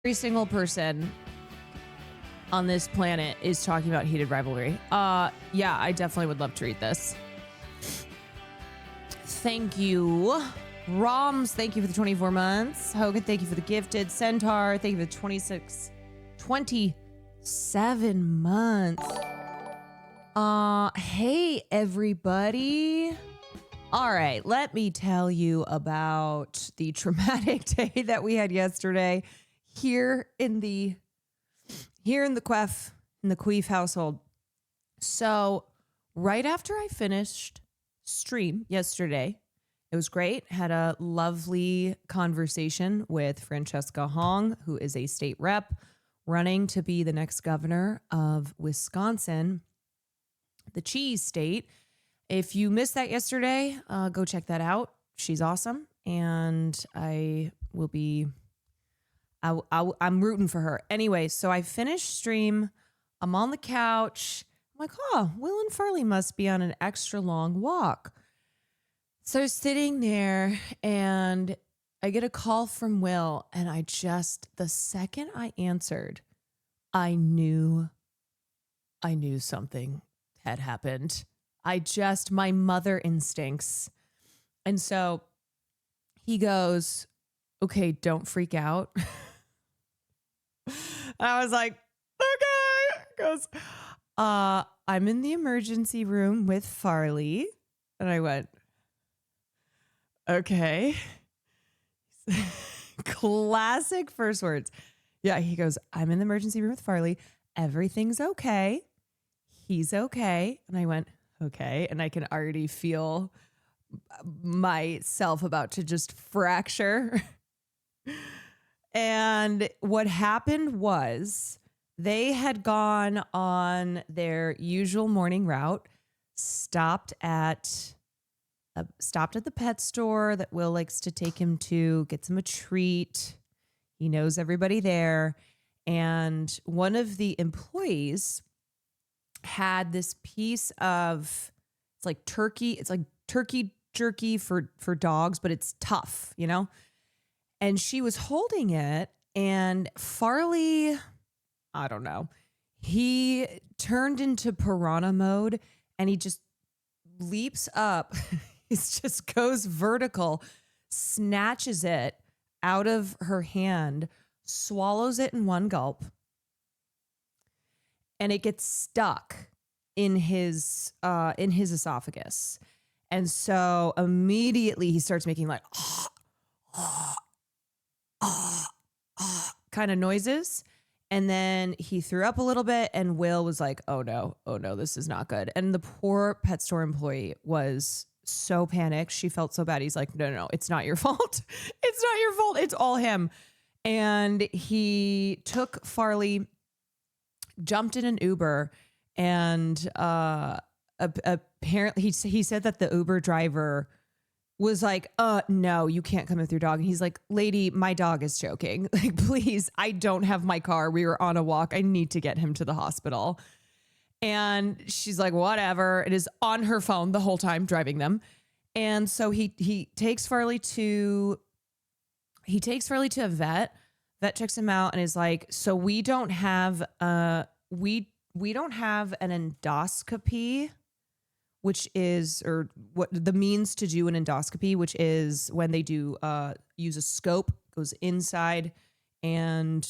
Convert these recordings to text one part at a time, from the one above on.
Every single person on this planet is talking about heated rivalry. Yeah, I definitely would love to read this. Thank you. Roms, thank you for the 24 months. Hogan, thank you for the gifted. Centaur, thank you for the 27 months. Hey, everybody. All right, let me tell you about the traumatic day that we had yesterday here in the Queef household. So right after I finished stream yesterday, it was great. Had a lovely conversation with Francesca Hong, who is a state rep running to be the next governor of Wisconsin, the cheese state. If you missed that yesterday, go check that out. She's awesome. And I'm rooting for her. Anyway, so I finished stream. I'm on the couch. I'm like, Will and Farley must be on an extra long walk. So sitting there and I get a call from Will, and the second I answered, I knew something had happened. My mother instincts. And so he goes, okay, don't freak out. I was like, okay. He goes, I'm in the emergency room with Farley. And I went, okay. Classic first words. Yeah, he goes, I'm in the emergency room with Farley. Everything's okay. He's okay. And I went, okay. And I can already feel myself about to just fracture. And what happened was they had gone on their usual morning route, stopped at the pet store that Will likes to take him to, gets him a treat. He knows everybody there. And one of the employees had this piece of, it's like turkey jerky for dogs, but it's tough, you know? And she was holding it, and Farley, I don't know, he turned into piranha mode, and he just leaps up. He just goes vertical, snatches it out of her hand, swallows it in one gulp, and it gets stuck in his esophagus. And so immediately he starts making like kind of noises. And then he threw up a little bit, and Will was like, oh no, this is not good. And the poor pet store employee was so panicked. She felt so bad. He's like, no, it's not your fault. It's not your fault. It's all him. And he took Farley, jumped in an Uber, and apparently he said that the Uber driver was like, no, you can't come with your dog. And he's like, lady, my dog is choking. Like, please, I don't have my car. We were on a walk. I need to get him to the hospital. And she's like, whatever. It is on her phone the whole time driving them. And so he takes Farley to a vet. Vet checks him out and is like, so we don't have we don't have an endoscopy, which is, or what the means to do an endoscopy, which is when they do use a scope, goes inside, and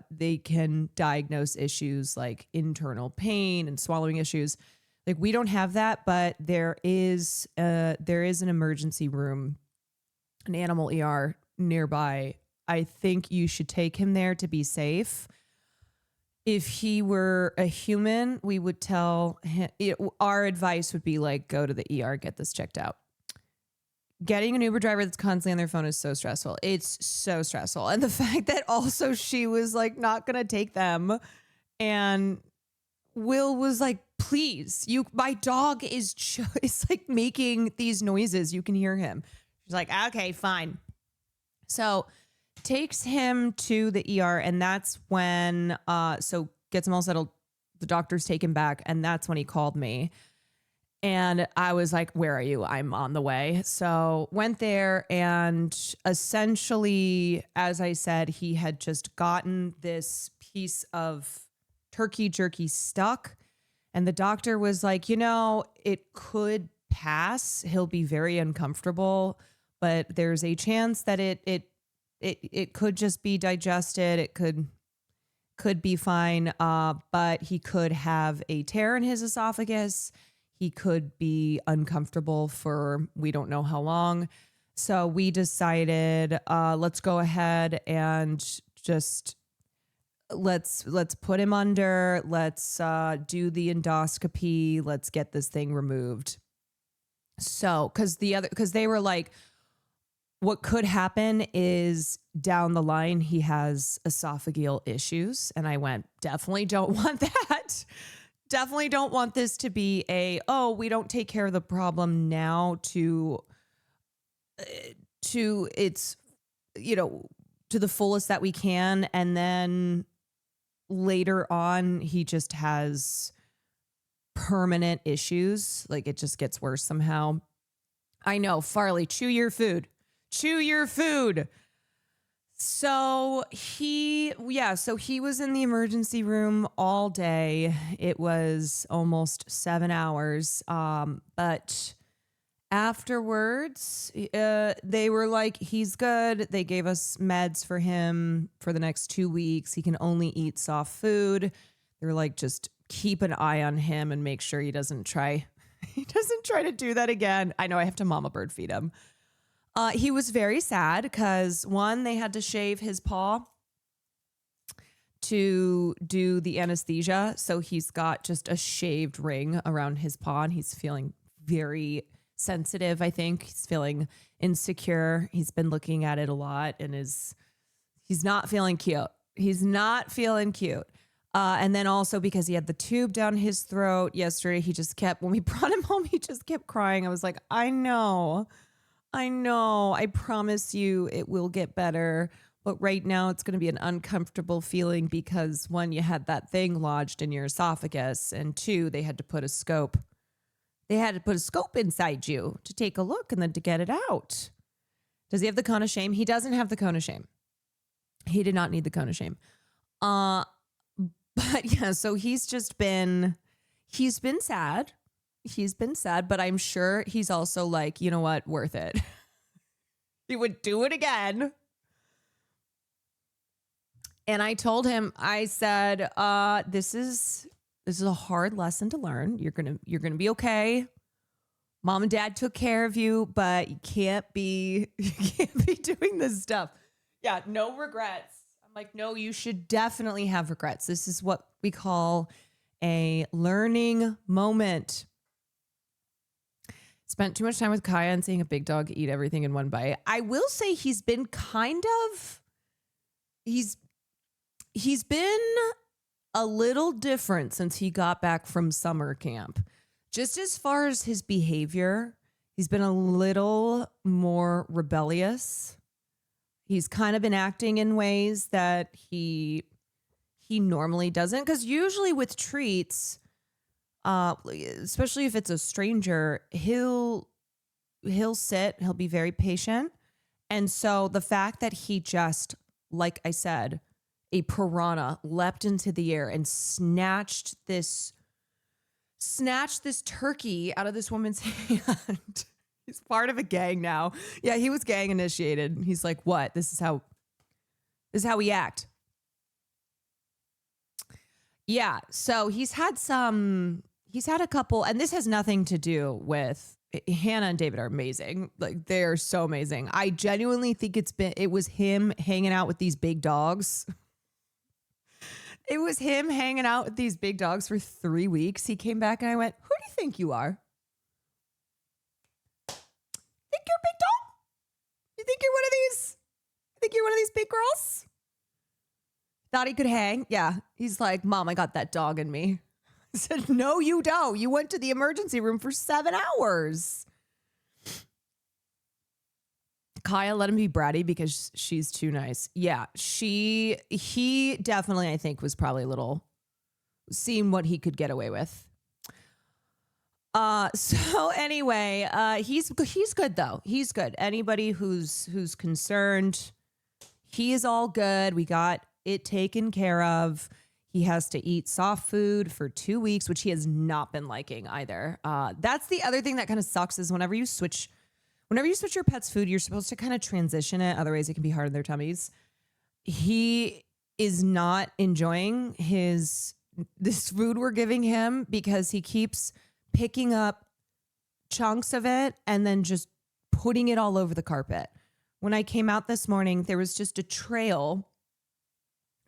they can diagnose issues like internal pain and swallowing issues. Like, we don't have that, but there is an emergency room, an animal ER nearby. I think you should take him there to be safe. If he were a human, we would tell him, our advice would be like, go to the ER, get this checked out. Getting an Uber driver that's constantly on their phone is so stressful. It's so stressful. And the fact that also she was like, not going to take them. And Will was like, please, my dog is like making these noises. You can hear him. She's like, okay, fine. So takes him to the ER, and that's when, so gets him all settled. The doctors take him back, and that's when he called me. And I was like, where are you? I'm on the way. So went there, and essentially, as I said, he had just gotten this piece of turkey jerky stuck. And the doctor was like, it could pass. He'll be very uncomfortable, but there's a chance that it could just be digested. It could be fine. But he could have a tear in his esophagus. He could be uncomfortable for we don't know how long. So we decided, let's go ahead and just let's put him under. Let's do the endoscopy. Let's get this thing removed. So because they were like, what could happen is down the line he has esophageal issues, and I went, definitely don't want that. Definitely don't want this to be we don't take care of the problem now to its, to the fullest that we can. And then later on, he just has permanent issues. Like it just gets worse somehow. I know, Farley, chew your food. Chew your food. So he was in the emergency room all day. It was almost 7 hours. But afterwards, they were like, he's good. They gave us meds for him for the next 2 weeks. He can only eat soft food. They're like, just keep an eye on him and make sure he doesn't try to do that again. I know I have to mama bird feed him. He was very sad because, one, they had to shave his paw to do the anesthesia. So he's got just a shaved ring around his paw, and he's feeling very sensitive, I think. He's feeling insecure. He's been looking at it a lot, and he's not feeling cute. He's not feeling cute. And then also because he had the tube down his throat yesterday, when we brought him home, he just kept crying. I was like, I know. I promise you it will get better. But right now it's going to be an uncomfortable feeling because, one, you had that thing lodged in your esophagus, and two, they had to put a scope. They had to put a scope inside you to take a look and then to get it out. Does he have the cone of shame? He doesn't have the cone of shame. He did not need the cone of shame. But yeah, so he's been sad. He's been sad, but I'm sure he's also like, you know what, worth it. He would do it again. And I told him, I said, this is a hard lesson to learn. You're gonna be okay. Mom and dad took care of you, but you can't be doing this stuff. Yeah, no regrets. I'm like, no, you should definitely have regrets. This is what we call a learning moment. Spent too much time with Kaya and seeing a big dog eat everything in one bite. I will say he's been a little different since he got back from summer camp. Just as far as his behavior, he's been a little more rebellious. He's kind of been acting in ways that he normally doesn't. Because usually with treats, especially if it's a stranger, he'll sit, he'll be very patient. And so the fact that he just, like I said, a piranha leapt into the air and snatched this turkey out of this woman's hand. He's part of a gang now. Yeah, he was gang initiated. He's like, what? This is how we act. Yeah, so he's had a couple, and this has nothing to do with Hannah and David are amazing. Like, they are so amazing. I genuinely think it was him hanging out with these big dogs. It was him hanging out with these big dogs for 3 weeks. He came back and I went, who do you think you are? Think you're a big dog? You think you're one of these? You think you're one of these big girls? Thought he could hang. Yeah. He's like, Mom, I got that dog in me. I said, no, you don't. You went to the emergency room for 7 hours. Kaya let him be bratty because she's too nice. Yeah, he definitely, I think, was probably a little seeing what he could get away with. So anyway, he's good though. He's good. Anybody who's concerned, he is all good. We got it taken care of. He has to eat soft food for 2 weeks, which he has not been liking either. That's the other thing that kind of sucks is whenever you switch your pet's food, you're supposed to kind of transition it. Otherwise, it can be hard on their tummies. He is not enjoying this food we're giving him because he keeps picking up chunks of it and then just putting it all over the carpet. When I came out this morning, there was just a trail.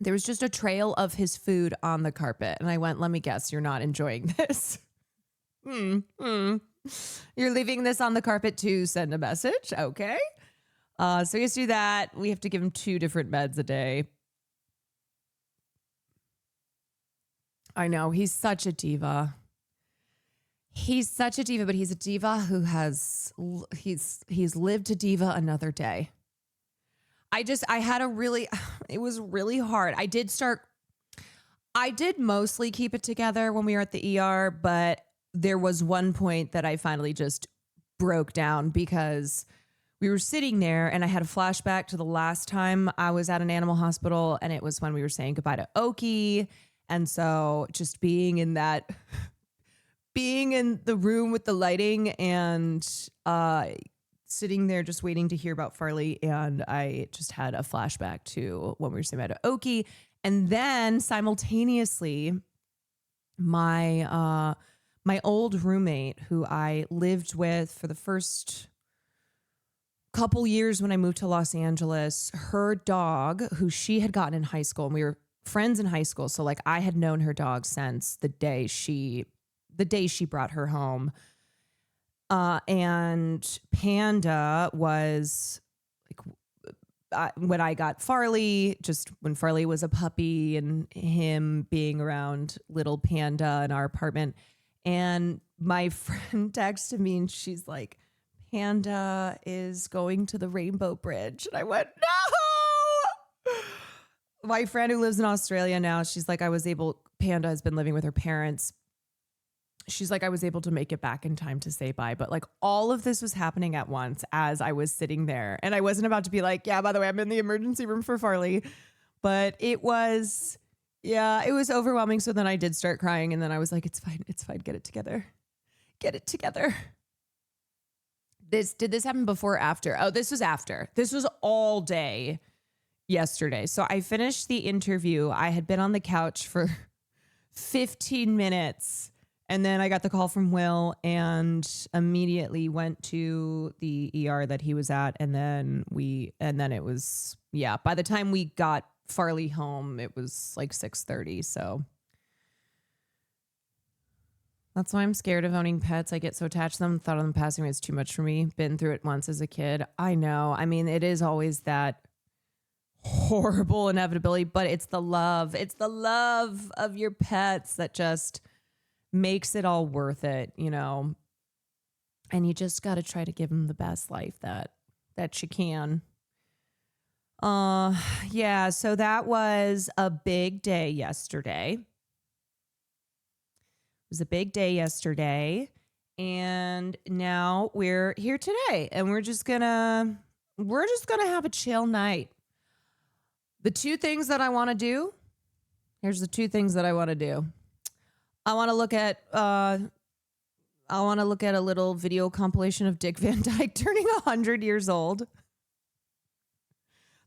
There was just a trail of his food on the carpet. And I went, let me guess, you're not enjoying this. You're leaving this on the carpet to send a message. Okay. So he has to do that. We have to give him 2 different meds a day. I know he's such a diva. He's such a diva, but he's a diva who he's lived a diva another day. It was really hard. I did mostly keep it together when we were at the ER, but there was one point that I finally just broke down because we were sitting there and I had a flashback to the last time I was at an animal hospital, and it was when we were saying goodbye to Oki. And so just being in the room with the lighting and sitting there just waiting to hear about Farley, and I just had a flashback to when we were saying about Oki. And then simultaneously, my old roommate who I lived with for the first couple years when I moved to Los Angeles, her dog, who she had gotten in high school, and we were friends in high school. So like I had known her dog since the day she brought her home. And Panda was like, when I got Farley, just when Farley was a puppy and him being around little Panda in our apartment. And my friend texted me and she's like, Panda is going to the Rainbow Bridge. And I went, no! My friend who lives in Australia now, she's like, Panda has been living with her parents. She's like, I was able to make it back in time to say bye. But like all of this was happening at once as I was sitting there. And I wasn't about to be like, yeah, by the way, I'm in the emergency room for Farley. But it was overwhelming. So then I did start crying. And then I was like, it's fine. Get it together. Did this happen before or after? Oh, this was after. This was all day yesterday. So I finished the interview. I had been on the couch for 15 minutes. And then I got the call from Will and immediately went to the ER that he was at. And then it was, by the time we got Farley home, it was like 6:30. So that's why I'm scared of owning pets. I get so attached to them. Thought of them passing away is too much for me. Been through it once as a kid. I know. I mean, it is always that horrible inevitability, but it's the love. It's the love of your pets that just makes it all worth it, you know. And you just got to try to give them the best life that you can. So that was a big day yesterday. It was a big day yesterday, and now we're here today, and we're just gonna have a chill night. The 2 things that I want to do. Here's the 2 things that I want to do. I want to look at a little video compilation of Dick Van Dyke turning 100 years old.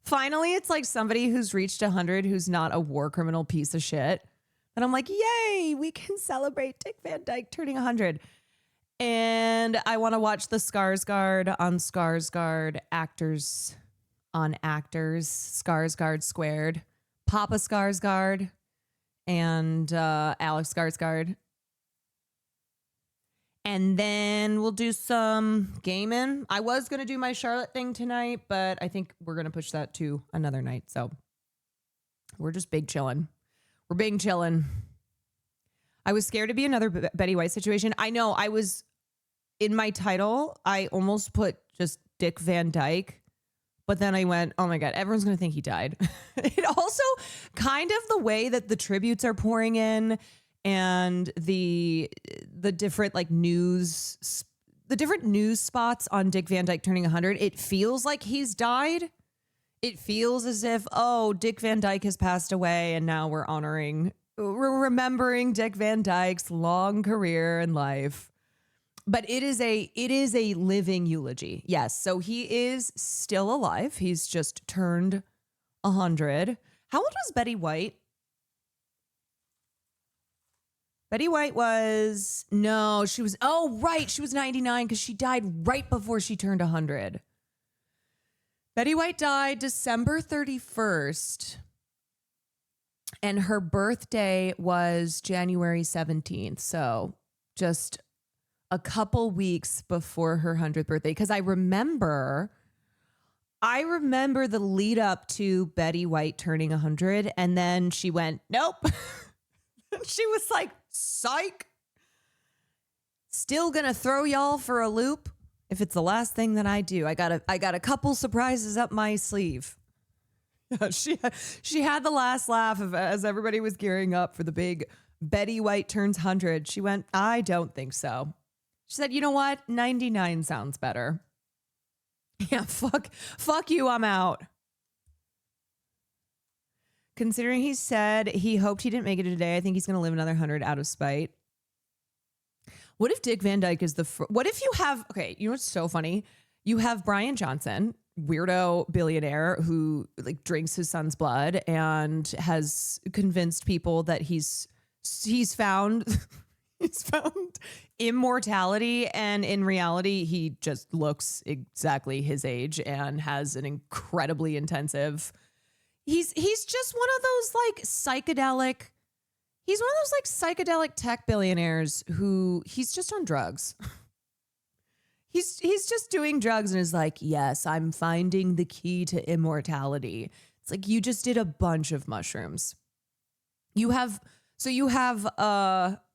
Finally, it's like somebody who's reached 100 who's not a war criminal piece of shit. And I'm like, yay, we can celebrate Dick Van Dyke turning 100. And I want to watch the Skarsgard on Skarsgard, actors on actors, Skarsgard squared, Papa Skarsgard and Alex Skarsgard. And then we'll do some gaming. I was going to do my Charlotte thing tonight, but I think we're going to push that to another night. So we're just big chilling. We're big chilling. I was scared to be another Betty White situation. I know I was in my title. I almost put just Dick Van Dyke, but then I went, oh my God, everyone's going to think he died. It also kind of the way that the tributes are pouring in and the different like the different news spots on Dick Van Dyke turning 100, it feels like he's died. It feels as if, oh, Dick Van Dyke has passed away and now we're remembering Dick Van Dyke's long career and life. But it is a living eulogy. Yes. So he is still alive. He's just turned 100. How old was Betty White? Betty White was, no, she was, oh, right. She was 99 because she died right before she turned 100. Betty White died December 31st. And her birthday was January 17th. So just a couple weeks before her 100th birthday. Because I remember the lead up to Betty White turning 100. And then she went, nope. She was like, psych. Still gonna throw y'all for a loop if it's the last thing that I do. I got a couple surprises up my sleeve. She had the last laugh as everybody was gearing up for the big Betty White turns 100. She went, I don't think so. She said, you know what? 99 sounds better. Yeah, fuck you, I'm out. Considering he said he hoped he didn't make it today, I think he's going to live another 100 out of spite. What if Dick Van Dyke is what if you have, okay, you know what's so funny? You have Brian Johnson, weirdo billionaire who like drinks his son's blood and has convinced people that he's found he's found immortality, and in reality he just looks exactly his age and has an incredibly intensive. He's just one of those like psychedelic. He's one of those like psychedelic tech billionaires who he's just on drugs. He's just doing drugs and is like, yes, I'm finding the key to immortality. It's like you just did a bunch of mushrooms. You have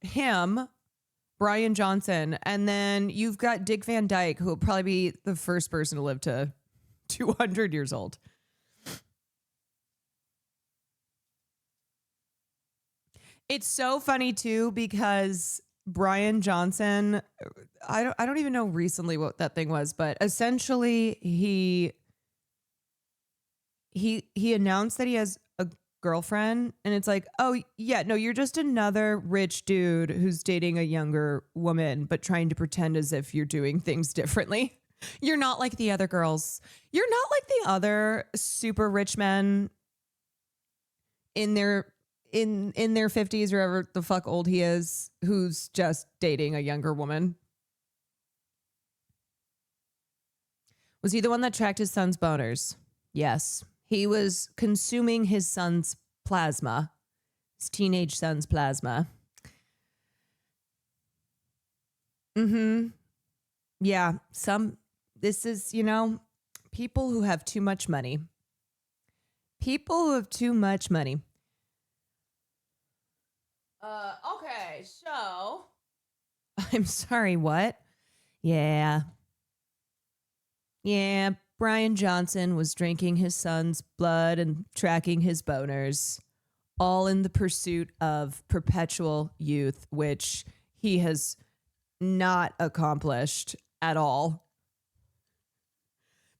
him, Brian Johnson, and then you've got Dick Van Dyke, who will probably be the first person to live to 200 years old. It's so funny too because Brian Johnson, I don't even know recently what that thing was, but essentially he announced that he has a girlfriend, and it's like, oh yeah, no, you're just another rich dude who's dating a younger woman but trying to pretend as if you're doing things differently. You're not like the other girls. You're not like the other super rich men in their 50s or ever the fuck old he is, who's just dating a younger woman. Was he the one that tracked his son's boners? Yes. He was consuming his son's plasma, his teenage son's plasma. Mm-hmm. Yeah. This is, people who have too much money. People who have too much money. Okay, so I'm sorry, what? Yeah, Brian Johnson was drinking his son's blood and tracking his boners, all in the pursuit of perpetual youth, which he has not accomplished at all.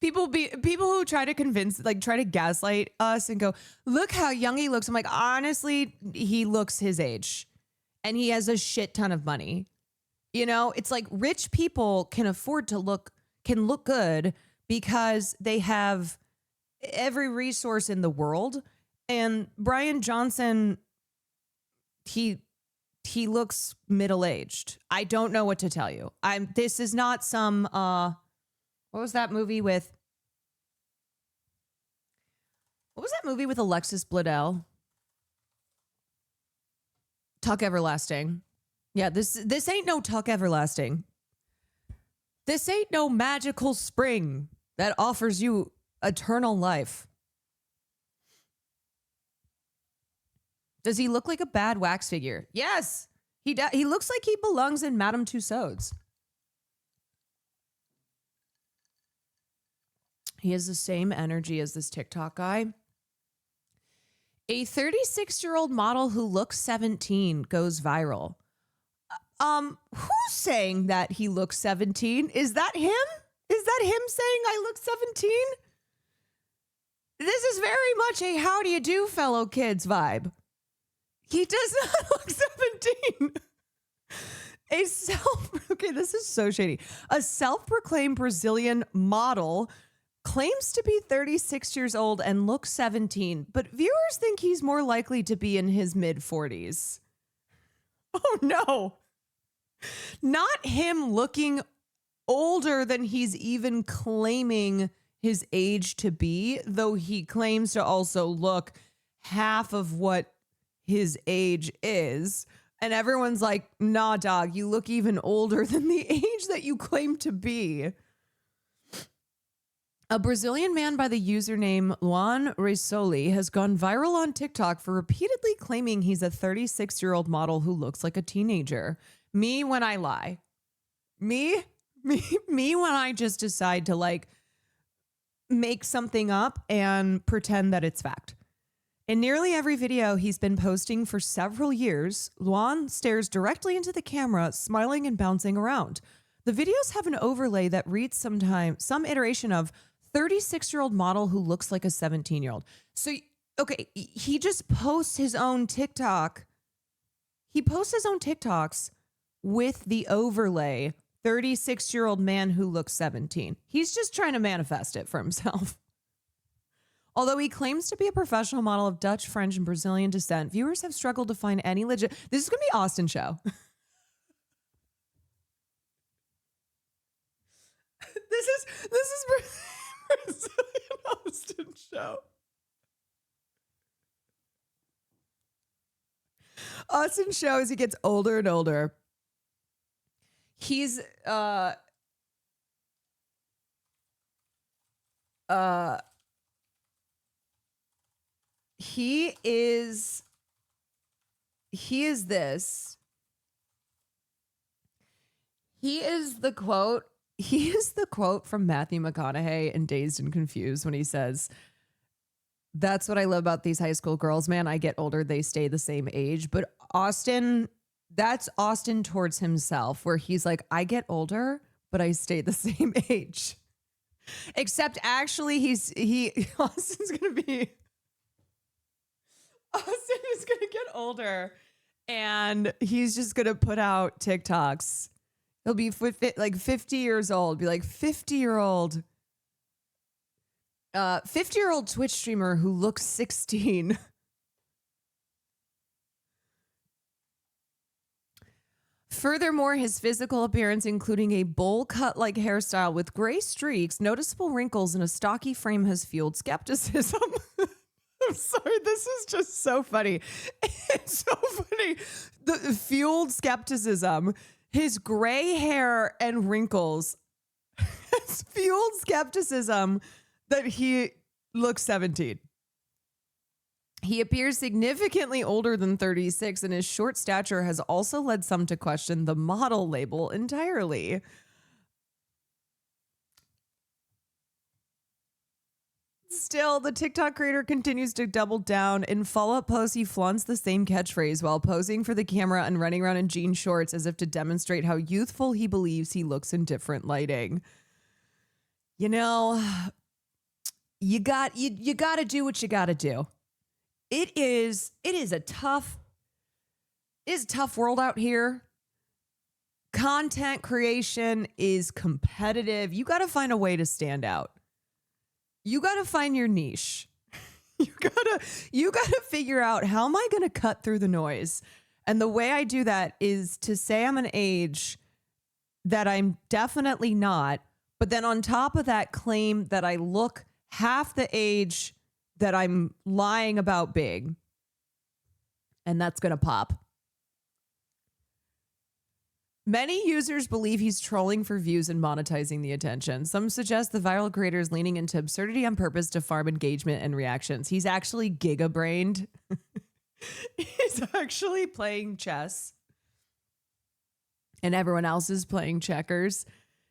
People who try to gaslight us and go, look how young he looks. I'm like, honestly, he looks his age and he has a shit ton of money. It's like rich people can afford to look good because they have every resource in the world. And Brian Johnson, he looks middle-aged. I don't know what to tell you. This is not some, what was that movie with Alexis Bledel? Tuck Everlasting. Yeah, this ain't no Tuck Everlasting. This ain't no magical spring that offers you eternal life. Does he look like a bad wax figure? Yes, he looks like he belongs in Madame Tussauds. He has the same energy as this TikTok guy. A 36-year-old model who looks 17 goes viral. Who's saying that he looks 17? Is that him? Is that him saying I look 17? This is very much a how do you do, fellow kids vibe. He does not look 17. Okay, this is so shady. A self-proclaimed Brazilian model claims to be 36 years old and looks 17, but viewers think he's more likely to be in his mid-40s. Oh no. Not him looking older than he's even claiming his age to be, though he claims to also look half of what his age is. And everyone's like, nah, dog, you look even older than the age that you claim to be. A Brazilian man by the username Luan Risoli has gone viral on TikTok for repeatedly claiming he's a 36-year-old model who looks like a teenager. Me when I lie. Me when I just decide to like make something up and pretend that it's fact. In nearly every video he's been posting for several years, Luan stares directly into the camera, smiling and bouncing around. The videos have an overlay that reads some iteration of 36-year-old model who looks like a 17-year-old. So, okay, he just posts his own TikTok. He posts his own TikToks with the overlay 36-year-old man who looks 17. He's just trying to manifest it for himself. Although he claims to be a professional model of Dutch, French, and Brazilian descent, viewers have struggled to find any legit. This is going to be Austin show. This is Brazilian Austin show. Austin show as he gets older and older. He's He is this. He is the quote from Matthew McConaughey in Dazed and Confused when he says, "That's what I love about these high school girls, man. I get older, they stay the same age." But that's Austin towards himself, where he's like, I get older, but I stay the same age. Except actually Austin is going to get older and he's just going to put out TikToks. He'll be like 50 years old, be like 50-year-old Twitch streamer who looks 16. Furthermore, his physical appearance, including a bowl cut-like hairstyle with gray streaks, noticeable wrinkles, and a stocky frame, has fueled skepticism. I'm sorry, this is just so funny. It's so funny. The fueled skepticism. His gray hair and wrinkles has fueled skepticism that he looks 17. He appears significantly older than 36, and his short stature has also led some to question the model label entirely. Still, the TikTok creator continues to double down. In follow-up posts, he flaunts the same catchphrase while posing for the camera and running around in jean shorts as if to demonstrate how youthful he believes he looks in different lighting. You know, you got to do what you got to do. It is a tough world out here. Content creation is competitive. You got to find a way to stand out. You got to find your niche. You got to figure out, how am I going to cut through the noise? And the way I do that is to say I'm an age that I'm definitely not, but then on top of that, claim that I look half the age that I'm lying about big. And that's going to pop. Many users believe he's trolling for views and monetizing the attention. Some suggest the viral creator is leaning into absurdity on purpose to farm engagement and reactions. He's actually giga-brained. He's actually playing chess. And everyone else is playing checkers.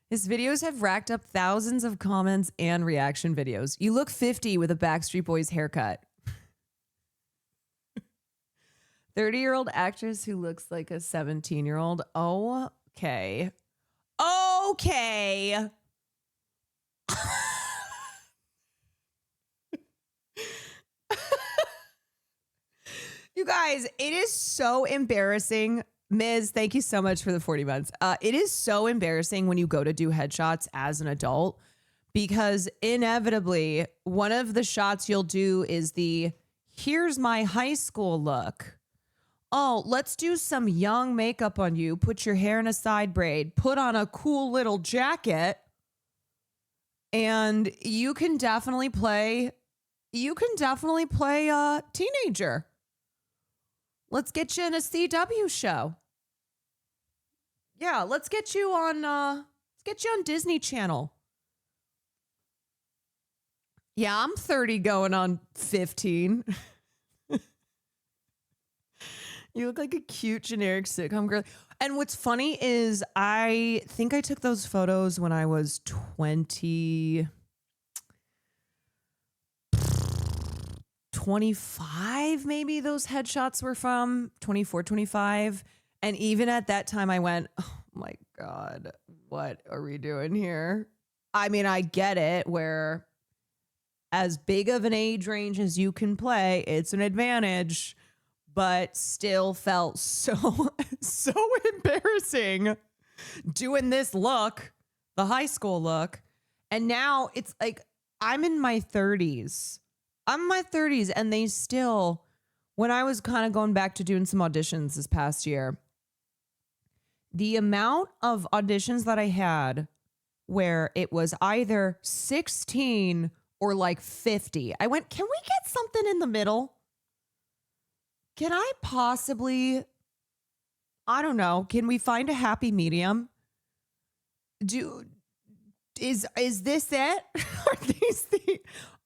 His videos have racked up thousands of comments and reaction videos. You look 50 with a Backstreet Boys haircut. 30-year-old actress who looks like a 17-year-old. Okay. Okay. You guys, it is so embarrassing. Ms., thank you so much for the 40 months. It is so embarrassing when you go to do headshots as an adult because inevitably one of the shots you'll do is the here's my high school look. Oh, let's do some young makeup on you. Put your hair in a side braid. Put on a cool little jacket. And you can definitely play a teenager. Let's get you in a CW show. Yeah, let's get you on Disney Channel. Yeah, I'm 30 going on 15. You look like a cute generic sitcom girl. And what's funny is I think I took those photos when I was 25, maybe those headshots were from 24, 25. And even at that time I went, oh my God, what are we doing here? I mean, I get it where as big of an age range as you can play, it's an advantage, but still felt so embarrassing doing this look, the high school look. And now it's like, I'm in my 30s. And they still, when I was kind of going back to doing some auditions this past year, the amount of auditions that I had where it was either 16 or like 50. I went, can we get something in the middle? Can I possibly, I don't know, can we find a happy medium? Is this it?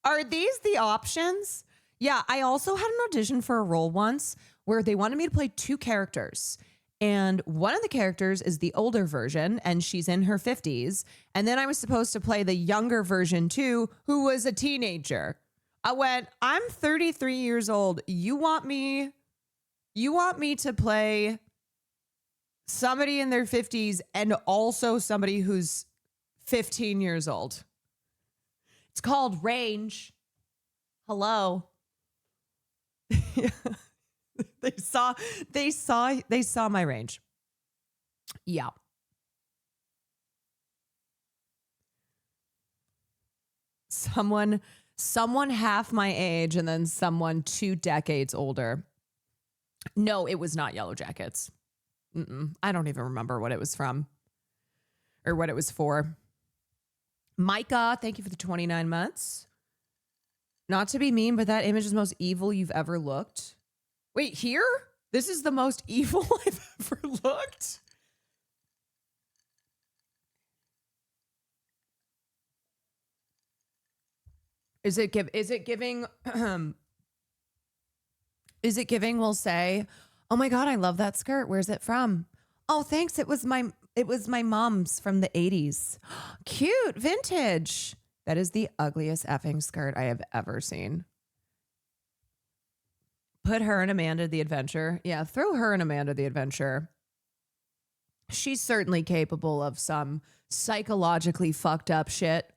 Are these the options? Yeah, I also had an audition for a role once where they wanted me to play two characters. And one of the characters is the older version, and she's in her 50s. And then I was supposed to play the younger version too, who was a teenager. I went, I'm 33 years old. You want me to play somebody in their 50s and also somebody who's 15 years old. It's called range. Hello. They saw my range. Yeah. Someone half my age and then someone 2 decades older. No, it was not Yellow Jackets. I don't even remember what it was from or what it was for. Micah, thank you for the 29 months. Not to be mean, but that image is the most evil you've ever looked. Wait, here? This is the most evil I've ever looked? Is it giving we'll say, oh my God, I love that skirt. Where's it from? Oh, thanks. It was my mom's from the 80s. Cute, vintage. That is the ugliest effing skirt I have ever seen. Put her in Amanda the Adventure. Yeah, throw her in Amanda the Adventure. She's certainly capable of some psychologically fucked up shit.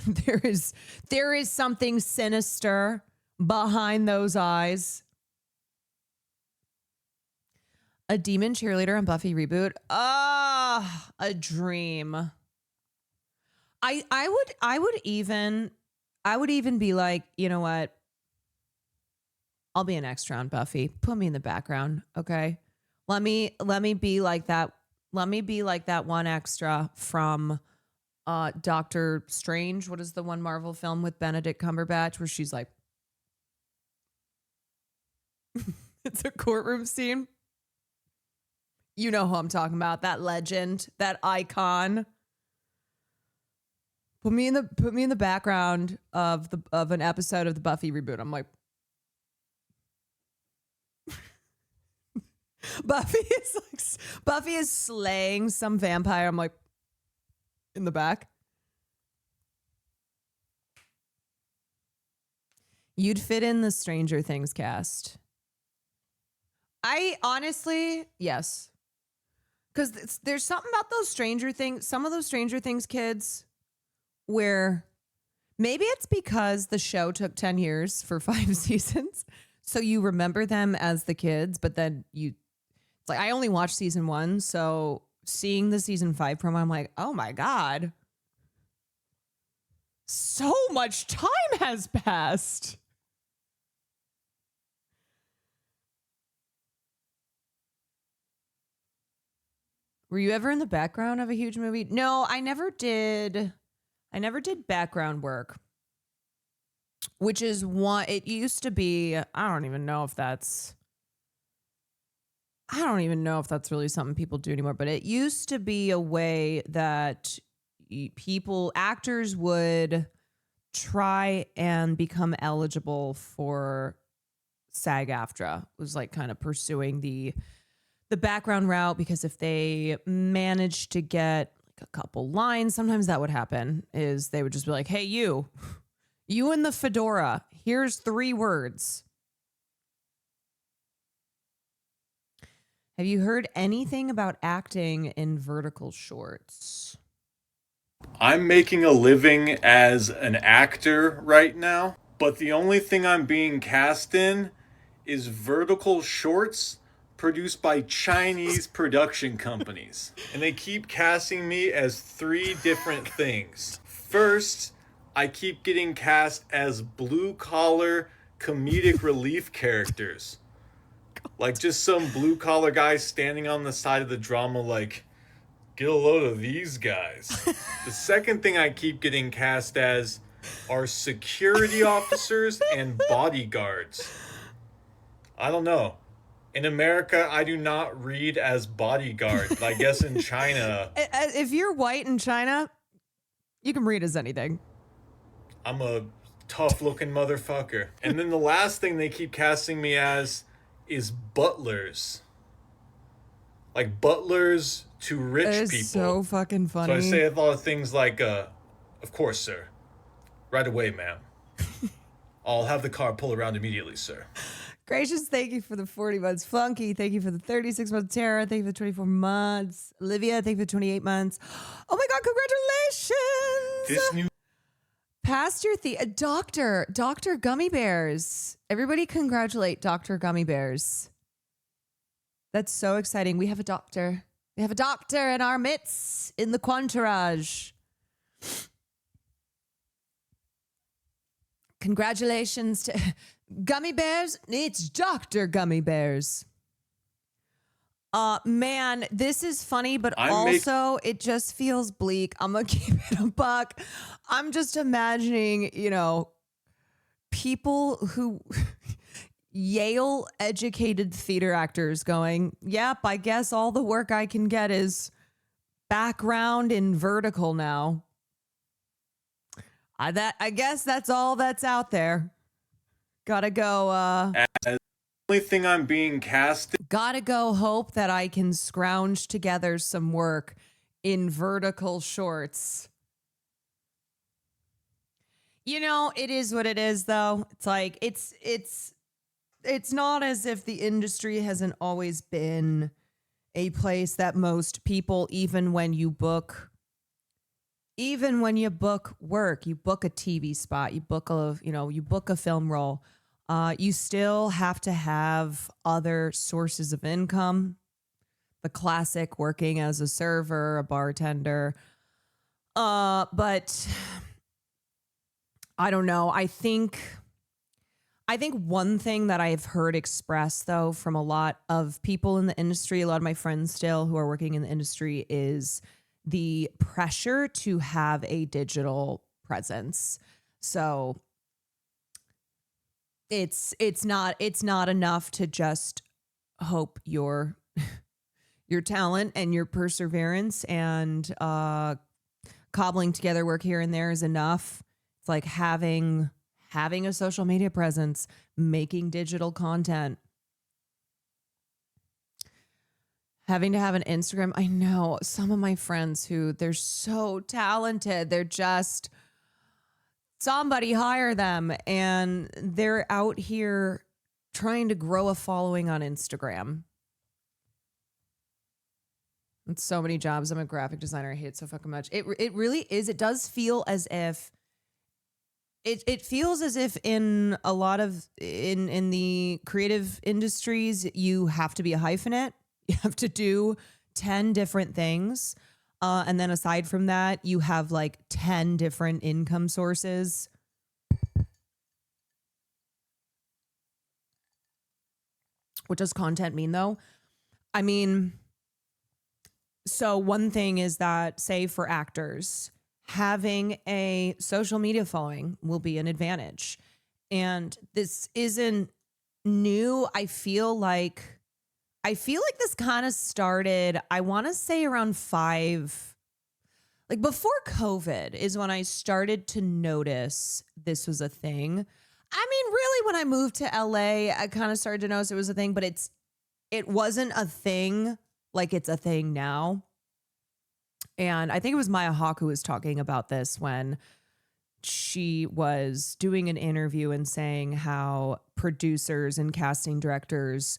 There is something sinister behind those eyes. A demon cheerleader on Buffy reboot. Ah, a dream. I would even be like, you know what? I'll be an extra on Buffy. Put me in the background, okay? Let me be like that. Let me be like that one extra from Doctor Strange. What is the one Marvel film with Benedict Cumberbatch where she's like, it's a courtroom scene. You know who I'm talking about. That legend, that icon. Put me in the background of an episode of the Buffy reboot. I'm like, Buffy is slaying some vampire. I'm like, in the back. You'd fit in the Stranger Things cast. I honestly, yes. Because there's something about those Stranger Things, some of those Stranger Things kids, where maybe it's because the show took 10 years for 5 seasons. So you remember them as the kids, but then it's like I only watched season 1. So seeing the season 5 promo, I'm like, oh my God. So much time has passed. Were you ever in the background of a huge movie? No, I never did. I never did background work, which is one. It used to be. I don't even know if that's really something people do anymore. But it used to be a way that actors would try and become eligible for SAG-AFTRA. Was like kind of pursuing the background route, because if they managed to get like a couple lines, sometimes that would happen, is they would just be like, hey, you in the fedora, here's 3 words. Have you heard anything about acting in vertical shorts? I'm making a living as an actor right now, but the only thing I'm being cast in is vertical shorts produced by Chinese production companies. And they keep casting me as 3 different things. First, I keep getting cast as blue-collar comedic relief characters. Like just some blue-collar guy standing on the side of the drama like, get a load of these guys. The second thing I keep getting cast as are security officers and bodyguards. I don't know. In America, I do not read as bodyguard. But I guess in China, If you're white in China, you can read as anything. I'm a tough-looking motherfucker. And then the last thing they keep casting me as is butlers. Like butlers to rich It is people. so fucking funny. So I say a lot of things like, of course, sir. Right away, ma'am. I'll have the car pull around immediately, sir. Gracious, thank you for the 40 months. Funky, thank you for the 36 months. Tara, thank you for the 24 months. Olivia, thank you for the 28 months. Oh my God, congratulations. This new Past your Dr. Gummy Bears. Everybody congratulate Dr. Gummy Bears. That's so exciting. We have a doctor. We have a doctor in our midst in the Quantarage. Congratulations to Gummy Bears. It's Dr. Gummy Bears. Man, this is funny, but also it just feels bleak. I'm going to keep it a buck. I'm just imagining, people who Yale educated theater actors going, yep, I guess all the work I can get is background in vertical now. I guess that's all that's out there. Gotta go. The only thing I'm being cast. Gotta go hope that I can scrounge together some work in vertical shorts. It is what it is, though. It's like it's not as if the industry hasn't always been a place that most people, even when you book work, you book a TV spot, you book a film role, you still have to have other sources of income. The classic working as a server, a bartender. But I don't know. I think one thing that I've heard expressed, though, from a lot of people in the industry, a lot of my friends still who are working in the industry, is the pressure to have a digital presence. So it's not enough to just hope your talent and your perseverance and cobbling together work here and there is enough. It's like having a social media presence, making digital content, having to have an Instagram. I know some of my friends who they're so talented. They're just somebody hire them, and they're out here trying to grow a following on Instagram. It's so many jobs. I'm a graphic designer. I hate it so fucking much. It really is. It does feel as if it feels as if in a lot of in the creative industries, you have to be a hyphenate. You have to do 10 different things. And then aside from that, you have like 10 different income sources. What does content mean though? I mean, so one thing is that, say for actors, having a social media following will be an advantage. And this isn't new. I feel like this kind of started, I want to say around like before COVID is when I started to notice this was a thing. I mean, really, when I moved to LA, I kind of started to notice it was a thing, but it wasn't a thing like it's a thing now. And I think it was Maya Hawke who was talking about this when she was doing an interview and saying how producers and casting directors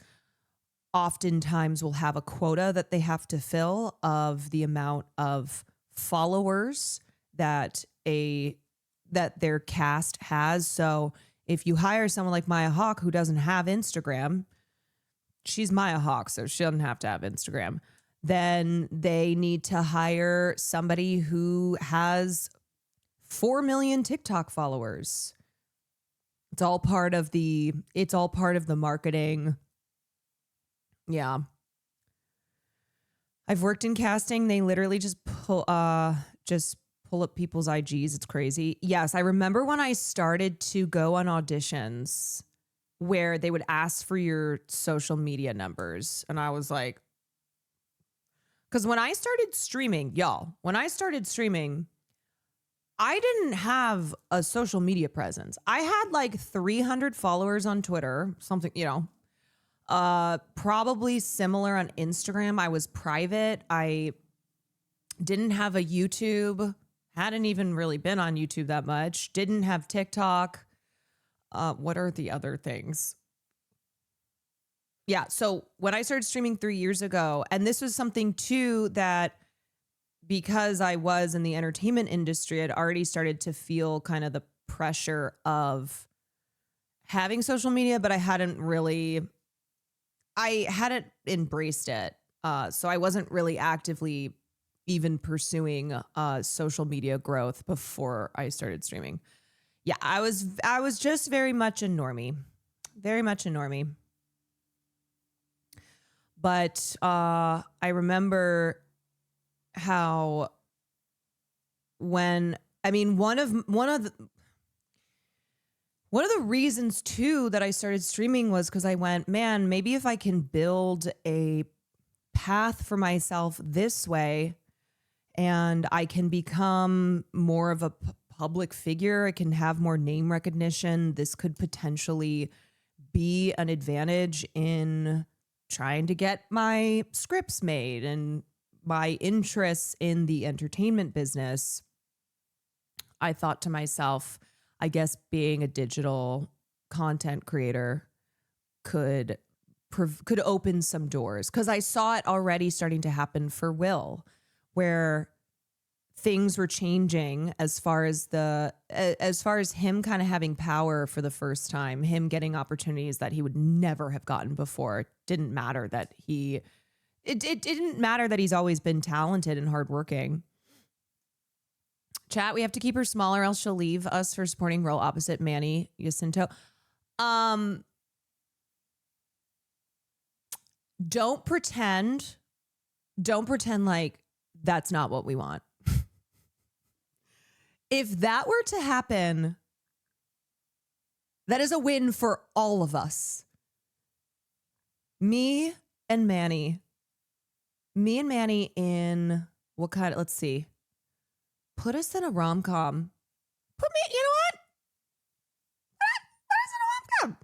oftentimes will have a quota that they have to fill of the amount of followers that their cast has. So if you hire someone like Maya Hawke who doesn't have Instagram, she's Maya Hawke, so she doesn't have to have Instagram, then they need to hire somebody who has 4 million TikTok followers. It's all part of the marketing. Yeah. I've worked in casting. They literally just pull up people's IGs. It's crazy. Yes, I remember when I started to go on auditions where they would ask for your social media numbers. And I was like, because when I started streaming, I didn't have a social media presence. I had like 300 followers on Twitter, something, probably similar on Instagram. I was private. I didn't have a YouTube, hadn't even really been on YouTube that much, didn't have TikTok. What are the other things? Yeah. So when I started streaming 3 years ago, and this was something too that because I was in the entertainment industry, I'd already started to feel kind of the pressure of having social media, but I hadn't embraced it. So I wasn't really actively even pursuing social media growth before I started streaming. Yeah, I was just very much a normie. But I remember how one of the reasons too that I started streaming was because I went, man, maybe if I can build a path for myself this way and I can become more of a public figure, I can have more name recognition. This could potentially be an advantage in trying to get my scripts made and my interests in the entertainment business. I thought to myself, I guess being a digital content creator could open some doors, because I saw it already starting to happen for Will, where things were changing as far as him kind of having power for the first time, him getting opportunities that he would never have gotten before. It didn't matter that it didn't matter that he's always been talented and hardworking. Chat, we have to keep her small or else she'll leave us for supporting role opposite Manny Jacinto. Don't pretend like that's not what we want. If that were to happen, that is a win for all of us. Me and Manny in what kind of, let's see. Put us in a rom-com. You know what? Put us in a rom-com.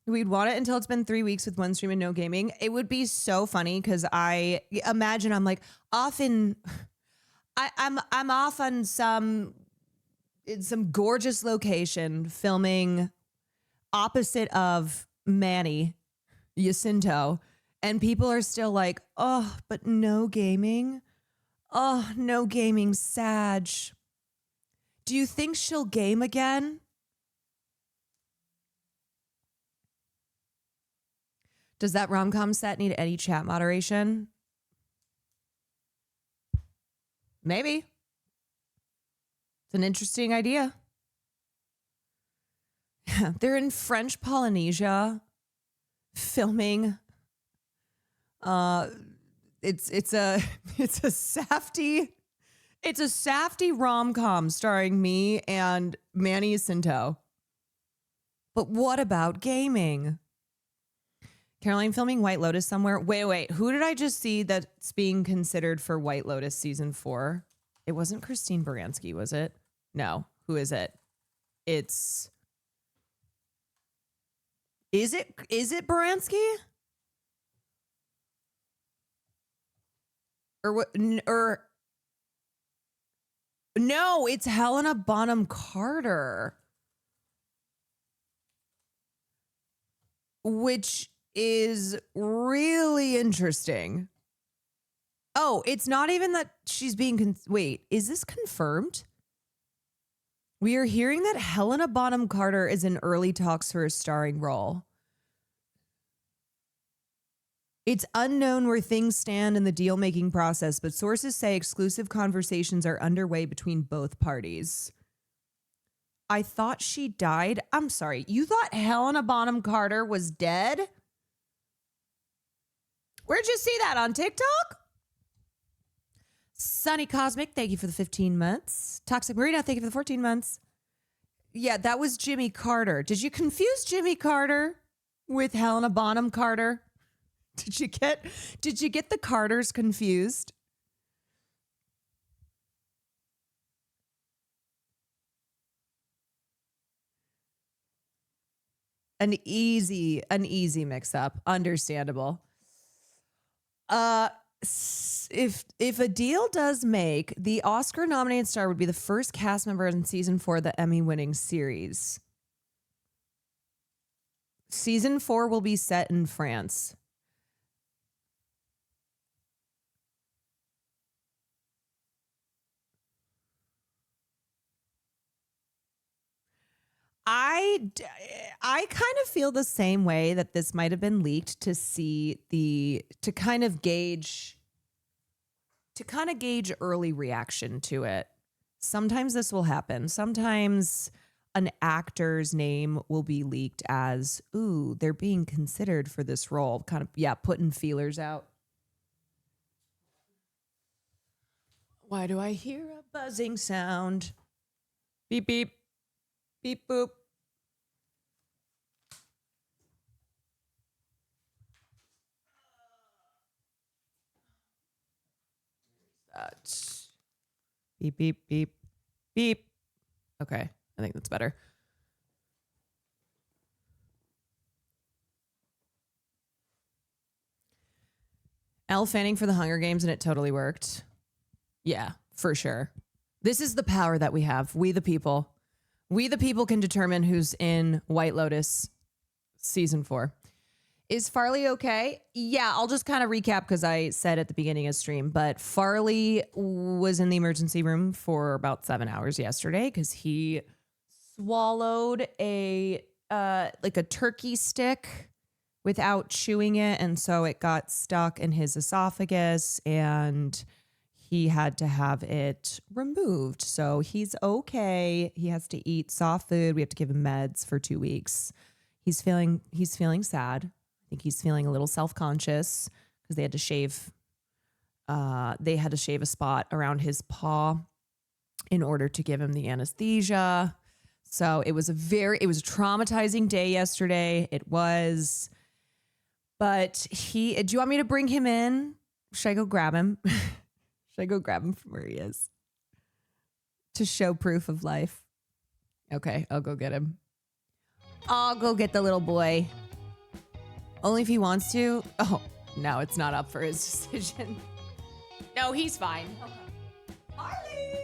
We'd want it until it's been 3 weeks with one stream and no gaming. It would be so funny because I imagine I'm like I'm off on some gorgeous location filming opposite of Manny Jacinto, and people are still like, oh, but no gaming. Oh, no gaming, Sag. Do you think she'll game again? Does that rom-com set need any chat moderation? Maybe. It's an interesting idea. They're in French Polynesia filming. It's a safty rom-com starring me and Manny Jacinto. But what about gaming? Caroline filming White Lotus somewhere. Wait. Who did I just see that's being considered for White Lotus season 4? It wasn't Christine Baranski, was it? No. Who is it? Is it Baranski? Or what? Or no, it's Helena Bonham Carter, which is really interesting. Oh, it's not even that she's being wait, is this confirmed? We are hearing that Helena Bonham Carter is in early talks for a starring role. It's unknown where things stand in the deal-making process, but sources say exclusive conversations are underway between both parties. I thought she died. I'm sorry. You thought Helena Bonham Carter was dead? Where'd you see that, on TikTok? Sunny Cosmic, thank you for the 15 months. Toxic Marina, thank you for the 14 months. Yeah, that was Jimmy Carter. Did you confuse Jimmy Carter with Helena Bonham Carter? Did you get the Carters confused? An easy mix up. Understandable. If a deal does make, the Oscar nominated star would be the first cast member in season 4 of the Emmy winning series. Season 4 will be set in France. I kind of feel the same way, that this might have been leaked to kind of gauge early reaction to it. Sometimes this will happen. Sometimes an actor's name will be leaked as, ooh, they're being considered for this role. Kind of, yeah, putting feelers out. Why do I hear a buzzing sound? Beep, beep. Beep, boop. Beep, beep, beep, beep. Okay, I think that's better. Elle Fanning for the Hunger Games, and it totally worked. Yeah, for sure. This is the power that we have. We the people. We the people can determine who's in White Lotus season 4. Is Farley okay? Yeah, I'll just kind of recap because I said at the beginning of stream, but Farley was in the emergency room for about 7 hours yesterday because he swallowed a turkey stick without chewing it, and so it got stuck in his esophagus, and he had to have it removed. So he's okay. He has to eat soft food. We have to give him meds for 2 weeks. He's feeling sad. I think he's feeling a little self-conscious because they had to shave a spot around his paw in order to give him the anesthesia. So it was a traumatizing day yesterday. It was. But do you want me to bring him in? Should I go grab him? Should I go grab him from where he is to show proof of life? Okay, I'll go get him. I'll go get the little boy. Only if he wants to. Oh, no, it's not up for his decision. No, he's fine. Harley!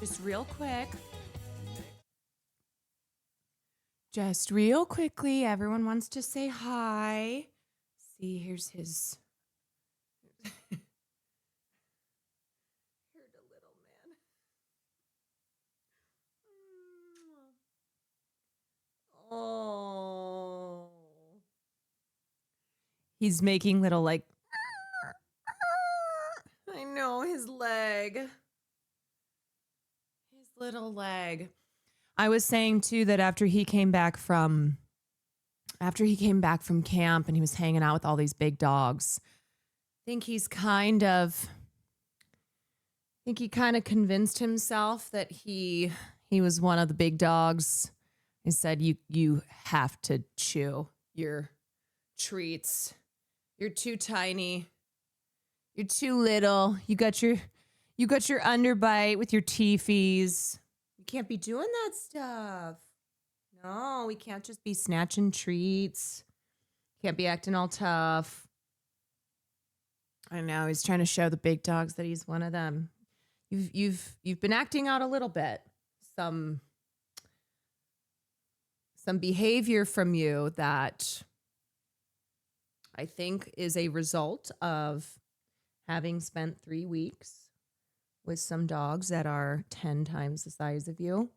Just real quick. Just real quickly, everyone wants to say hi. See, here's his. Here's the little man. Oh. He's making little like. I know his leg. His little leg. I was saying too that after he came back from camp and he was hanging out with all these big dogs, I think he kind of convinced himself that he was one of the big dogs. He said, you have to chew your treats. You're too tiny. You're too little. You got your underbite with your teefies. You can't be doing that stuff. No, we can't just be snatching treats. Can't be acting all tough. I know, he's trying to show the big dogs that he's one of them. You've been acting out a little bit. Some behavior from you that I think is a result of having spent 3 weeks with some dogs that are 10 times the size of you.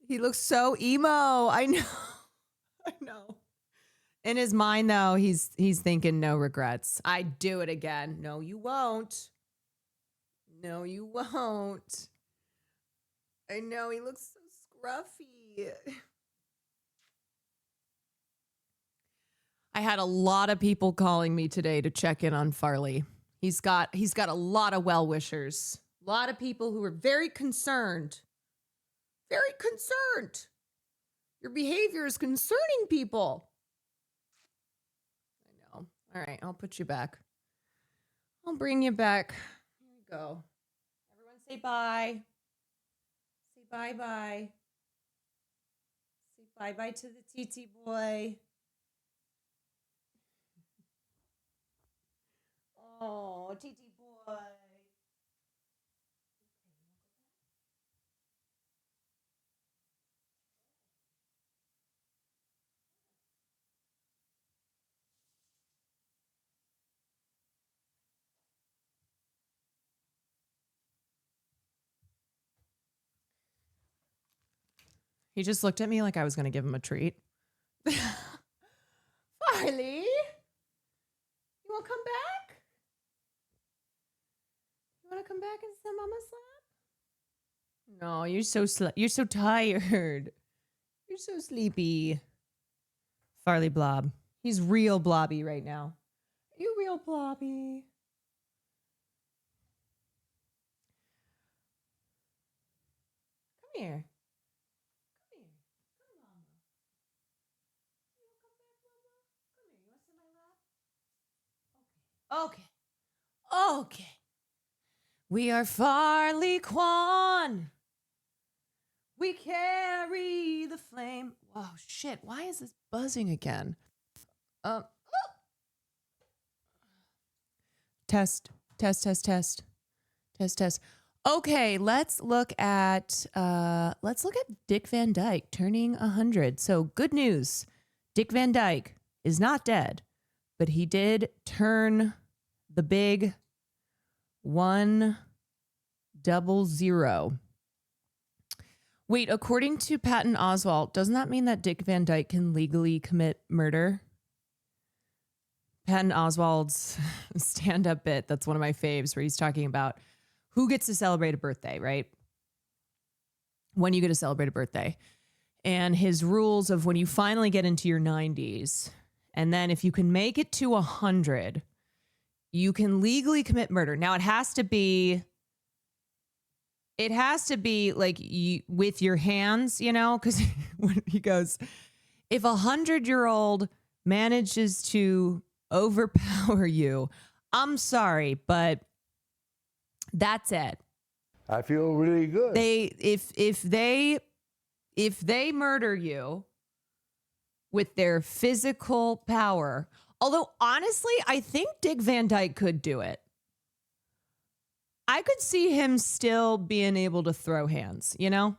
He looks so emo. I know. I know. In his mind, though, he's thinking no regrets. I'd do it again. No, you won't. No, you won't. I know. He looks so scruffy. I had a lot of people calling me today to check in on Farley. He's got a lot of well-wishers. A lot of people who are very concerned. Very concerned. Your behavior is concerning people. I know. All right, I'll put you back. I'll bring you back. Here we go. Everyone say bye. Say bye-bye. Say bye-bye to the TT boy. Oh, TT boy. He just looked at me like I was going to give him a treat. Farley, you want to come back? You want to come back and sit mama's lap? No, you're so tired. You're so sleepy. Farley Blob. He's real blobby right now. You real blobby. Come here. Okay. Okay. We are Farley Kwan. We carry the flame. Whoa, shit. Why is this buzzing again? Test. Okay, let's look at Dick Van Dyke turning 100. So good news. Dick Van Dyke is not dead, but he did turn the big 100. Wait, according to Patton Oswalt, doesn't that mean that Dick Van Dyke can legally commit murder? Patton Oswalt's stand-up bit, that's one of my faves, where he's talking about who gets to celebrate a birthday, right? When you get to celebrate a birthday. And his rules of when you finally get into your 90s, and then if you can make it to 100, you can legally commit murder. Now, it has to be like with your hands, you know, because when he goes, if 100-year-old manages to overpower you, I'm sorry, but that's it. I feel really good. If they murder you with their physical power, although honestly, I think Dick Van Dyke could do it. I could see him still being able to throw hands, you know?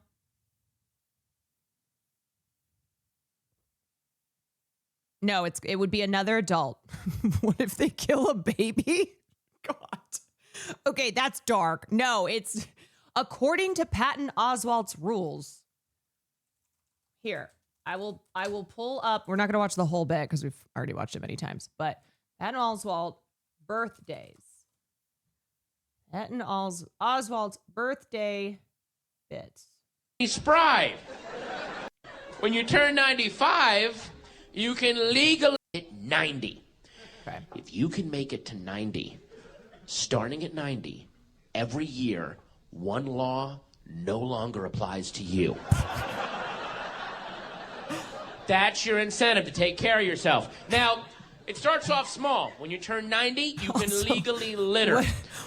No, it would be another adult. What if they kill a baby? God. Okay, that's dark. No, it's according to Patton Oswalt's rules. Here, I will pull up. We're not going to watch the whole bit because we've already watched it many times. But Patton Oswalt birthdays. Patton Oswalt's birthday bits. He's spry. When you turn 95, you can legally hit 90. Okay. If you can make it to 90, starting at 90, every year, one law no longer applies to you. That's your incentive to take care of yourself. Now, it starts off small. When you turn 90, you can legally litter.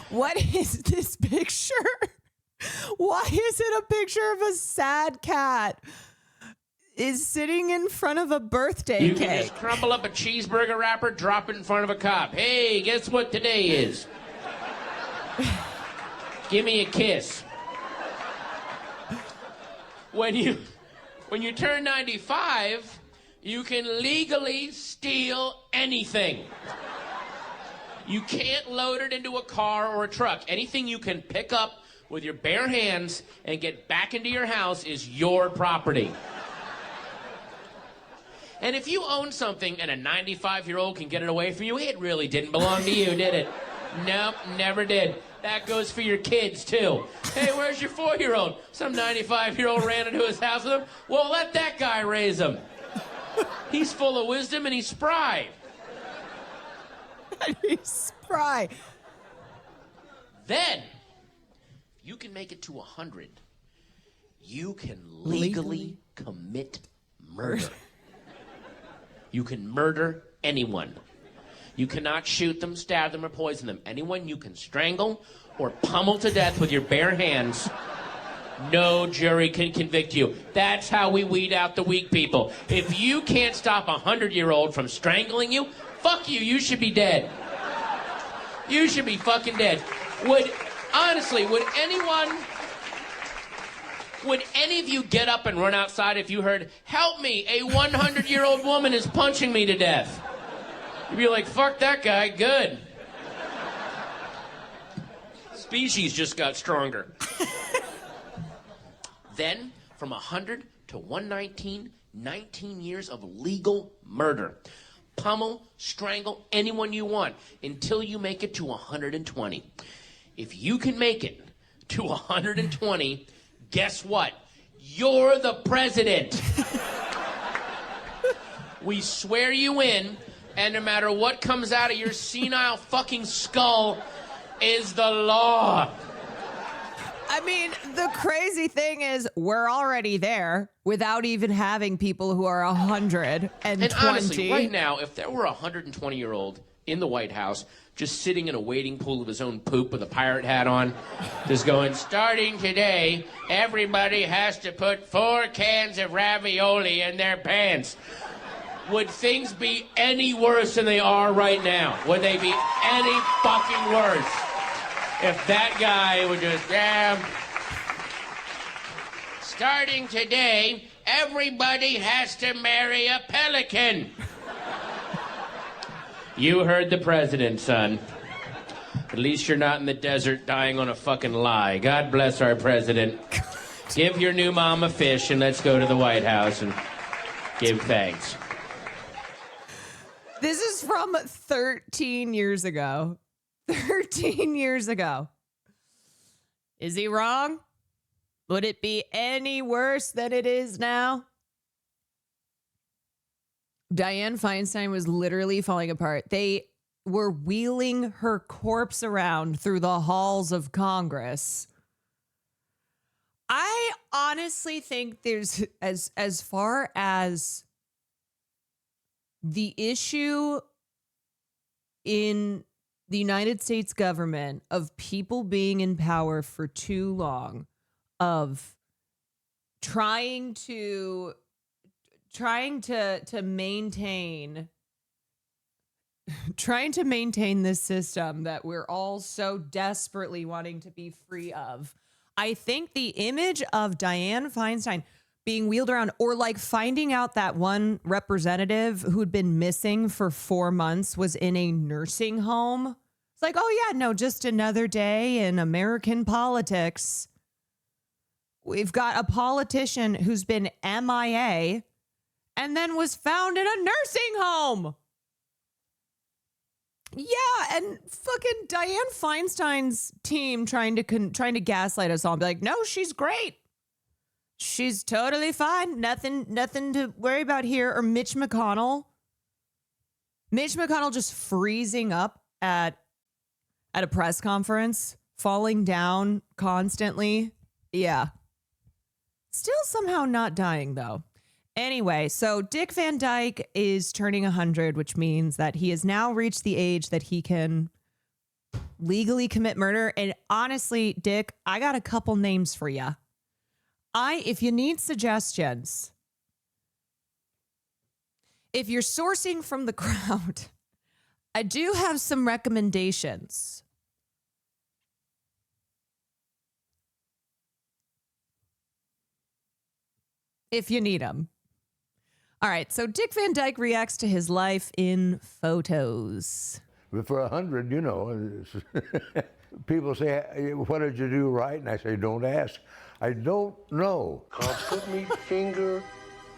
What is this picture? Why is it a picture of a sad cat is sitting in front of a birthday cake? You cake? can just crumble up a cheeseburger wrapper, drop it in front of a cop. Hey, guess what today is? Give me a kiss. When you turn 95, you can legally steal anything. You can't load it into a car or a truck. Anything you can pick up with your bare hands and get back into your house is your property. And if you own something and a 95-year-old can get it away from you, it really didn't belong to you, did it? Nope, never did. That goes for your kids, too. Hey, where's your 4-year-old? Some 95-year-old ran into his house with him. Well, let that guy raise him. He's full of wisdom and he's spry. He's spry. Then, if you can make it to 100, you can legally commit murder. You can murder anyone. You cannot shoot them, stab them, or poison them. Anyone you can strangle or pummel to death with your bare hands, no jury can convict you. That's how we weed out the weak people. If you can't stop a 100-year-old from strangling you, fuck you, you should be dead. You should be fucking dead. Would any of you get up and run outside if you heard, help me, a 100-year-old woman is punching me to death? You'd be like, fuck that guy, good. Species just got stronger. Then, from 100 to 119, 19 years of legal murder. Pummel, strangle anyone you want until you make it to 120. If you can make it to 120, guess what? You're the president. We swear you in, and no matter what comes out of your senile fucking skull is the law. I mean, the crazy thing is we're already there without even having people who are 120. And honestly, right now, if there were a 120-year-old in the White House just sitting in a wading pool of his own poop with a pirate hat on, just going, starting today, everybody has to put 4 cans of ravioli in their pants. Would things be any worse than they are right now? Would they be any fucking worse? If that guy would just, starting today, everybody has to marry a pelican. You heard the president, son. At least you're not in the desert dying on a fucking lie. God bless our president. Give your new mom a fish and let's go to the White House and give thanks. This is from 13 years ago. 13 years ago. Is he wrong? Would it be any worse than it is now? Dianne Feinstein was literally falling apart. They were wheeling her corpse around through the halls of Congress. I honestly think there's, as far as the issue in the United States government of people being in power for too long, of trying to maintain trying to maintain this system that we're all so desperately wanting to be free of. I think the image of Dianne Feinstein being wheeled around, or like finding out that one representative who'd been missing for 4 months was in a nursing home. It's like, oh yeah, no, just another day in American politics. We've got a politician who's been MIA and then was found in a nursing home. Yeah, and fucking Dianne Feinstein's team trying to gaslight us all. Be like, no, she's great. She's totally fine. Nothing to worry about here. Or Mitch McConnell. Mitch McConnell just freezing up at a press conference, falling down constantly. Yeah. Still somehow not dying, though. Anyway, so Dick Van Dyke is turning 100, which means that he has now reached the age that he can legally commit murder. And honestly, Dick, I got a couple names for you. If you need suggestions, if you're sourcing from the crowd, I do have some recommendations. If you need them. All right, so Dick Van Dyke reacts to his life in photos. But for 100, you know, people say, what did you do right? And I say, don't ask. I don't know. Can't put me finger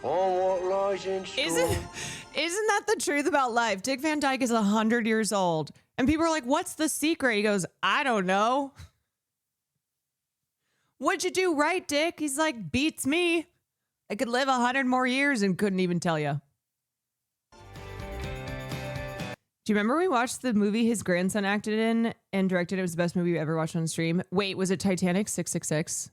on what lies in store. Isn't that the truth about life? Dick Van Dyke is 100 years old. And people are like, what's the secret? He goes, I don't know. What'd you do right, Dick? He's like, beats me. I could live 100 more years and couldn't even tell you. Do you remember we watched the movie his grandson acted in and directed? It was the best movie we ever watched on stream. Wait, was it Titanic 666?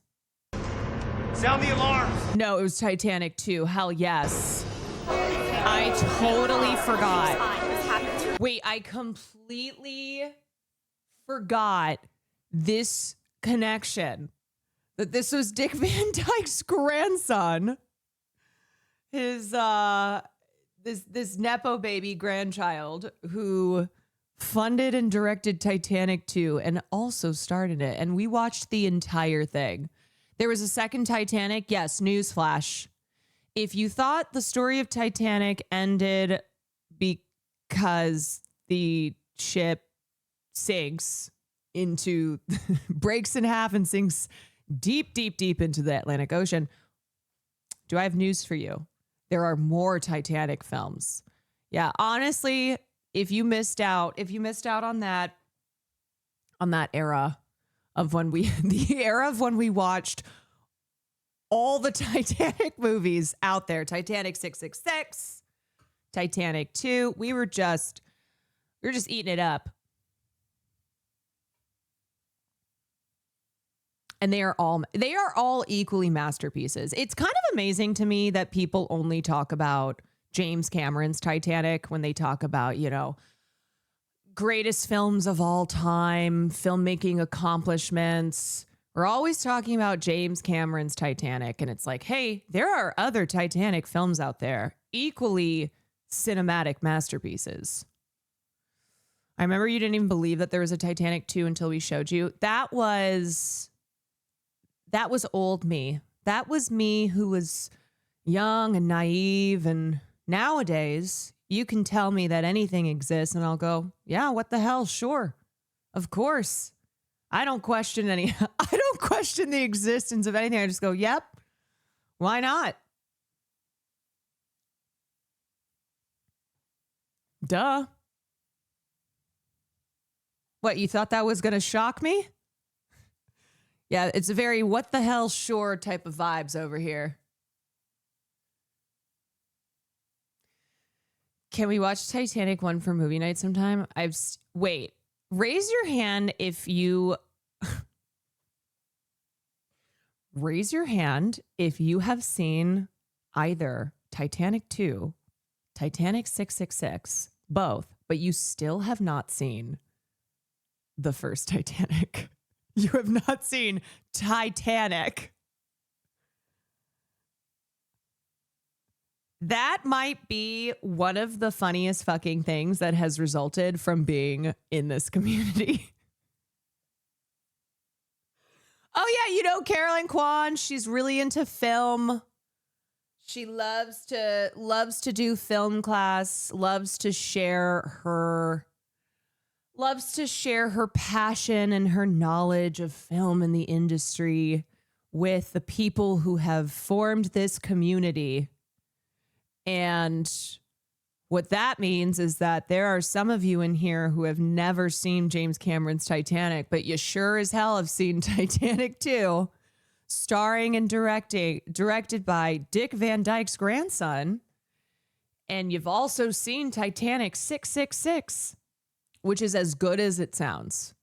Sound the alarms. No, it was Titanic 2. Hell yes. I totally forgot. Wait, I completely forgot this connection. That this was Dick Van Dyke's grandson. His this Nepo baby grandchild who funded and directed Titanic 2 and also starred in it. And we watched the entire thing. There was a second Titanic. Yes, newsflash. If you thought the story of Titanic ended because the ship sinks into, breaks in half and sinks deep, deep, deep into the Atlantic Ocean, do I have news for you? There are more Titanic films. Yeah, honestly, if you missed out on that era of when the era of when we watched all the Titanic movies out there, Titanic 666, Titanic 2, we were just eating it up. And they are all equally masterpieces. It's kind of amazing to me that people only talk about James Cameron's Titanic when they talk about, you know, greatest films of all time, filmmaking accomplishments. We're always talking about James Cameron's Titanic. And it's like, hey, there are other Titanic films out there, equally cinematic masterpieces. I remember you didn't even believe that there was a Titanic 2 until we showed you. That was old me. That was me who was young and naive. And nowadays, you can tell me that anything exists and I'll go, yeah, what the hell? Sure. Of course. I don't question the existence of anything. I just go, yep. Why not? Duh. What, you thought that was going to shock me? Yeah, it's a very what the hell sure type of vibes over here. Can we watch Titanic 1 for movie night sometime? Wait, raise your hand if you have seen either Titanic 2, Titanic 666, both, but you still have not seen the first Titanic. You have not seen Titanic. That might be one of the funniest fucking things that has resulted from being in this community. Oh yeah, you know Carolyn Kwan, she's really into film. She loves to do film class, loves to share her passion and her knowledge of film and the industry with the people who have formed this community. And what that means is that there are some of you in here who have never seen James Cameron's Titanic, but you sure as hell have seen Titanic 2, starring and directed by Dick Van Dyke's grandson. And you've also seen Titanic 666, which is as good as it sounds.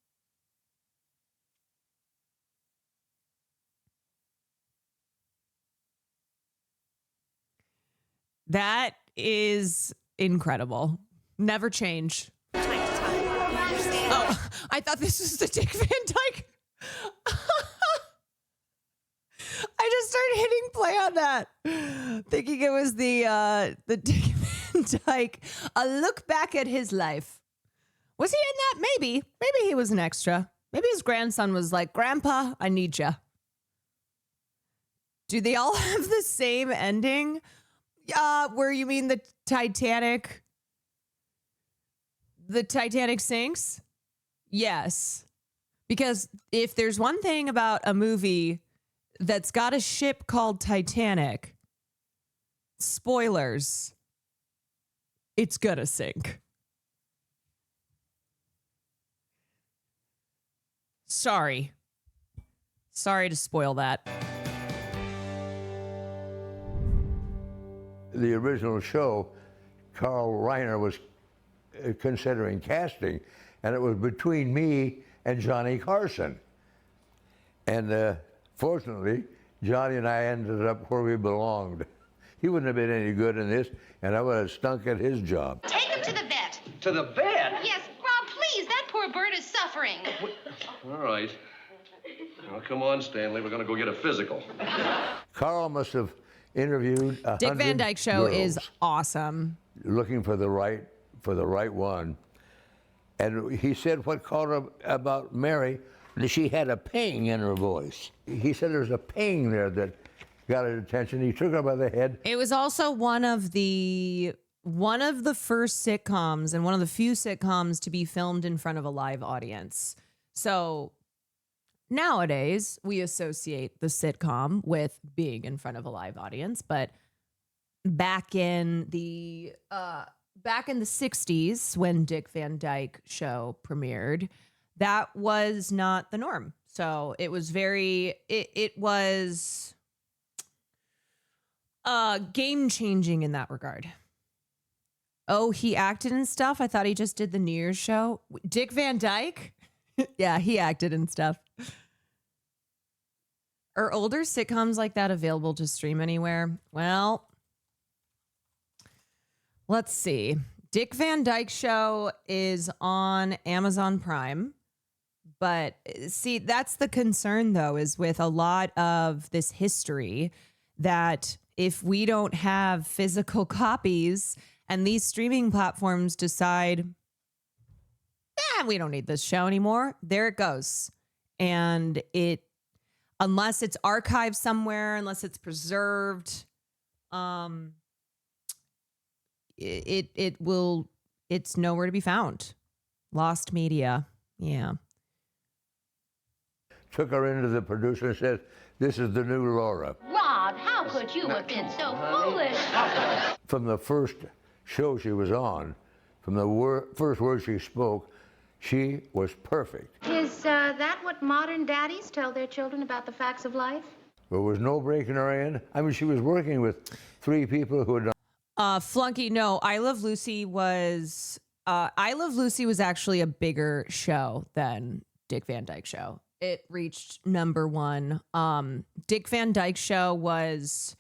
That is incredible. Never change. Oh, I thought this was the Dick Van Dyke. I just started hitting play on that, thinking it was the Dick Van Dyke. A look back at his life. Was he in that? Maybe. Maybe he was an extra. Maybe his grandson was like, Grandpa, I need ya. Do they all have the same ending? Where you mean the Titanic sinks? Yes. Because if there's one thing about a movie that's got a ship called Titanic, spoilers, it's gonna sink. Sorry to spoil that. The original show, Carl Reiner was considering casting, and it was between me and Johnny Carson. And fortunately, Johnny and I ended up where we belonged. He wouldn't have been any good in this, and I would have stunk at his job. Take him to the vet. To the vet? Yes, Rob, please. That poor bird is suffering. All right. Well, come on, Stanley. We're going to go get a physical. Carl must have interviewed Dick Van Dyke Show girls is awesome. looking for the right one. And he said what caught him about Mary, that she had a ping in her voice. He said there's a ping there that got his attention. He took her by the head. It was also one of the first sitcoms and one of the few sitcoms to be filmed in front of a live audience. So nowadays we associate the sitcom with being in front of a live audience, but back in the 60s when Dick Van Dyke Show premiered, that was not the norm. So it was it was game changing in that regard. Oh, he acted in stuff? I thought he just did the New Year's show. Dick Van Dyke? Yeah, he acted in stuff. Are older sitcoms like that available to stream anywhere? Well, let's see. Dick Van Dyke Show is on Amazon Prime. But see, that's the concern, though, is with a lot of this history that if we don't have physical copies and these streaming platforms decide, we don't need this show anymore, there it goes. And unless it's archived somewhere, unless it's preserved, it's nowhere to be found. Lost media. Yeah. Took her into the producer and said, "This is the new Laura." Rob, how could you have been so foolish? From the first show she was on, from the first word she spoke, she was perfect. Is that what modern daddies tell their children about the facts of life? There was no breaking her in. I mean, she was working with 3 people who had done. Flunky, no, I Love Lucy was actually a bigger show than Dick Van Dyke Show. It reached number 1. Dick Van Dyke Show was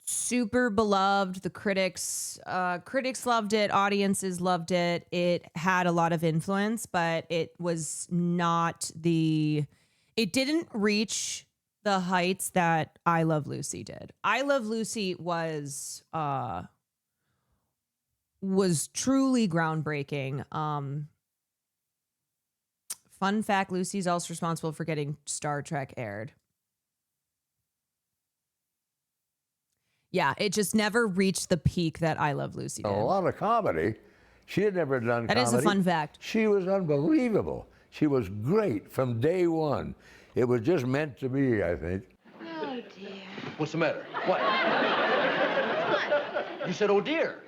super beloved. The critics loved it. Audiences loved it. It had a lot of influence, but it was not it didn't reach the heights that I Love Lucy did. I Love Lucy was truly groundbreaking. Fun fact, Lucy's also responsible for getting Star Trek aired. Yeah, it just never reached the peak that I Love Lucy did. A lot of comedy. She had never done comedy. That is a fun fact. She was unbelievable. She was great from day one. It was just meant to be, I think. Oh, dear. What's the matter? What? What? You said, oh, dear.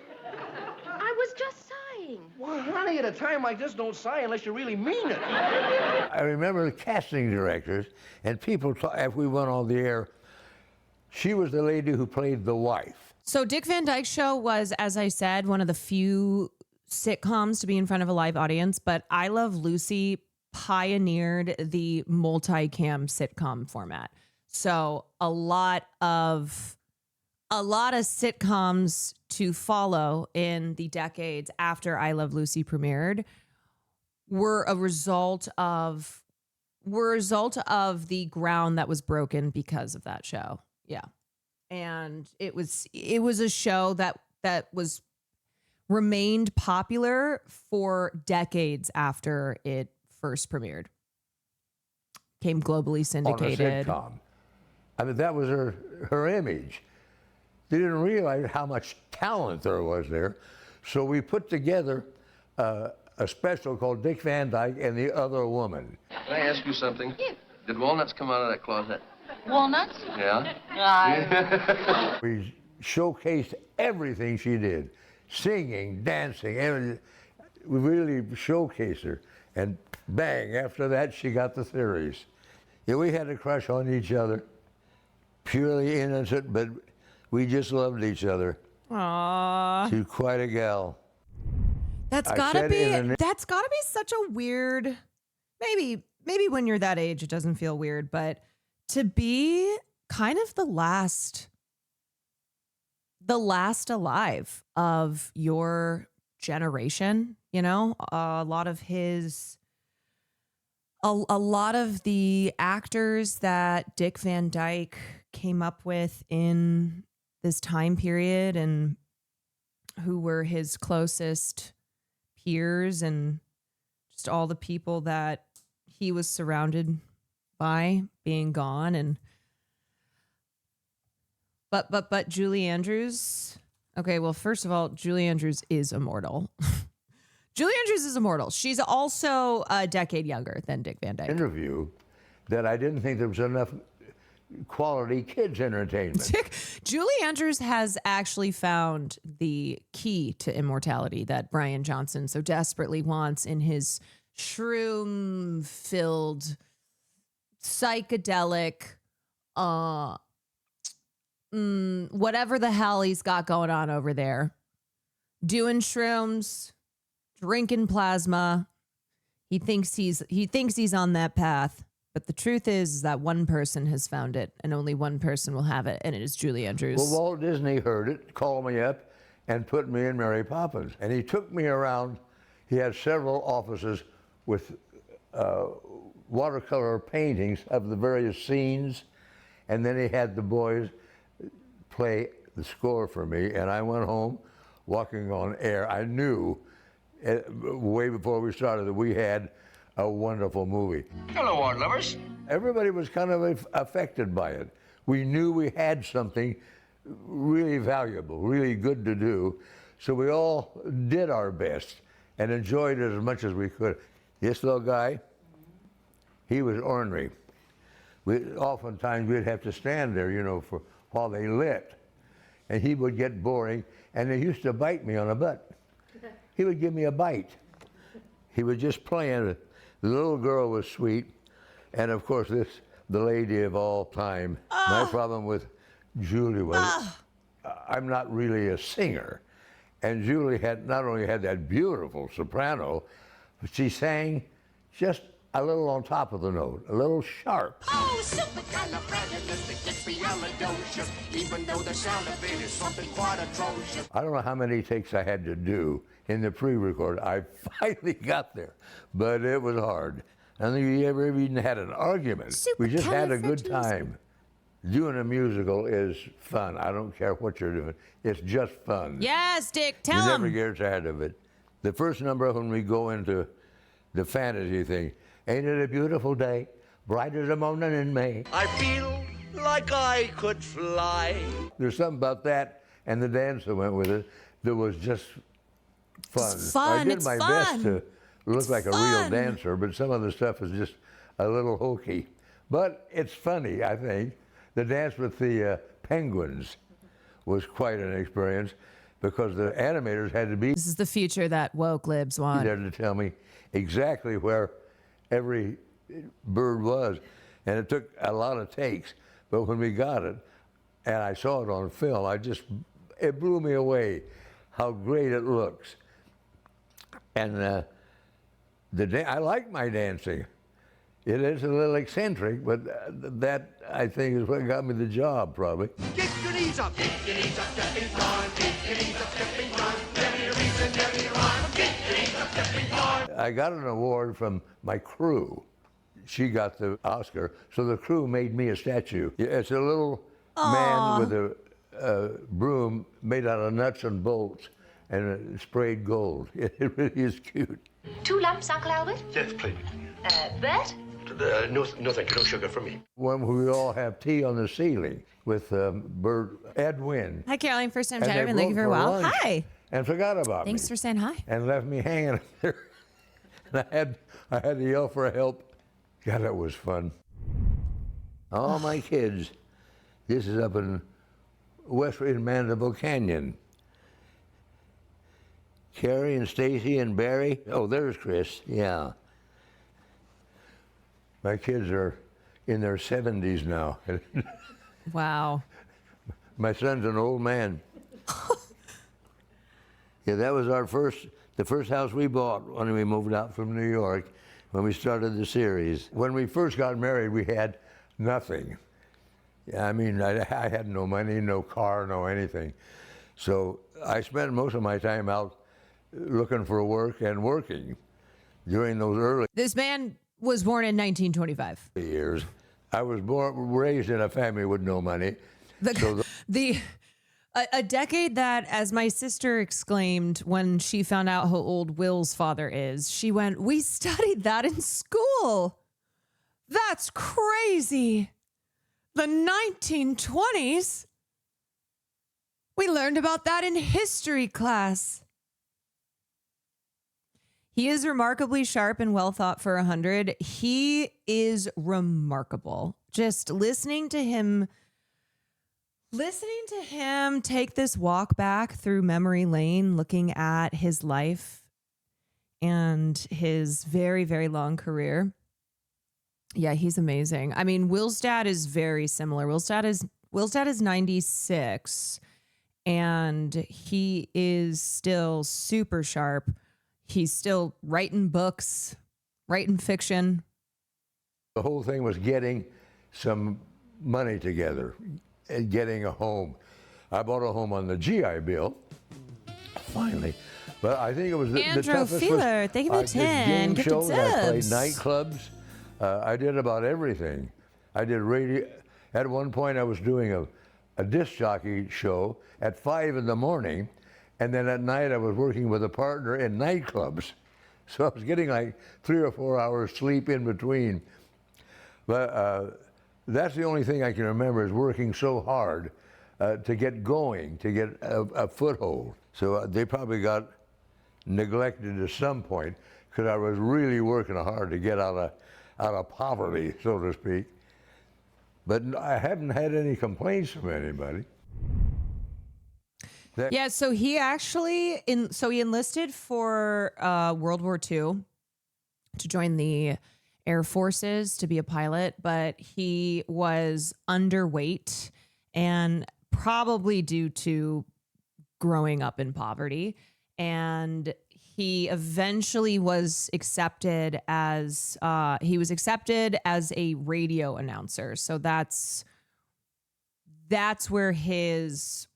I was just sighing. Well, honey, at a time like this, don't sigh unless you really mean it. I remember the casting directors and people, after we went on the air, she was the lady who played the wife. So Dick Van Dyke Show was, as I said, one of the few sitcoms to be in front of a live audience, but I Love Lucy pioneered the multicam sitcom format. So a lot of sitcoms to follow in the decades after I Love Lucy premiered were a result of the ground that was broken because of that show. Yeah. And it was a show that was remained popular for decades after it first premiered. Came globally syndicated. On a sitcom. I mean, that was her image. They didn't realize how much talent there was there. So we put together a special called Dick Van Dyke and the Other Woman. Can I ask you something? Yeah. Did walnuts come out of that closet? Walnuts? Yeah? We showcased everything she did. Singing, dancing, everything. We really showcased her. And bang, after that, she got the series. Yeah, we had a crush on each other. Purely innocent, but we just loved each other. Aww. She's quite a gal. That's gotta be such a weird, maybe when you're that age, it doesn't feel weird, but to be kind of the last alive of your generation, you know, a lot of the actors that Dick Van Dyke came up with in this time period and who were his closest peers and just all the people that he was surrounded by being gone. And but Julie Andrews. Okay, well, first of all, Julie Andrews is immortal. Julie Andrews is immortal. She's also a decade younger than Dick Van Dyke. Interview that I didn't think there was enough quality kids entertainment. Julie Andrews has actually found the key to immortality that Brian Johnson so desperately wants in his shroom-filled, psychedelic, whatever the hell he's got going on over there. Doing shrooms, drinking plasma. He thinks he's on that path. But the truth is that one person has found it, and only one person will have it, and it is Julie Andrews. Well, Walt Disney heard it, called me up, and put me in Mary Poppins. And he took me around. He had several offices with watercolor paintings of the various scenes, and then he had the boys play the score for me, and I went home walking on air. I knew way before we started that we had a wonderful movie. Hello, art lovers. Everybody was kind of affected by it. We knew we had something really valuable, really good to do, so we all did our best and enjoyed it as much as we could. This little guy, he was ornery. Oftentimes we'd have to stand there, you know, while they lit, and he would get boring, and he used to bite me on the butt. He would give me a bite. He was just playing. The little girl was sweet, and of course the lady of all time. My problem with Julie was I'm not really a singer, and Julie had not only had that beautiful soprano, but she sang just a little on top of the note, a little sharp. Oh, supercalifragilisticexpialidocious, even though the sound of it is something quite atrocious. I don't know how many takes I had to do in the pre-record. I finally got there, but it was hard. I don't think we ever even had an argument. We just had a good time. Doing a musical is fun. I don't care what you're doing. It's just fun. Yes, Dick, tell You him. never get tired of it. The first number when we go into the fantasy thing, ain't it a beautiful day, bright as a morning in May. I feel like I could fly. There's something about that and the dance that went with it that was just fun. It's fun. I did It's my fun. best to look It's like a real fun. dancer, but some of the stuff is just a little hokey. But it's funny, I think. The dance with the penguins was quite an experience because the animators had to be This is the future that woke libs want. there to tell me exactly where every bird was. And it took a lot of takes. But when we got it, and I saw it on film, it blew me away how great it looks. And I like my dancing. It is a little eccentric, but that, I think, is what got me the job, probably. Get your knees up. Get your knees up, stepping time. Get your knees up, stepping time. Give me a reason, give me a rhyme. Get your knees up, stepping time. I got an award from my crew. She got the Oscar, so the crew made me a statue. It's a little man with a broom made out of nuts and bolts and sprayed gold. It really is cute. 2 lumps, Uncle Albert? Yes, please. Bert? No, thank you. No sugar for me. When we all have tea on the ceiling with Ed Wynn. Hi, Caroline. First time And chat. they I've been looking for a broke for while. lunch Hi. And forgot about Thanks me. for saying hi. And left me hanging up there. And I had to yell for help. God, that was fun. All my kids. This is up in in Mandeville Canyon. Carrie and Stacy and Barry. Oh, there's Chris. Yeah. My kids are in their 70s now. Wow. My son's an old man. Yeah, that was the first house we bought when we moved out from New York, when we started the series. When we first got married, we had nothing. I mean, I had no money, no car, no anything. So I spent most of my time out looking for work and working during those early This man was born in 1925. years. I was raised in a family with no money. A decade that, as my sister exclaimed when she found out how old Will's father is, she went, "We studied that in school. That's crazy. The 1920s. We learned about that in history class." He is remarkably sharp and well thought for 100. He is remarkable. Just listening to him take this walk back through memory lane, looking at his life and his very, very long career. Yeah, he's amazing. I mean, Will's dad is very similar. Will's dad is 96, and he is still super sharp. He's still writing books, writing fiction. The whole thing was getting some money together and getting a home. I bought a home on the GI Bill, finally. But I think it was the Andrew toughest. Feeler, thank you for I did 10. game Get the shows, I played tips. nightclubs. I did about everything. I did radio. At one point, I was doing a disc jockey show at 5 in the morning, and then at night I was working with a partner in nightclubs. So I was getting like 3 or 4 hours sleep in between. But that's the only thing I can remember is working so hard to get going, to get a foothold. So they probably got neglected at some point because I was really working hard to get out of poverty, so to speak. But I haven't had any complaints from anybody. Yeah, so he actually he enlisted for World War II to join the Air Forces to be a pilot, but he was underweight, and probably due to growing up in poverty. And he eventually was accepted as a radio announcer. So that's where his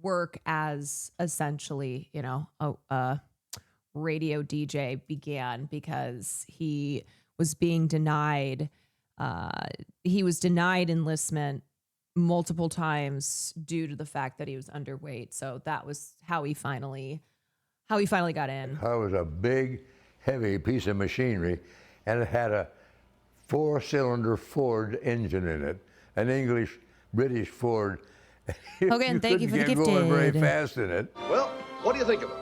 work as essentially, a radio DJ began, because he was being denied He was denied enlistment multiple times due to the fact that he was underweight. So that was how he finally got in. Car was a big, heavy piece of machinery, and it had a 4-cylinder Ford engine in it, an English British Ford. Okay, and thank you for the couldn't get going very gifted. fast in it. Well, what do you think of it?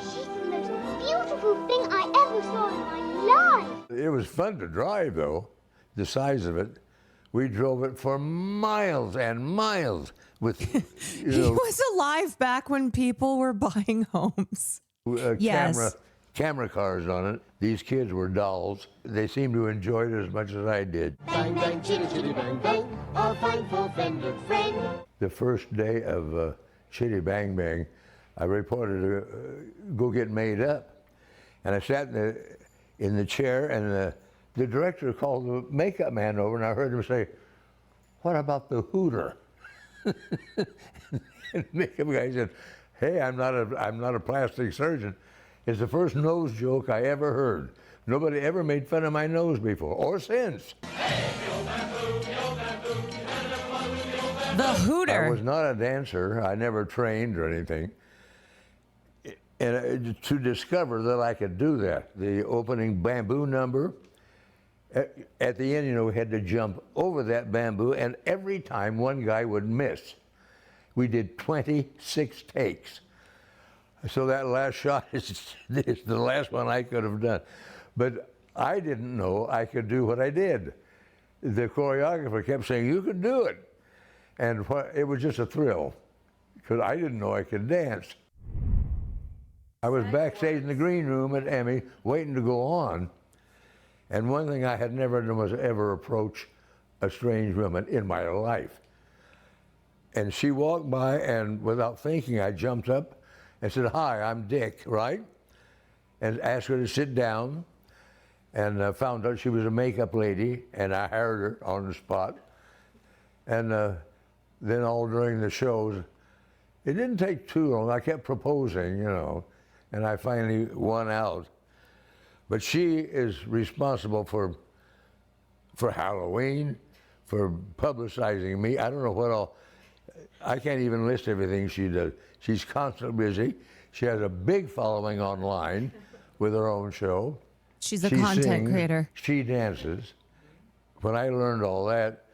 She's the most beautiful thing I ever saw in my life. It was fun to drive, though, the size of it. We drove it for miles and miles with, He was alive back when people were buying homes. Yes. camera cars on it. These kids were dolls. They seemed to enjoy it as much as I did. Bang, bang, chitty, chitty, bang, bang. All fine for friendly friend. The first day of Chitty Bang Bang, I reported to go get made up. And I sat in the chair, and the director called the makeup man over, and I heard him say, "What about the hooter?" And the makeup guy said, "Hey, I'm not a plastic surgeon. It's the first nose joke I ever heard. Nobody ever made fun of my nose before, or since." The Hooter. I was not a dancer. I never trained or anything. And to discover that I could do that, the opening bamboo number, at the end, we had to jump over that bamboo, and every time one guy would miss. We did 26 takes. So that last shot is the last one I could have done. But I didn't know I could do what I did. The choreographer kept saying, "You can do it." And it was just a thrill, because I didn't know I could dance. I was backstage in the green room at Emmy, waiting to go on. And one thing I had never done was ever approach a strange woman in my life. And she walked by, and without thinking, I jumped up and said, "Hi, I'm Dick," right? And asked her to sit down, and found out she was a makeup lady, and I hired her on the spot. And then all during the shows, it didn't take too long. I kept proposing, and I finally won out. But she is responsible for Halloween, for publicizing me. I don't know what all. I can't even list everything she does. She's constantly busy. She has a big following online with her own show. She's a She content sings, creator. She dances. When I learned all that,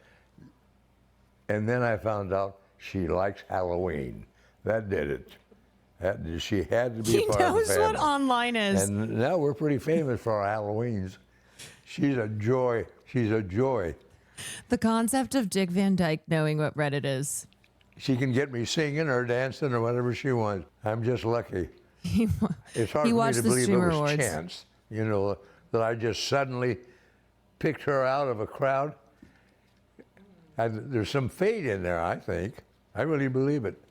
and then I found out she likes Halloween. That did it. She had to be He a part of the knows family. what online is. And now we're pretty famous for our Halloweens. She's a joy. She's a joy. The concept of Dick Van Dyke knowing what Reddit is. She can get me singing or dancing or whatever she wants. I'm just lucky. It's hard He for me watched to the believe it Streamer was Awards. chance, that I just suddenly picked her out of a crowd. There's some fate in there, I think. I really believe it.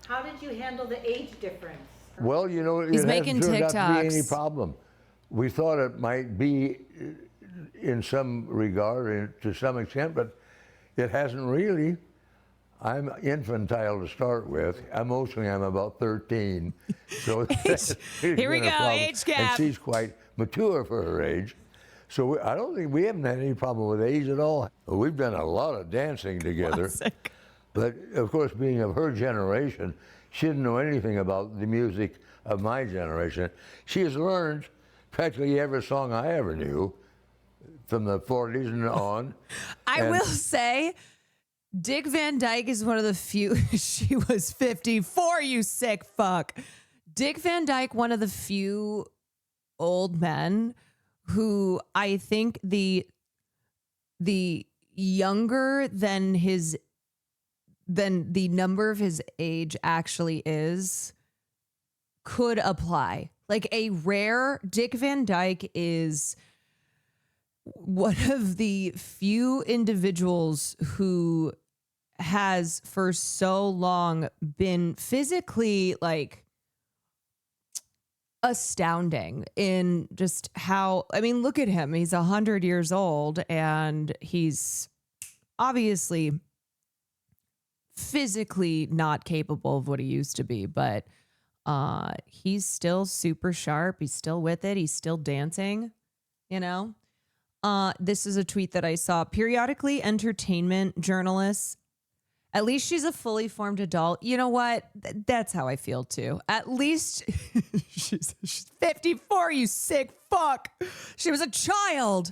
How did you handle the age difference? Well, He's it making hasn't turned out to be any TikToks. problem. We thought it might be in some regard, to some extent, but it hasn't really. I'm infantile to start with. Emotionally, I'm about 13. So Here we go, age gap. And she's quite mature for her age. So I don't think we haven't had any problem with age at all. We've done a lot of dancing together. Classic. But of course, being of her generation, she didn't know anything about the music of my generation. She has learned practically every song I ever knew from the 40s and on. I will say, Dick Van Dyke is one of the few. She was 54, you sick fuck. Dick Van Dyke, one of the few old men who I think the younger than the number of his age actually is could apply. Like a rare Dick Van Dyke is one of the few individuals who has for so long been physically astounding in just how, look at him. He's 100 years old and he's obviously physically not capable of what he used to be, but he's still super sharp. He's still with it. He's still dancing, This is a tweet that I saw. Periodically, entertainment journalists, at least she's a fully formed adult. You know what? That's how I feel too. At least she's 54, you sick fuck. She was a child.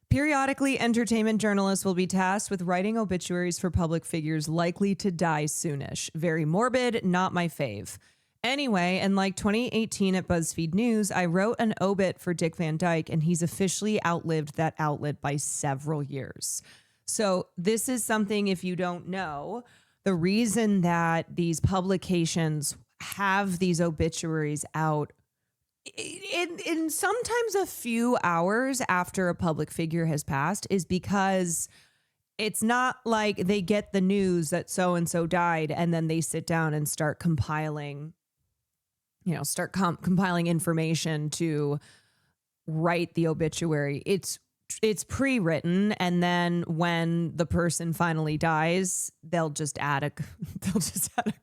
Periodically, entertainment journalists will be tasked with writing obituaries for public figures likely to die soonish. Very morbid, not my fave. Anyway, in like 2018 at BuzzFeed News, I wrote an obit for Dick Van Dyke, and he's officially outlived that outlet by several years. So this is something, if you don't know, the reason that these publications have these obituaries out in sometimes a few hours after a public figure has passed is because it's not like they get the news that so-and-so died and then they sit down and start compiling, compiling information to write the obituary. It's pre-written, and then when the person finally dies, they'll just add a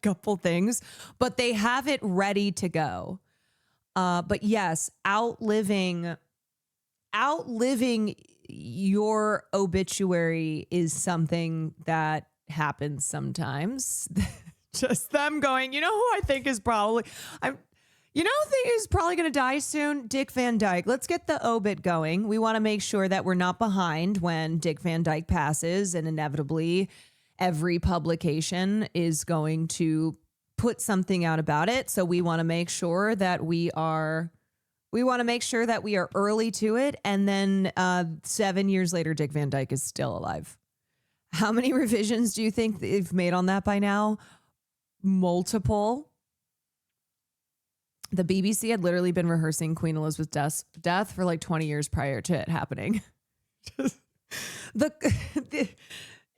couple things, but they have it ready to go. But yes, outliving your obituary is something that happens sometimes. Just them going, you know who I think is probably going to die soon? Dick Van Dyke. Let's get the obit going. We want to make sure that we're not behind when Dick Van Dyke passes, and inevitably every publication is going to put something out about it. So we want to make sure that we are early to it. And then 7 years later, Dick Van Dyke is still alive. How many revisions do you think they've made on that by now? Multiple. The BBC had literally been rehearsing Queen Elizabeth's death for like 20 years prior to it happening.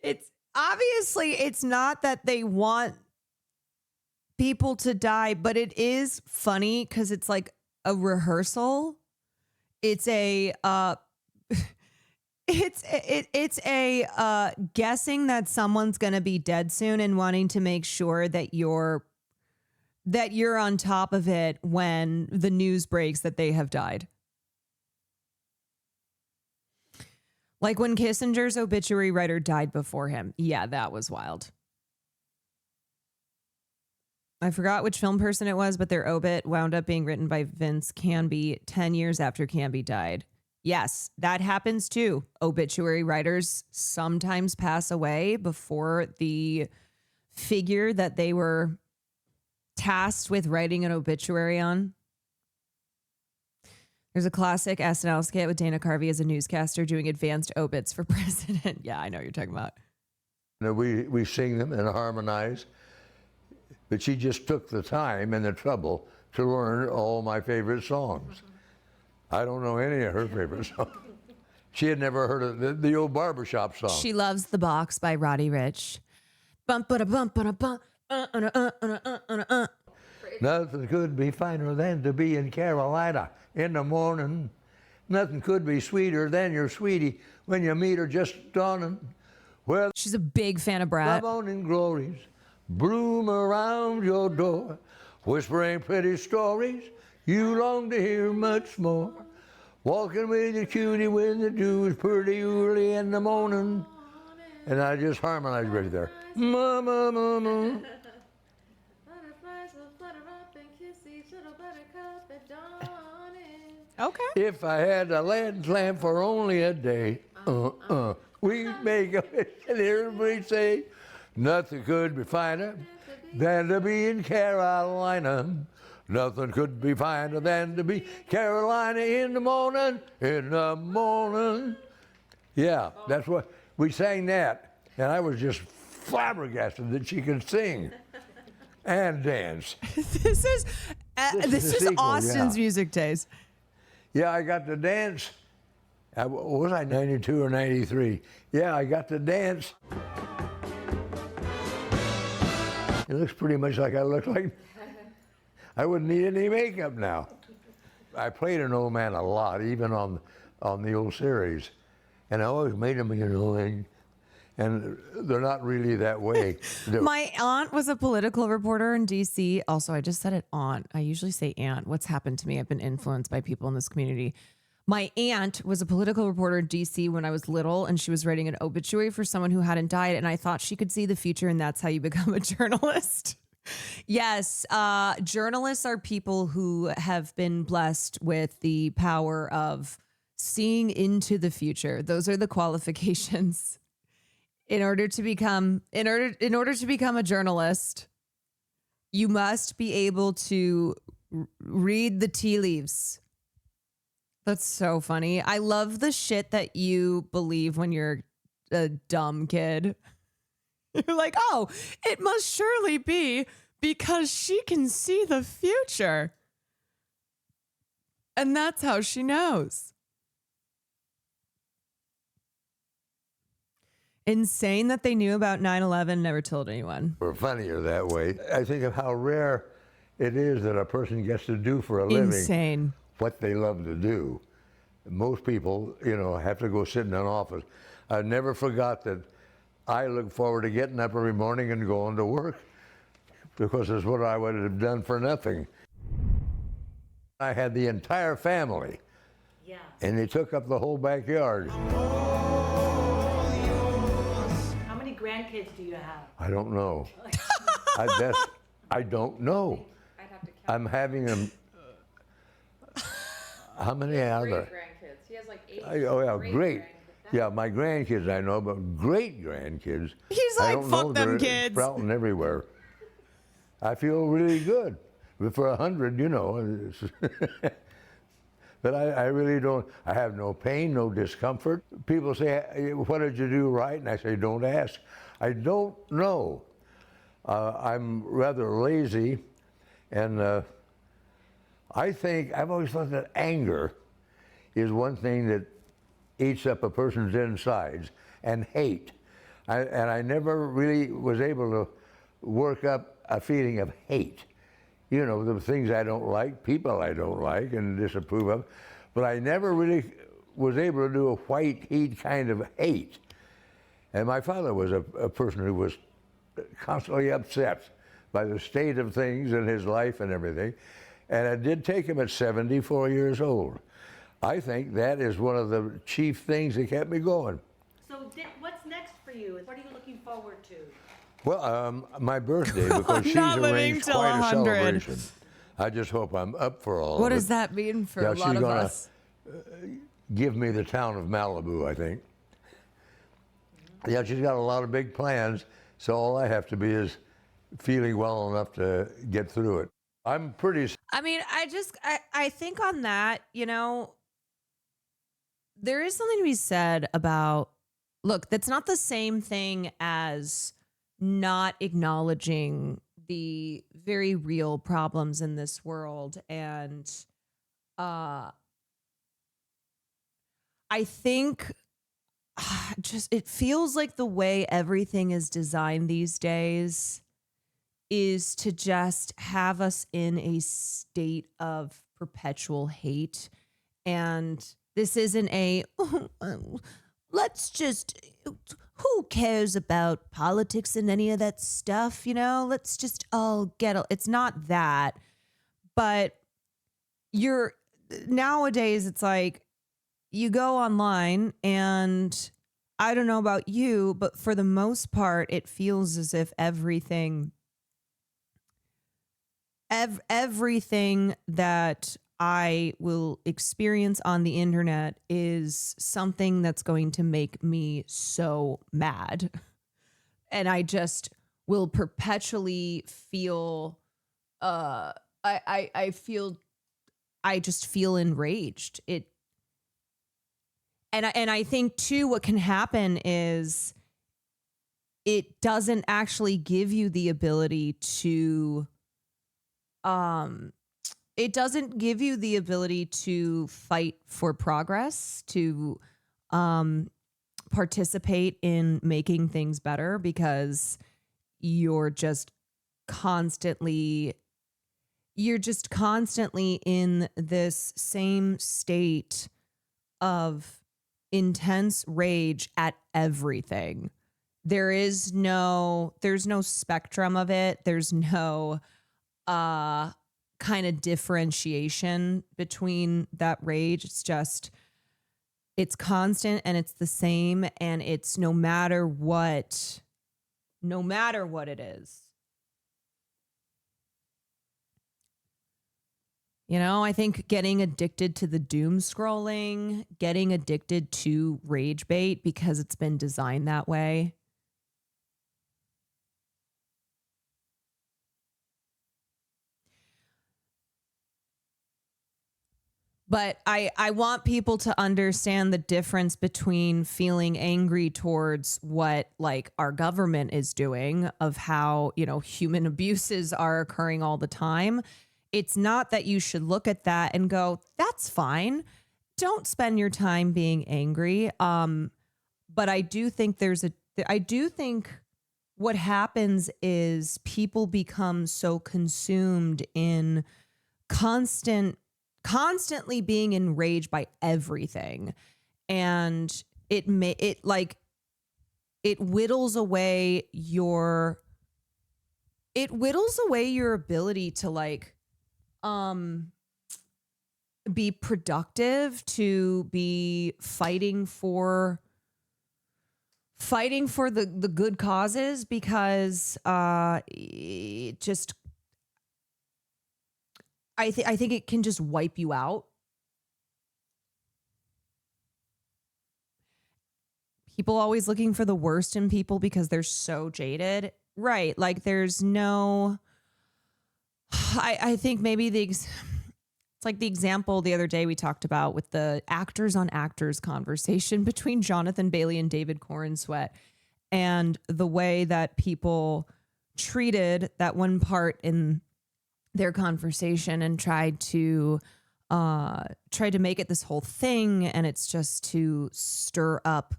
It's obviously, it's not that they want people to die, but it is funny because it's like a rehearsal. It's a guessing that someone's going to be dead soon and wanting to make sure that you're on top of it when the news breaks that they have died. Like when Kissinger's obituary writer died before him. Yeah, that was wild. I forgot which film person it was, but their obit wound up being written by Vince Canby 10 years after Canby died. Yes, that happens too. Obituary writers sometimes pass away before the figure that they were tasked with writing an obituary on. There's a classic SNL skit with Dana Carvey as a newscaster doing advanced obits for president. Yeah, I know what you're talking about. We sing them and harmonize. But she just took the time and the trouble to learn all my favorite songs. I don't know any of her favorite songs. She had never heard of the old barbershop song. She loves The Box by Roddy Ricch. Bump, ba, bump, ba, bump. Nothing could be finer than to be in Carolina in the morning. Nothing could be sweeter than your sweetie when you meet her just dawning. Well, she's a big fan of Brad. The morning glories bloom around your door, whispering pretty stories you long to hear much more. Walking with your cutie when the dew is pretty early in the morning. And I just harmonized right there. Mama, mama. Okay. If I had a lead lamp for only a day, we'd make a wish, and everybody say, nothing could be finer than to be in Carolina. Nothing could be finer than to be Carolina in the morning, in the morning. Yeah, that's what, we sang that, and I was just flabbergasted that she could sing and dance. This is sequel, Austin's music taste. Yeah, I got to dance. Was I 92 or 93? Yeah, I got to dance. It looks pretty much like I look like. I wouldn't need any makeup now. I played an old man a lot, even on the old series, and I always made them, and they're not really that way. My aunt was a political reporter in D.C. Also, I just said it aunt. I usually say aunt. What's happened to me? I've been influenced by people in this community. My aunt was a political reporter in DC when I was little, and she was writing an obituary for someone who hadn't died. And I thought she could see the future, and that's how you become a journalist. Yes, journalists are people who have been blessed with the power of seeing into the future. Those are the qualifications in order to become a journalist. You must be able to read the tea leaves. That's so funny. I love the shit that you believe when you're a dumb kid. You're like, oh, it must surely be because she can see the future. And that's how she knows. Insane that they knew about 9/11, never told anyone. We're funnier that way. I think of how rare it is that a person gets to do for a living Insane. what they love to do. Most people, have to go sit in an office. I never forgot that I look forward to getting up every morning and going to work because it's what I would have done for nothing. I had the entire family, and they took up the whole backyard. How many grandkids do you have? I don't know. I don't know. I'd have to count. I'm having them. How many are there? Grandkids. He has like 8. Great. Yeah, my grandkids I know, but great grandkids. He's I like, don't know, fuck them they're kids. sprouting everywhere. I feel really good. But for 100, but I really don't. I have no pain, no discomfort. People say, "Hey, what did you do right?" And I say, don't ask. I don't know. I'm rather lazy, and I think I've always thought that anger is one thing that eats up a person's insides, and hate. And I never really was able to work up a feeling of hate. The things I don't like, people I don't like and disapprove of, but I never really was able to do a white heat kind of hate. And my father was a person who was constantly upset by the state of things in his life and everything. And it did take him at 74 years old. I think that is one of the chief things that kept me going. So Dick, what's next for you? What are you looking forward to? Well, my birthday, because she's Not living arranged till quite a 100. celebration. I just hope I'm up for all What of it. does that mean for Yeah, a lot she's of gonna us? give me the town of Malibu, I think. Yeah, she's got a lot of big plans, so all I have to be is feeling well enough to get through it. I'm pretty... I mean, I think on that, there is something to be said about, look, that's not the same thing as not acknowledging the very real problems in this world. And I think it feels like the way everything is designed these days is to just have us in a state of perpetual hate. And this isn't let's just, who cares about politics and any of that stuff, let's just all it's not that. But nowadays it's like, you go online and I don't know about you, but for the most part, it feels as if everything that I will experience on the internet is something that's going to make me so mad. And I just will perpetually feel, I just feel enraged. And I think too, what can happen is it doesn't actually give you the ability to, fight for progress, to participate in making things better, because you're just constantly in this same state of intense rage at everything. There's no spectrum of it. There's no kind of differentiation between that rage. It's constant and it's the same, and it's no matter what it is. You know, I think getting addicted to the doom scrolling, getting addicted to rage bait because it's been designed that way. But I want people to understand the difference between feeling angry towards what like our government is doing, of how, you know, human abuses are occurring all the time. It's not that you should look at that and go, that's fine. Don't spend your time being angry. But I do think what happens is people become so consumed in constantly being enraged by everything. And it whittles away your ability to like, be productive, to be fighting for the good causes, because it just I think it can just wipe you out. People always looking for the worst in people because they're so jaded. Right. Like there's no, I think maybe it's like the example the other day we talked about with the actors on actors conversation between Jonathan Bailey and David Corenswet, and the way that people treated that one part in their conversation and tried to make it this whole thing. And it's just to stir up.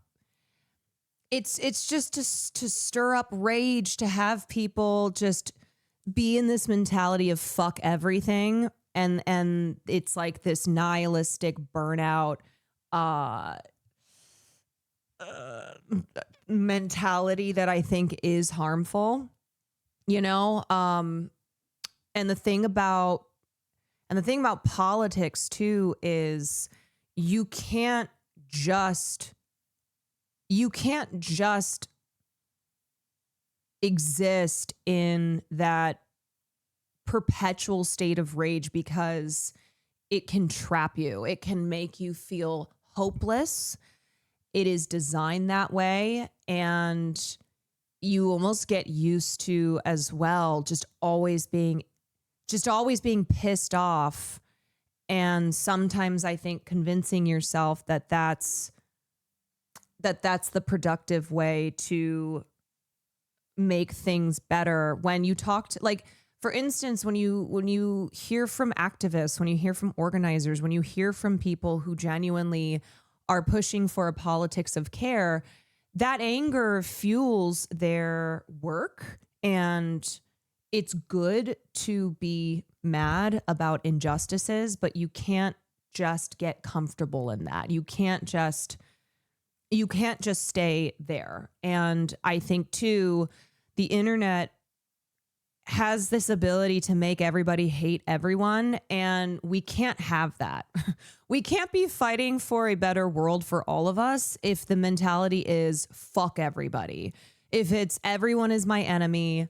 It's just to stir up rage, to have people just be in this mentality of fuck everything. And it's like this nihilistic burnout mentality that I think is harmful, you know? And the thing about politics too is you can't just exist in that perpetual state of rage, because it can trap you. It can make you feel hopeless. It is designed that way. And you almost get used to as well, just always being pissed off. And sometimes I think convincing yourself that that's the productive way to make things better. When you like, for instance, when you hear from activists, when you hear from organizers, when you hear from people who genuinely are pushing for a politics of care, that anger fuels their work. And it's good to be mad about injustices, but you can't just get comfortable in that. You can't just stay there. And I think too, the internet has this ability to make everybody hate everyone, and we can't have that. We can't be fighting for a better world for all of us if the mentality is fuck everybody. If it's everyone is my enemy,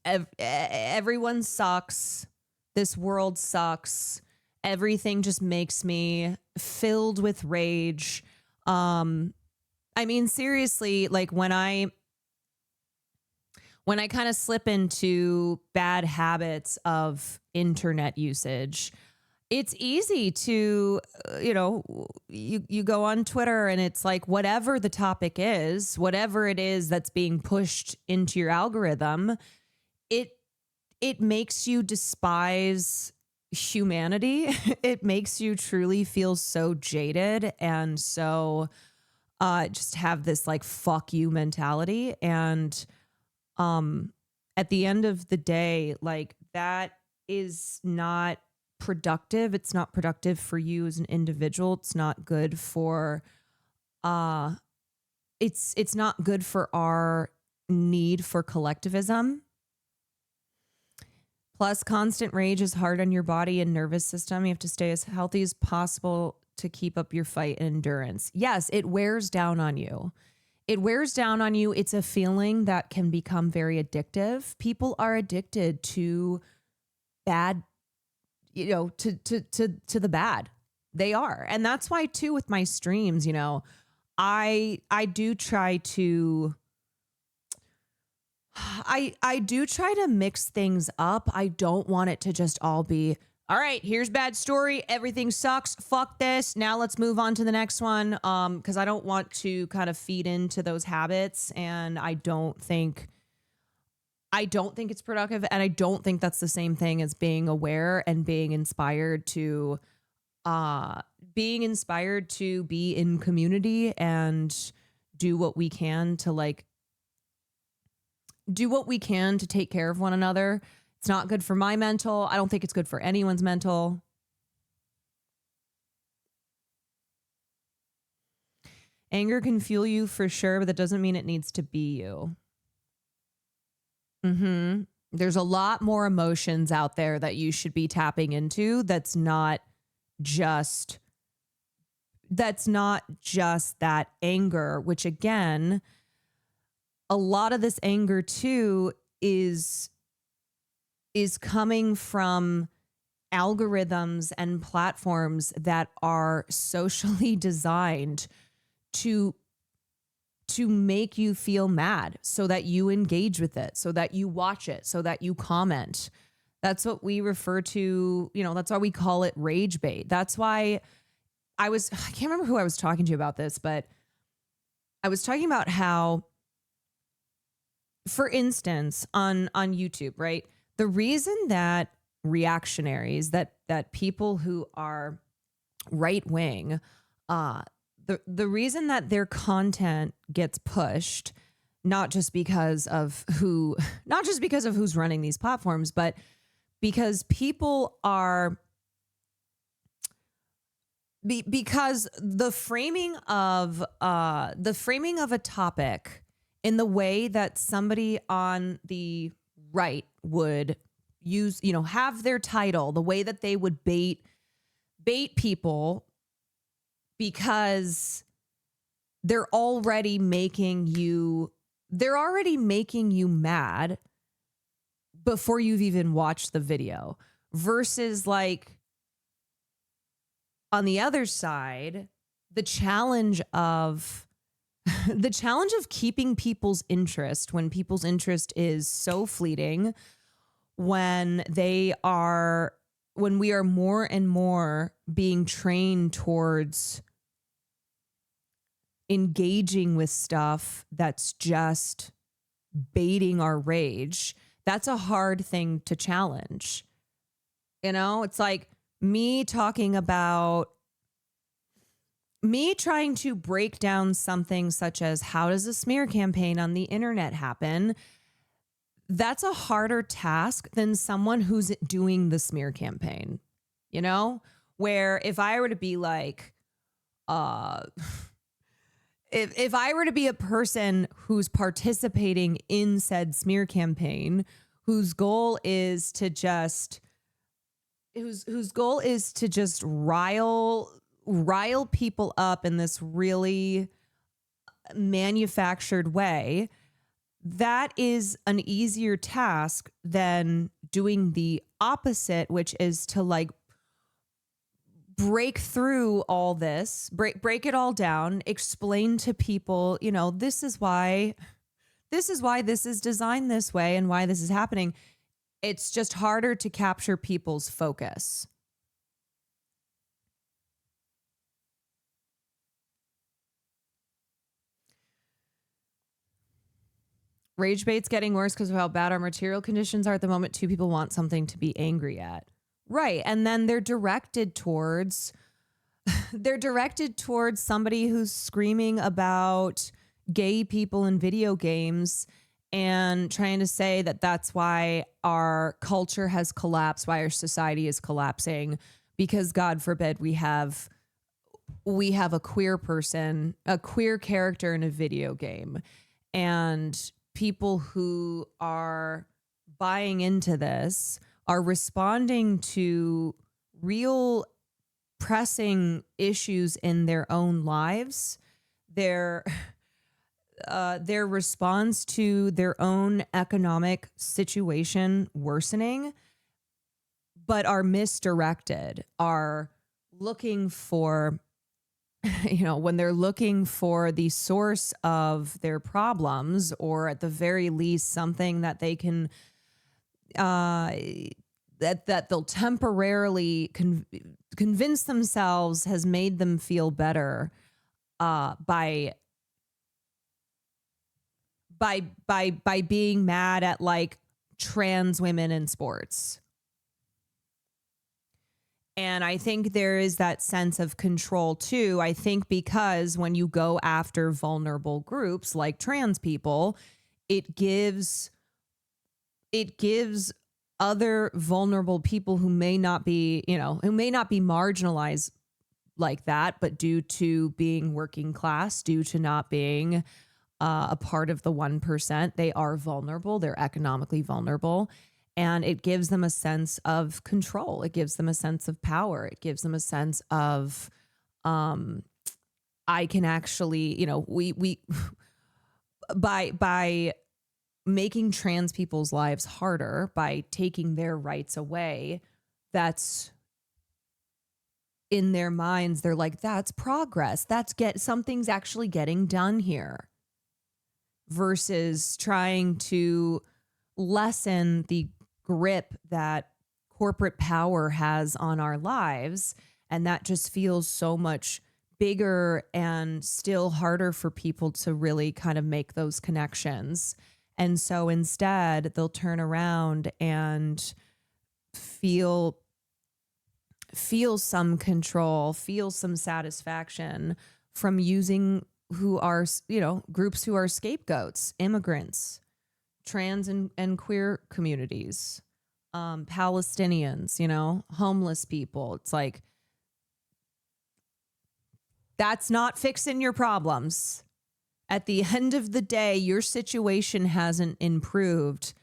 everyone sucks, this world sucks, everything just makes me filled with rage. I mean, seriously, like when I kind of slip into bad habits of internet usage, it's easy to, you go on Twitter and it's like whatever the topic is, whatever it is that's being pushed into your algorithm, it makes you despise humanity. It makes you truly feel so jaded and so just have this like fuck you mentality. And at the end of the day, like that is not productive. It's not productive for you as an individual. It's not good for it's not good for our need for collectivism. Plus, constant rage is hard on your body and nervous system. You have to stay as healthy as possible to keep up your fight and endurance. Yes, it wears down on you. It wears down on you. It's a feeling that can become very addictive. People are addicted to bad, to the bad. They are. And that's why too with my streams, I do try to I do try to mix things up. I don't want it to just all be, all right, here's bad story. Everything sucks. Fuck this. Now let's move on to the next one. Because I don't want to kind of feed into those habits. And I don't think it's productive. And I don't think that's the same thing as being aware and being inspired to be in community and do what we can to take care of one another. It's not good for my mental. I don't think it's good for anyone's mental. Anger can fuel you for sure, but that doesn't mean it needs to be you. There's a lot more emotions out there that you should be tapping into. That's not just that anger, which again, a lot of this anger too is coming from algorithms and platforms that are socially designed to make you feel mad so that you engage with it, so that you watch it, so that you comment. That's what we refer to, that's why we call it rage bait. That's why I can't remember who I was talking to about this, but I was talking about how, for instance, on YouTube, right? The reason that reactionaries, that people who are right wing, the reason that their content gets pushed, not just because of who's running these platforms, but because people are, because the framing of a topic in the way that somebody on the right would use, have their title, the way that they would bait people, because they're already making you mad before you've even watched the video, versus on the other side, the challenge of keeping people's interest when people's interest is so fleeting, when we are more and more being trained towards engaging with stuff that's just baiting our rage. That's a hard thing to challenge. It's like me trying to break down something such as, how does a smear campaign on the internet happen? That's a harder task than someone who's doing the smear campaign, where if I were to be if I were to be a person who's participating in said smear campaign, whose goal is to just rile people up in this really manufactured way, that is an easier task than doing the opposite, which is to break through all this, break it all down, explain to people, this is why this is designed this way and why this is happening. It's just harder to capture people's focus. Rage bait's getting worse because of how bad our material conditions are at the moment. Two people want something to be angry at. Right. And then they're directed towards somebody who's screaming about gay people in video games and trying to say that that's why our culture has collapsed, why our society is collapsing, because God forbid we have a queer person, a queer character in a video game. And people who are buying into this are responding to real pressing issues in their own lives. Their response to their own economic situation worsening, but are misdirected, are looking for, when they're looking for the source of their problems, or at the very least something that they can, that they'll temporarily convince themselves has made them feel better by being mad at like trans women in sports. And I think there is that sense of control too. I think because when you go after vulnerable groups like trans people, it gives other vulnerable people who may not be, who may not be marginalized like that, but due to being working class, due to not being a part of the 1%, they are vulnerable. They're economically vulnerable. And it gives them a sense of control. It gives them a sense of power. It gives them a sense of, I can actually, we by making trans people's lives harder, by taking their rights away, that's in their minds. They're like, that's progress. Something's actually getting done here, versus trying to lessen the grip that corporate power has on our lives. And that just feels so much bigger and still harder for people to really kind of make those connections. And so instead, they'll turn around and feel some control, feel some satisfaction from using groups who are scapegoats, immigrants, trans and queer communities, Palestinians, homeless people. It's like, that's not fixing your problems. At the end of the day, your situation hasn't improved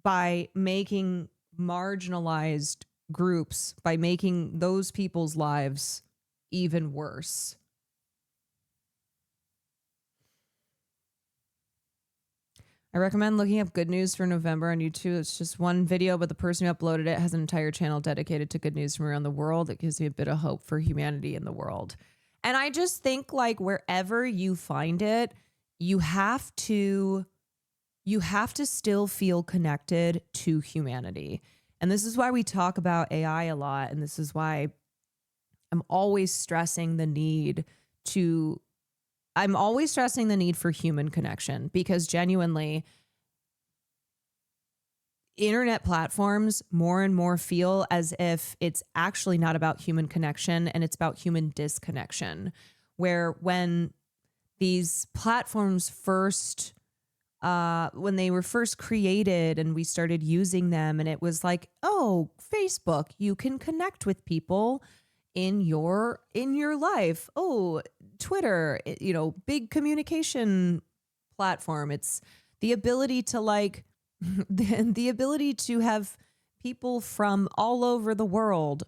by making marginalized groups, by making those people's lives even worse. I recommend looking up Good News for November on YouTube. It's just one video, but the person who uploaded it has an entire channel dedicated to good news from around the world. It gives you a bit of hope for humanity in the world. And I just think, like, wherever you find it, you have to still feel connected to humanity. And this is why we talk about AI a lot. And this is why I'm always stressing the need for human connection, because genuinely, internet platforms more and more feel as if it's actually not about human connection, and it's about human disconnection. Where when these platforms when they were first created and we started using them, and it was like, oh, Facebook, you can connect with people in your life. Oh, Twitter, big communication platform. It's the ability to the ability to have people from all over the world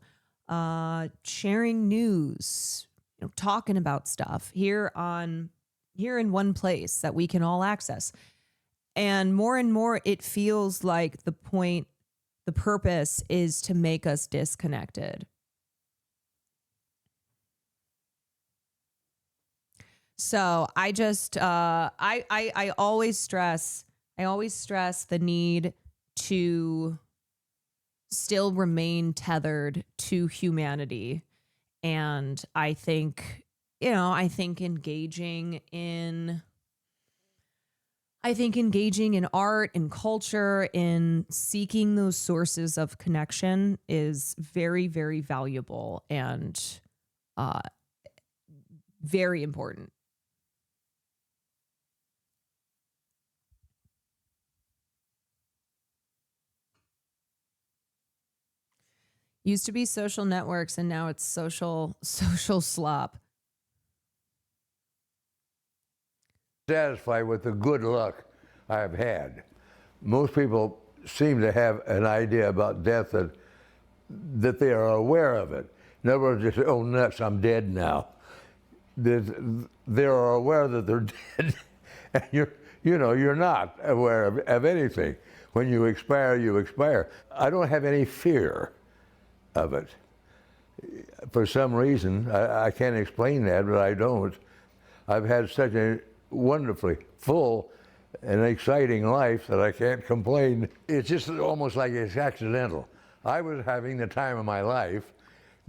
sharing news, talking about stuff here in one place that we can all access. And more it feels like the purpose is to make us disconnected. So I just, I always stress the need to still remain tethered to humanity. And I think engaging in art and culture, in seeking those sources of connection, is very, very valuable and very important. Used to be social networks, and now it's social slop. Satisfied with the good luck I've had. Most people seem to have an idea about death that they are aware of it. In other words, they say, oh, nuts, I'm dead now. They are aware that they're dead, and you're not aware of anything. When you expire, you expire. I don't have any fear of it. For some reason, I can't explain that, but I don't. I've had such a wonderfully full and exciting life that I can't complain. It's just almost like it's accidental. I was having the time of my life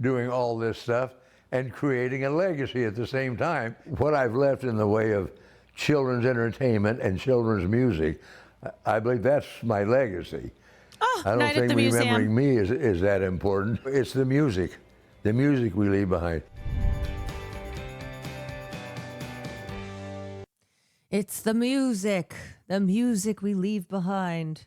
doing all this stuff and creating a legacy at the same time. What I've left in the way of children's entertainment and children's music, I believe that's my legacy. Oh, I don't night at think the remembering museum. me is that important. It's the music we leave behind. It's the music we leave behind.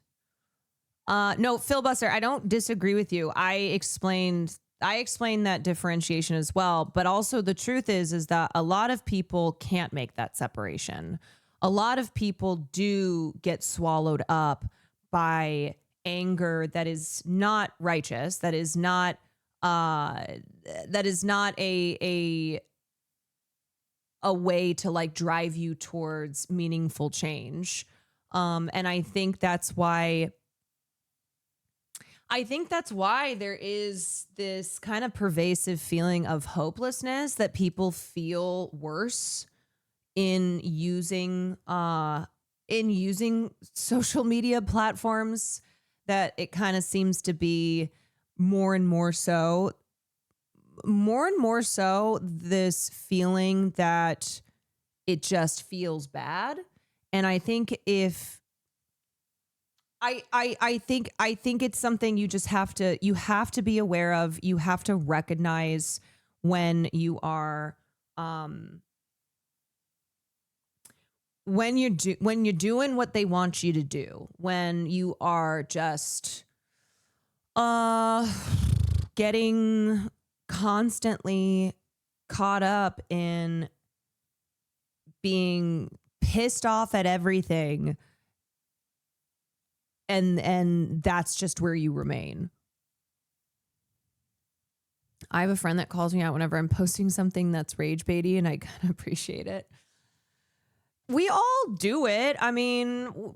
No, filibuster, I don't disagree with you. I explained that differentiation as well, but also the truth is that a lot of people can't make that separation. A lot of people do get swallowed up by anger that is not righteous, that is not a way to like drive you towards meaningful change. And I think that's why there is this kind of pervasive feeling of hopelessness that people feel worse in using social media platforms, that it kind of seems to be more and more so this feeling that it just feels bad. And I think I think it's something you have to be aware of. You have to recognize when you are when you're doing what they want you to do, when you are just getting constantly caught up in being pissed off at everything, and that's just where you remain. I have a friend that calls me out whenever I'm posting something that's rage baity, and I kind of appreciate it. We all do it. I mean,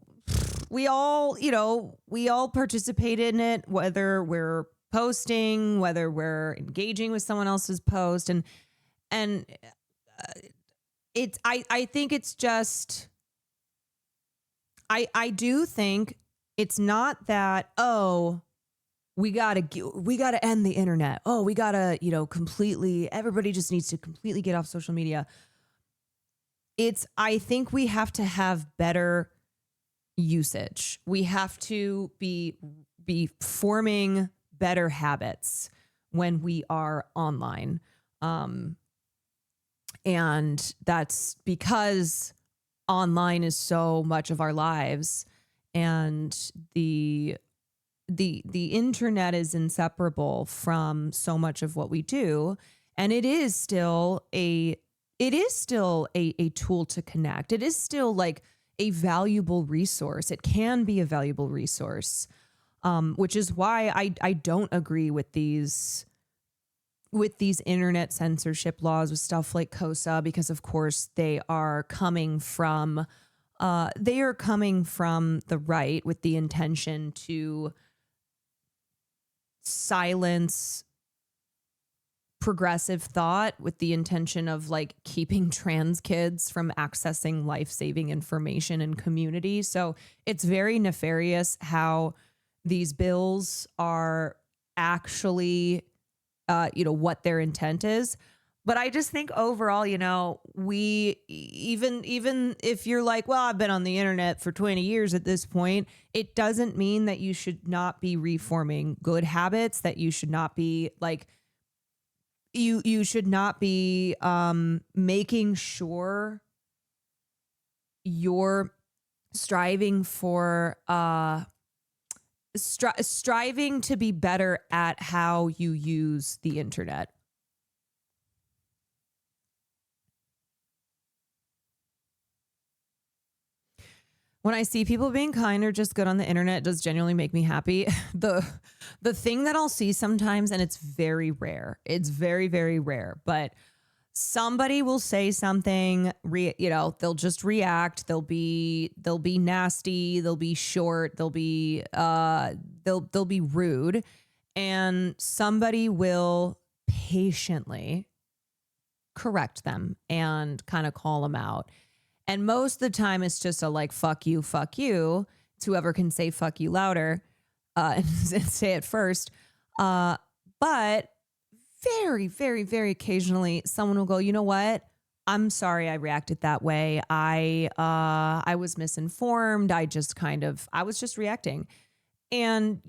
we all participate in it, whether we're posting, whether we're engaging with someone else's post, and it's I think it's just I do think it's not that, oh, we gotta end the internet. Oh, we gotta, completely, everybody just needs to completely get off social media. I think we have to have better usage. We have to be forming better habits when we are online. And that's because online is so much of our lives, and the internet is inseparable from so much of what we do. And it is still a tool to connect. It is still like a valuable resource. It can be a valuable resource, which is why I don't agree with these internet censorship laws, with stuff like COSA, because of course they are coming from the right with the intention to silence progressive thought, with the intention of like keeping trans kids from accessing life-saving information and community. So it's very nefarious how these bills are actually, what their intent is. But I just think overall, we, even if you're like, well, I've been on the internet for 20 years at this point, it doesn't mean that you should not be reforming good habits, that you should not be like, you should not be making sure you're striving for striving to be better at how you use the internet. When I see people being kind or just good on the internet, it does genuinely make me happy. The thing that I'll see sometimes, and it's very rare. It's very, very rare, but somebody will say something, they'll just react. They'll be nasty. They'll be short. They'll be rude, and somebody will patiently correct them and kind of call them out. And most of the time it's just a like, fuck you. It's whoever can say fuck you louder and say it first. But very, very, very occasionally someone will go, you know what? I'm sorry I reacted that way. I was misinformed. I was just reacting. And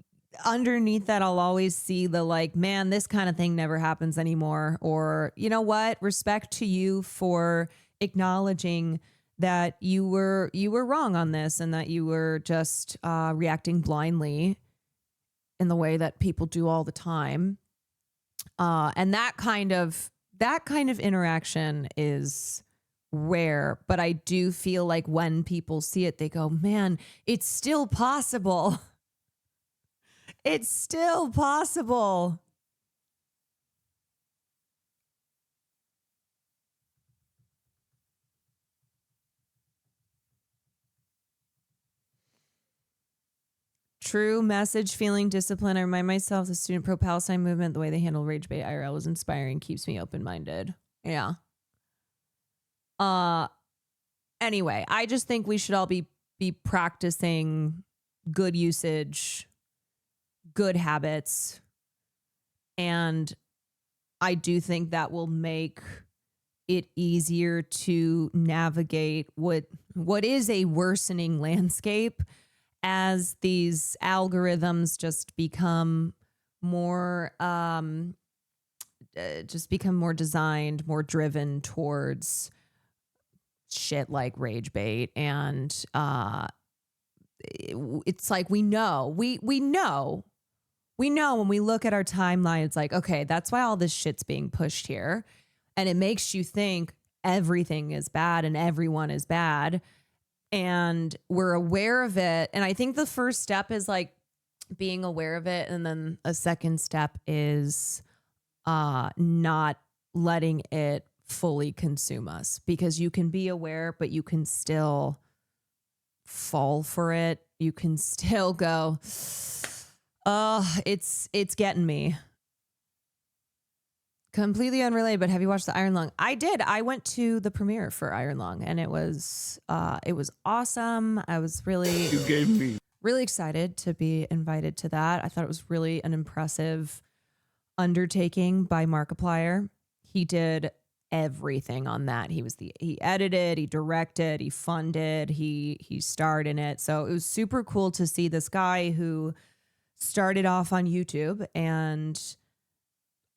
underneath that, I'll always see the like, man, this kind of thing never happens anymore. Or, you know what? Respect to you for acknowledging that you were wrong on this and that you were just reacting blindly in the way that people do all the time. And that kind of interaction is rare, but I do feel like when people see it, they go, man, it's still possible. It's still possible. True message, feeling discipline. I remind myself the student pro-Palestine movement, the way they handle rage bait IRL was inspiring, keeps me open-minded. Yeah. Anyway, I just think we should all be practicing good usage, good habits. And I do think that will make it easier to navigate what is a worsening landscape as these algorithms just become more designed, more driven towards shit like rage bait. And it's like we know when we look at our timeline, it's like, okay, that's why all this shit's being pushed here. And it makes you think everything is bad and everyone is bad. And we're aware of it. And I think the first step is like being aware of it. And then a second step is not letting it fully consume us, because you can be aware, but you can still fall for it. You can still go, oh, it's getting me. Completely unrelated, but have you watched the Iron Lung? I did. I went to the premiere for Iron Lung, and it was awesome. I was really excited to be invited to that. I thought it was really an impressive undertaking by Markiplier. He did everything on that. He edited, he directed, he funded, he starred in it. So it was super cool to see this guy who started off on YouTube and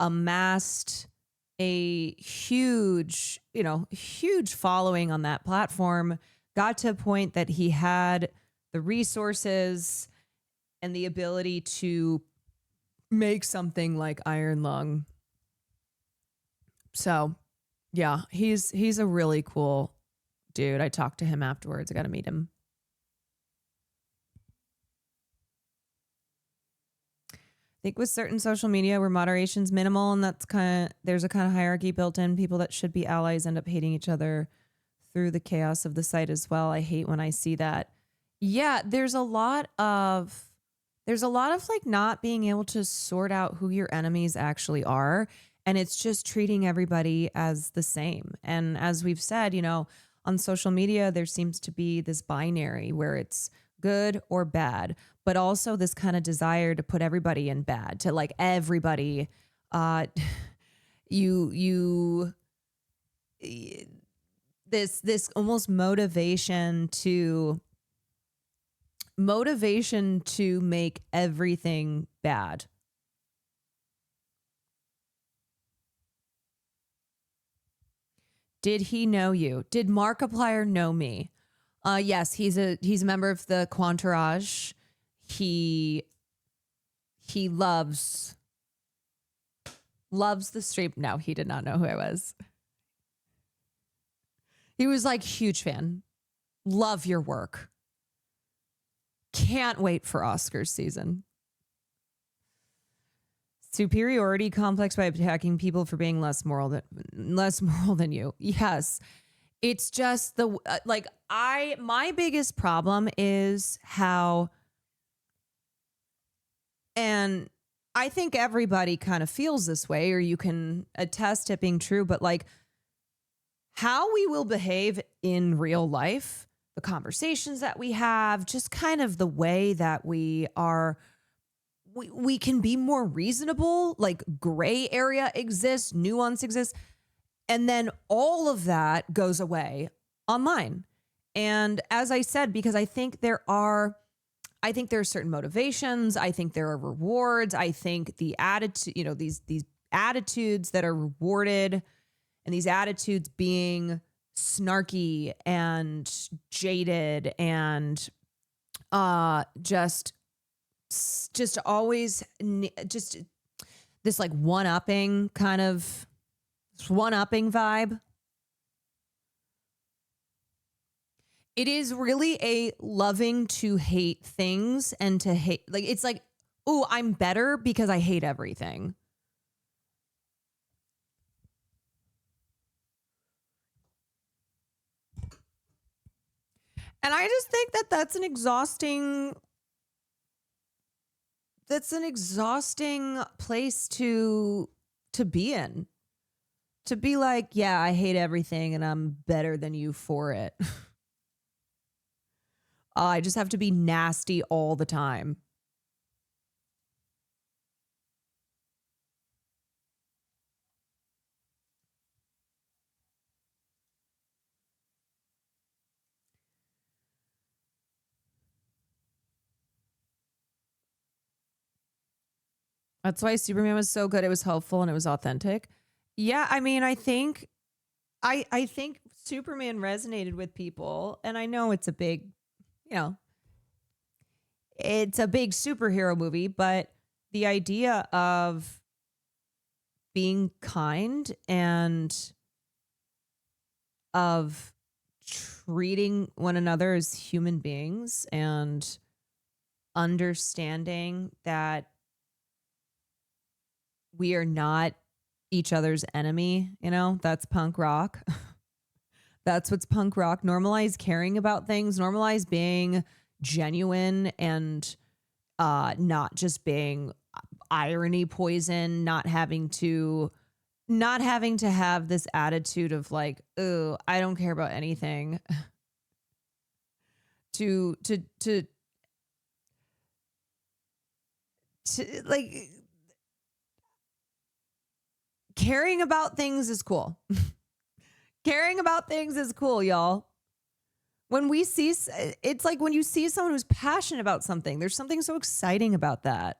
amassed a huge following on that platform, got to a point that he had the resources and the ability to make something like Iron Lung. So yeah, he's a really cool dude. I talked to him afterwards. I got to meet him. I think with certain social media where moderation's minimal and there's a kind of hierarchy built in, people that should be allies end up hating each other through the chaos of the site as well. I hate when I see that. Yeah, there's a lot of like not being able to sort out who your enemies actually are. And it's just treating everybody as the same. And as we've said, on social media, there seems to be this binary where it's good or bad, but also this kind of desire to put everybody in bad, to like everybody, this almost motivation to make everything bad. Did he know you? Did Markiplier know me? Yes, he's a member of the Quantourage. He loves the stream. No, he did not know who I was. He was like, huge fan. Love your work. can't wait for Oscars season. Superiority complex by attacking people for being less moral than you. Yes. It's just my biggest problem is how, and I think everybody kind of feels this way, or you can attest to it being true, but like how we will behave in real life, the conversations that we have, just kind of the way that we are, we can be more reasonable, like gray area exists, nuance exists. And then all of that goes away online. And as I said, because I think there are certain motivations. I think there are rewards. I think the attitude, these attitudes that are rewarded, and these attitudes being snarky and jaded and just always just this like one-upping vibe. It is really a loving to hate things and to hate, like, it's like, oh, I'm better because I hate everything. And I just think that that's an exhausting place to be in. To be like, yeah, I hate everything and I'm better than you for it. I just have to be nasty all the time. That's why Superman was so good. It was helpful and it was authentic. Yeah, I mean, I think Superman resonated with people, and I know it's a big, it's a big superhero movie, but the idea of being kind and of treating one another as human beings and understanding that we are not each other's enemy, that's punk rock. That's what's punk rock. Normalize caring about things, normalize being genuine and not just being irony poison, not having to have this attitude of like, oh, I don't care about anything. to like, caring about things is cool. Caring about things is cool, y'all. It's like when you see someone who's passionate about something, there's something so exciting about that.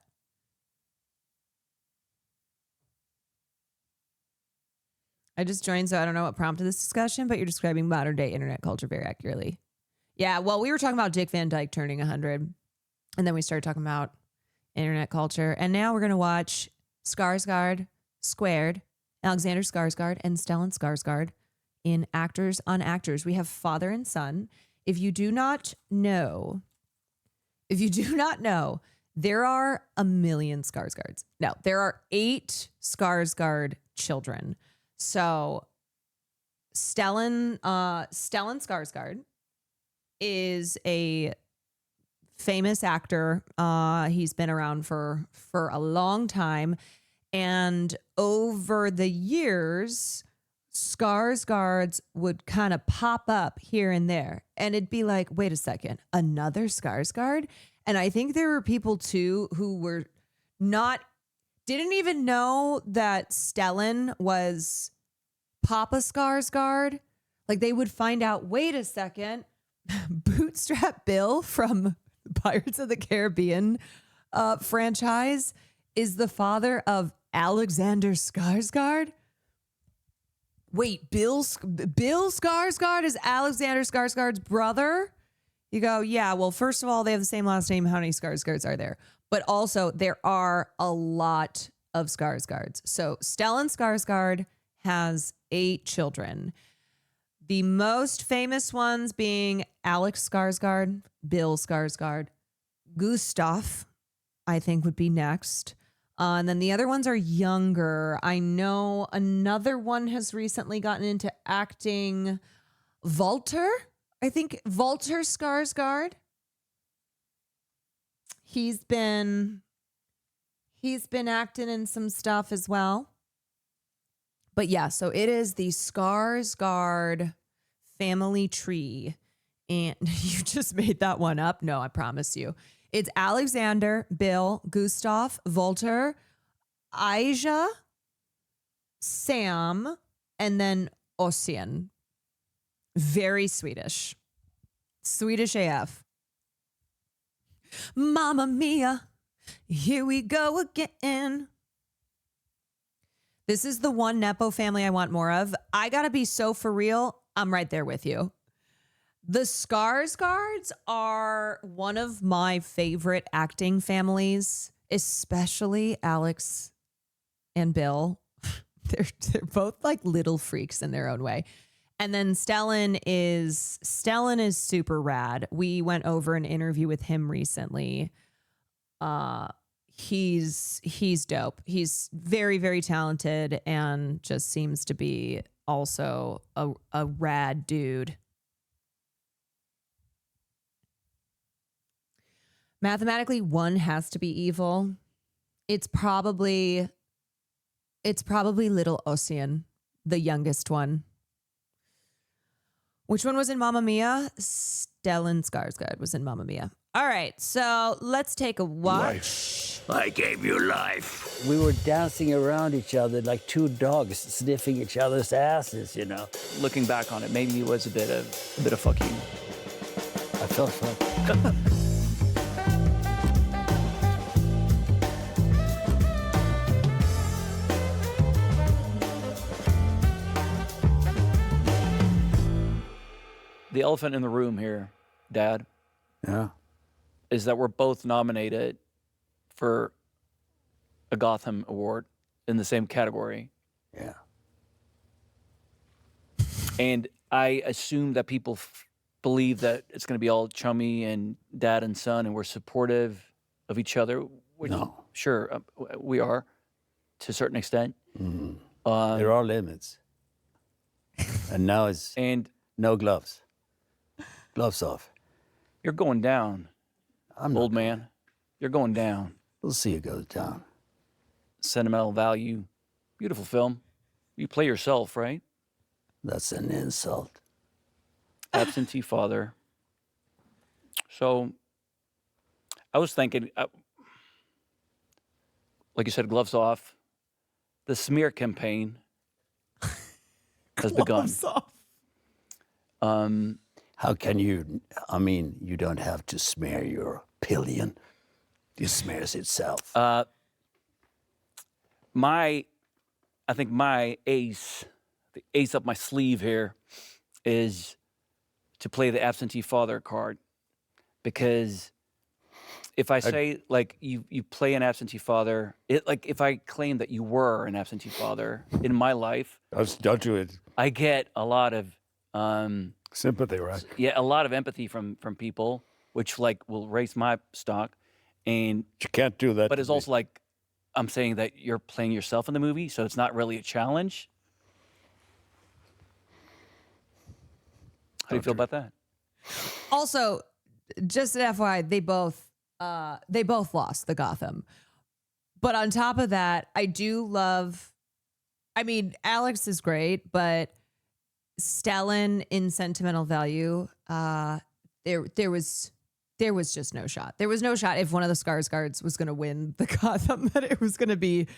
I just joined, so I don't know what prompted this discussion, but you're describing modern day internet culture very accurately. Yeah, well, we were talking about Dick Van Dyke turning 100, and then we started talking about internet culture, and now we're going to watch Skarsgard Squared, Alexander Skarsgard and Stellan Skarsgard in Actors on Actors. We have father and son. If you do not know, there are a million Skarsgards. No, there are 8 Skarsgard children. So Stellan Skarsgard is a famous actor. He's been around for a long time. And over the years, Skarsgards would kind of pop up here and there. And it'd be like, wait a second, another Skarsgard? And I think there were people too who didn't even know that Stellan was Papa Skarsgard. Like they would find out, wait a second, Bootstrap Bill from Pirates of the Caribbean franchise is the father of Alexander Skarsgard. Wait, Bill Skarsgård is Alexander Skarsgård's brother? You go, yeah, well, first of all, they have the same last name. How many Skarsgårds are there? But also, there are a lot of Skarsgårds. So Stellan Skarsgård has 8 children. The most famous ones being Alex Skarsgård, Bill Skarsgård, Gustav, I think, would be next. And then the other ones are younger. I know another one has recently gotten into acting. Walter, I think Walter Skarsgard. He's been acting in some stuff as well. But yeah, so it is the Skarsgard family tree. And you just made that one up. No, I promise you. It's Alexander, Bill, Gustav, Walter, Aja, Sam, and then Ossian. Very Swedish. Swedish AF. Mamma mia, here we go again. This is the one Nepo family I want more of. I gotta be so for real. I'm right there with you. The Skarsgards are one of my favorite acting families, especially Alex and Bill. They're both like little freaks in their own way. And then Stellan is super rad. We went over an interview with him recently. He's dope. He's very, very talented and just seems to be also a rad dude. Mathematically, one has to be evil. It's probably little Ossian, the youngest one. Which one was in Mamma Mia? Stellan Skarsgård was in Mamma Mia. All right, so let's take a watch. I gave you life. We were dancing around each other like two dogs sniffing each other's asses, you know. Looking back on it, maybe it was a bit of fuck you. I felt fucked. The elephant in the room here, Dad. Yeah. Is that we're both nominated for a Gotham Award in the same category. Yeah. And I assume that people believe that it's going to be all chummy and dad and son, and we're supportive of each other. Which, no. Sure, we are to a certain extent. Mm-hmm. There are limits. And now it's no gloves. Gloves off. You're going down, old man. You're going down. We'll see it goes down. Sentimental value. Beautiful film. You play yourself, right? That's an insult. Absentee father. So, I was thinking, like you said, gloves off. The smear campaign has begun. Gloves off. How can you, I mean, you don't have to smear your pillion. It smears itself. I think my ace, the ace up my sleeve here, is to play the absentee father card. Because if I say, like, you play an absentee father, like, if I claim that you were an absentee father in my life, don't do it. I get a lot of sympathy, right? Yeah, a lot of empathy from people, which like will raise my stock. And you can't do that. But it's also like I'm saying that you're playing yourself in the movie, so it's not really a challenge. How do you feel about that? Also, just an FYI, they both lost the Gotham. But on top of that, I do love. I mean, Alex is great, but Stellan in sentimental value, there was just no shot. There was no shot if one of the Skarsgards was going to win the Gotham, that it was going to be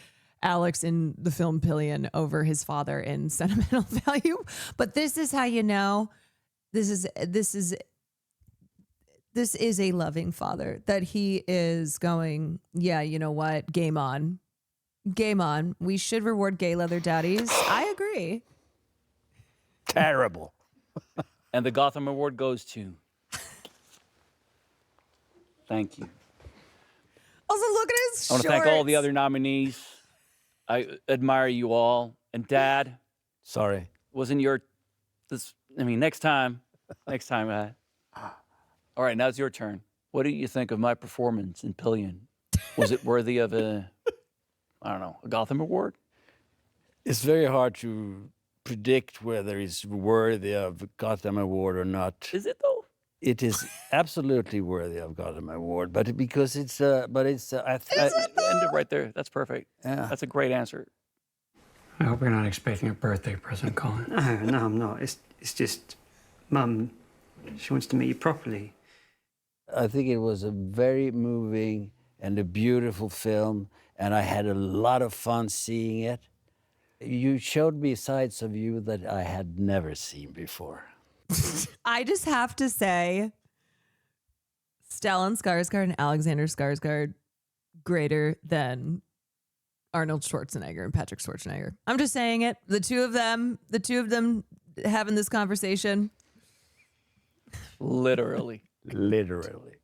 Alex in the film Pillion over his father in sentimental value. But this is how you know this is a loving father, that he is going, yeah, you know what? Game on. Game on. We should reward gay leather daddies. I agree. Terrible. And the Gotham Award goes to. Thank you. Also, look at his I want to thank all the other nominees. I admire you all. And Dad. Sorry. Wasn't your. Next time. All right, now it's your turn. What do you think of my performance in Pillion? Was it worthy of a Gotham Award? It's very hard to predict whether it's worthy of Gotham Award or not. Is it though? It is absolutely worthy of Gotham Award, but because it's end it right there. That's perfect. Yeah. That's a great answer. I hope you're not expecting a birthday present, Colin. No, I'm not. It's just, Mum, she wants to meet you properly. I think it was a very moving and a beautiful film, and I had a lot of fun seeing it. You showed me sides of you that I had never seen before. I just have to say, Stellan Skarsgård and Alexander Skarsgård greater than Arnold Schwarzenegger and Patrick Schwarzenegger. I'm just saying it. The two of them having this conversation. Literally. Literally.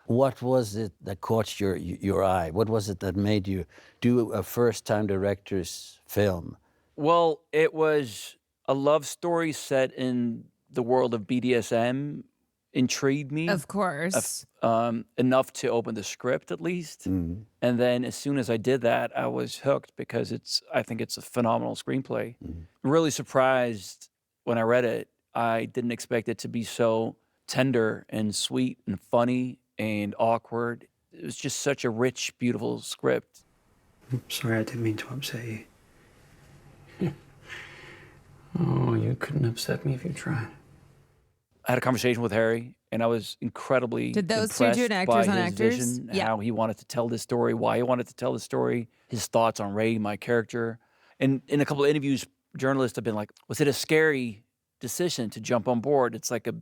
What was it that caught your eye? What was it that made you do a first-time director's film? Well, it was a love story set in the world of BDSM. Intrigued me. Of course. Enough to open the script, at least. Mm. And then as soon as I did that, I was hooked because I think it's a phenomenal screenplay. Mm. Really surprised when I read it. I didn't expect it to be so tender and sweet and funny and awkward. It was just such a rich, beautiful script. I'm sorry, I didn't mean to upset you. Oh, you couldn't upset me if you tried. I had a conversation with Harry, and I was incredibly Did those two do an impressed actors by on his actors? vision, Yeah. how he wanted to tell this story, why he wanted to tell the story, his thoughts on Ray, my character. And in a couple of interviews, journalists have been like, was it a scary decision to jump on board? It's like a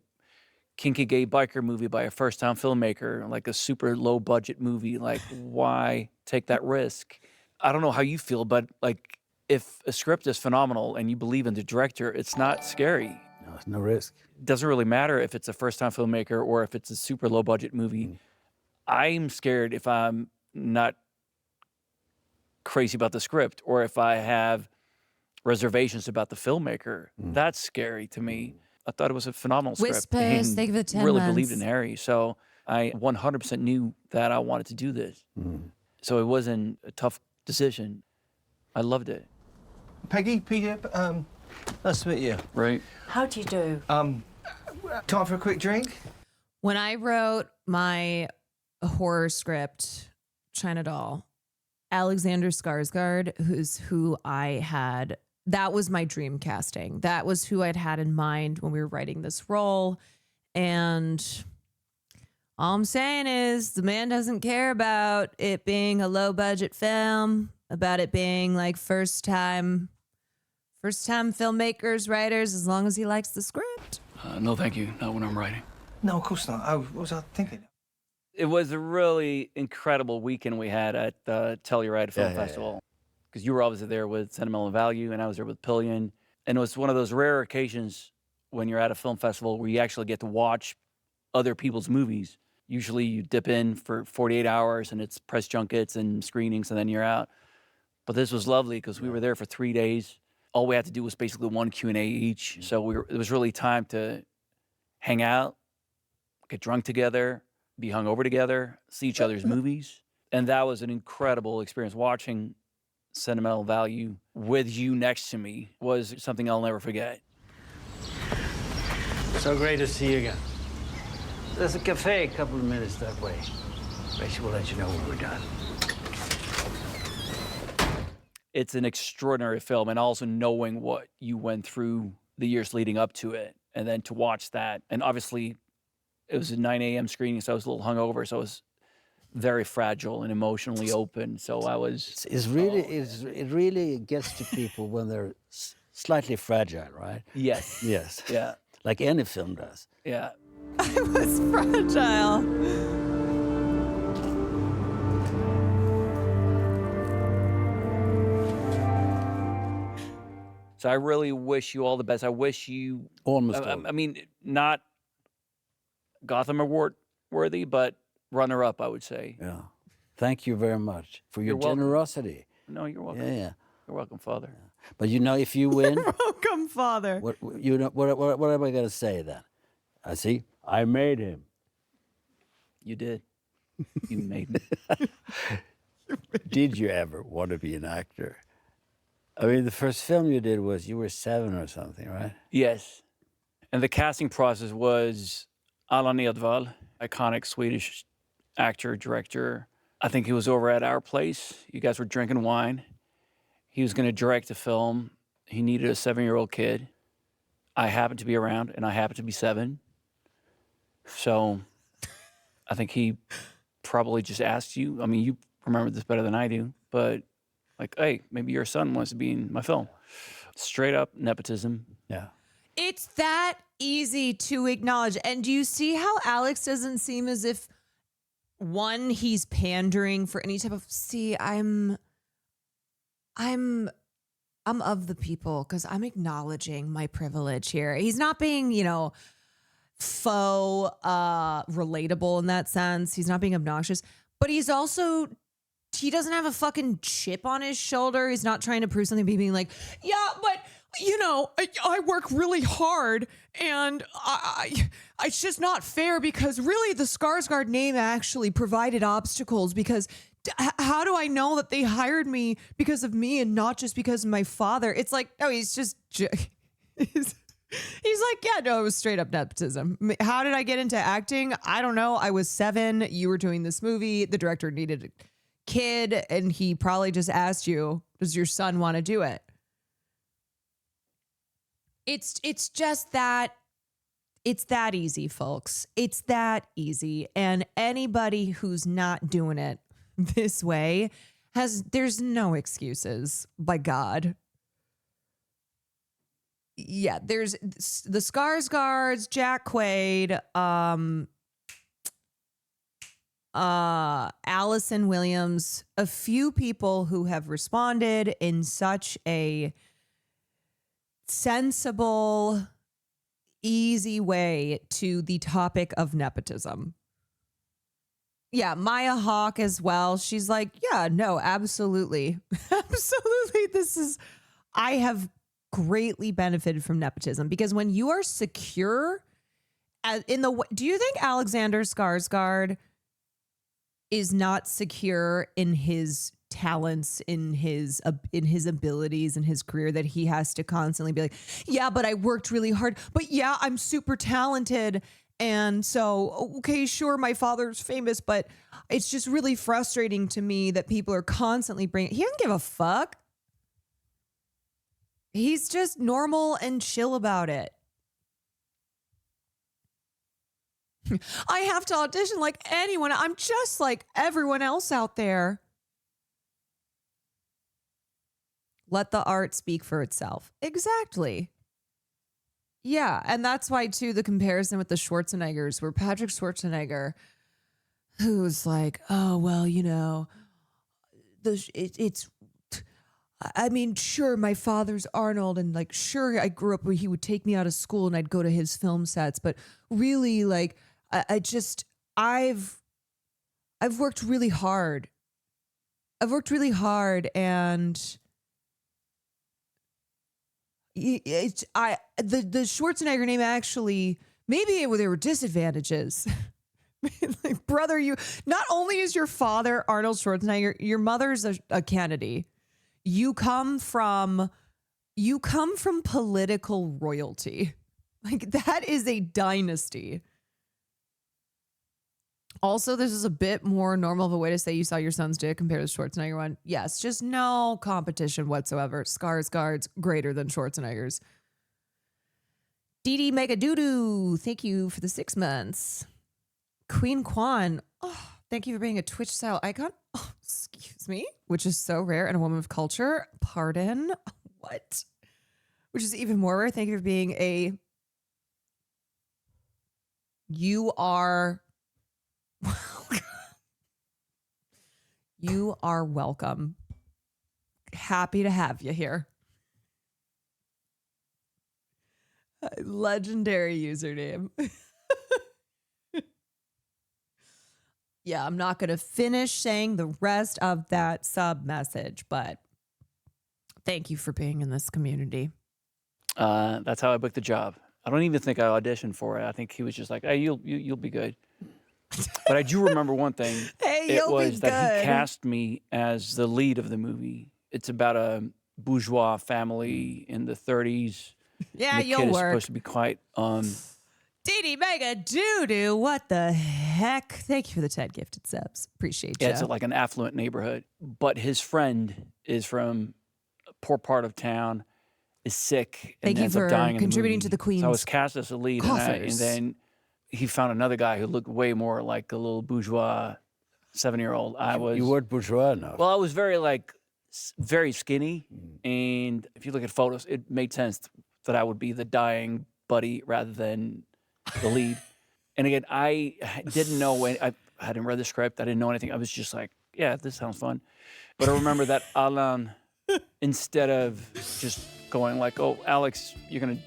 kinky gay biker movie by a first-time filmmaker, like a super low-budget movie. Like, why take that risk? I don't know how you feel, but like, if a script is phenomenal and you believe in the director, it's not scary. No, it's no risk. It doesn't really matter if it's a first-time filmmaker or if it's a super low-budget movie. Mm. I'm scared if I'm not crazy about the script or if I have reservations about the filmmaker. That's scary to me. I thought it was a phenomenal script. Whispers, and think of the 10 really months. believed in Harry. So I 100% knew that I wanted to do this. So it wasn't a tough decision. I loved it. Peggy, Peter, nice to meet you. Right. How do you do? Time for a quick drink? When I wrote my horror script, China Doll, Alexander Skarsgård, who's who I had, that was my dream casting. That was who I'd had in mind when we were writing this role. And all I'm saying is the man doesn't care about it being a low budget film, about it being like first time filmmakers, writers, as long as he likes the script. No, thank you. Not when I'm writing. No, of course not. Oh, what was I thinking? It was a really incredible weekend we had at the Telluride Film Festival. Because you were obviously there with Sentimental Value, and I was there with Pillion. And it was one of those rare occasions when you're at a film festival where you actually get to watch other people's movies. Usually you dip in for 48 hours, and it's press junkets and screenings, and then you're out. But this was lovely because we were there for 3 days. All we had to do was basically one Q&A each. So it was really time to hang out, get drunk together, be hungover together, see each other's movies. And that was an incredible experience. Watching Sentimental Value with you next to me was something I'll never forget. So great to see you again. There's a cafe a couple of minutes that way. Rachel will let you know when we're done. It's an extraordinary film, and also knowing what you went through the years leading up to it, and then to watch that. And obviously, it was a 9 a.m. screening, so I was a little hungover, so I was very fragile and emotionally open. So I was. It really gets to people when they're slightly fragile, right? Yes. Yes. Yeah. Like any film does. Yeah. I was fragile. So I really wish you all the best. I wish you almost. I mean, not Gotham Award worthy, but runner up, I would say. Yeah. Thank you very much for your You're welcome. generosity. No, you're welcome. Yeah. You're welcome, Father. Yeah. But you know, if you win, welcome, Father. What am I going to say then? I see. I made him. You did. You made me. Did you ever want to be an actor? I mean, the first film you did was you were 7 or something, right? Yes. And the casting process was Allan Edwall, iconic Swedish actor, director. I think he was over at our place. You guys were drinking wine. He was going to direct a film. He needed a 7-year-old kid. I happened to be around, and I happened to be 7. So I think he probably just asked you. I mean, you remember this better than I do, but like, hey, maybe your son wants to be in my film. Straight up nepotism. Yeah. It's that easy to acknowledge. And do you see how Alex doesn't seem as if, one, he's pandering for any type of, I'm of the people because I'm acknowledging my privilege here. He's not being, faux relatable in that sense. He's not being obnoxious, but he doesn't have a fucking chip on his shoulder. He's not trying to prove something, being like, yeah, but I work really hard and it's just not fair because really the Skarsgard name actually provided obstacles because how do I know that they hired me because of me and not just because of my father? It's like, no, he's just, he's like, yeah, no, it was straight up nepotism. How did I get into acting? I don't know. I was 7. You were doing this movie. The director needed a kid and he probably just asked you, does your son want to do it? It's just that, it's that easy, folks. It's that easy. And anybody who's not doing it this way there's no excuses, by God. Yeah, there's the Skarsgards, Jack Quaid, Allison Williams, a few people who have responded in such a sensible, easy way to the topic of nepotism. Yeah, Maya Hawke as well. She's like, yeah, no, absolutely. Absolutely. I have greatly benefited from nepotism because when you are secure do you think Alexander Skarsgård is not secure in his talents, in his abilities, in his career, that he has to constantly be like, yeah, but I worked really hard, but yeah, I'm super talented. And so, okay, sure, my father's famous, but it's just really frustrating to me that people are constantly he doesn't give a fuck. He's just normal and chill about it. I have to audition like anyone. I'm just like everyone else out there. Let the art speak for itself. Exactly. Yeah, and that's why, too, the comparison with the Schwarzeneggers, where Patrick Schwarzenegger, who's like, oh, well, I mean, sure, my father's Arnold, and like, sure, I grew up where he would take me out of school and I'd go to his film sets, but really, like, I've worked really hard. I've worked really hard, and the Schwarzenegger name actually, maybe there were disadvantages. Like, brother, not only is your father Arnold Schwarzenegger, your mother's a Kennedy. You come from political royalty. Like, that is a dynasty. Also, this is a bit more normal of a way to say you saw your son's dick compared to the Schwarzenegger one. Yes, just no competition whatsoever. Skarsgård's greater than Schwarzenegger's. Dee Megadoodoo, thank you for the 6 months. Queen Kwan, oh, thank you for being a Twitch style icon. Oh, excuse me, which is so rare and a woman of culture. Pardon, what? Which is even more rare. Thank you for being you are You are welcome. Happy to have you here. Legendary username. Yeah, I'm not going to finish saying the rest of that sub message, but thank you for being in this community. That's how I booked the job. I don't even think I auditioned for it. I think he was just like, hey, you'll be good. But I do remember one thing. Hey, It you'll be was that good. he cast me as the lead of the movie. It's about a bourgeois family in the 30s. Yeah, and the you'll kid is work. supposed to be quite Dee Dee Mega Doo-Doo, what the heck? Thank you for the 10 gifted subs. Appreciate you. it's like an affluent neighborhood. But his friend is from a poor part of town, is sick, and Thank you ends up for dying in contributing movie. to the Queen's So I was cast as a lead, and coffers. then he found another guy who looked way more like a little bourgeois 7-year-old. You weren't bourgeois enough. Well, I was very very skinny, and if you look at photos, it made sense that I would be the dying buddy rather than the lead. And again, I didn't know I hadn't read the script. I didn't know anything. I was just like, yeah, this sounds fun. But I remember that Alan, instead of just going like, oh, Alex, you're gonna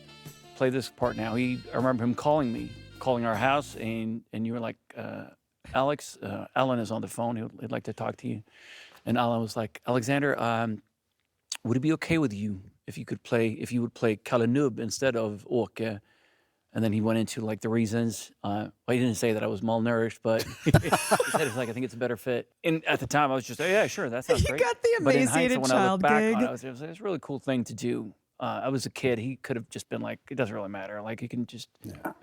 play this part now. I remember him calling our house, and you were like, Alex, Alan is on the phone. He'd like to talk to you. And Alan was like, Alexander, would it be okay with you if you would play Kalanub instead of Åke? And then he went into like the reasons. Well, he didn't say that I was malnourished, but he said it's like, I think it's a better fit. And at the time, I was just like, yeah, sure, that sounds You great. got the But in emaciated hindsight, when I child look back gig. on it, it was a really cool thing to do. I was a kid. He could have just been like, it doesn't really matter. Like, you can just,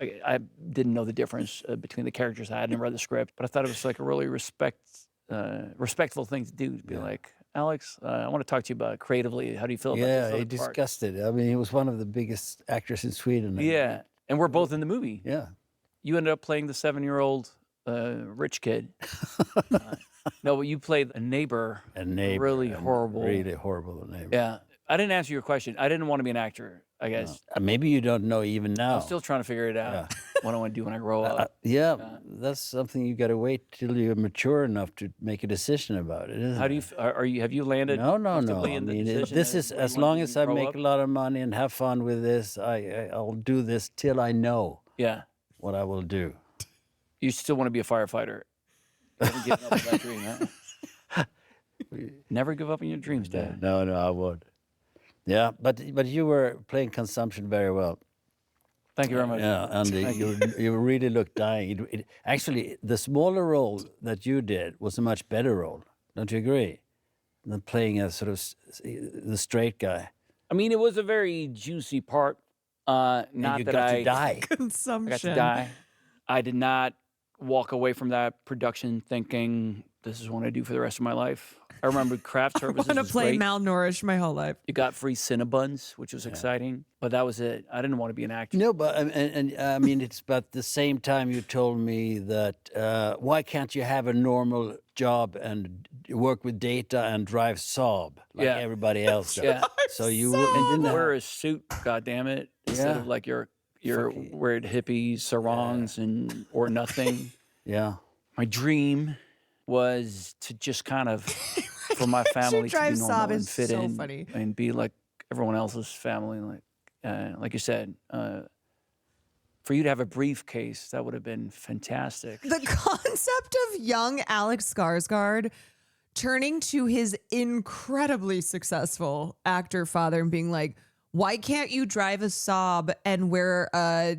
I didn't know the difference between the characters. I hadn't read the script, but I thought it was like a really respectful thing to do, to be like, Alex, I want to talk to you about creatively. How do you feel about this Yeah, other he part? discussed it. I mean, he was one of the biggest actors in Sweden. Yeah, and we're both in the movie. Yeah. You ended up playing the 7-year-old rich kid. No, but you played a neighbor. Really horrible. Really horrible neighbor. Yeah. I didn't answer your question. I didn't want to be an actor, I guess. Maybe you don't know even now. I'm still trying to figure it out. What I want to do when I grow up. That's something you got to wait till you're mature enough to make a decision about it. How do you? Have you landed? No. comfortably I in the mean, decision this of is where you as wanna long be as when I you grow make up? a lot of money and have fun with this. I'll do this till I know. Yeah. What I will do. You still want to be a firefighter? Never give up on that dream, huh? Never give up on your dreams, Dad. No, I won't. Yeah, but you were playing consumption very well. Thank you very much. Yeah, and you really looked dying. Actually, the smaller role that you did was a much better role. Don't you agree? Than playing a sort of the straight guy. I mean, it was a very juicy part. Not you that got I to die. Consumption. I got to die. I did not walk away from that production thinking this is what I do for the rest of my life. I remember craft services. I'm going was to play great. malnourished my whole life. You got free Cinnabons, which was exciting, but that was it. I didn't want to be an actor. No, but and I mean, it's about the same time you told me that why can't you have a normal job and work with data and drive Saab like everybody else does? Yeah. So you and didn't wear a suit, goddammit, instead of like your weird hippie sarongs and or nothing. Yeah. My dream was to just kind of for my family to be drive normal Saab and is fit so in funny. and be like everyone else's family. Like you said, for you to have a briefcase, that would have been fantastic. The concept of young Alex Skarsgard turning to his incredibly successful actor father and being like, why can't you drive a Saab and wear a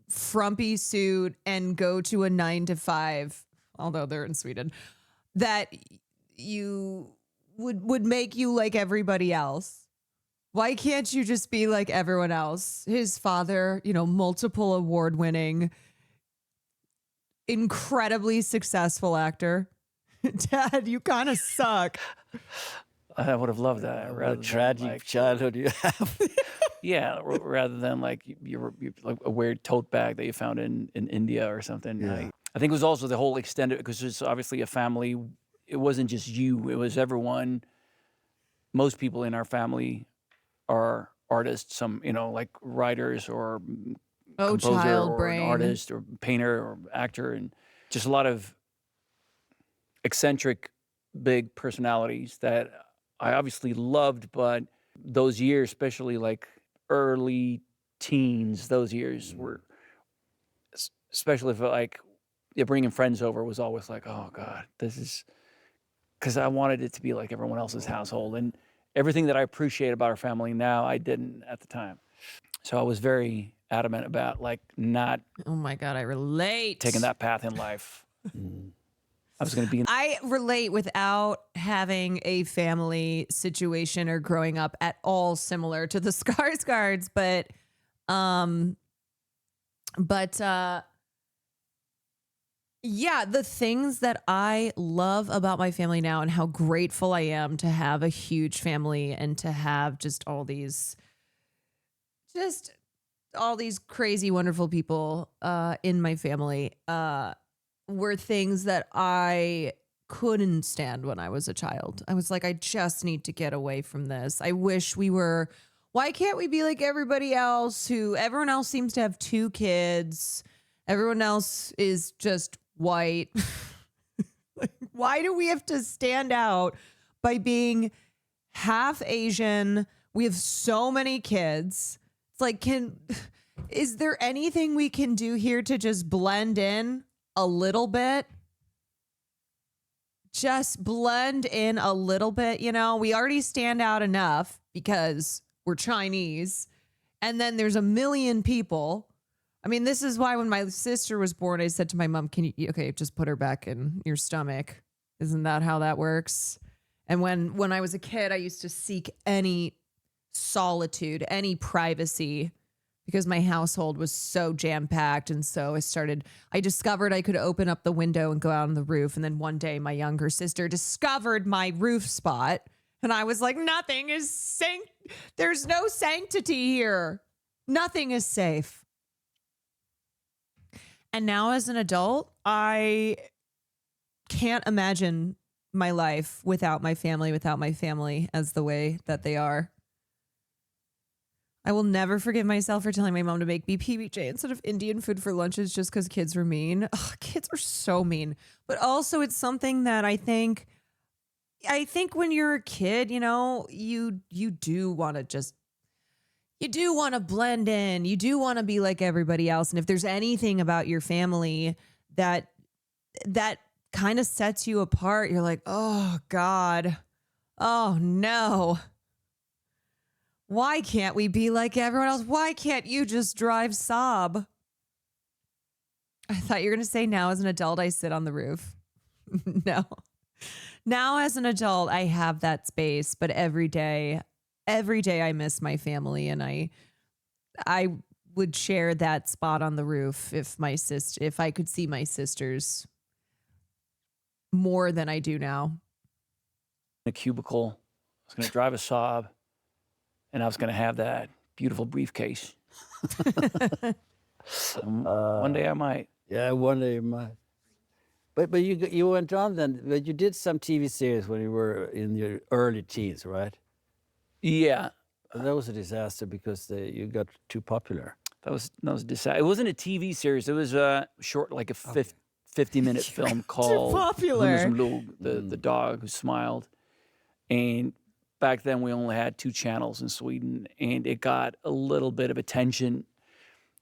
frumpy suit and go to a 9 to 5, although they're in Sweden, that you would make you like everybody else? Why can't you just be like everyone else? His father, multiple award-winning, incredibly successful actor. Dad, you kind of suck. I would have loved that. What Rather a than, tragic like, childhood you have. yeah, rather than like you're like a weird tote bag that you found in India or something. Yeah. I think it was also the whole extended, because it's obviously a family. It wasn't just you; it was everyone. Most people in our family are artists. Some, like writers or composer child or brain. an artist or painter or actor, and just a lot of eccentric, big personalities that I obviously loved, but those years, especially like early teens, those years were, especially if like bringing friends over was always like, oh God, this is, because I wanted it to be like everyone else's household, and everything that I appreciate about our family now, I didn't at the time. So I was very adamant about like not Oh my God, I relate. taking that path in life. I was going to be in I relate without having a family situation or growing up at all similar to the Skarsgards, yeah, the things that I love about my family now and how grateful I am to have a huge family and to have just all these crazy, wonderful people in my family were things that I couldn't stand when I was a child. I was like, I just need to get away from this. I wish why can't we be like everybody else everyone else seems to have 2 kids. Everyone else is just white. Like, why do we have to stand out by being half Asian? We have so many kids. It's like, is there anything we can do here to just blend in a little bit? Just blend in a little bit, we already stand out enough because we're Chinese. And then there's a million people. I mean, this is why when my sister was born, I said to my mom, just put her back in your stomach. Isn't that how that works? And when I was a kid, I used to seek any solitude, any privacy, because my household was so jam-packed. And so I discovered I could open up the window and go out on the roof. And then one day my younger sister discovered my roof spot. And I was like, nothing is there's no sanctity here. Nothing is safe. And now as an adult, I can't imagine my life without my family as the way that they are. I will never forgive myself for telling my mom to make me PBJ instead of Indian food for lunches just because kids were mean. Ugh, kids are so mean. But also it's something that I think when you're a kid, you do want to blend in. You do want to be like everybody else. And if there's anything about your family that kind of sets you apart, you're like, oh God, oh no. Why can't we be like everyone else? Why can't you just drive Saab? I thought you were going to say now as an adult, I sit on the roof. No. Now as an adult, I have that space, but every day I miss my family, and I would share that spot on the roof if I could see my sisters more than I do now. a cubicle. I was going to drive a Saab, and I was going to have that beautiful briefcase. One day I might. Yeah, one day you might. But you went on then. But you did some TV series when you were in your early teens, right? Yeah. But that was a disaster because you got too popular. That was a disaster. It wasn't a TV series. It was a short, like a 50-minute film called Too popular. The dog who smiled. And back then we only had 2 channels in Sweden, and it got a little bit of attention,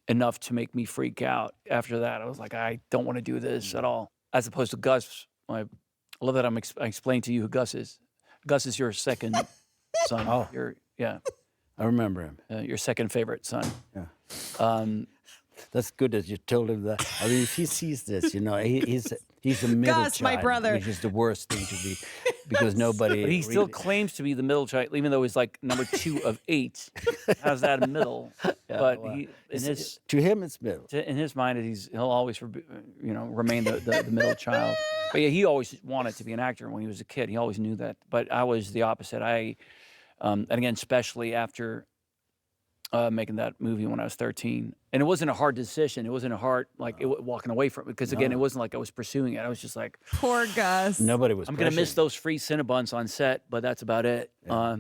enough to make me freak out. After that, I was like, I don't want to do this at all. As opposed to Gus. I love that I explained to you who Gus is. Gus is your second son. Oh. Yeah. I remember him. Your second favorite son. Yeah. That's good that you told him that. I mean, if he sees this, he's a middle Gus, child. my brother. Which is the worst thing to be, because nobody. But he still claims to be the middle child, even though he's like number 2 of 8. How's that a middle? Yeah, but well, to him, it's middle. In his mind, he'll always remain the middle child. But yeah, he always wanted to be an actor when he was a kid. He always knew that. But I was the opposite. And again, especially after making that movie when I was 13. And it wasn't a hard decision. It wasn't a hard, walking away from it. Because, again, it wasn't like I was pursuing it. I was just like... Poor Gus. Nobody was I'm going to miss those free Cinnabons on set, but that's about it. Yeah.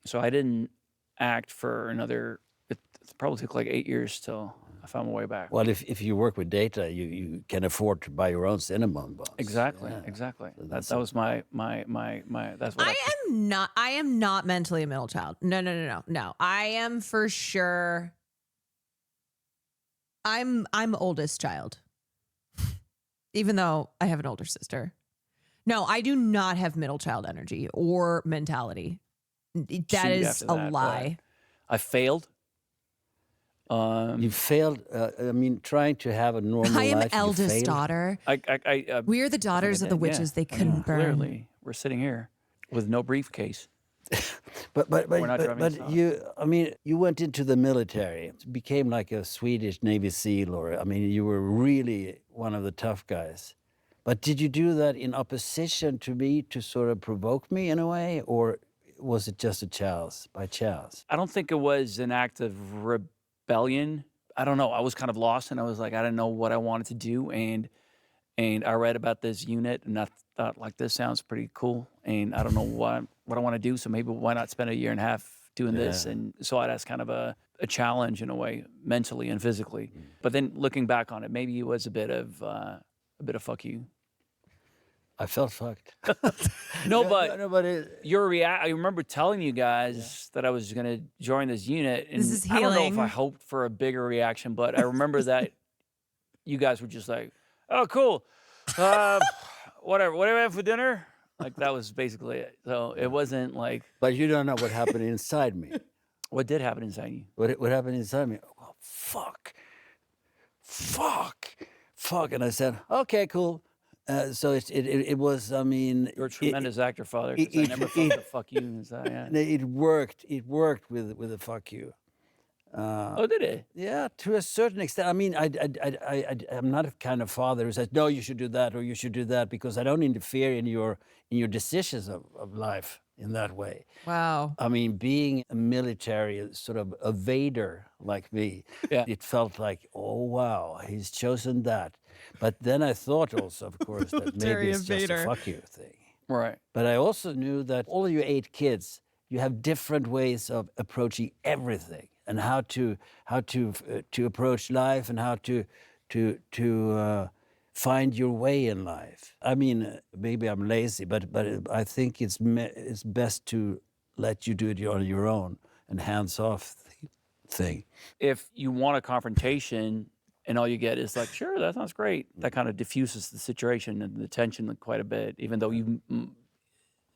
So I didn't act for another... It probably took like 8 years till I found my way back. Well, if you work with data, you can afford to buy your own Cinnamon buns. Exactly, Yeah. exactly. So That was my that's what I am not mentally a middle child. No. I am for sure. I'm oldest child. Even though I have an older sister. No, I do not have middle child energy or mentality. That is a lie. I failed. You failed. I mean, trying to have a normal I am life. you eldest failed. daughter. I We are the daughters of the witches they couldn't burn. Clearly, we're sitting here with no briefcase. But We're not driving this you, I mean, you went into the military, became like a Swedish Navy SEAL, or I mean, you were really one of the tough guys. But did you do that in opposition to me to sort of provoke me in a way, or was it just by chance? I don't think it was an act of rebellion. I don't know. I was kind of lost, and I was like, I didn't know what I wanted to do, and I read about this unit, and I thought, like, this sounds pretty cool, and I don't know what I want to do, so maybe why not spend a year and a half doing this, and saw it as kind of a challenge in a way, mentally and physically. But then looking back on it, maybe it was a bit of fuck you. I felt fucked. No, but I remember telling you guys that I was going to join this unit, and This is I don't know if healing. I hoped for a bigger reaction, but I remember that you guys were just like, "Oh, cool, whatever do we have for dinner?" Like, that was basically it. So it wasn't like. But you don't know what happened inside me. What did happen inside you? What happened inside me? Oh, fuck. And I said, okay, cool. So it was, I mean... You're a tremendous actor, Father, 'cause I never thought the fuck you inside. Yeah. It worked with the fuck you. Oh, did it? Yeah, to a certain extent. I mean, I'm not a kind of father who says, no, you should do that or you should do that, because I don't interfere in your decisions of life in that way. Wow. I mean, being a military sort of evader like me, it felt like, oh, wow, he's chosen that. But then I thought also, of course, that maybe it's just a fuck you thing. Right. But I also knew that all of you 8 kids, you have different ways of approaching everything, and how to approach life, and how to find your way in life. I mean, maybe I'm lazy, but I think it's best to let you do it on your own and hands off thing. If you want a confrontation and all you get is like, sure, that sounds great, that kind of diffuses the situation and the tension quite a bit, even though you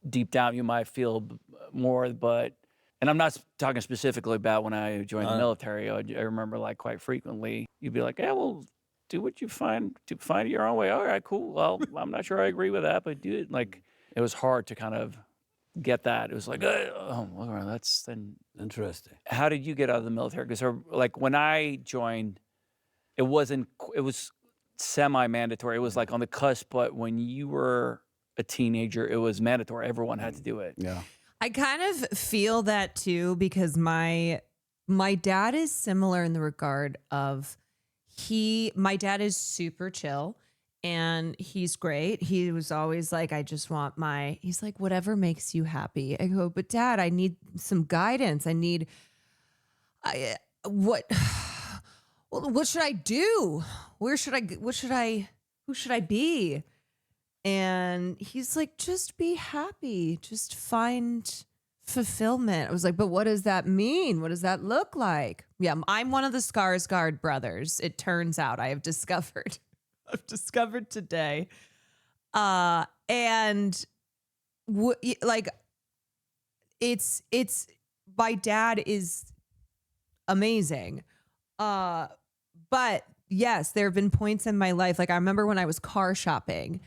deep down you might feel more. But, and I'm not talking specifically about when I joined the military. I remember, like, quite frequently you'd be like, yeah, well, do what you find it your own way. All right, cool. Well, I'm not sure I agree with that, but do it. Like, it was hard to kind of get that. It was like, oh, all right, that's then interesting. How did you get out of the military? Because, like, when I joined, it was semi-mandatory. It was like on the cusp, but when you were a teenager, it was mandatory. Everyone had to do it. Yeah. I kind of feel that too, because my dad is similar in the regard of my dad is super chill and he's great. He was always like, I just want he's like, whatever makes you happy. I go, but Dad, I need some guidance. What should I do? Who should I be? And he's like, just be happy. Just find fulfillment. I was like, but what does that mean? What does that look like? Yeah, I'm one of the Skarsgard brothers. It turns out I've discovered today. It's my dad is amazing. But yes, there have been points in my life. Like, I remember when I was car shopping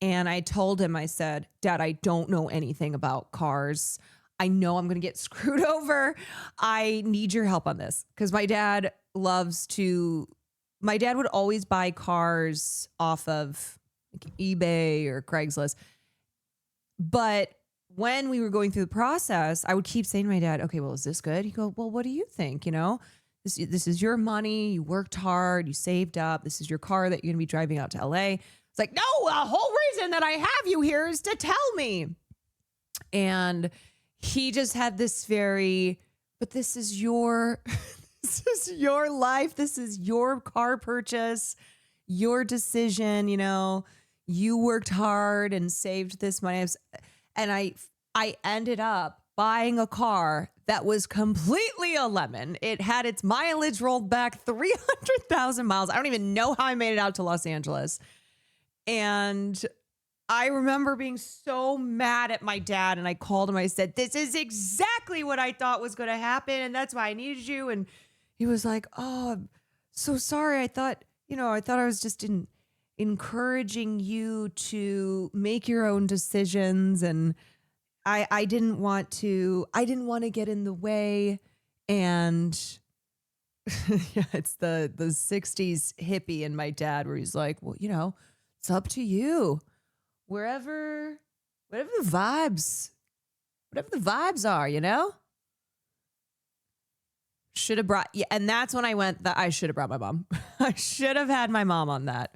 and I told him, I said, Dad, I don't know anything about cars. I know I'm going to get screwed over. I need your help on this. Because my dad would always buy cars off of like eBay or Craigslist. But when we were going through the process, I would keep saying to my dad, okay, well, is this good? He'd go, well, what do you think? You know, this is your money. You worked hard. You saved up. This is your car that you're going to be driving out to LA. It's like, no, the whole reason that I have you here is to tell me. And he just had this but this is your life. This is your car purchase, your decision. You know, you worked hard and saved this money. And I ended up buying a car that was completely a lemon. It had its mileage rolled back 300,000 miles. I don't even know how I made it out to Los Angeles. And I remember being so mad at my dad, and I called him. I said, this is exactly what I thought was going to happen, and that's why I needed you. And He was like, "Oh, I'm so sorry. I thought I was just encouraging you to make your own decisions, and I didn't want to get in the way." And yeah, it's the 60s hippie in my dad where he's like, "Well, it's up to you. Whatever the vibes are, Should have brought, yeah, and that's when I went that I should have brought my mom. I should have had my mom on that.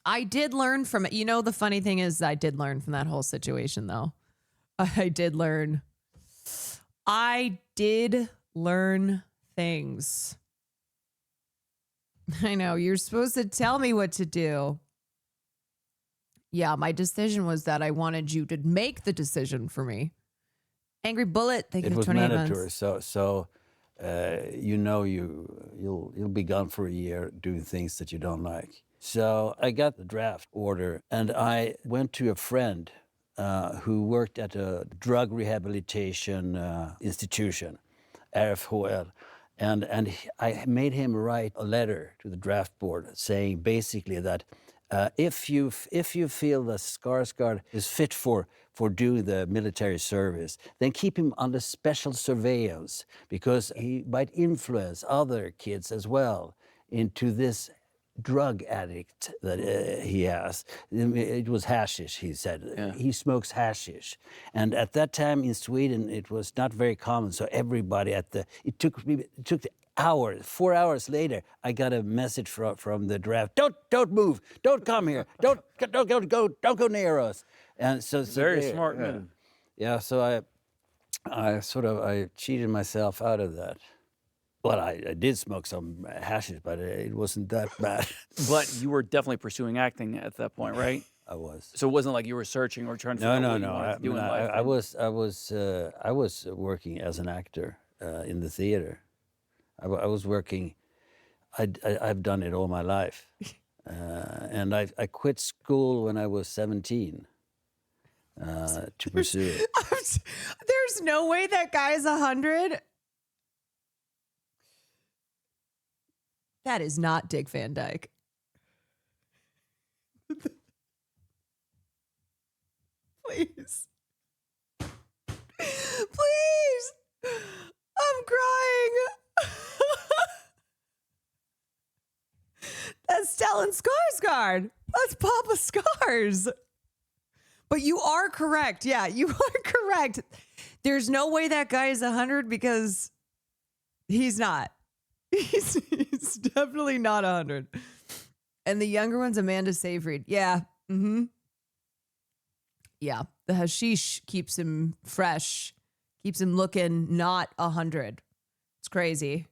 I did learn from it. The funny thing is I did learn from that whole situation though. I did learn things. I know, you're supposed to tell me what to do. Yeah, my decision was that I wanted you to make the decision for me. Angry Bullet, thank you for 28 months. It was mandatory, so you'll be gone for a year doing things that you don't like. So I got the draft order, and I went to a friend who worked at a drug rehabilitation institution, RFHL, and I made him write a letter to the draft board saying basically that if you feel that Skarsgard is fit for doing the military service, then keep him under special surveillance because he might influence other kids as well into this drug addict that he has. It was hashish, he said. Yeah. He smokes hashish. And at that time in Sweden, it was not very common. So everybody it took hours, 4 hours later, I got a message from the draft. Don't move. Don't come here. Don't go near us. And so very smart move. Yeah, so I cheated myself out of that. Well, I did smoke some hashish, but it wasn't that bad. But you were definitely pursuing acting at that point, right? I was. So it wasn't like you were searching or trying to figure out what you wanted to do in life. I was working as an actor in the theater. I was working. I've done it all my life, and I quit school when I was 17 to pursue it. There's no way that guy's 100. That is not Dick Van Dyke. Please. Please. I'm crying. That's Stellan Skarsgård. That's Papa Scars. But you are correct. Yeah, you are correct. There's no way that guy is 100 because he's not. He's definitely not 100. And the younger one's Amanda Seyfried. Yeah. Mm-hmm. Yeah. The hashish keeps him fresh, keeps him looking not 100. It's crazy.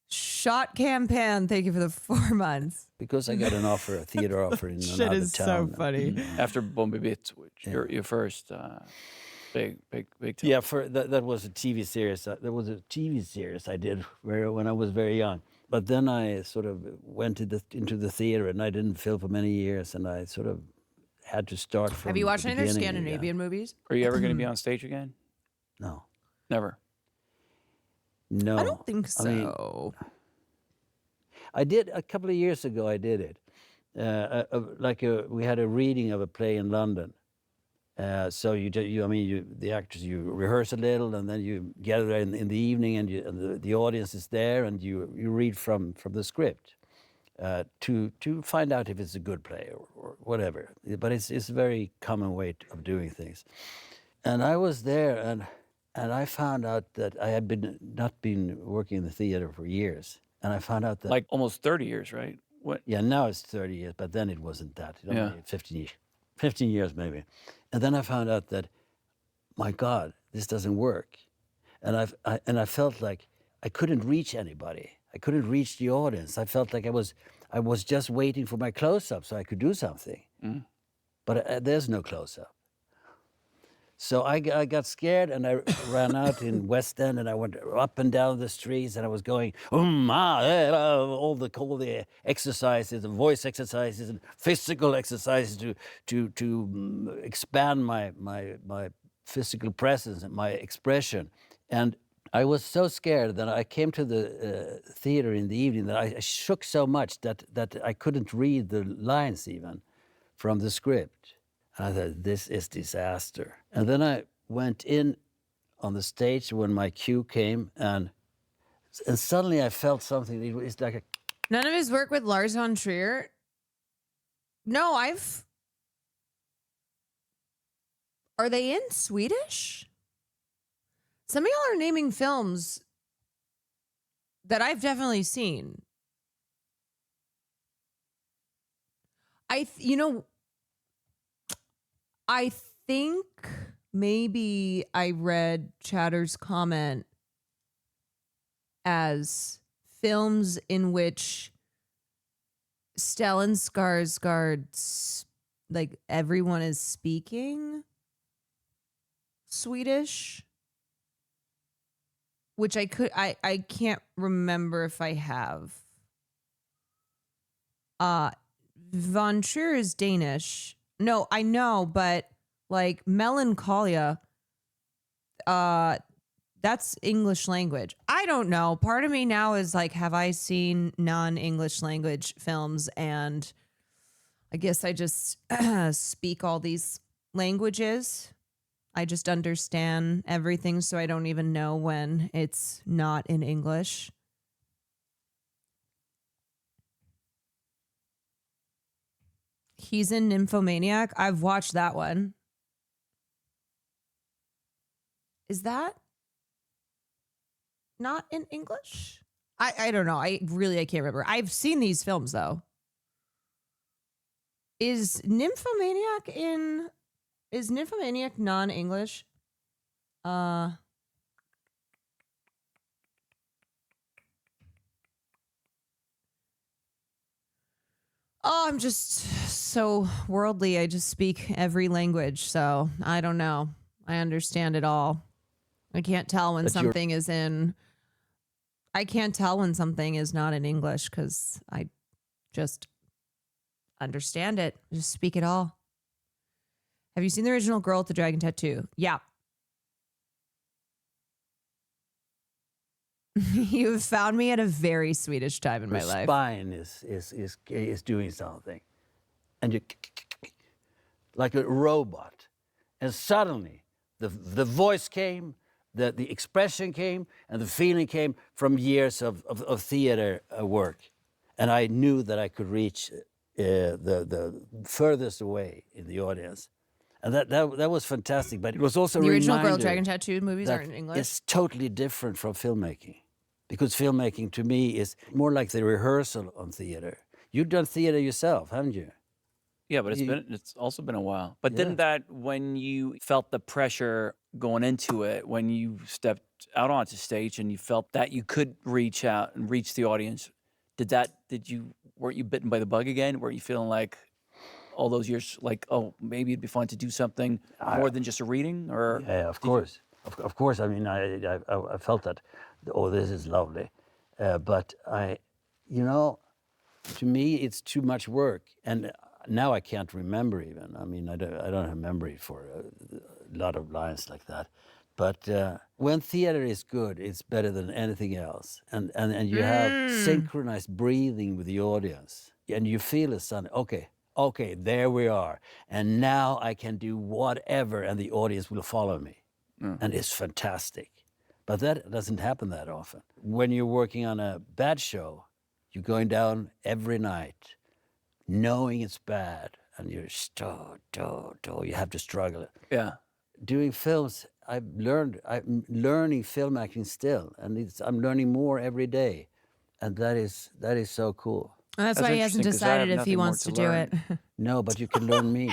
Shot Campan, thank you for the 4 months. Because I got an offer, a theater offer in another town. Shit is so funny. After Bombi Bits, which your first big time. Yeah, that was a TV series. That was a TV series I did when I was very young. But then I sort of went into the theater, and I didn't film for many years, and I sort of had to start from. Have you watched the any of their beginning Scandinavian movies? Are you ever going to be on stage again? No. Never. No. I don't think so. I did a couple of years ago. I did it. We had a reading of a play in London. So the actors, you rehearse a little, and then you gather in the evening, and the audience is there, and you read from the script to find out if it's a good play or whatever. But it's a very common way of doing things. And I was there, and I found out that I had not been working in the theater for years, and I found out that like almost 30 years, right? What? Yeah, now it's 30 years, but then it wasn't that. 15 years maybe. And then I found out that, my God, this doesn't work. And I felt like I couldn't reach anybody. I couldn't reach the audience. I felt like I was just waiting for my close-up so I could do something. Mm. But there's no close-up. So I got scared, and I ran out in West End, and I went up and down the streets, and I was going, all the exercises, the voice exercises, and physical exercises to expand my physical presence and my expression. And I was so scared that I came to the theater in the evening that I shook so much that I couldn't read the lines even from the script. I thought, this is disaster. And then I went in on the stage when my cue came, and suddenly I felt something. It's like a... None of his work with Lars von Trier. No, Are they in Swedish? Some of y'all are naming films that I've definitely seen. I think maybe I read Chatter's comment as films in which Stellan Skarsgård's, like, everyone is speaking Swedish, which I can't remember if I have. Von Trier is Danish. No, I know, but like Melancholia, that's English language. I don't know. Part of me now is like, have I seen non-English language films? And I guess I just speak all these languages. I just understand everything, so I don't even know when it's not in English. He's in Nymphomaniac. I've watched that one. Is that not in English? I don't know. I can't remember. I've seen these films though. Is Nymphomaniac non-English? Oh, I'm just so worldly. I just speak every language, so I don't know. I understand it all. I can't tell when something is in... I can't tell when something is not in English because I just understand it. I just speak it all. Have you seen the original Girl with the Dragon Tattoo? Yeah. You have found me at a very Swedish time in my life. Spine is doing something, and you like a robot, and suddenly the voice came, the expression came, and the feeling came from years of theater work, and I knew that I could reach the furthest away in the audience. And that was fantastic, but it was also the a original Girl reminder with Dragon Tattoo movies that aren't in English. it's totally different from filmmaking. Because filmmaking, to me, is more like the rehearsal on theater. You've done theater yourself, haven't you? Yeah, but it's also been a while. But didn't that, when you felt the pressure going into it, when you stepped out onto stage and you felt that you could reach out and reach the audience, weren't you bitten by the bug again? Were you feeling like all those years, like, oh, maybe it'd be fun to do something more than just a reading? Or yeah, of course. Of course, I mean, I felt that, oh, this is lovely. But to me, it's too much work. And now I can't remember even. I mean, I don't have memory for a lot of lines like that. But when theater is good, it's better than anything else. And you have synchronized breathing with the audience. And you feel it suddenly, okay, there we are. And now I can do whatever and the audience will follow me. And it's fantastic. But that doesn't happen that often. When you're working on a bad show, you're going down every night, knowing it's bad, and you're you have to struggle. Yeah. Doing films, I'm learning film acting still, and I'm learning more every day. And that is so cool. And that's why he hasn't decided if he wants to do it. No, but you can learn me.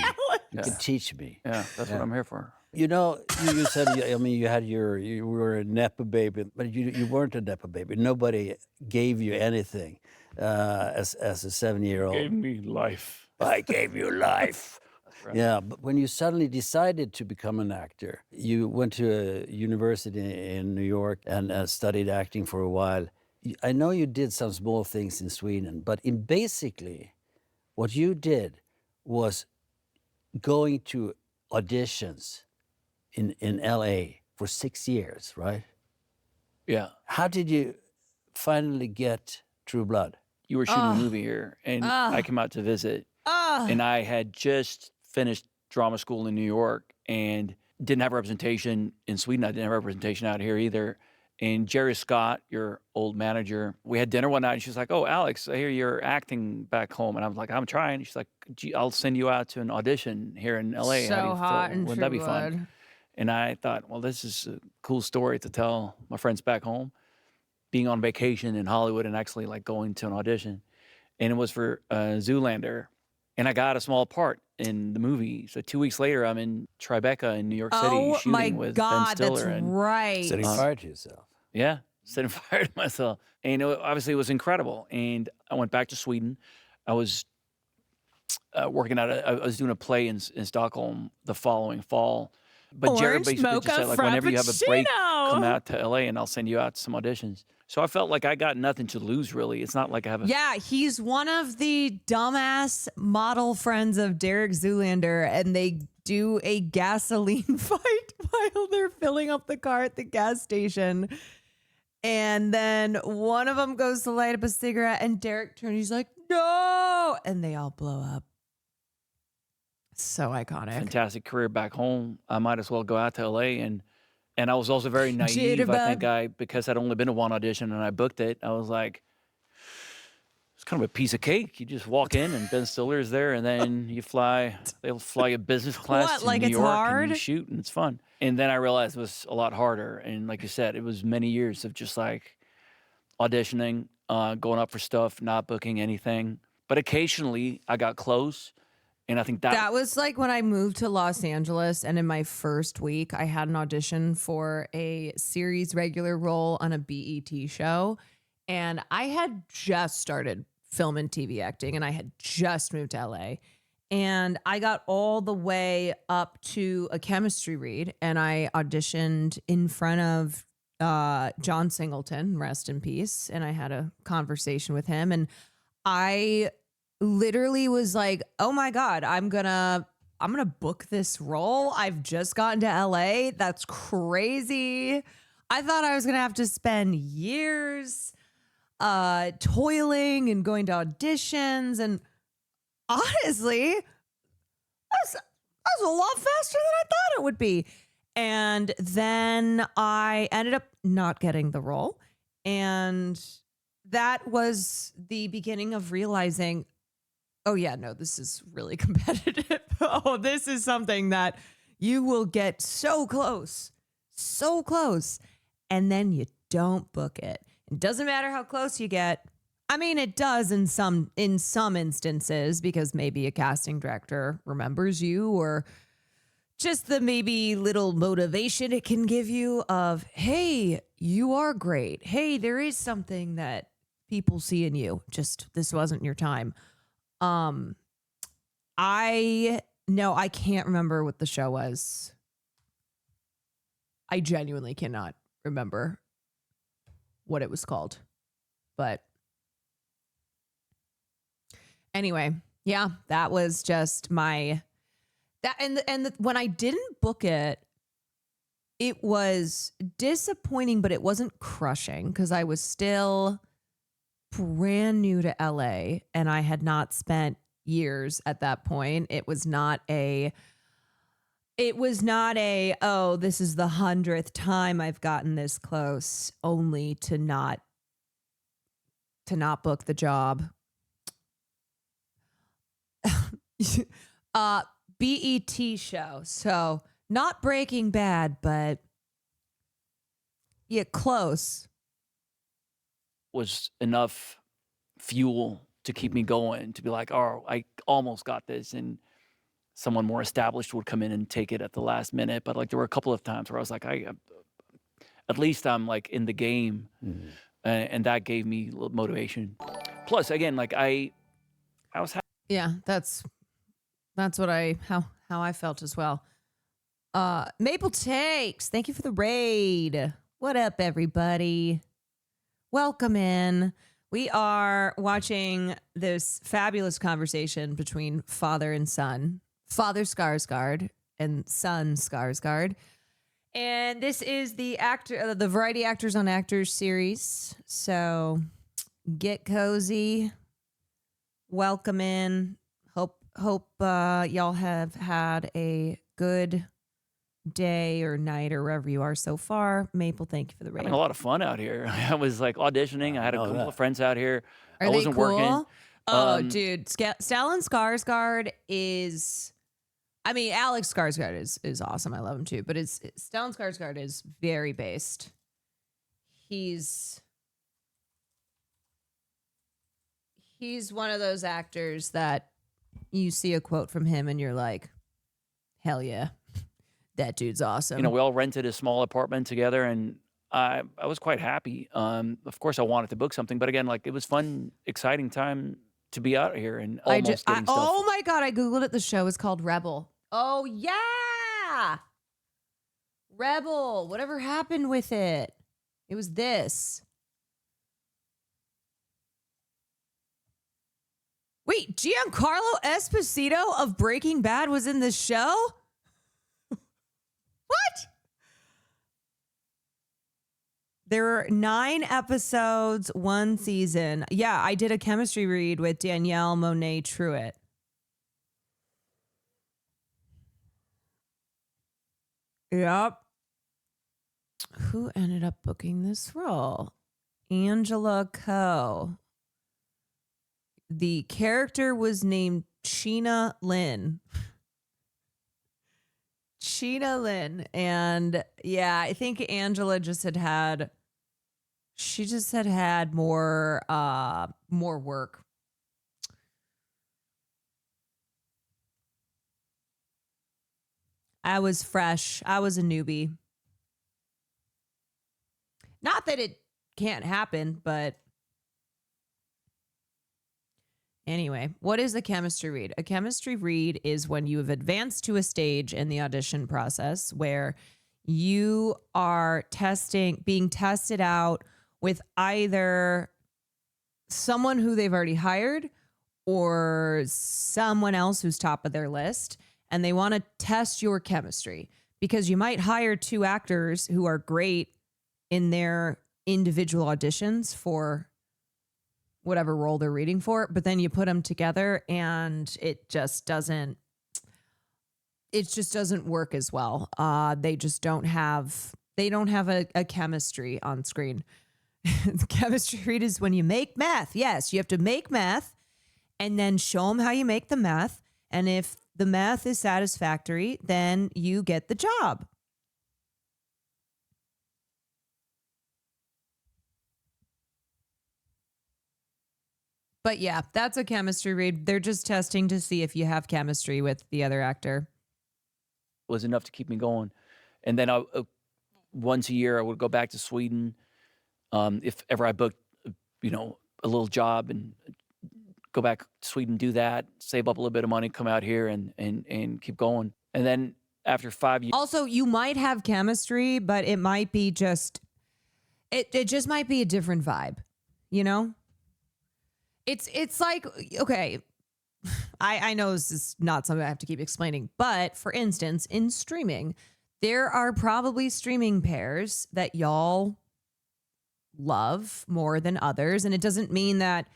You can teach me. Yeah, that's what I'm here for. You know, you said, I mean, you were a Nepo baby, but you weren't a Nepo baby. Nobody gave you anything as a 7-year-old. Gave me life. I gave you life. Right. Yeah, but when you suddenly decided to become an actor, you went to a university in New York and studied acting for a while. I know you did some small things in Sweden, but basically what you did was going to auditions in LA for 6 years, right? Yeah. How did you finally get True Blood? You were shooting a movie here, and I came out to visit, and I had just finished drama school in New York and didn't have representation in Sweden. I didn't have representation out here either. And Jerry Scott, your old manager, we had dinner one night, and she's like, "Oh, Alex, I hear you're acting back home." And I was like, "I'm trying." She's like, "Gee, I'll send you out to an audition here in LA. How do So you hot feel? and Wouldn't that be True fun?" Blood. And I thought, well, this is a cool story to tell my friends back home, being on vacation in Hollywood and actually like going to an audition. And it was for Zoolander. And I got a small part in the movie. So 2 weeks later, I'm in Tribeca in New York City Oh shooting my with God, Ben Stiller. that's and right. Setting fire to yourself. Yeah, setting fire to myself. And obviously it was incredible. And I went back to Sweden. I was working out, I was doing a play in Stockholm the following fall. But Jared Orange basically just mocha said, like, whenever you have a break, frappuccino. come out to LA and I'll send you out to some auditions. So I felt like I got nothing to lose, really. It's not like I have a... Yeah, he's one of the dumbass model friends of Derek Zoolander, and they do a gasoline fight while they're filling up the car at the gas station. And then one of them goes to light up a cigarette, and Derek turns, he's like, "No!" And they all blow up. So iconic. Fantastic career back home. I might as well go out to LA. And I was also very naive. I think because I'd only been to one audition and I booked it, I was like, it's kind of a piece of cake. You just walk in and Ben Stiller's there, and then they'll fly you business class What, to like New it's York and you hard? shoot, and it's fun. And then I realized it was a lot harder. And like you said, it was many years of just like auditioning, going up for stuff, not booking anything. But occasionally I got close. And I think that was like when I moved to Los Angeles, and in my first week, I had an audition for a series regular role on a BET show. And I had just started film and TV acting, and I had just moved to LA. And I got all the way up to a chemistry read, and I auditioned in front of John Singleton, rest in peace. And I had a conversation with him, and I literally was like, "Oh my God, I'm gonna book this role. I've just gotten to LA. That's crazy." I thought I was gonna have to spend years toiling and going to auditions, and honestly, that was a lot faster than I thought it would be. And then I ended up not getting the role, and that was the beginning of realizing, oh yeah, no, this is really competitive. Oh, this is something that you will get so close, and then you don't book it. It doesn't matter how close you get. I mean, it does in some instances, because maybe a casting director remembers you, or just the maybe little motivation it can give you of, hey, you are great. Hey, there is something that people see in you. Just this wasn't your time. I can't remember what the show was. I genuinely cannot remember what it was called. But anyway, yeah, that was just when I didn't book it, it was disappointing, but it wasn't crushing, because I was still brand new to LA and I had not spent years at that point. It was not a, oh, this is the 100th time I've gotten this close, only to not book the job. BET show. So not Breaking Bad, but yeah, close. Was enough fuel to keep me going, to be like, oh, I almost got this, and someone more established would come in and take it at the last minute. But like, there were a couple of times where I was like, at least I'm like in the game, and that gave me a little motivation. Plus, again, like I was happy. Yeah, that's what how I felt as well. Maple Takes, thank you for the raid. What up, everybody? Welcome in. We are watching this fabulous conversation between father and son, Father Skarsgard and son Skarsgard. And this is the the Variety Actors on Actors series. So get cozy. Welcome in. Hope y'all have had a good day or night or wherever you are so far. Maple, thank you for the raid. Having a lot of fun out here. I was like auditioning. I had a couple of friends out here. Are I they wasn't cool? working. Oh, dude, Stellan Skarsgård is. I mean, Alex Skarsgård is awesome. I love him too. But Stellan Skarsgård is very based. He's one of those actors that you see a quote from him and you're like, hell yeah, that dude's awesome. You know, we all rented a small apartment together, and I was quite happy. Of course, I wanted to book something, but again, like, it was fun, exciting time to be out here and almost getting stuff. Oh my God, I Googled it. The show is called Rebel. Oh, yeah. Rebel. Whatever happened with it? It was this. Wait, Giancarlo Esposito of Breaking Bad was in this show? What? There are 9 episodes, 1 season. Yeah, I did a chemistry read with Danielle Monet Truitt. Yep. Who ended up booking this role? Angela Coe. The character was named Sheena Lynn. Sheena Lynn. And yeah, I think Angela just had more work. I was fresh. I was a newbie. Not that it can't happen, but anyway, what is a chemistry read? A chemistry read is when you have advanced to a stage in the audition process where you are being tested out with either someone who they've already hired or someone else who's top of their list. And they want to test your chemistry because you might hire 2 actors who are great in their individual auditions for whatever role they're reading for, but then you put them together and it just doesn't work as well. They don't have a chemistry on screen. The chemistry read is when you make meth. Yes, you have to make meth and then show them how you make the meth. And if the meth is satisfactory, then you get the job. But yeah, that's a chemistry read. They're just testing to see if you have chemistry with the other actor. Was enough to keep me going. And then once a year, I would go back to Sweden. If ever I booked, a little job, and go back to Sweden, do that, save up a little bit of money, come out here and keep going. And then after 5 years. Also, you might have chemistry, but it might be just, it just might be a different vibe, you know? It's like, okay, I know this is not something I have to keep explaining, but for instance, in streaming, there are probably streaming pairs that y'all love more than others. And it doesn't mean that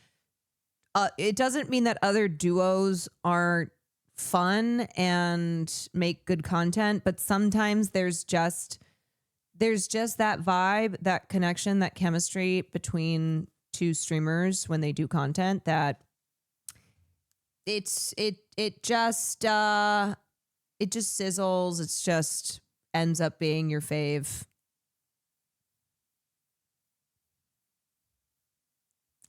other duos aren't fun and make good content, but sometimes there's just that vibe, that connection, that chemistry between 2 streamers when they do content that it just sizzles. It's just ends up being your fave.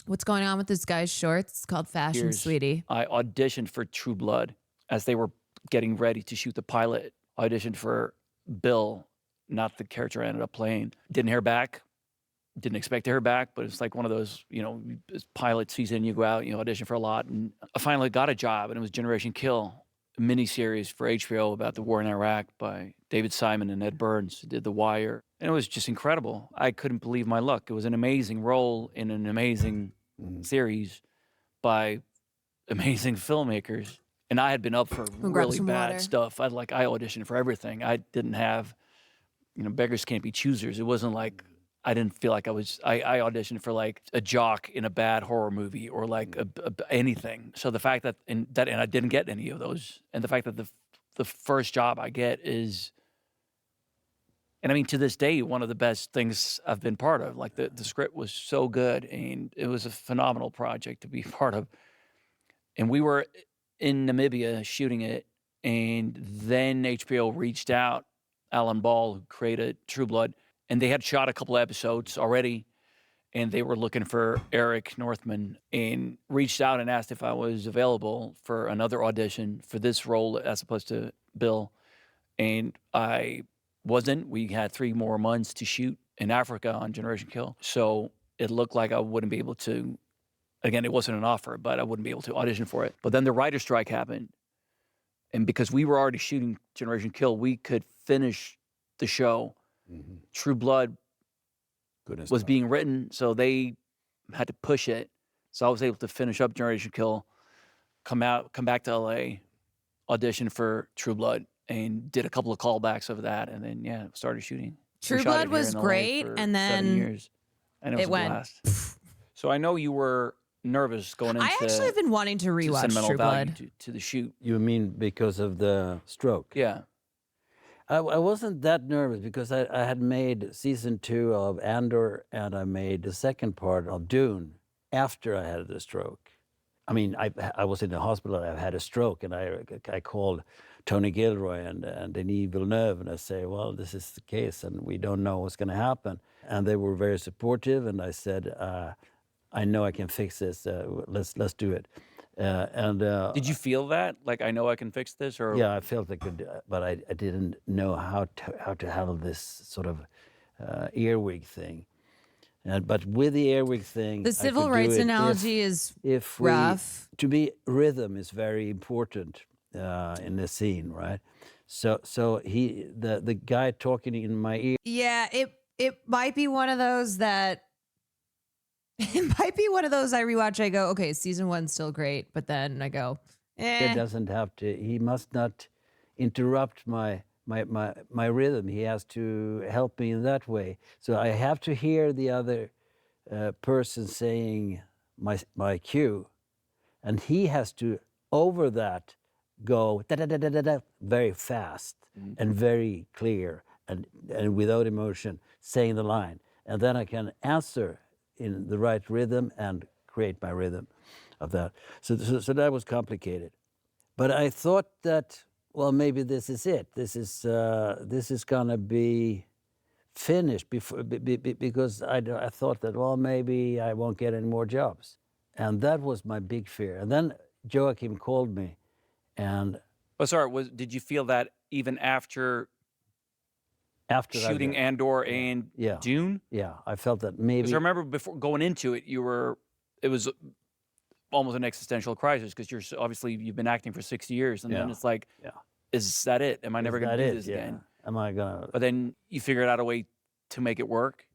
What's going on with this guy's shorts? It's called Fashion Sweetie. I auditioned for True Blood as they were getting ready to shoot the pilot. I auditioned for Bill, not the character I ended up playing. Didn't hear back. Didn't expect to hear back, but it's like one of those, pilot season, you go out, audition for a lot. And I finally got a job, and it was Generation Kill, a miniseries for HBO about the war in Iraq by David Simon and Ed Burns, who did The Wire. And it was just incredible. I couldn't believe my luck. It was an amazing role in an amazing series by amazing filmmakers. And I had been up for really bad stuff. I auditioned for everything. I didn't have, beggars can't be choosers. It wasn't like I didn't feel like I auditioned for like a jock in a bad horror movie or like anything. So the fact that and I didn't get any of those, and the fact that the first job I get is, and I mean to this day, one of the best things I've been part of. Like the script was so good, and it was a phenomenal project to be part of. And we were in Namibia shooting it, and then HBO reached out, Alan Ball, who created True Blood, and they had shot a couple of episodes already, and they were looking for Eric Northman, and reached out and asked if I was available for another audition for this role as opposed to Bill. And I wasn't. We had 3 more months to shoot in Africa on Generation Kill. So it looked like I wouldn't be able to, again, it wasn't an offer, but I wouldn't be able to audition for it. But then the writer's strike happened. And because we were already shooting Generation Kill, we could finish the show. True Blood was being written, so they had to push it. So I was able to finish up Generation Kill, come back to LA, audition for True Blood, and did a couple of callbacks of that, and then started shooting. True Blood was great, and then 7 years, and it was a went. blast. So I know you were nervous going into. I actually have been wanting to rewatch sentimental True value Blood. to the shoot. You mean because of the stroke? Yeah. I wasn't that nervous because I had made season 2 of Andor, and I made the second part of Dune after I had the stroke. I mean, I was in the hospital, I had a stroke, and I called Tony Gilroy and Denis Villeneuve, and I say, well, this is the case, and we don't know what's going to happen. And they were very supportive, and I said, I know I can fix this, let's do it. Did you feel that? Like, I know I can fix this? Or yeah, I felt I could, but I didn't know how to handle this sort of earwig thing. But with the earwig thing, The civil rights analogy is rough. To be rhythm is very important in the scene, right? So the guy talking in my ear. Yeah, it might be one of those that. It might be one of those I rewatch. I go, okay, season 1's still great, but then I go, He doesn't have to. He must not interrupt my rhythm. He has to help me in that way. So I have to hear the other person saying my cue, and he has to over that go da da da da da very fast and very clear and without emotion saying the line, and then I can answer in the right rhythm and create my rhythm of that. So that was complicated. But I thought that, well, maybe this is it. This is gonna be finished before, because I thought that, well, maybe I won't get any more jobs. And that was my big fear. And then Joachim called me and... Oh, sorry, did you feel that even after shooting Andor and Dune? Yeah, I felt that maybe... Because I remember before going into it, it was almost an existential crisis, because you've been acting for 60 years, and then it's like, is that it? Am I never going to do this again? Am I going to... But then you figured out a way to make it work.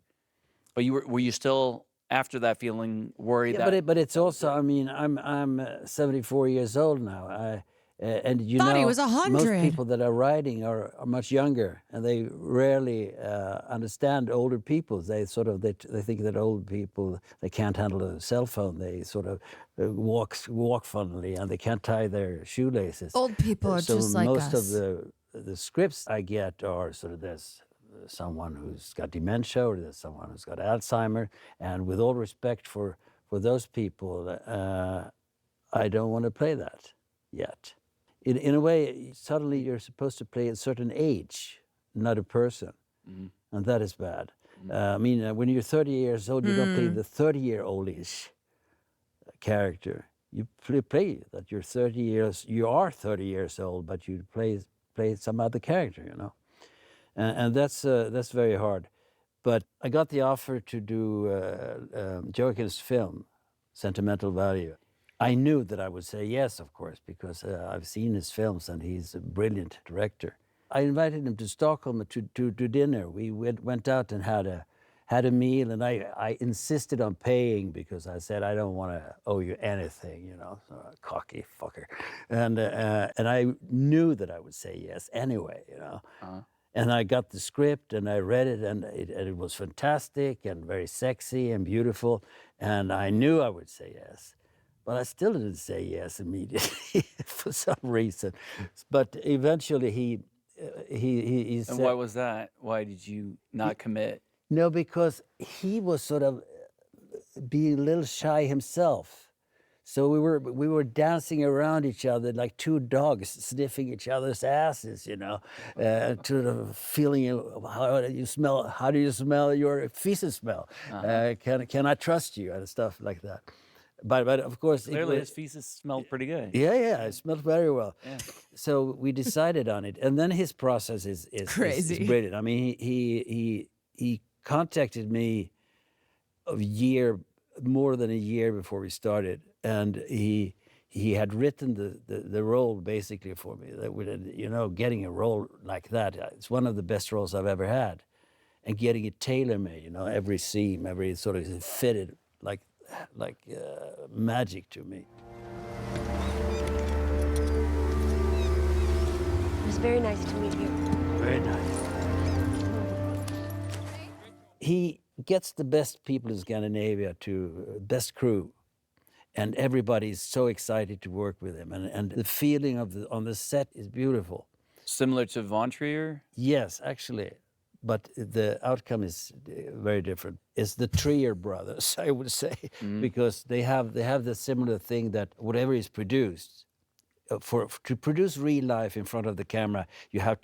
But were you still, after that feeling, worried that... But it's also, I mean, I'm 74 years old now. And you Thought know, he was 100. most people that are writing are much younger, and they rarely understand older people. They think that old people, they can't handle a cell phone. They sort of walk funnily, and they can't tie their shoelaces. Old people are just like us. So most of the scripts I get are sort of this: someone who's got dementia, or there's someone who's got Alzheimer. And with all respect for those people, I don't want to play that yet. In a way, suddenly you're supposed to play a certain age, not a person. And that is bad. I mean, when you're 30 years old, you don't play the 30-year-oldish character. You play that you are 30 years old, but you play some other character, you know. And that's very hard. But I got the offer to do Joachim's film, Sentimental Value. I knew that I would say yes, of course, because I've seen his films and he's a brilliant director. I invited him to Stockholm to dinner. We went out and had a meal, and I insisted on paying because I said, I don't want to owe you anything, you know, cocky fucker. And I knew that I would say yes anyway, you know. And I got the script and I read it, and it was fantastic and very sexy and beautiful. And I knew I would say yes, but I still didn't say yes immediately for some reason. But eventually he And said, why was that? Why did you not commit? no, because he was sort of being a little shy himself. So we were dancing around each other like two dogs sniffing each other's asses, you know, to the feeling of how do you smell your feces smell? Can I trust you and stuff like that? But of course, Clearly his feces smelled pretty good. Yeah, it smelled very well. Yeah. So we decided on it, and then his process is Crazy. is brilliant. I mean, he contacted me more than a year before we started, and he had written the role basically for me. That would, you know, getting a role like that, it's one of the best roles I've ever had, and getting it tailor-made, you know, every seam, every sort of fitted like magic to me. It was very nice to meet you. Very nice. He gets the best people in Scandinavia to best crew, and everybody's so excited to work with him, and the feeling on the set is beautiful. Similar to Von Trier? Yes, actually, but the outcome is very different. It's the Trier brothers, I would say, because they have the similar thing that whatever is produced, to produce real life in front of the camera, you have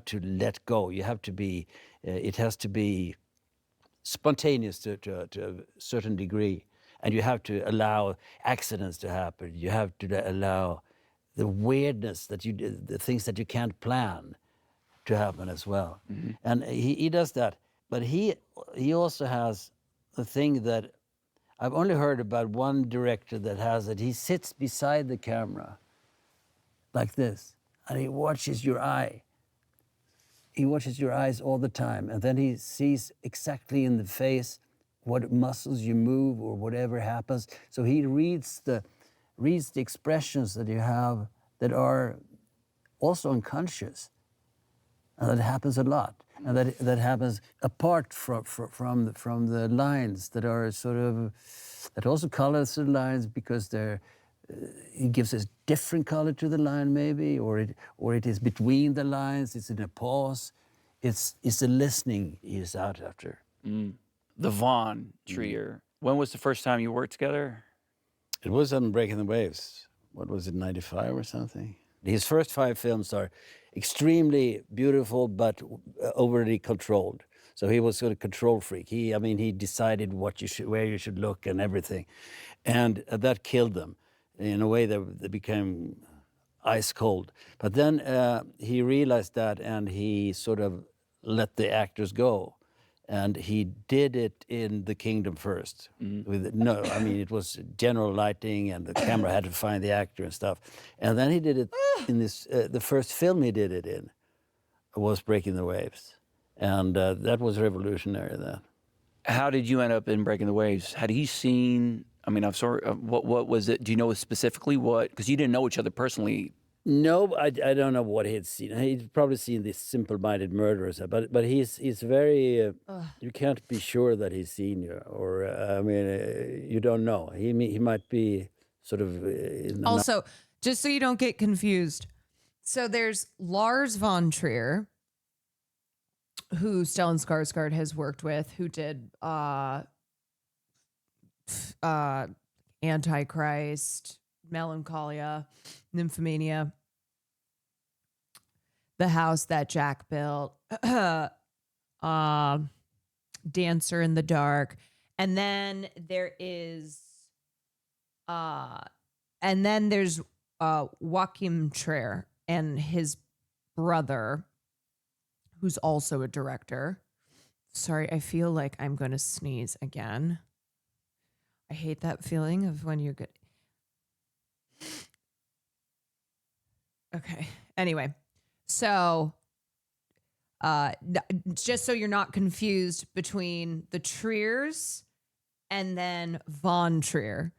to let go. You have to be. It has to be spontaneous to a certain degree, and you have to allow accidents to happen. You have to allow the weirdness the things that you can't plan to happen as well. And he does that, but he also has the thing that I've only heard about one director that has it. He sits beside the camera like this, and he watches your eye. He watches your eyes all the time, and then he sees exactly in the face what muscles you move or whatever happens. So he reads the expressions that you have that are also unconscious, and that happens a lot. And that happens apart from the lines that are sort of, that also colors the lines because he gives a different color to the line maybe, or it is between the lines, it's in a pause. It's the listening he is out after. The Von Trier. When was the first time you worked together? It was on Breaking the Waves. What was it, 95 or something? His first 5 films are extremely beautiful, but overly controlled. So he was sort of control freak. He decided where you should look and everything. And that killed them. In a way, they became ice cold. But then he realized that, and he sort of let the actors go. And he did it in The Kingdom first. It was general lighting, and the camera had to find the actor and stuff. And then he did it in this. The first film he did it in was Breaking the Waves, and that was revolutionary then. How did you end up in Breaking the Waves? Had he seen? I mean, I'm sorry. What was it? Do you know specifically what? Because you didn't know each other personally. No, I don't know what he'd seen. He'd probably seen these Simple-Minded Murderers, but he's very. You can't be sure that he's seen you, or you don't know. He might be sort of. Also, just so you don't get confused, so there's Lars von Trier, who Stellan Skarsgård has worked with, who did Antichrist, Melancholia, Nymphomania, The House That Jack Built, Dancer in the Dark, and then there's Joachim Trier and his brother, who's also a director. Sorry, I feel like I'm going to sneeze again. I hate that feeling of when you're good. Okay. Anyway, so just so you're not confused between the Triers and then Von Trier,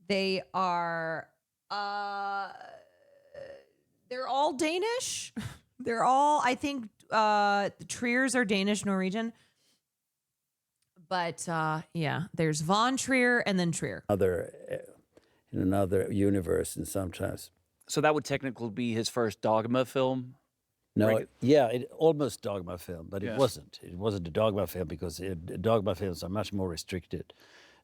they are they're all Danish. They're all, I think, Triers are Danish, Norwegian. But yeah, there's Von Trier and then Trier. In another universe, and sometimes. So that would technically be his first Dogma film? No, yeah, it almost Dogma film, but Yeah. it wasn't. It wasn't a Dogma film because Dogma films are much more restricted.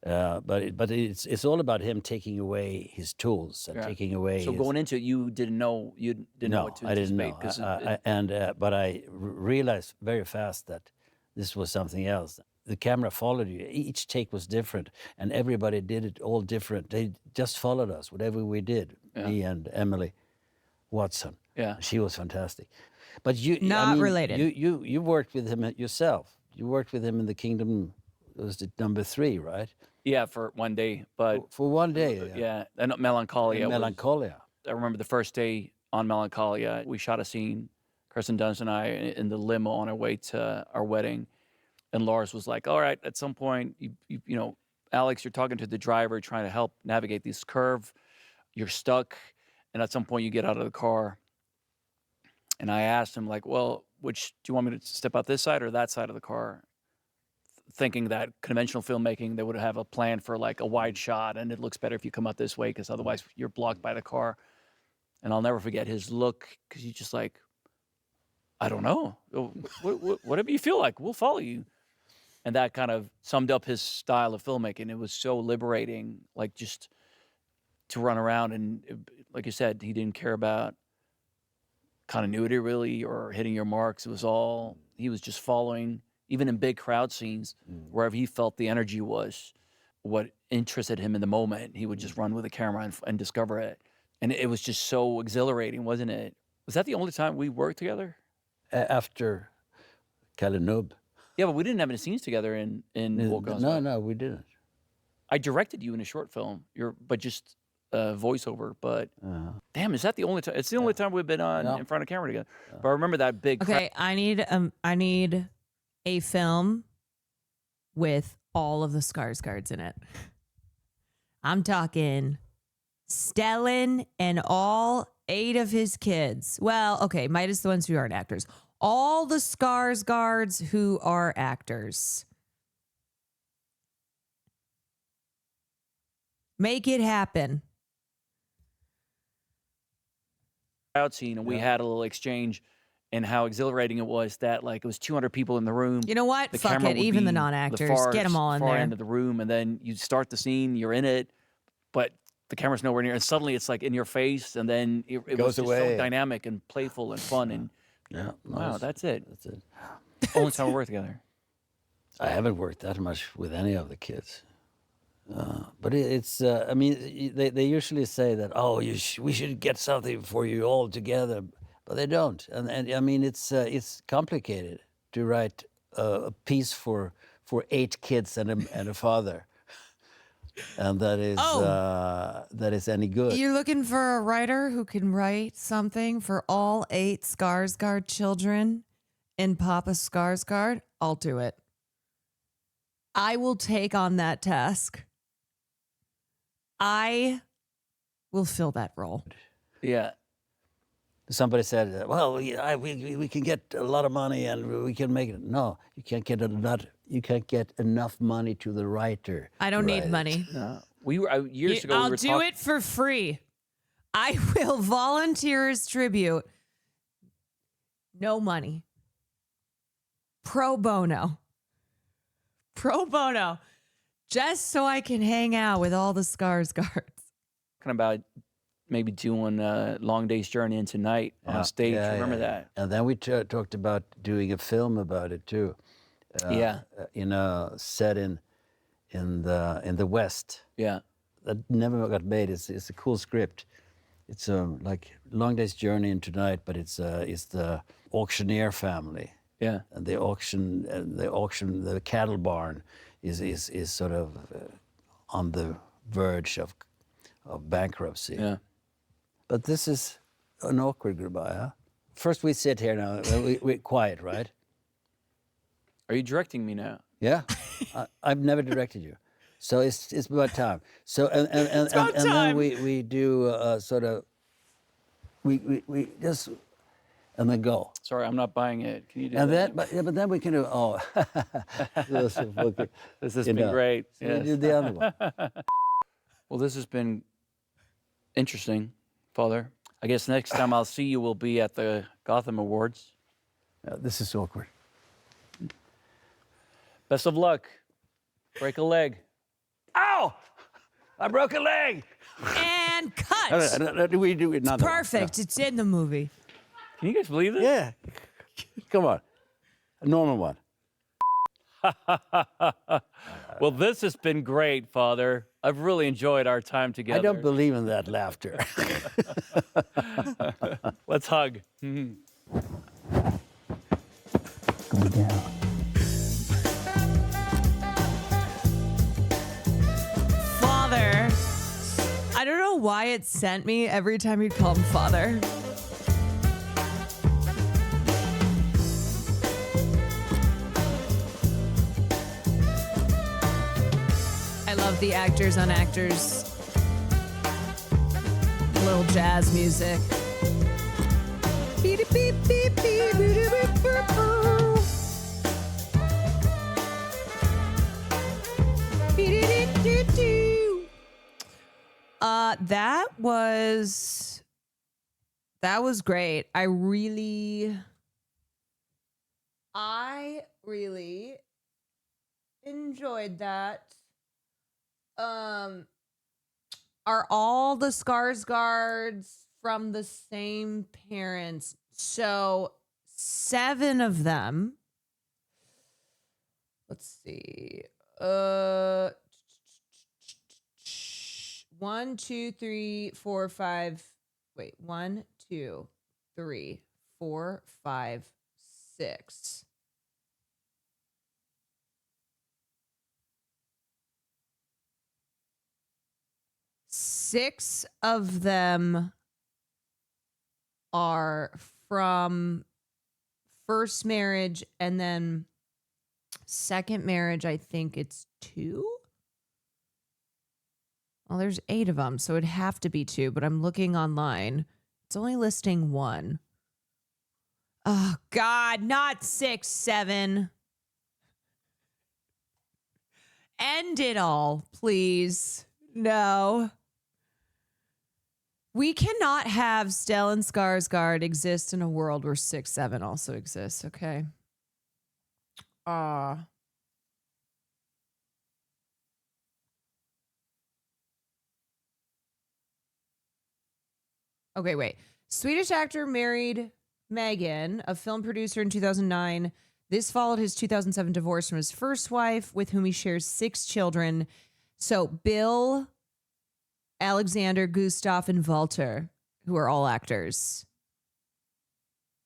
But it's all about him taking away his tools and taking away. So going into it, you didn't know what to I didn't know. anticipate. But I realized very fast that this was something else. The camera followed you. Each take was different, and everybody did it all different. They just followed us, whatever we did. Me and Emily Watson. Yeah, she was fantastic. But you Not related. You worked with him yourself. You worked with him in The Kingdom. Was it number 3, right? Yeah, for one day, but for one day. Yeah, and Melancholia. Melancholia. I remember the first day on Melancholia, we shot a scene, Kirsten Dunst and I, in the limo on our way to our wedding. And Lars was like, all right, at some point, you know, Alex, you're talking to the driver, trying to help navigate this curve. You're stuck. And at some point, you get out of the car. And I asked him, like, well, do you want me to step out this side or that side of the car? Thinking that conventional filmmaking, they would have a plan for like a wide shot and it looks better if you come out this way because otherwise you're blocked by the car. And I'll never forget his look because he's just like, I don't know. Whatever you feel like, we'll follow you. And that kind of summed up his style of filmmaking. It was so liberating, like just to run around. And like you said, he didn't care about continuity really or hitting your marks. It was all, he was just following, even in big crowd scenes, wherever he felt the energy was, what interested him in the moment, he would just run with the camera and discover it. And it was just so exhilarating, wasn't it? Was that the only time we worked together? After Kalinub. Yeah, but we didn't have any scenes together in Walk-Ons. No, we didn't. I directed you in a short film, but just voiceover. But damn, is that the only time? It's the only time we've been on in front of camera together. But I remember that big. Okay, I need a film with all of the Skarsgards in it. I'm talking Stellan and all 8 of his kids. Well, okay, minus the ones who aren't actors. All the Skarsgards who are actors. Make it happen. Crowd scene, and we had a little exchange, and how exhilarating it was that like it was 200 people in the room. You know what? The Fuck camera it. would Even be the non-actors, get them all in far there. end of the room, and then you start the scene, you're in it, but the camera's nowhere near, and suddenly it's like in your face, and then it Goes was just away. so dynamic and playful and fun, and wow, nice. that's it. That's it. Only time we worked together. I haven't worked that much with any of the kids. But it's, I mean, they usually say that, oh, we should get something for you all together, but they don't. And I mean, it's complicated to write a piece for 8 kids and a father, and that is any good. You're looking for a writer who can write something for all 8 Skarsgård children and Papa Skarsgård? I'll do it. I will take on that task. I will fill that role. Yeah. Somebody said, well, we can get a lot of money and we can make it. No, you can't get enough money to the writer. I don't need money. No. We were years ago. I'll we were do it for free. I will volunteer as tribute. No money. Pro bono. Pro bono. Just so I can hang out with all the Skarsgards. Talking about maybe doing a Long Day's Journey into Night on stage. Remember that? And then we talked about doing a film about it too. Set in the West. Yeah. That never got made. It's a cool script. It's like Long Day's Journey into Night, but it's the auctioneer family. Yeah. And the cattle barn is sort of on the verge of bankruptcy. Yeah. But this is an awkward goodbye, huh? First we sit here now, we're quiet, right? Are you directing me now? Yeah. I've never directed you. So it's about time. So and then we do sort of we just and then go. Sorry, I'm not buying it. Can you do And that? but then we can do, oh. This has been great. So Yes. we do the other one. Well, this has been interesting, Father. I guess next time I'll see you will be at the Gotham Awards. This is awkward. Best of luck. Break a leg. Ow! I broke a leg! And cut. We do it another one. Perfect. It's in the movie. Can you guys believe this? Yeah. Come on. A normal one. Well, this has been great, Father. I've really enjoyed our time together. I don't believe in that laughter. Let's hug. Going down. Father. I don't know why it sent me every time you'd call him Father. I love the actors on actors. Little jazz music. Beep, beep, beep, beep, beep, beep, beep, beep. That was great. I really enjoyed that. Are all the Skarsgards from the same parents? So 7 of them. Let's see. 1, 2, 3, 4, 5. Wait, 1, 2, 3, 4, 5, 6. Six of them are from first marriage, and then second marriage, I think it's 2. Well, there's 8 of them, so it'd have to be 2, but I'm looking online. It's only listing 1. Oh, God, not 6, 7. End it all, please. No. We cannot have Stellan Skarsgård exist in a world where 6, 7 also exists, okay? Okay, wait. Swedish actor married Megan, a film producer in 2009. This followed his 2007 divorce from his first wife, with whom he shares 6 children. So Bill, Alexander, Gustav, and Walter, who are all actors.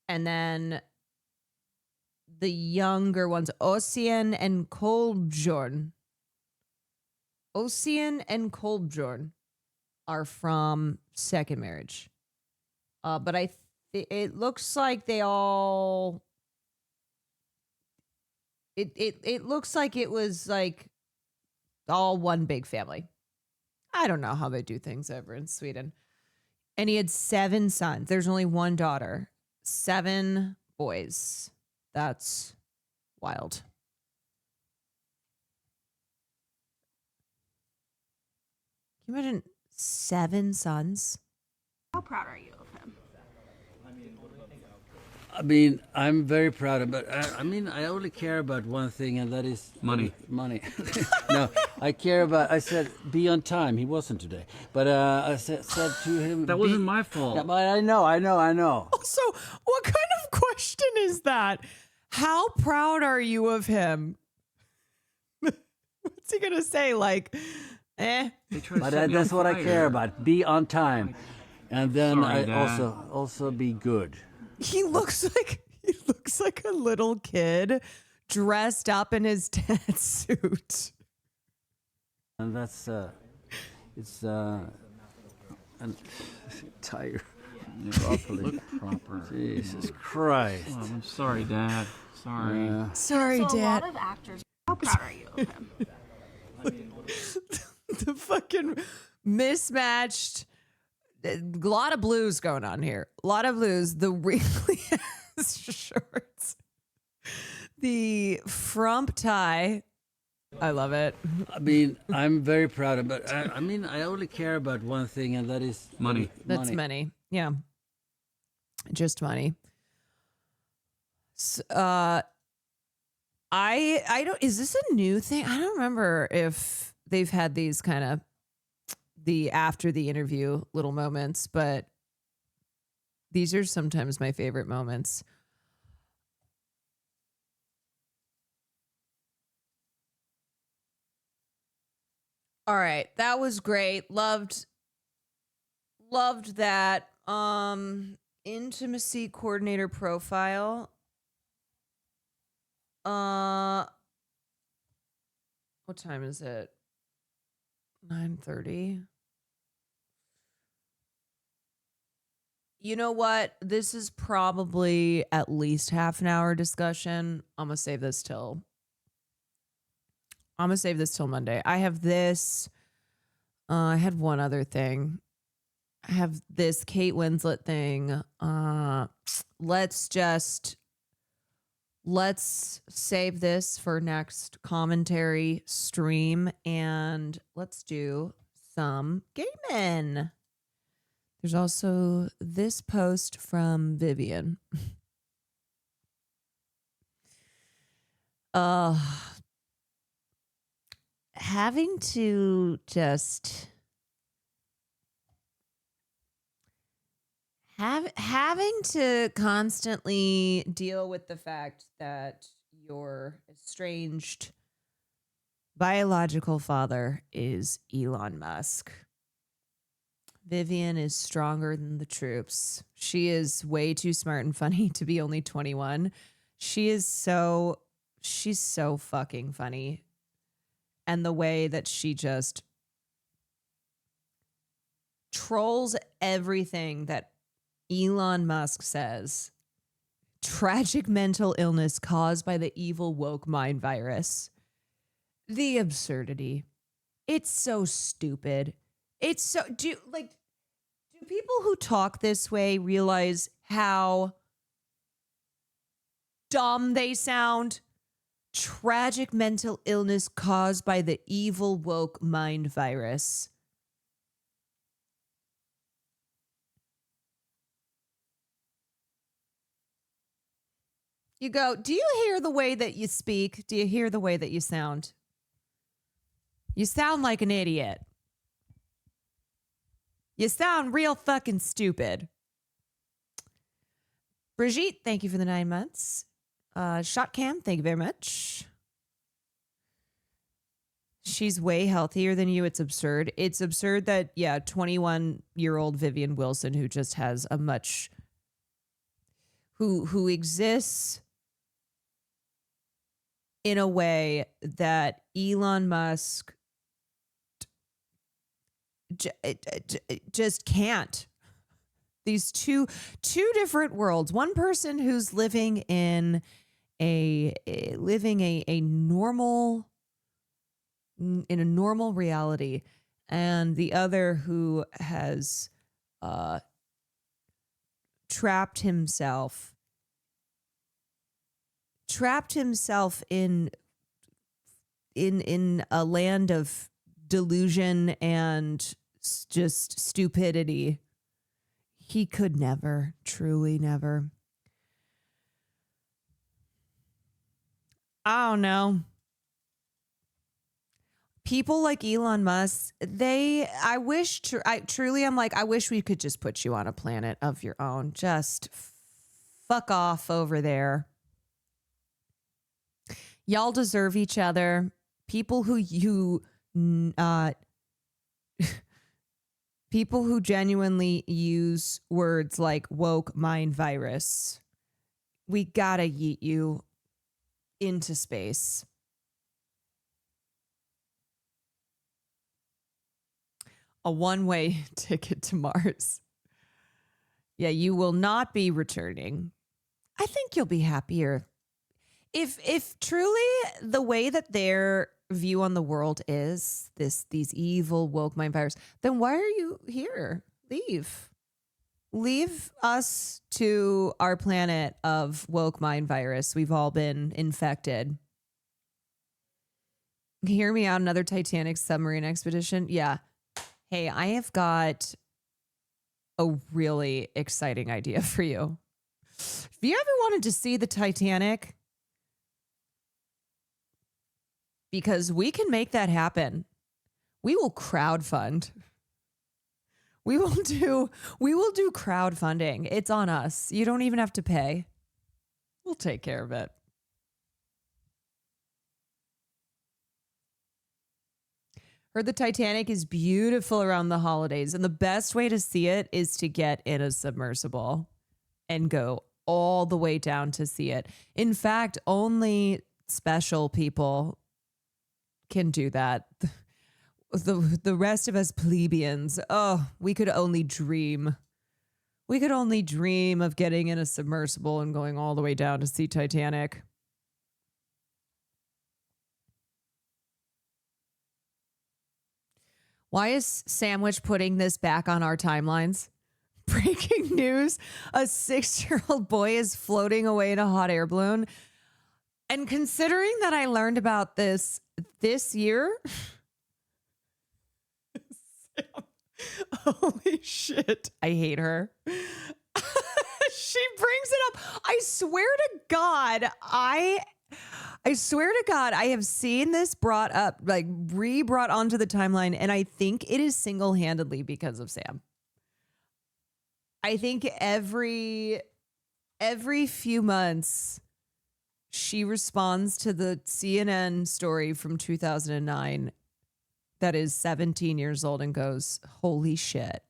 And then the younger ones, Ossian and Kolbjorn. Ossian and Kolbjorn are from second marriage. But it looks like they all... It looks like it was like all one big family. I don't know how they do things over in Sweden. And he had 7 sons. There's only 1 daughter. 7 boys. That's wild. Can you imagine 7 sons? How proud are you of him? I mean, I'm very proud of it. I mean, I only care about one thing, and that is money. Money. No, I care about. I said be on time. He wasn't today, but I said to him. That wasn't my fault. Yeah, but I know. Also, what kind of question is that? How proud are you of him? What's he gonna say? Like, eh? But that's what I care about. Be on time, and then Sorry, I Dad. also be good. He looks like a little kid dressed up in his dad's suit. And that's it's and tired. Look proper. Jesus Christ. Oh, I'm sorry, Dad. Sorry. Sorry, So Dad. a lot of actors. How proud are you of him? The fucking mismatched A lot of blues going on here. A lot of blues. The wrinkly shorts. The frump tie. I love it. I mean, I'm very proud of it. I mean, I only care about one thing, and that is money. That's money. Yeah. Just money. I don't, is this a new thing? I don't remember if they've had these kind of the after the interview little moments, but these are sometimes my favorite moments. All right, that was great. Loved that. Intimacy coordinator profile. What time is it? 9:30. You know what? This is probably at least half an hour discussion. I'm gonna save this till Monday. I have this. I had one other thing. I have this Kate Winslet thing. Let's save this for next commentary stream, and let's do some gaming. There's also this post from Vivian. Having to just having to constantly deal with the fact that your estranged biological father is Elon Musk. Vivian is stronger than the troops. She is way too smart and funny to be only 21. She's so fucking funny. And the way that she just trolls everything that Elon Musk says. Tragic mental illness caused by the evil woke mind virus. The absurdity. It's so stupid. It's so do people who talk this way realize how dumb they sound? Tragic mental illness caused by the evil woke mind virus. You go, do you hear the way that you speak? Do you hear the way that you sound? You sound like an idiot. You sound real fucking stupid. Brigitte, thank you for the 9 months. Shotcam, thank you very much. She's way healthier than you. It's absurd. It's absurd that, 21-year-old Vivian Wilson, who just has a much... who exists in a way that Elon Musk just can't. These two different worlds. One person who's living in a normal reality, and the other who has trapped himself in a land of delusion and just stupidity. He could never, truly never. I don't know. People like Elon Musk, I wish we could just put you on a planet of your own. Just fuck off over there. Y'all deserve each other. People who genuinely use words like woke mind virus. We gotta yeet you into space. A one-way ticket to Mars. Yeah, you will not be returning. I think you'll be happier. If truly the way that their view on the world is these evil woke mind virus, then why are you here? leave. Leave us to our planet of woke mind virus. We've all been infected. Hear me out. Another Titanic submarine expedition. Yeah. Hey, I have got a really exciting idea for you. If you ever wanted to see the Titanic, because we can make that happen. We will crowdfund. We will do crowdfunding. It's on us. You don't even have to pay. We'll take care of it. Heard the Titanic is beautiful around the holidays, and the best way to see it is to get in a submersible and go all the way down to see it. In fact, only special people can do that. The rest of us plebeians, we could only dream. We could only dream of getting in a submersible and going all the way down to see Titanic. Why is Sandwich putting this back on our timelines? Breaking news, a 6-year-old boy is floating away in a hot air balloon. And considering that I learned about this year, holy shit, I hate her. She brings it up. I swear to God, I have seen this brought up, like brought onto the timeline, and I think it is single-handedly because of Sam. I think every few months she responds to the CNN story from 2009 that is 17 years old and goes, holy shit.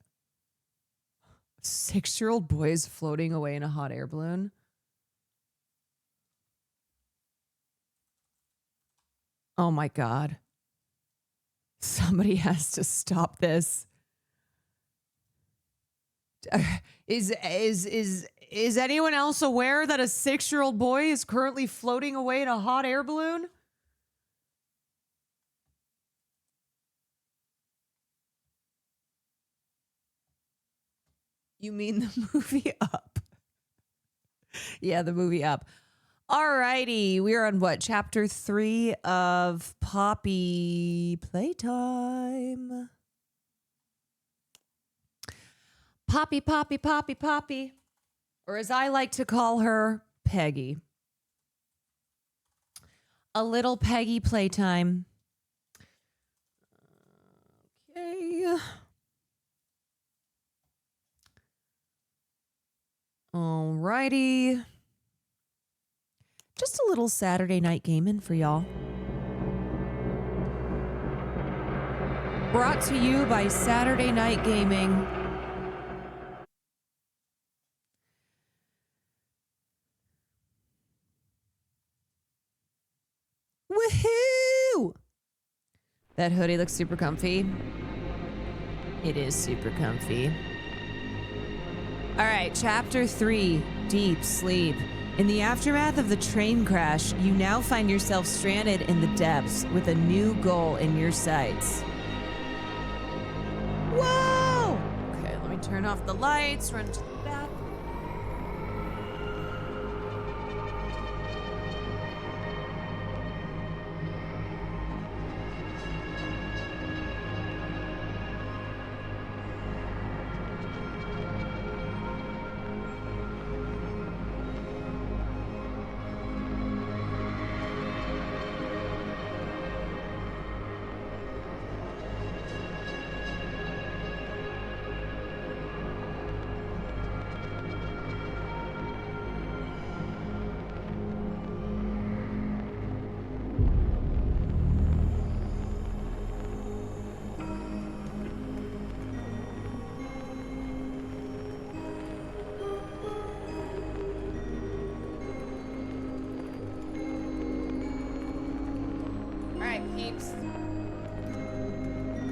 6-year-old boy is floating away in a hot air balloon. Oh my God. Somebody has to stop this. Is anyone else aware that a 6-year-old boy is currently floating away in a hot air balloon? You mean the movie Up? Yeah, the movie Up. Alrighty, we are on what? Chapter 3 of Poppy Playtime. Poppy, Poppy, Poppy, Poppy. Or as I like to call her, Peggy. A little Peggy Playtime. Okay. Alrighty. Just a little Saturday night gaming for y'all. Brought to you by Saturday Night Gaming. Woohoo! That hoodie looks super comfy. It is super comfy. All right, chapter 3, Deep Sleep. In the aftermath of the train crash, you now find yourself stranded in the depths with a new goal in your sights. Whoa! Okay, let me turn off the lights, run to the bathroom.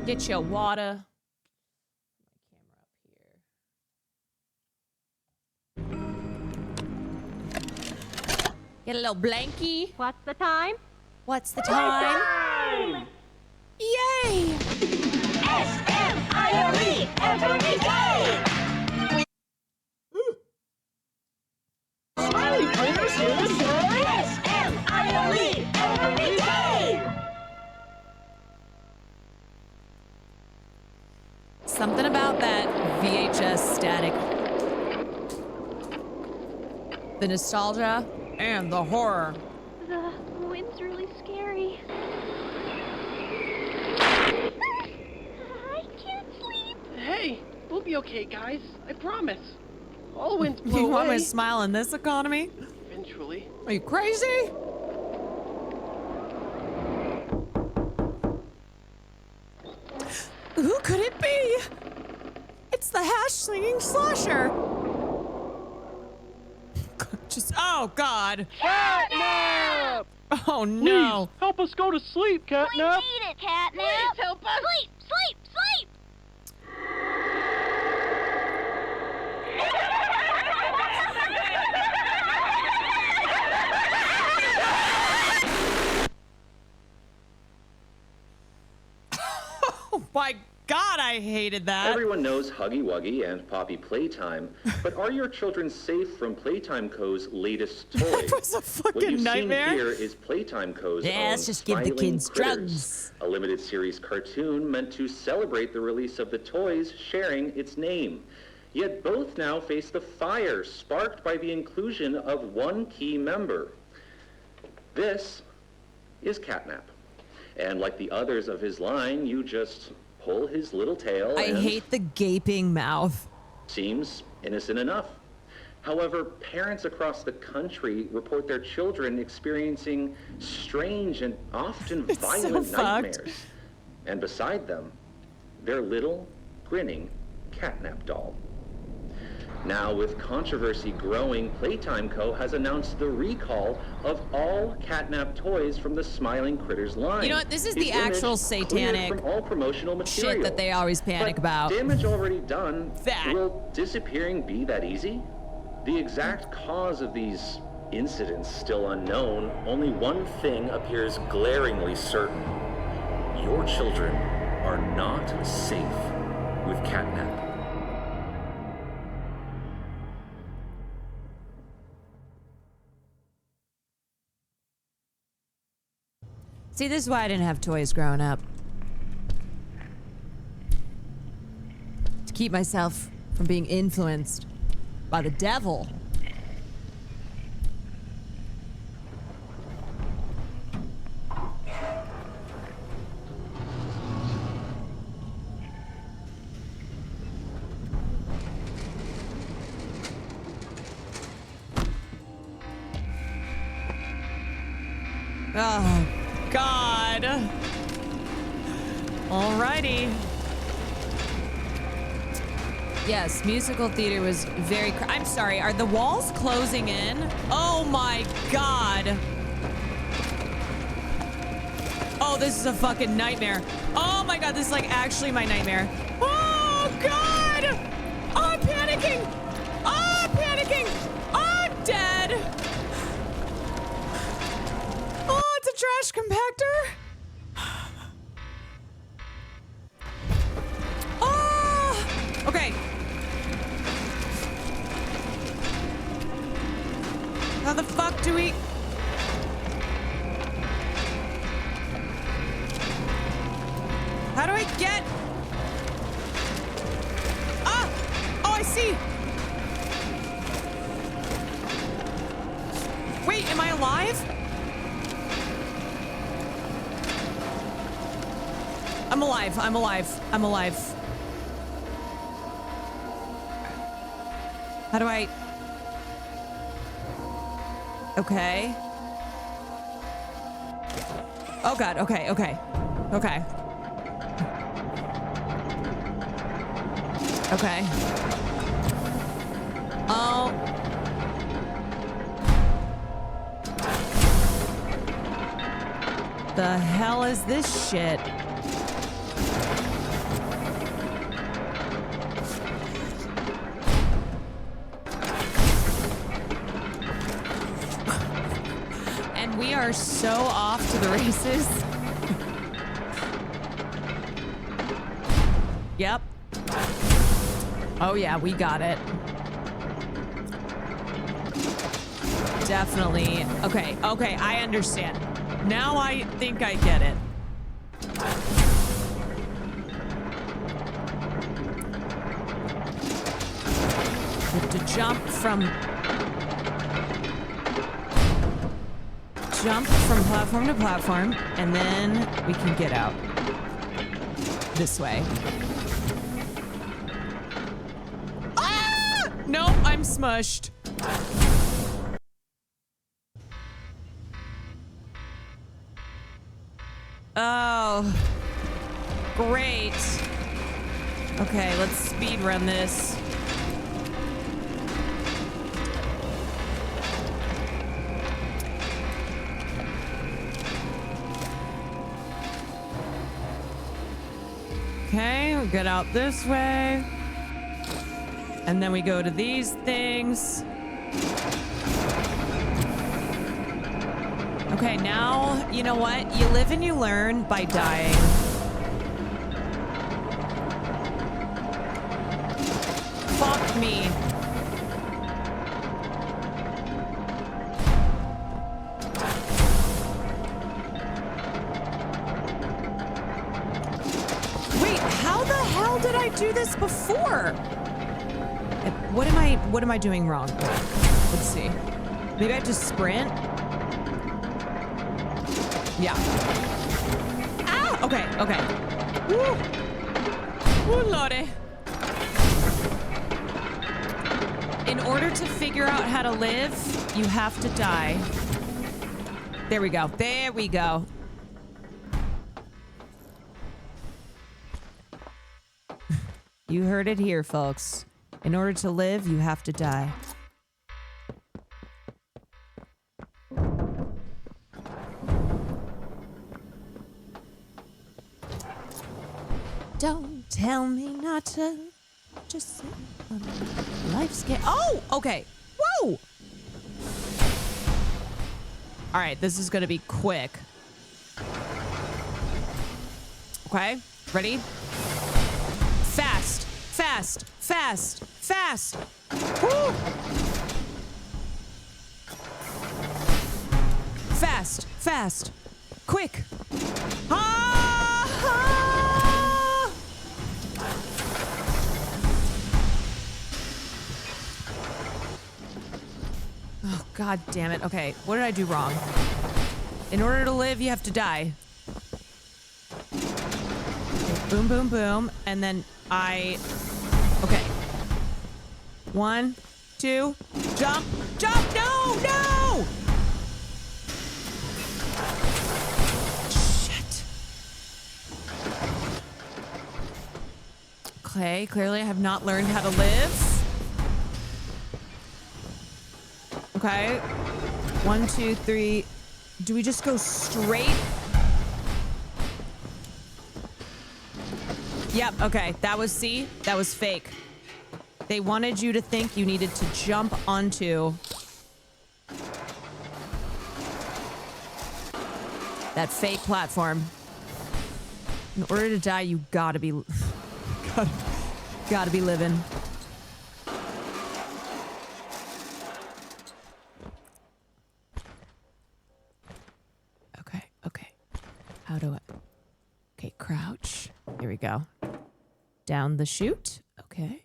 Get your water. Get a little blankie. What's the time? What's the time? Time! Yay! SMI S-M-I-L-E every day. Smiley critters here to say S-M-I-L-E every day. Something about that VHS static. The nostalgia and the horror. The wind's really scary. I can't sleep. Hey, we'll be okay, guys. I promise. All the winds blow You want me away. to smile in this economy? Eventually. Are you crazy? Who could it be? It's the hash-slinging slasher. Just, oh, God. Catnap! Oh, no. Please, help us go to sleep, Catnap. We need it, Catnap. Please help us. Sleep, sleep, sleep. Oh, my God, I hated that. Everyone knows Huggy Wuggy and Poppy Playtime, but are your children safe from Playtime Co.'s latest toy? That was a fucking what you've nightmare. seen here is Playtime Co.'s Yeah, own let's just give the Smiling kids Critters, drugs. a limited series cartoon meant to celebrate the release of the toys sharing its name. Yet both now face the fire sparked by the inclusion of one key member. This is Catnap. And like the others of his line, you just pull his little tail I and hate the gaping mouth. seems innocent enough. However, parents across the country report their children experiencing strange and often violent so fucked. nightmares. And beside them, their little, grinning Catnap doll. Now, with controversy growing, Playtime Co. has announced the recall of all Catnap toys from the Smiling Critters line. You know what? This is His the actual image cleared satanic from all promotional material. shit that they always panic But about. damage already done. That. Will disappearing be that easy? The exact cause of these incidents still unknown. Only one thing appears glaringly certain. Your children are not safe with Catnap. See, this is why I didn't have toys growing up. To keep myself from being influenced by the devil. Oh, God. Alrighty. Yes, musical theater was very... I'm sorry, are the walls closing in? Oh my God. Oh, this is a fucking nightmare. Oh my God, this is like actually my nightmare. Oh God! Oh, I'm panicking! Oh, I'm panicking! Oh, I'm dead! Oh, it's a trash compactor. Oh! Okay. How the fuck do we... How do I get... Ah! Oh, I see! Wait, am I alive? I'm alive, I'm alive, I'm alive. How do I... Okay. Oh God, okay, okay. Okay. Okay. Oh. The hell is this shit? And we are so off to the races. Yep. Oh yeah, we got it. Definitely. Okay, okay, I understand. Now I think I get it. We have to jump from platform to platform, and then we can get out this way. Ah! No, I'm smushed. Oh, great. Okay, let's speed run this. Okay, we get out this way. And then we go to these things. Okay, now, you know what? You live and you learn by dying. Fuck me. Wait, how the hell did I do this before? What am I doing wrong? Wait, let's see. Maybe I just sprint? Yeah. Ah! Okay, okay. Woo! Woo, lordy. In order to figure out how to live, you have to die. There we go. There we go. You heard it here, folks. In order to live, you have to die. Don't tell me not to. Just say life's game. Oh, okay. Whoa. All right, this is gonna be quick. Okay, ready? Fast, fast, fast, fast. Woo. Fast, fast, quick. Oh, God damn it. Okay, what did I do wrong? In order to live, you have to die. Okay, boom, boom, boom. And then okay. 1, 2, jump, jump. No, no! Shit. Okay, clearly I have not learned how to live. Okay. 1, 2, 3. Do we just go straight? Yep, okay. That was C. That was fake. They wanted you to think you needed to jump onto that fake platform. In order to die, you gotta be gotta be living. Okay. How do I? Okay, crouch. Here we go. Down the chute. Okay.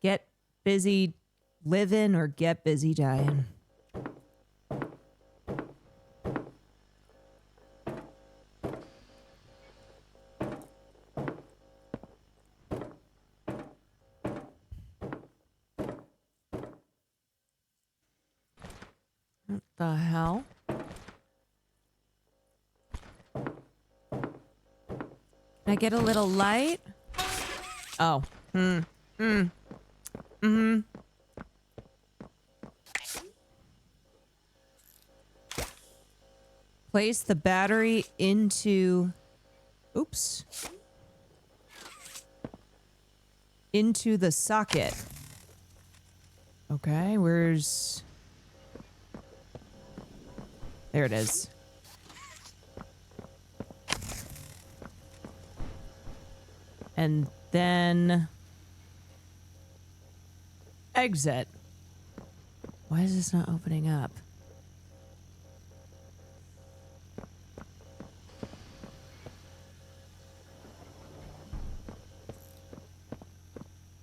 Get busy living or get busy dying. What the hell? Can I get a little light? Oh. Place the battery into... Oops. Into the socket. Okay, where's... There it is. And then exit. Why is this not opening up?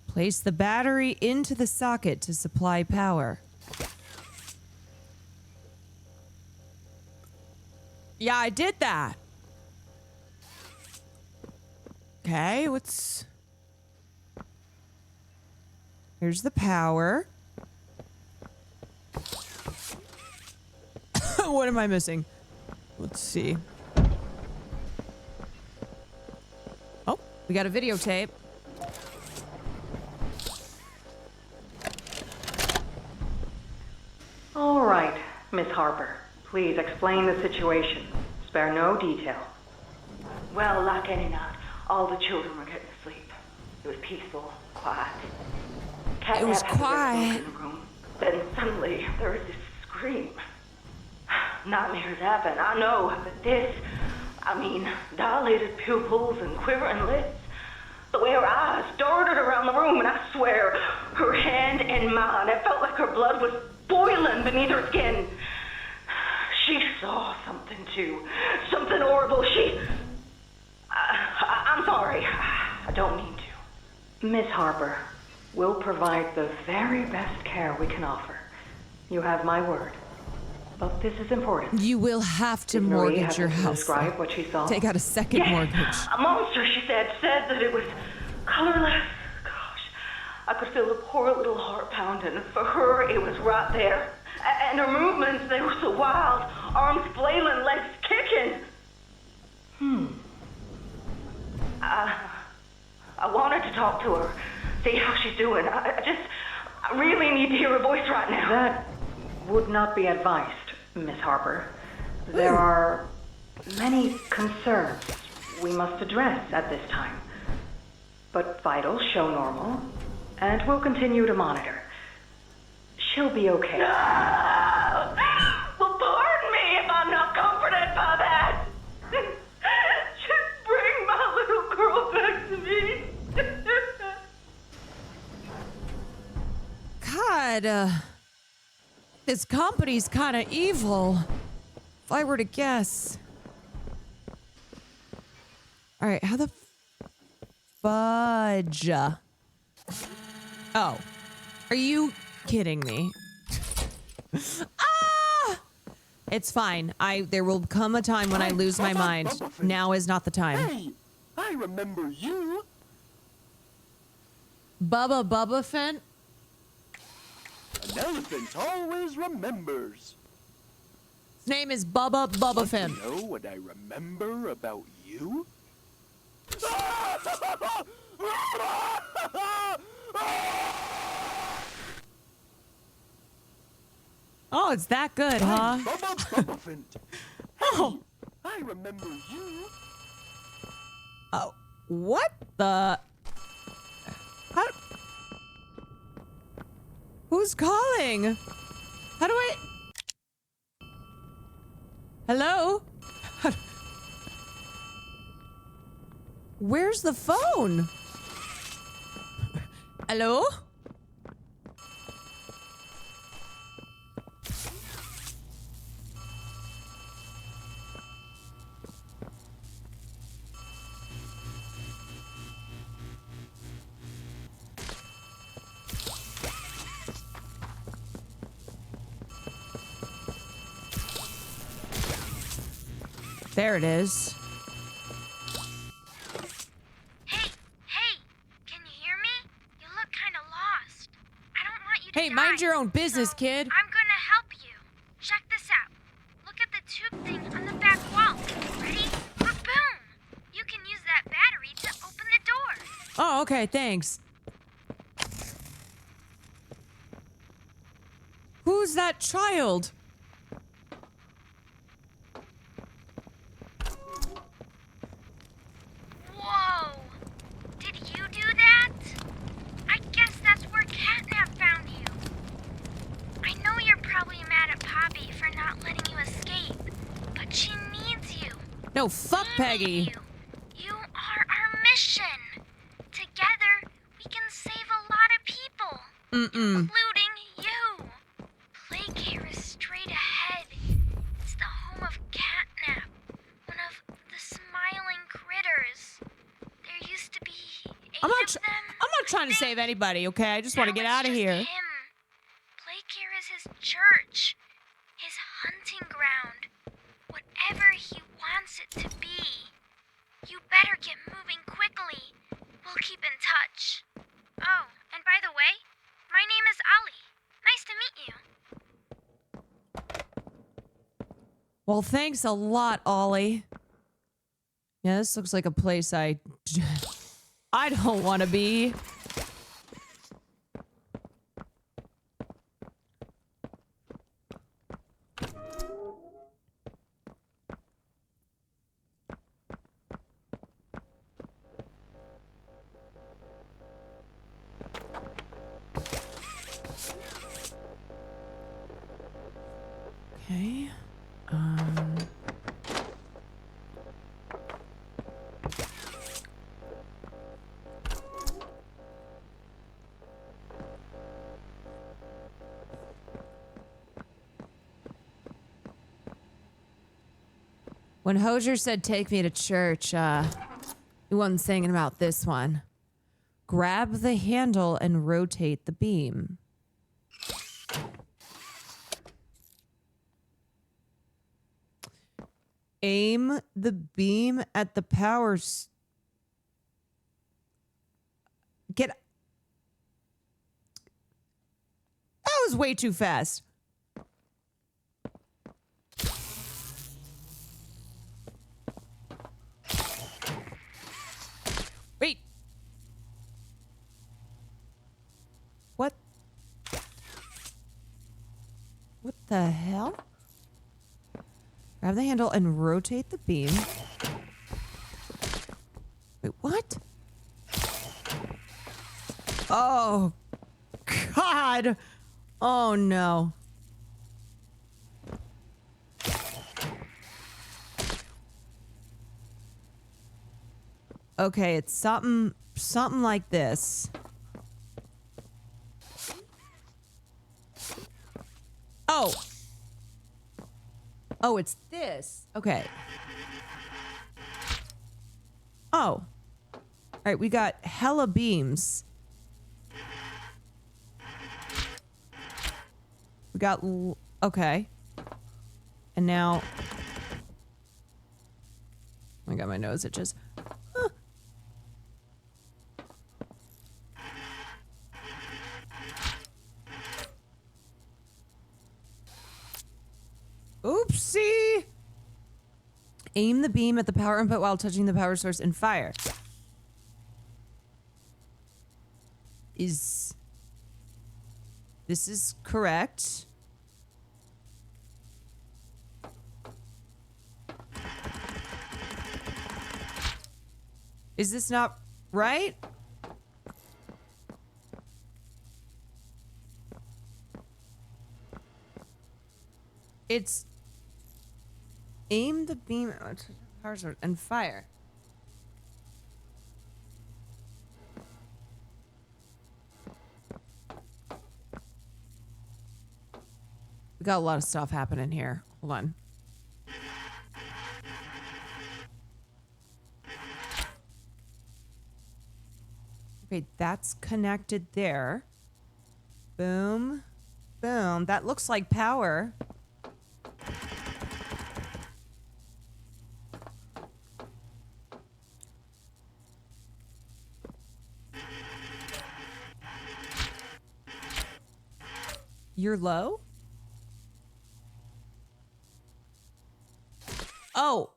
Place the battery into the socket to supply power. Yeah, I did that. Okay, what's... Here's the power. What am I missing? Let's see. Oh, we got a videotape. All right, Miss Harper. Please explain the situation. Spare no detail. Well, like any night, all the children were getting to sleep. It was peaceful, quiet. It was quiet. In the room. Then suddenly, there was this scream. Nightmares happen, I know, but this, I mean, dilated pupils and quivering lips. The way her eyes darted around the room, and I swear, her hand in mine, it felt like her blood was boiling beneath her skin. She saw something too. Something horrible. I'm sorry. I don't mean to. Miss Harper, we'll provide the very best care we can offer. You have my word. But this is important. You will have to Did Marie mortgage your happen to house. describe what she saw? Take out a second mortgage. A monster, she said that it was colorless. Gosh, I could feel the poor little heart pounding. For her, it was right there. And her movements, they were so wild. Arms flailing, legs kicking. I wanted to talk to her, see how she's doing. I really need to hear her voice right now. That would not be advised, Miss Harper. There are many concerns we must address at this time. But vitals show normal, and we'll continue to monitor. She'll be okay. Well, pardon me if I'm not comforted by that. Just bring my little girl back to me. God, this company's kind of evil, if I were to guess. All right, how the fudge? Oh, are you kidding me? Ah! It's fine. There will come a time when I lose my mind. Now is not the time. Hey, I remember you. Bubba Fent? An elephant always remembers. His name is Bubba Fent. You know what I remember about you? Oh, it's that good, huh? Oh, I remember you. Oh, what the? How? Who's calling? How do I? Hello? Where's the phone? Hello? There it is. Hey, can you hear me? You look kind of lost. I don't want you to Hey, die, mind your own business, so kid. I'm gonna help you. Check this out. Look at the tube thing on the back wall. Ready? Boom! You can use that battery to open the door. Oh, okay, thanks. Who's that child? Whoa! Did you do that? I guess that's where Catnap found you. I know you're probably mad at Poppy for not letting you escape, but she needs you. No, fuck Peggy. You are our mission. including you. Plague Hair is straight ahead. It's the home of Catnap, one of the smiling critters. There used to be eight I'm of them. I'm not trying to save anybody, okay? I just want to get out of here. Him. Plague Hair is his church, his hunting ground, whatever he wants it to be. You better get moving quickly. We'll keep in touch. Oh, and by the way, my name is Ollie. Nice to meet you. Well, thanks a lot, Ollie. Yeah, this looks like a place I don't want to be. Okay. When Hosier said take me to church, he wasn't thinking about this one. Grab the handle and rotate the beam. Aim the beam at the powers. That was way too fast. Wait. What? What the hell? Grab the handle and rotate the beam. Wait, what? Oh, God. Oh, no. Okay, it's something like this. Oh. Oh, it's this. Okay. Oh. All right, we got hella beams. We got... Okay. And now... I got my nose itches. Huh. Oopsie! Aim the beam at the power input while touching the power source and fire. This is correct. Is this not right? It's aim the beam at the power source and fire. We got a lot of stuff happening here. Hold on. Okay, that's connected there. Boom. Boom. That looks like power. You're low? Oh,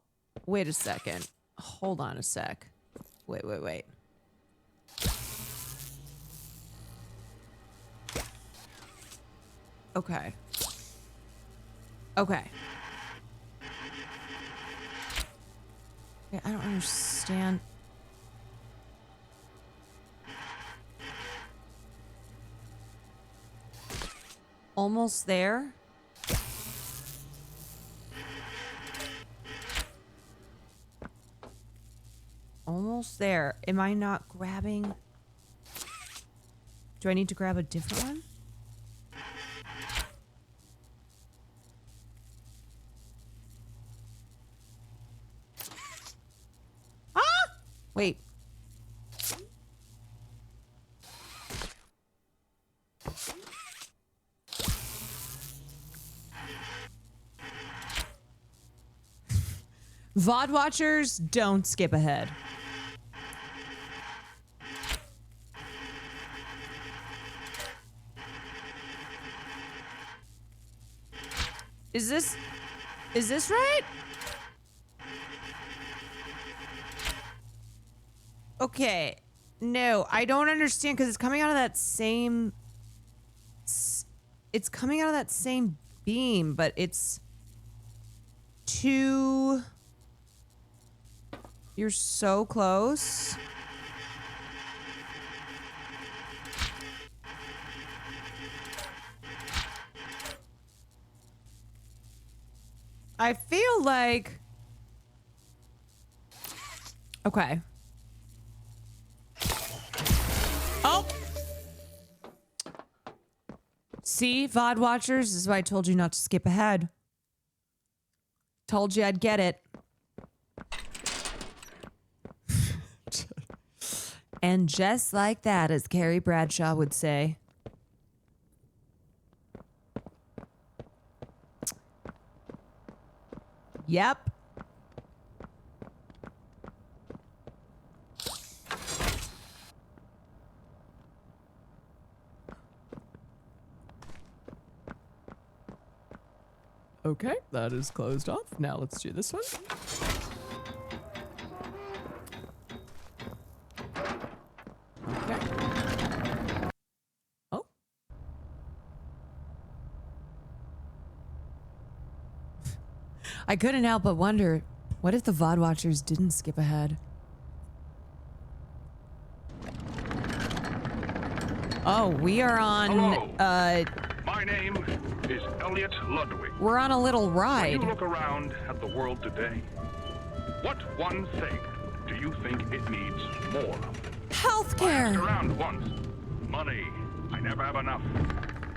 wait a second. Hold on a sec. Wait. Okay. Okay, I don't understand. Almost there. Almost there. Am I not grabbing? Do I need to grab a different one? Ah! Wait. VOD watchers, don't skip ahead. Is this right? Okay. No, I don't understand because it's coming out of that same beam, but it's too. You're so close. I feel like... Okay. Oh! See, VOD watchers, this is why I told you not to skip ahead. Told you I'd get it. And just like that, as Carrie Bradshaw would say. Yep. Okay, that is closed off. Now let's do this one. Okay. Oh. I couldn't help but wonder, what if the VOD watchers didn't skip ahead? Oh, we are on, Hello. My name is Elliot Ludwig. We're on a little ride. When you look around at the world today, what one thing do you think it needs more of? Healthcare. I asked around once. Money. I never have enough.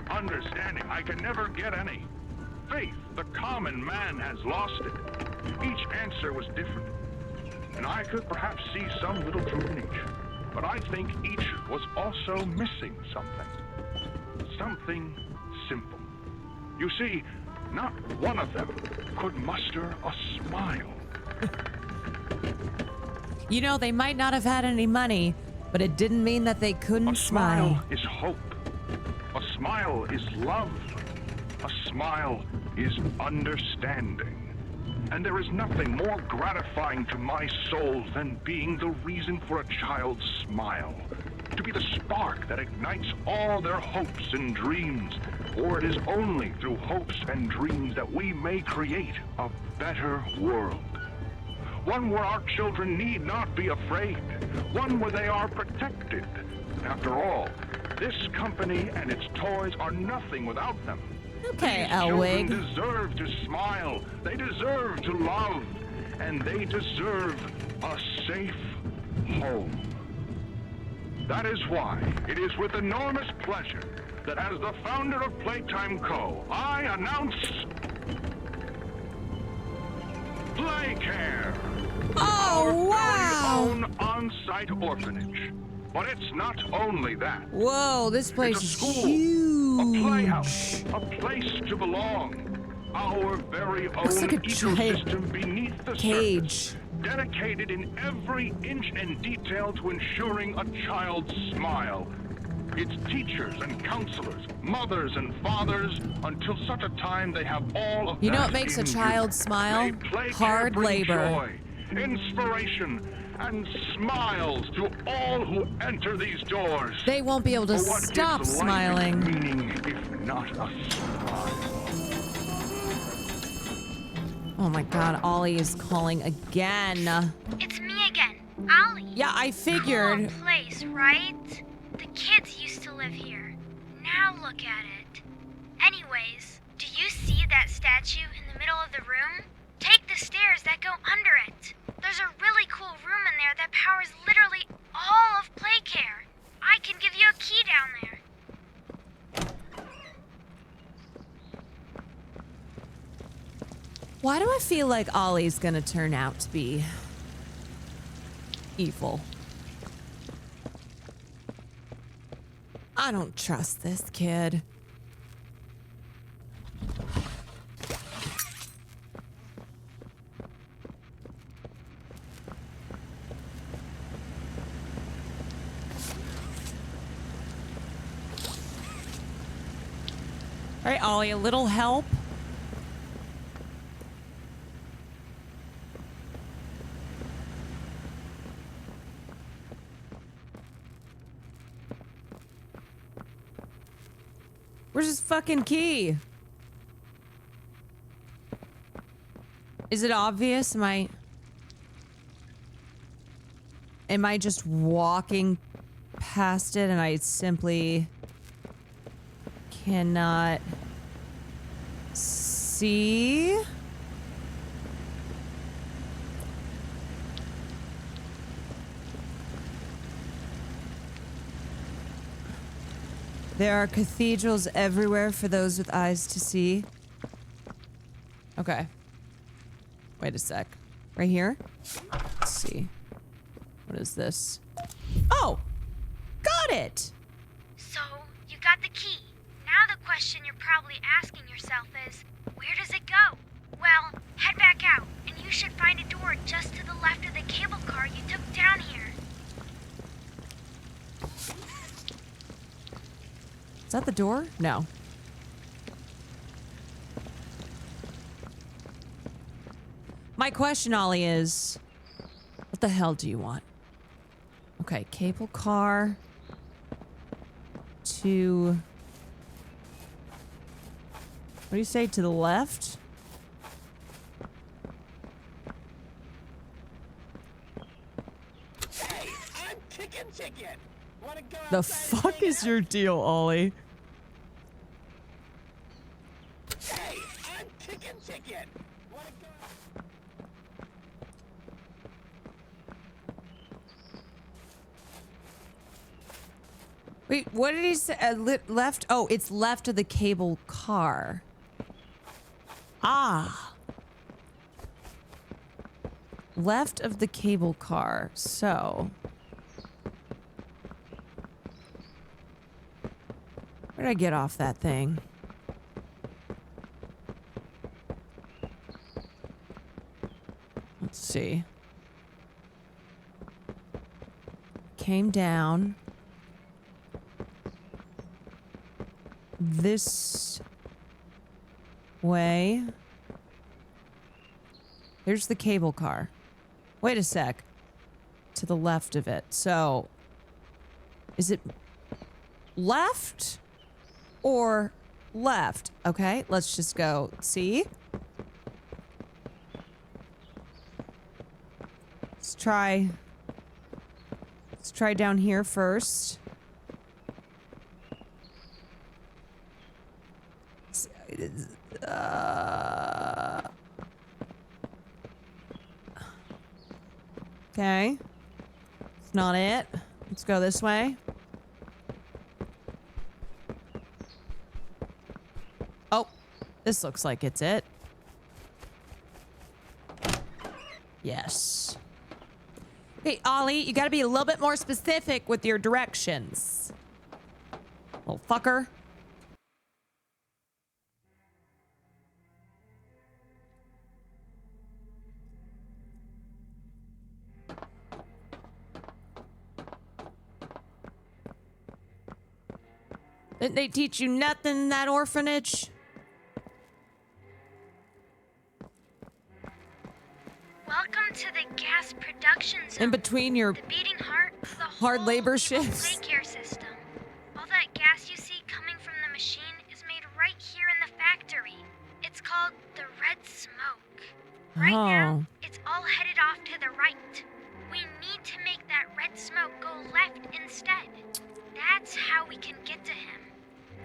Understanding. I can never get any. Faith. The common man has lost it. Each answer was different. And I could perhaps see some little truth in each. But I think each was also missing something. Something simple. You see, not one of them could muster a smile. You know, they might not have had any money, but it didn't mean that they couldn't smile. A smile is hope. A smile is love. A smile is understanding. And there is nothing more gratifying to my soul than being the reason for a child's smile. To be the spark that ignites all their hopes and dreams. For it is only through hopes and dreams that we may create a better world. One where our children need not be afraid. One where they are protected. After all, this company and its toys are nothing without them. Okay, These children Elwig. deserve to smile. They deserve to love. And they deserve a safe home. That is why it is with enormous pleasure that as the founder of Playtime Co., I announce Playcare. Oh, wow! Our very own on-site orphanage. But it's not only that. Whoa, this place it's a is school, huge. a playhouse, a place to belong. Our very Looks own like a ecosystem beneath the cage. surface, dedicated in every inch and detail to ensuring a child's smile. Its teachers and counselors, mothers and fathers, until such a time they have all of You know that what makes a in child view. smile? May Playcare Hard bring labor. Joy, inspiration, and smiles to all who enter these doors. They won't be able to For what stop gives life smiling. its meaning, if not a smile? Oh my god, Ollie is calling again. It's me again, Ollie. Yeah, I figured. Cool place, right? The kids used to live here. Now look at it. Anyways, do you see that statue in the middle of the room? Take the stairs that go under it. There's a really cool room in there that powers literally all of Playcare. I can give you a key down there. Why do I feel like Ollie's gonna turn out to be evil? I don't trust this kid. All right, Ollie, a little help. Where's his fucking key? Is it obvious? Am I just walking past it and I simply cannot see? There are cathedrals everywhere for those with eyes to see. Okay. Wait a sec. Right here? Let's see. What is this? Oh! Got it! So, you got the key. Now the question you're probably asking yourself is, where does it go? Well, head back out, and you should find a door just to the left of the cable car you took down here. Is that the door? No. My question, Ollie, is what the hell do you want? Okay, cable car to... What do you say, to the left? Hey, I'm Chicken Chicken. Wanna go The outside fuck is your deal, Ollie? Hey, I'm Chicken Chicken. Wanna go? Wait, what did he say? Left? Oh, it's left of the cable car. Ah. Left of the cable car. So. Where'd I get off that thing? Let's see. Came down. This way. There's the cable car. Wait a sec. To the left of it. So, is it left or left? Okay, let's just go see. Let's try down here first. Okay. It's not it. Let's go this way. Oh, this looks like it's it. Yes. Hey, Ollie, you gotta be a little bit more specific with your directions. Little fucker. Didn't they teach you nothing in that orphanage? Welcome to the gas production zone. In between your the beating heart of the hard whole labor evil shifts. daycare system. All that gas you see coming from the machine is made right here in the factory. It's called the red smoke. Right now, it's all headed off to the right. We need to make that red smoke go left instead. That's how we can get to him.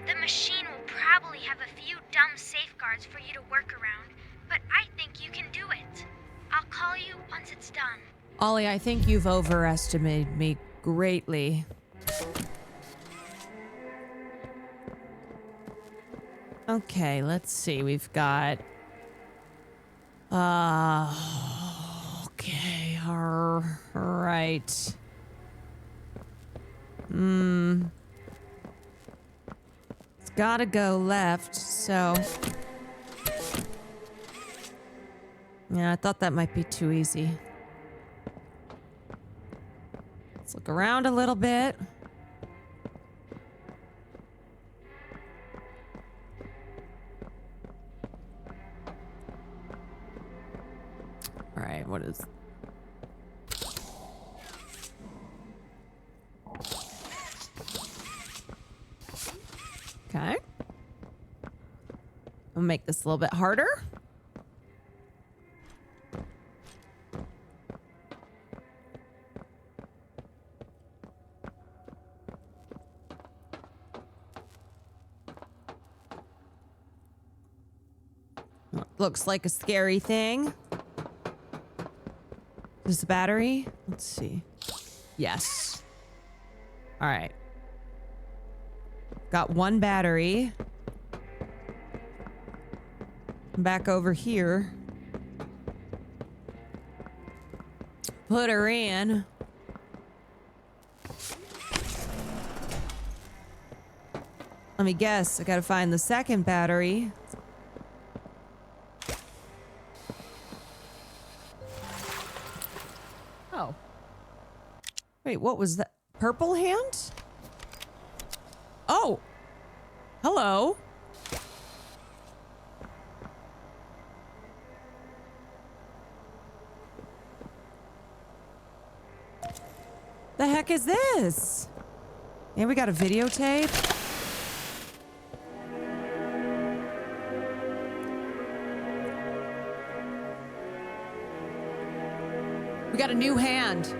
The machine will probably have a few dumb safeguards for you to work around, but I think you can do it. I'll call you once it's done. Ollie, I think you've overestimated me greatly. Okay, let's see. We've got Okay. All right. It's gotta go left, so. Yeah, I thought that might be too easy. Let's look around a little bit. All right, what is... Okay. I'll make this a little bit harder. Looks like a scary thing. Is this a battery? Let's see. Yes. All right. Got one battery. Back over here. Put her in. Let me guess. I gotta find the second battery. Oh. Wait, what was that? Purple hand? Oh. Hello. The heck is this? And we got a videotape. We got a new hand.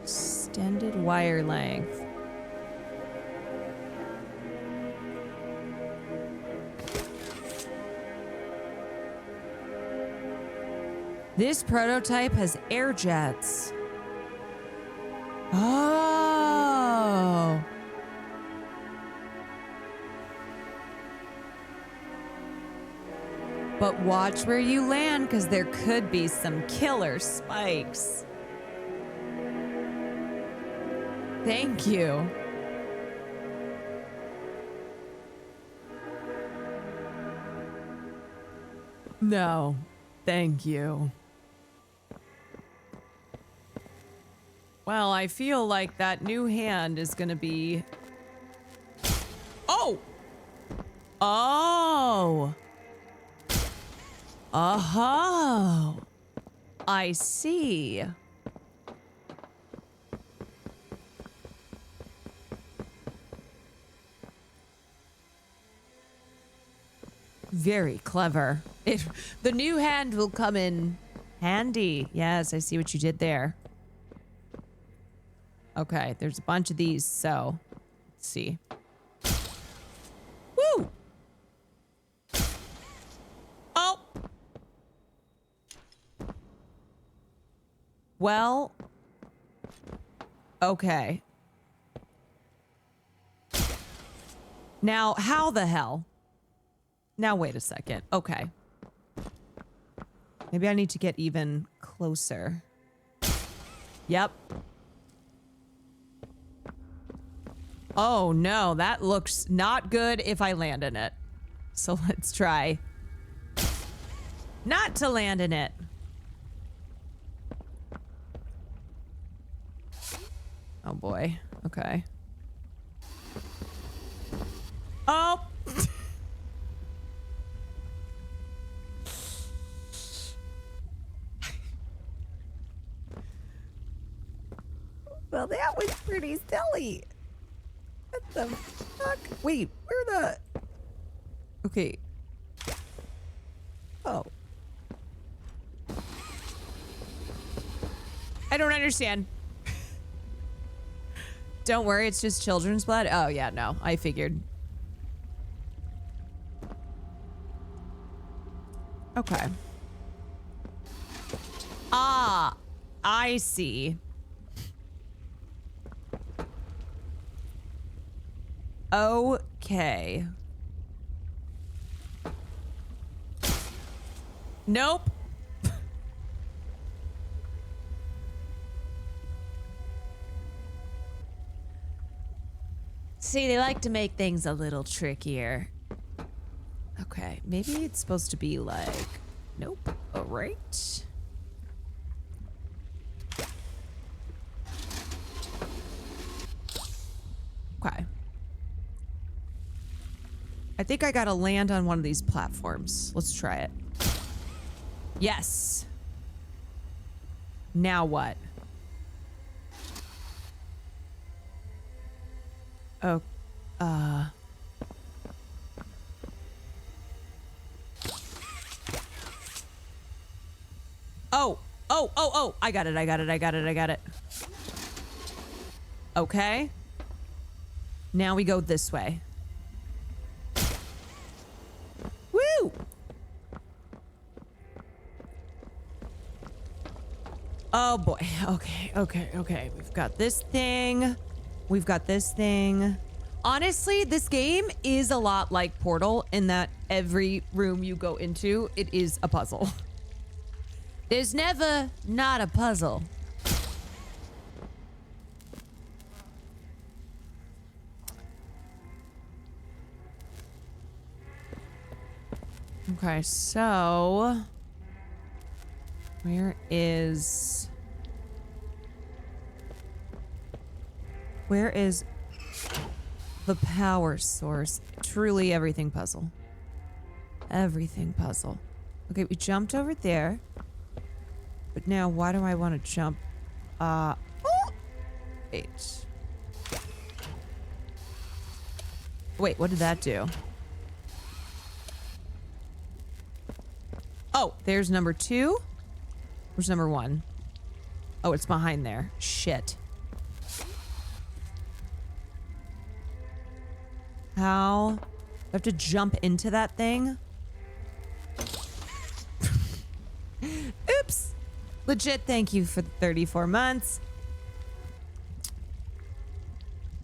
Extended wire length. This prototype has air jets. Oh. But watch where you land, because there could be some killer spikes. Thank you. No, thank you. Well, I feel like that new hand is gonna be... Oh! Oh! Oh! I see. Very clever. The new hand will come in handy. Yes, I see what you did there. Okay, there's a bunch of these, so let's see. Woo! Oh! Well, okay. Now, how the hell? Now, wait a second. Okay. Maybe I need to get even closer. Yep. Oh, no. That looks not good if I land in it. So let's try not to land in it. Oh, boy. Okay. Oh! Well, that was pretty silly. What the fuck? Wait, where the... Okay. Oh. I don't understand. Don't worry, it's just children's blood. Oh, yeah, no, I figured. Okay. Ah, I see. Okay. Okay. Nope. See, they like to make things a little trickier. Okay, maybe it's supposed to be like... Nope. All right. Okay. I think I gotta land on one of these platforms. Let's try it. Yes. Now what? Oh, Oh, I got it. Okay. Now we go this way. Woo! Oh boy. Okay. We've got this thing. Honestly, this game is a lot like Portal in that every room you go into, it is a puzzle. There's never not a puzzle. Okay, so where is the power source? Truly everything puzzle. Everything puzzle. Okay, we jumped over there. But now why do I want to jump? Wait. Wait, what did that do? Oh, there's number 2. Where's number 1? Oh, it's behind there. Shit. How? I have to jump into that thing? Oops. Legit, thank you for the 34 months.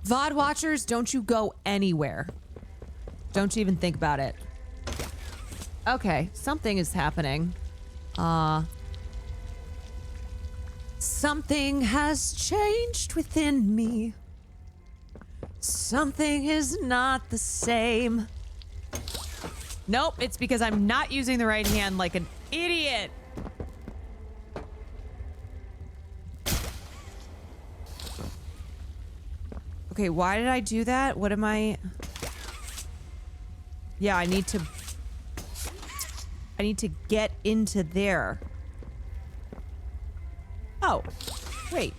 VOD watchers, don't you go anywhere. Don't you even think about it. Okay, something is happening. Something has changed within me. Something is not the same. Nope, it's because I'm not using the right hand like an idiot. Okay, why did I do that? What am I... Yeah, I need to get into there. Oh, wait.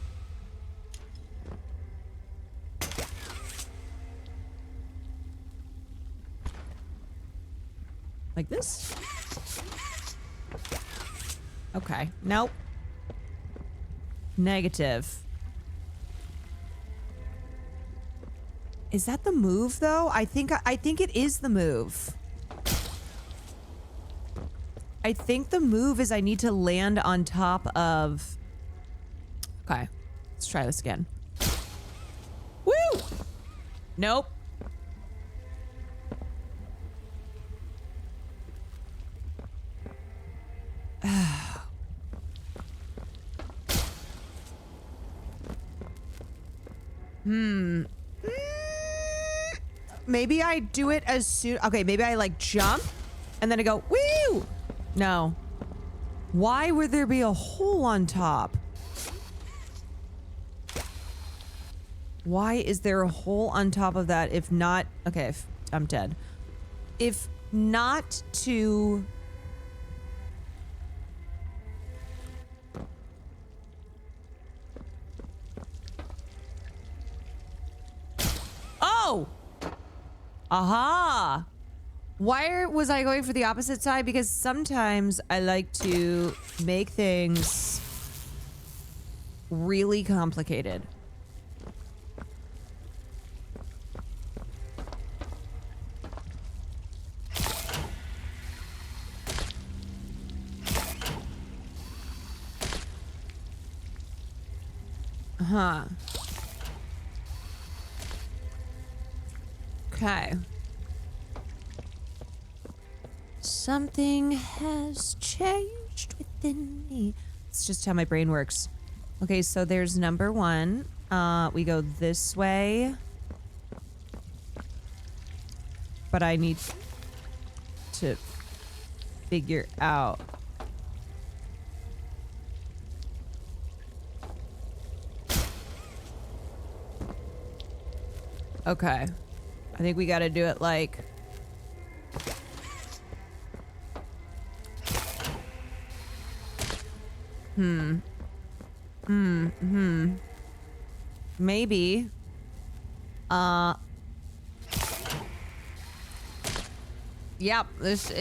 Like this? Okay, nope. Negative. Is that the move though? I think it is the move. I think the move is I need to land on top of... Okay, let's try this again. Woo! Nope. Maybe I do it as soon... Okay, maybe I like jump and then I go, woo! No. Why would there be a hole on top? Why is there a hole on top of that if not... Okay, if I'm dead. If not to... Oh! Aha! Why was I going for the opposite side? Because sometimes I like to make things really complicated. Huh. Okay. Something has changed within me. It's just how my brain works. Okay, so there's number 1. We go this way. But I need to figure out. Okay. I think we gotta do it like... Maybe. Yep, this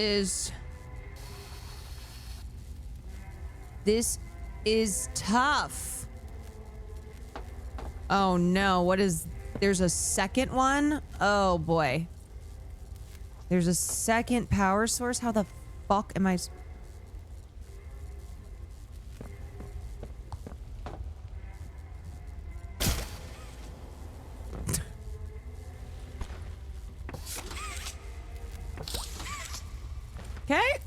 is tough. Oh no, what is... There's a second one? Oh boy. There's a second power source? How the fuck am I... Okay.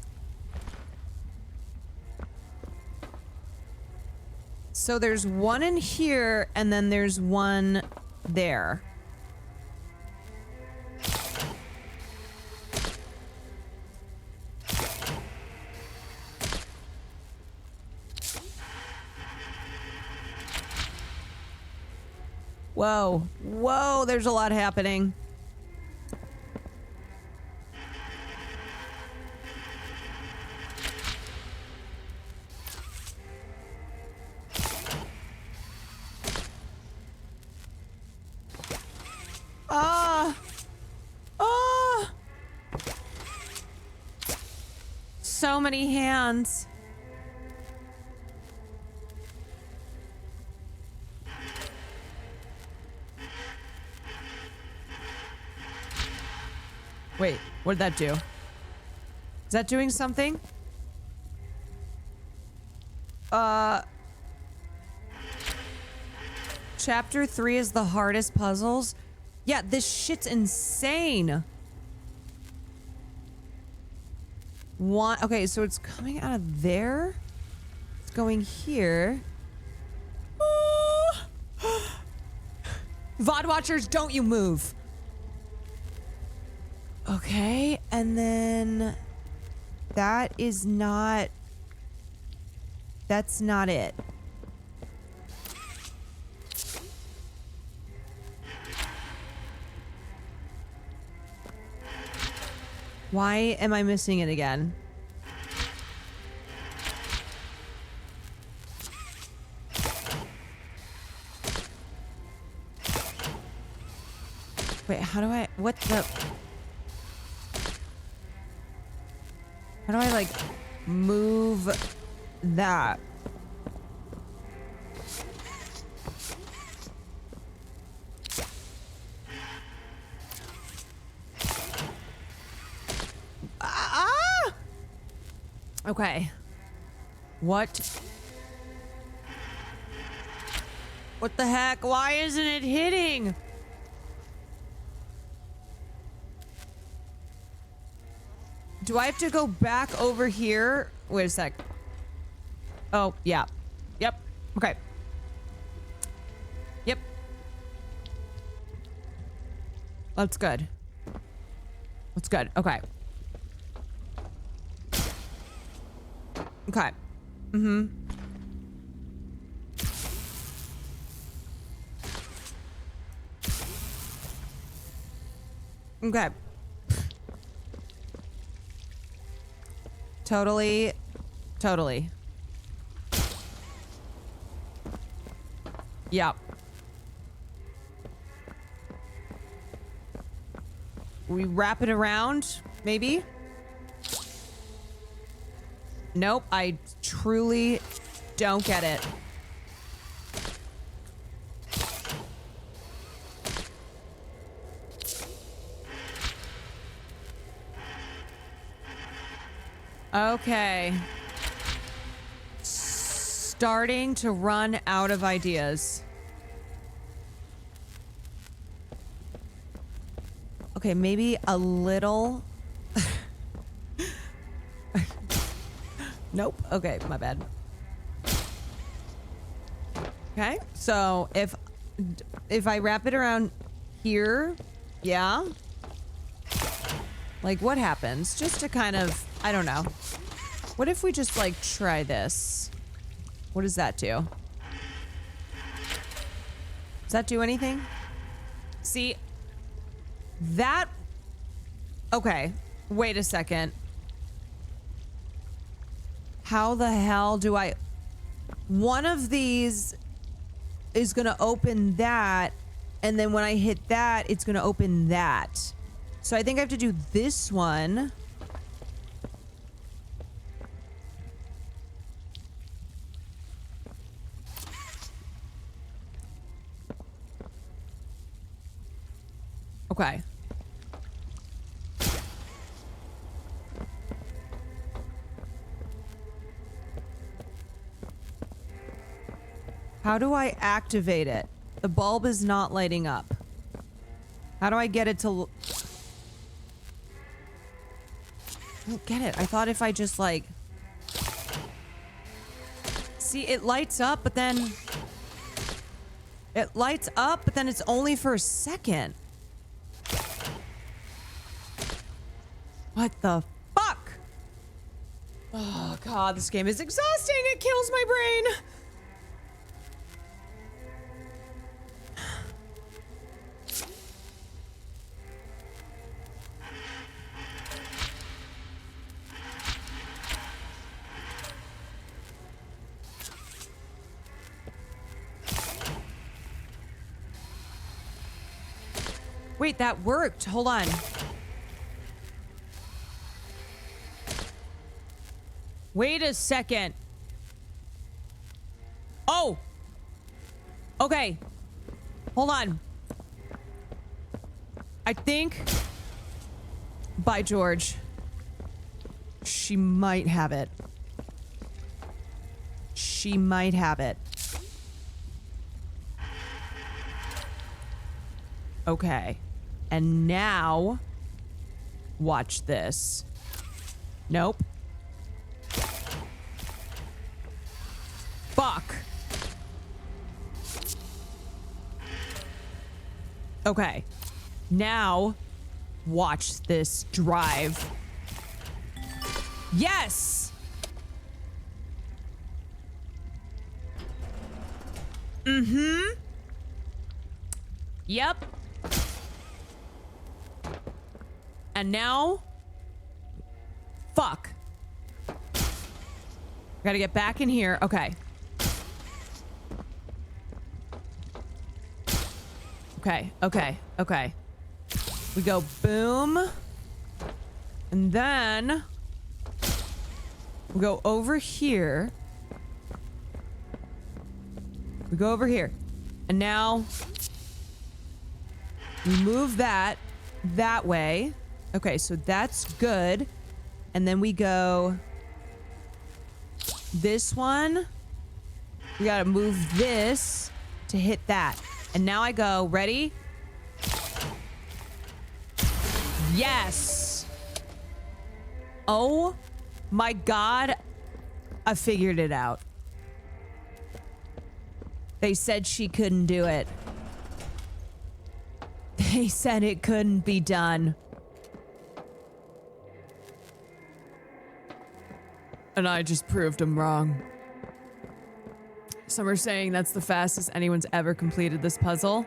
So there's one in here, and then there's one there. Whoa. Whoa, there's a lot happening. So many hands. Wait, what did that do? Is that doing something? Chapter 3 is the hardest puzzles. Yeah, this shit's insane. One, okay, so it's coming out of there. It's going here. VOD watchers, don't you move. Okay, and then that is not... That's not it. Why am I missing it again? Wait, how do I... What the... How do I, like, move that? Okay. What? What the heck? Why isn't it hitting? Do I have to go back over here? Wait a sec. Oh, yeah. Yep. Okay. Yep. That's good. That's good. Okay. Okay. Mm-hmm. Okay. Totally. Totally. Yep. We wrap it around, maybe? Nope, I truly don't get it. Okay. Starting to run out of ideas. Okay, maybe a little... Nope. Okay, my bad. Okay, so if I wrap it around here, yeah. Like, what happens? Just to kind of, I don't know. What if we just, like, try this? What does that do? Does that do anything? See, that... Okay, wait a second. How the hell do I... One of these is gonna open that, and then when I hit that, it's gonna open that. So I think I have to do this one. Okay. How do I activate it? The bulb is not lighting up. How do I get it to... I don't get it. I thought if I just, like... See, it lights up, but then... It lights up, but then it's only for a second. What the fuck? Oh, God, this game is exhausting. It kills my brain. Wait, that worked. Hold on. Wait a second. Oh! Okay. Hold on. I think... By George. She might have it. She might have it. Okay. And now... Watch this. Nope. Fuck. Okay. Now, watch this drive. Yes! Mm-hmm. Yep. And now... Fuck. Gotta get back in here. Okay. Okay, okay, okay. We go boom. And then we go over here. We go over here. And now we move that way. Okay, so that's good. And then we go this one. We gotta move this to hit that. And now I go, ready? Yes! Oh my God, I figured it out. They said she couldn't do it. They said it couldn't be done. And I just proved them wrong. Some are saying that's the fastest anyone's ever completed this puzzle.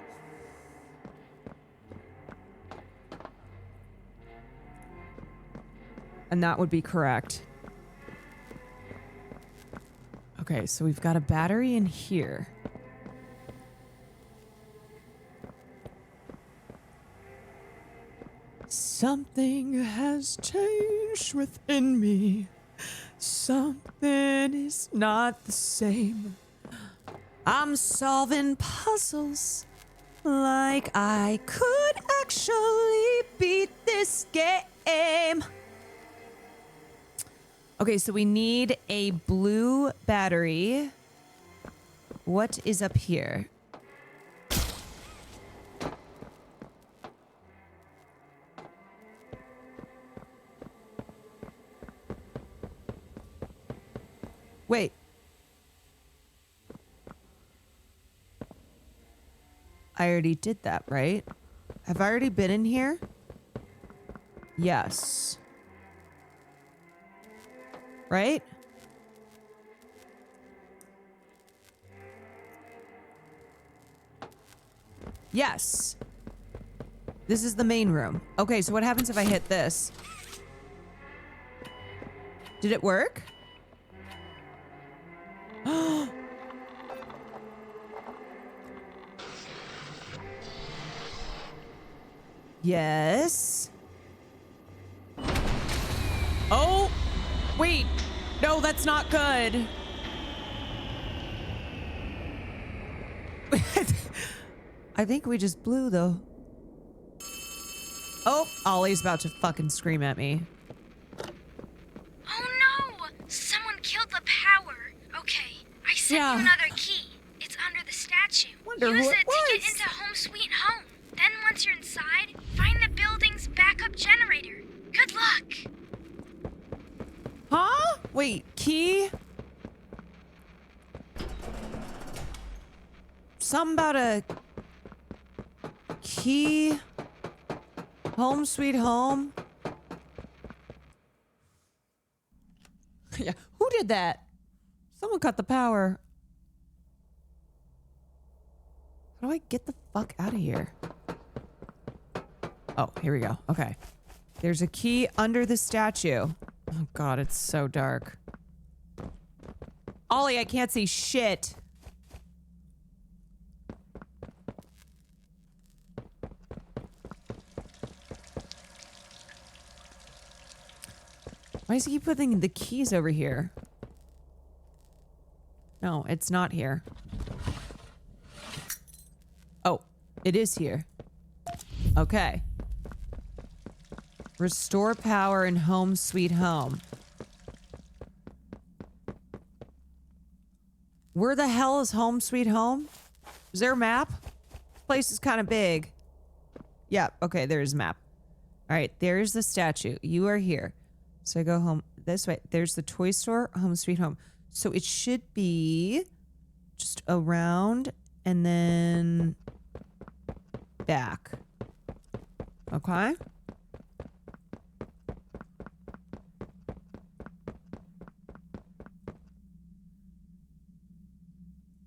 And that would be correct. Okay, so we've got a battery in here. Something has changed within me. Something is not the same. I'm solving puzzles like I could actually beat this game. Okay, so we need a blue battery. What is up here? I already did that, right? Have I already been in here? Yes. Right? Yes. This is the main room. Okay, so what happens if I hit this? Did it work? Yes. Oh, wait. No, that's not good. I think we just blew though. Oh, Ollie's about to fucking scream at me. Oh no! Someone killed the power. Okay, I sent you another key. It's under the statue. Wonder Use who it it to was. get into Home Sweet Home. Then once you're inside, find the building's backup generator. Good luck. Huh? Wait, key? Something about a key? Home Sweet Home? Yeah, who did that? Someone cut the power. How do I get the fuck out of here? Oh, here we go. Okay. There's a key under the statue. Oh god, it's so dark. Ollie, I can't see shit. Why does he keep putting the keys over here? No, it's not here. Oh, it is here. Okay. Restore power in Home Sweet Home. Where the hell is Home Sweet Home? Is there a map? This place is kind of big. Yeah, okay, there's a map. All right, there's the statue. You are here. So I go home this way. There's the toy store, Home Sweet Home. So it should be just around and then back. Okay.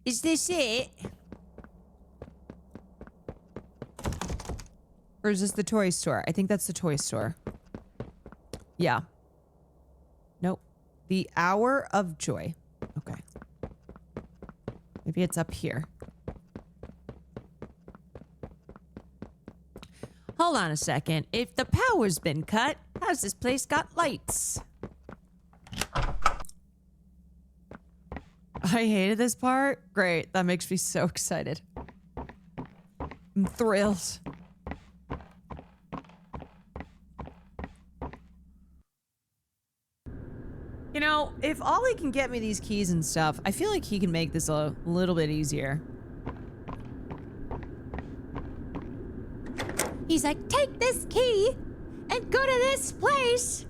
Is this it? Or is this the toy store? I think that's the toy store. Yeah. Nope. The Hour of Joy. Okay. Maybe it's up here. Hold on a second. If the power's been cut, how's this place got lights? I hated this part. Great. That makes me so excited. I'm thrilled. You know, if Ollie can get me these keys and stuff, I feel like he can make this a little bit easier. He's like, take this key and go to this place.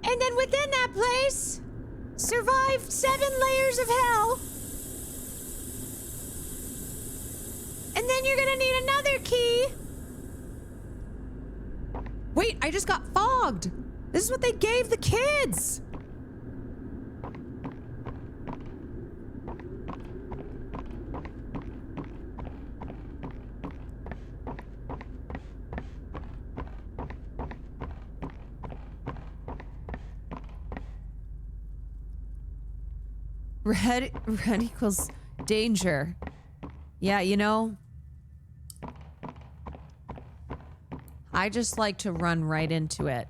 And then within that place, survive 7 layers of hell. And then you're gonna need another key. Wait, I just got fogged. This is what they gave the kids. Red equals danger. Yeah, you know, I just like to run right into it.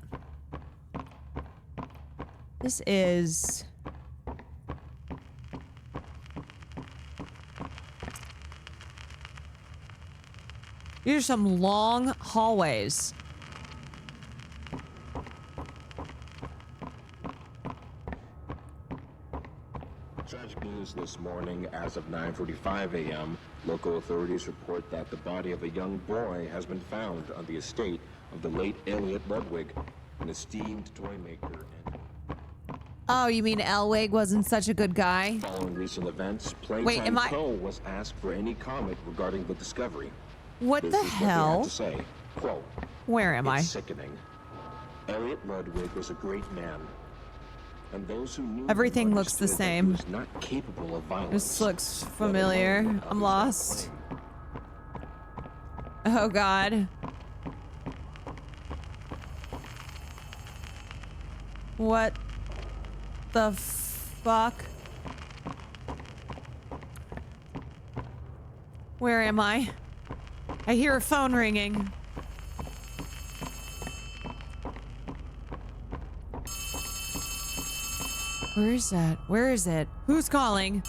This is... These are some long hallways. Tragic news this morning. As of 9:45 a.m., local authorities report that the body of a young boy has been found on the estate of the late Elliot Ludwig, an esteemed toy maker. Oh, you mean Elwig wasn't such a good guy? Following recent events, Wait, am Playtime I- Co. was asked for any comment regarding the discovery. What This the is what they had hell? to say. Quote, Where am I? "It's sickening. Elliot Ludwig was a great man. And those who knew him Everything looks the understood that he same. was not capable of violence. This looks familiar. I'm lost. Oh God. What the fuck? Where am I? I hear a phone ringing. Where is that? Where is it? Who's calling?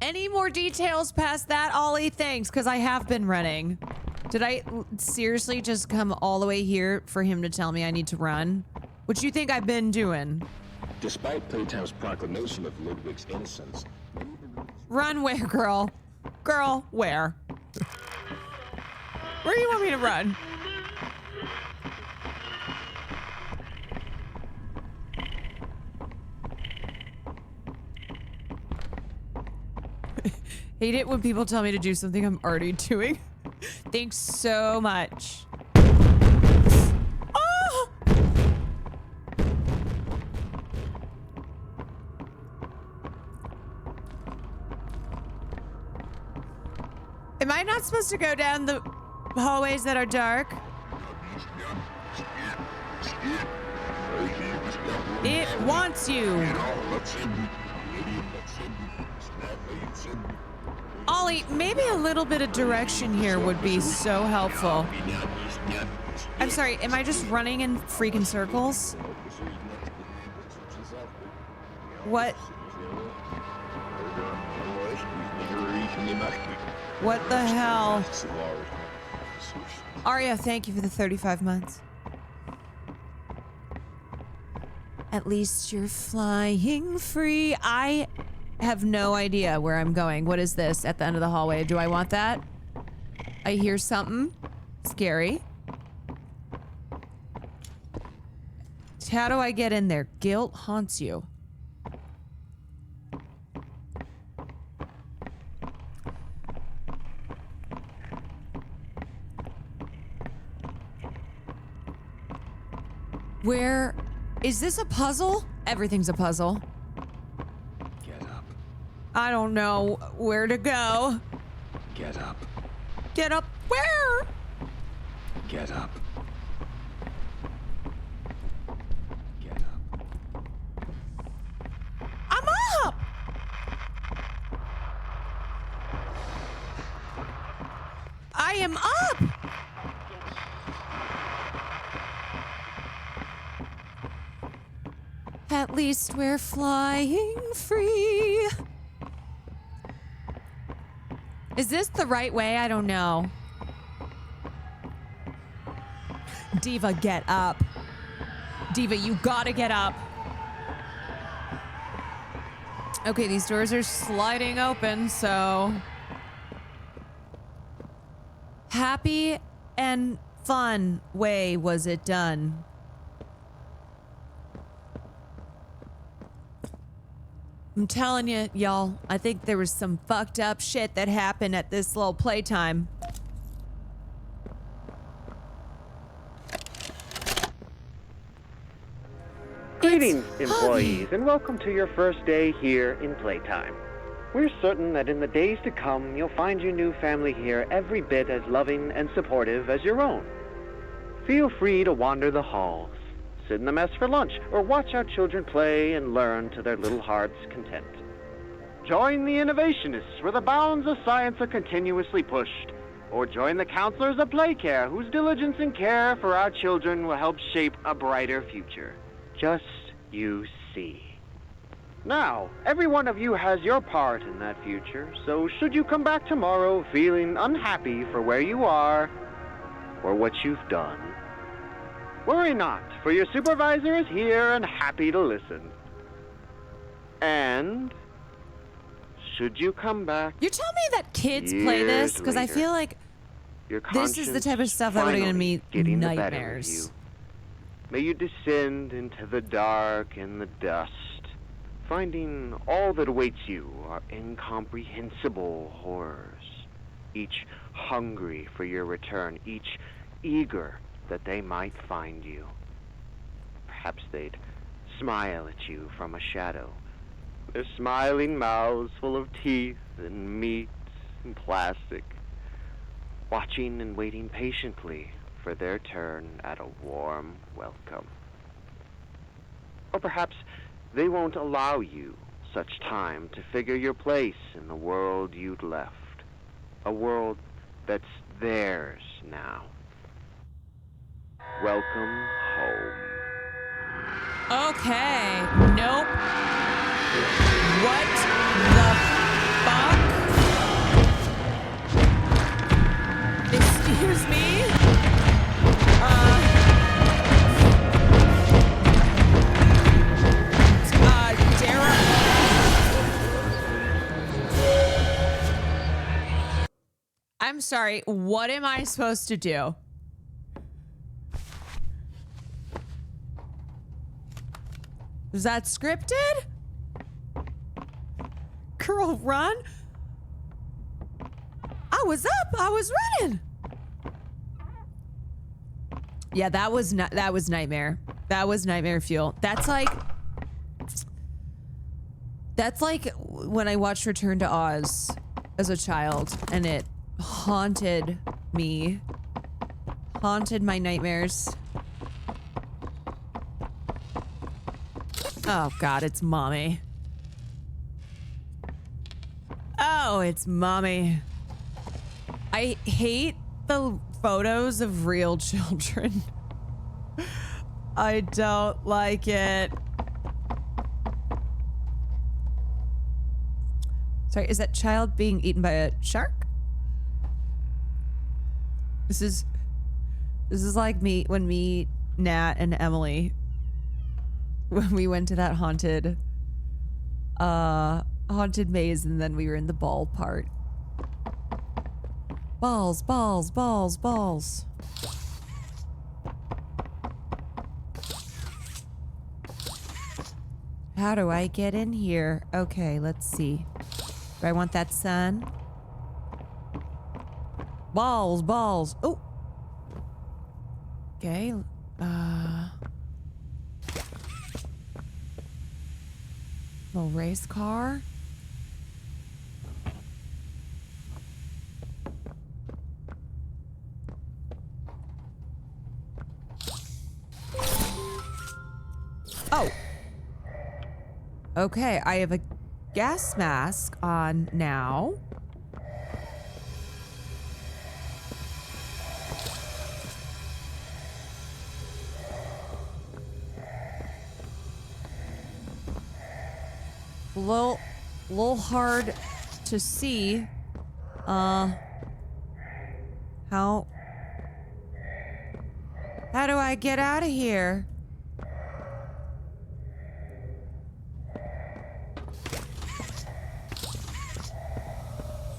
Any more details past that, Ollie? Thanks, because I have been running. Did I seriously just come all the way here for him to tell me I need to run? What do you think I've been doing? Despite Playtime's proclamation of Ludwig's innocence, Run where, girl? Girl, where? Where do you want me to run? Hate it when people tell me to do something I'm already doing. Thanks so much. Oh! Am I not supposed to go down the hallways that are dark? It wants you. Ollie, maybe a little bit of direction here would be so helpful. I'm sorry, am I just running in freaking circles? What? What the hell? Arya, thank you for the 35 months. At least you're flying free. I have no idea where I'm going. What is this at the end of the hallway? Do I want that? I hear something scary. How do I get in there? Guilt haunts you. Where is this a puzzle? Everything's a puzzle. Get up. I don't know where to go. Get up. Get up where? Get up. I'm up. I am up. At least we're flying free. Is this the right way? I don't know. Diva, get up. Diva, you gotta get up. Okay, these doors are sliding open, so... Happy and fun way was it done. I'm telling you, y'all, I think there was some fucked up shit that happened at this little playtime. Greetings, employees, and welcome to your first day here in Playtime. We're certain that in the days to come, you'll find your new family here every bit as loving and supportive as your own. Feel free to wander the halls, sit in the mess for lunch, or watch our children play and learn to their little hearts' content. Join the innovationists where the bounds of science are continuously pushed, or join the counselors of Playcare whose diligence and care for our children will help shape a brighter future. Just you see. Now, every one of you has your part in that future, so should you come back tomorrow feeling unhappy for where you are, for what you've done. Worry not, for your supervisor is here and happy to listen. And should you come back, You're telling me that kids play this? Because I feel like this is the type of stuff that would give me nightmares. May you descend into the dark and the dust, finding all that awaits you are incomprehensible horrors, each hungry for your return, each eager that they might find you. Perhaps they'd smile at you from a shadow, their smiling mouths full of teeth and meat and plastic, watching and waiting patiently for their turn at a warm welcome. Or perhaps they won't allow you such time to figure your place in the world you'd left, a world that's theirs now. Welcome home. Okay. Nope. What the fuck? Excuse me? Dara. I'm sorry. What am I supposed to do? Is that scripted? Girl, run. I was up. I was running. Yeah, that was nightmare. That was nightmare fuel. That's like when I watched Return to Oz as a child and it haunted me. Haunted my nightmares. Oh God, it's mommy. Oh, it's mommy. I hate the photos of real children. I don't like it. Sorry, is that child being eaten by a shark? This is like me, Nat, and Emily, when we went to that haunted maze and then we were in the ball part. Balls, balls, balls, balls. How do I get in here? Okay, let's see. Do I want that sun? Balls, balls. Oh. Okay. Little race car. Oh. Okay, I have a gas mask on now. Little hard to see. How do I get out of here?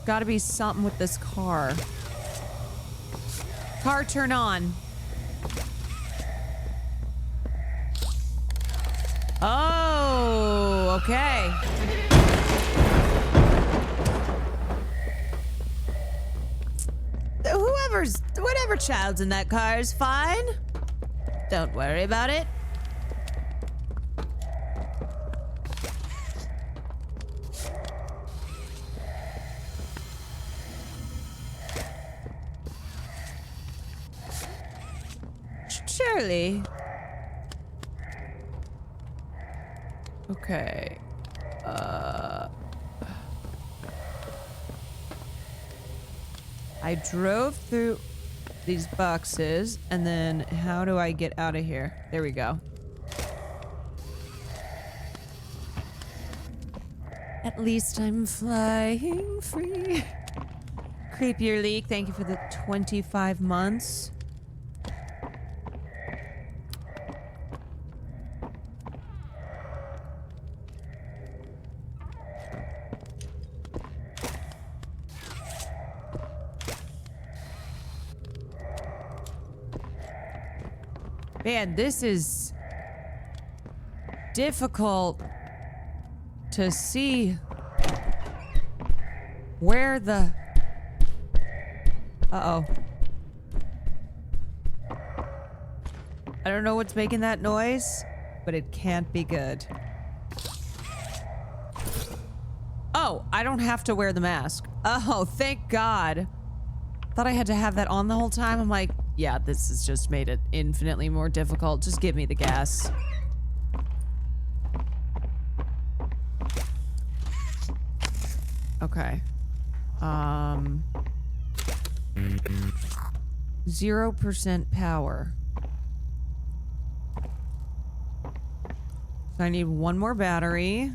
Gotta be something with this car. Car, turn on. Oh, okay. Whatever child's in that car is fine. Don't worry about it. Surely. Okay. I drove through these boxes, and then how do I get out of here? There we go. At least I'm flying free. Creepier Leak, thank you for the 25 months. Man, this is difficult to see where the... Uh-oh. I don't know what's making that noise, but it can't be good. Oh, I don't have to wear the mask. Oh, thank God. Thought I had to have that on the whole time. I'm like, yeah, this has just made it infinitely more difficult. Just give me the gas. Okay. 0% power. So I need one more battery.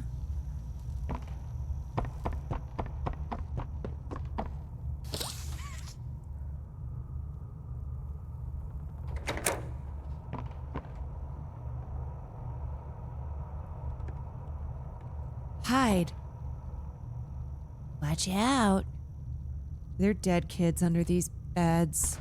Hide. Watch out. There are dead kids under these beds.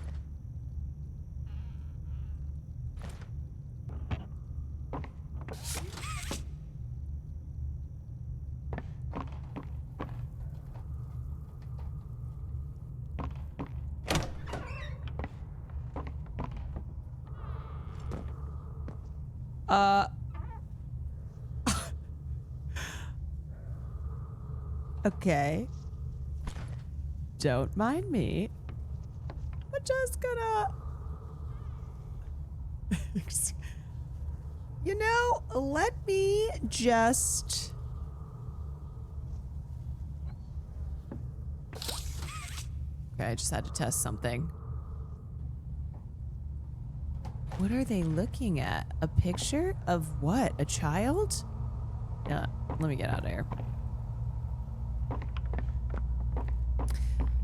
Okay. Don't mind me. I'm just gonna... You know, let me just... Okay, I just had to test something. What are they looking at? A picture of what? A child? Yeah, let me get out of here.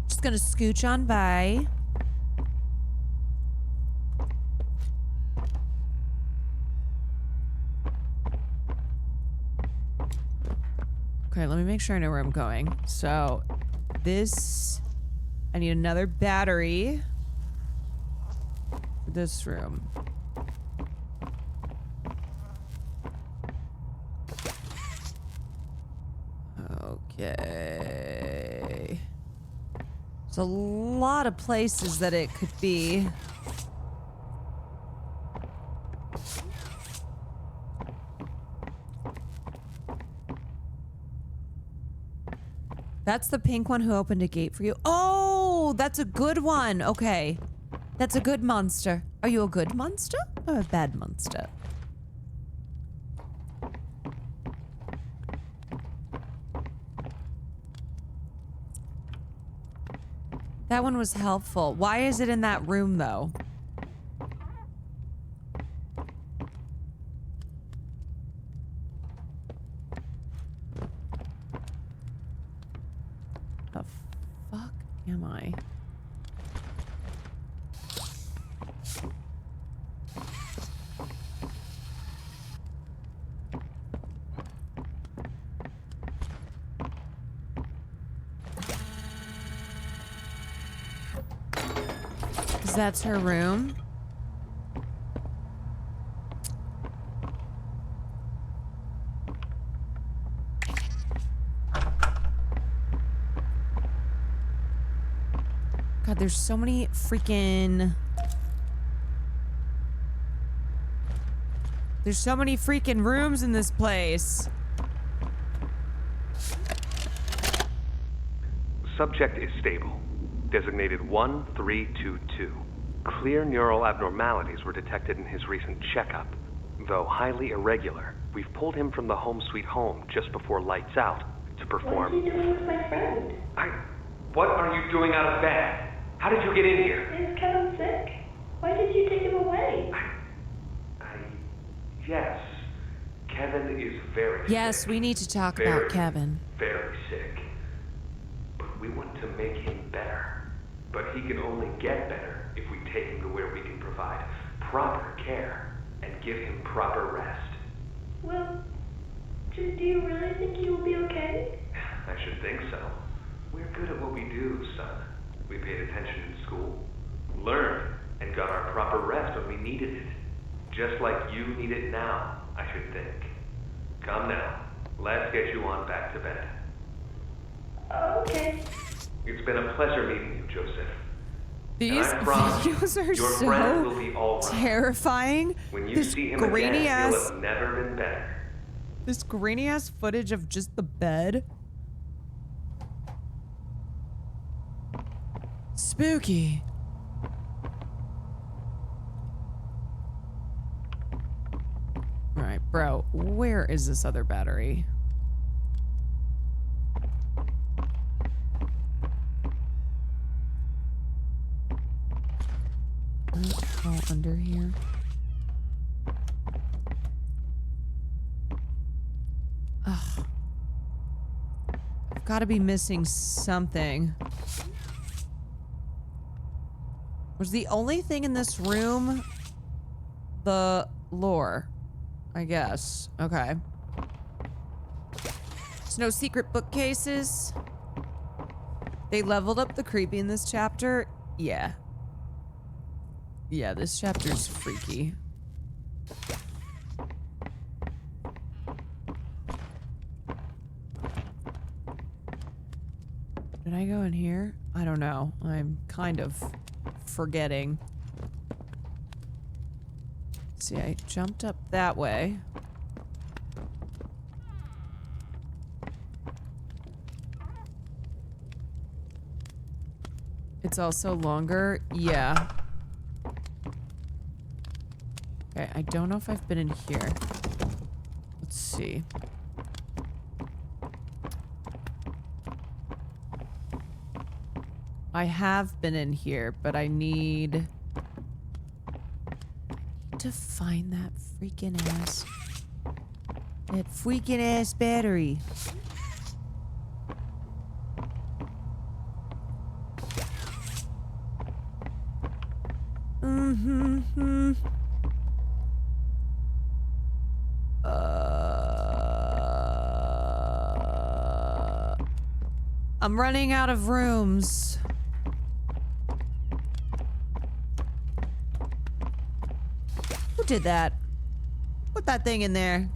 Just gonna scooch on by. Okay, let me make sure I know where I'm going. So, this... I need another battery for this room. Okay. There's a lot of places that it could be. That's the pink one who opened a gate for you. Oh, that's a good one. Okay. That's a good monster. Are you a good monster or a bad monster? That one was helpful. Why is it in that room, though? The fuck am I? That's her room. God, there's so many freaking... There's so many freaking rooms in this place. Subject is stable. Designated 1322. Clear neural abnormalities were detected in his recent checkup. Though highly irregular, we've pulled him from the home sweet home just before lights out to perform... What are you doing with my friend? What are you doing out of bed? How did you get in here? Is Kevin sick? Why did you take him away? Yes. Kevin is very Yes, sick. We need to talk Very, about Kevin. Very sick. But we want to make him better. But he can only get better if we take him to where we can provide proper care and give him proper rest. Well, do you really think he will be okay? I should think so. We're good at what we do, son. We paid attention in school, learned, and got our proper rest when we needed it. Just like you need it now, I should think. Come now. Let's get you on back to bed. Okay. It's been a pleasure meeting you, Joseph. These And I promise videos are your friend will so be all right. terrifying. When you This see him grainy again, ass, he'll have never been better. this grainy ass footage of just the bed. Spooky. All right, bro, where is this other battery? All under here. Ugh. I've got to be missing something. Was the only thing in this room the lore? I guess. Okay. There's no secret bookcases. They leveled up the creepy in this chapter. Yeah. Yeah, this chapter's freaky. Did I go in here? I don't know. I'm kind of forgetting. See, I jumped up that way. It's also longer. Yeah. Okay, I don't know if I've been in here. Let's see. I have been in here, but I need to find that freaking ass battery. I'm running out of rooms. Who did that? Put that thing in there.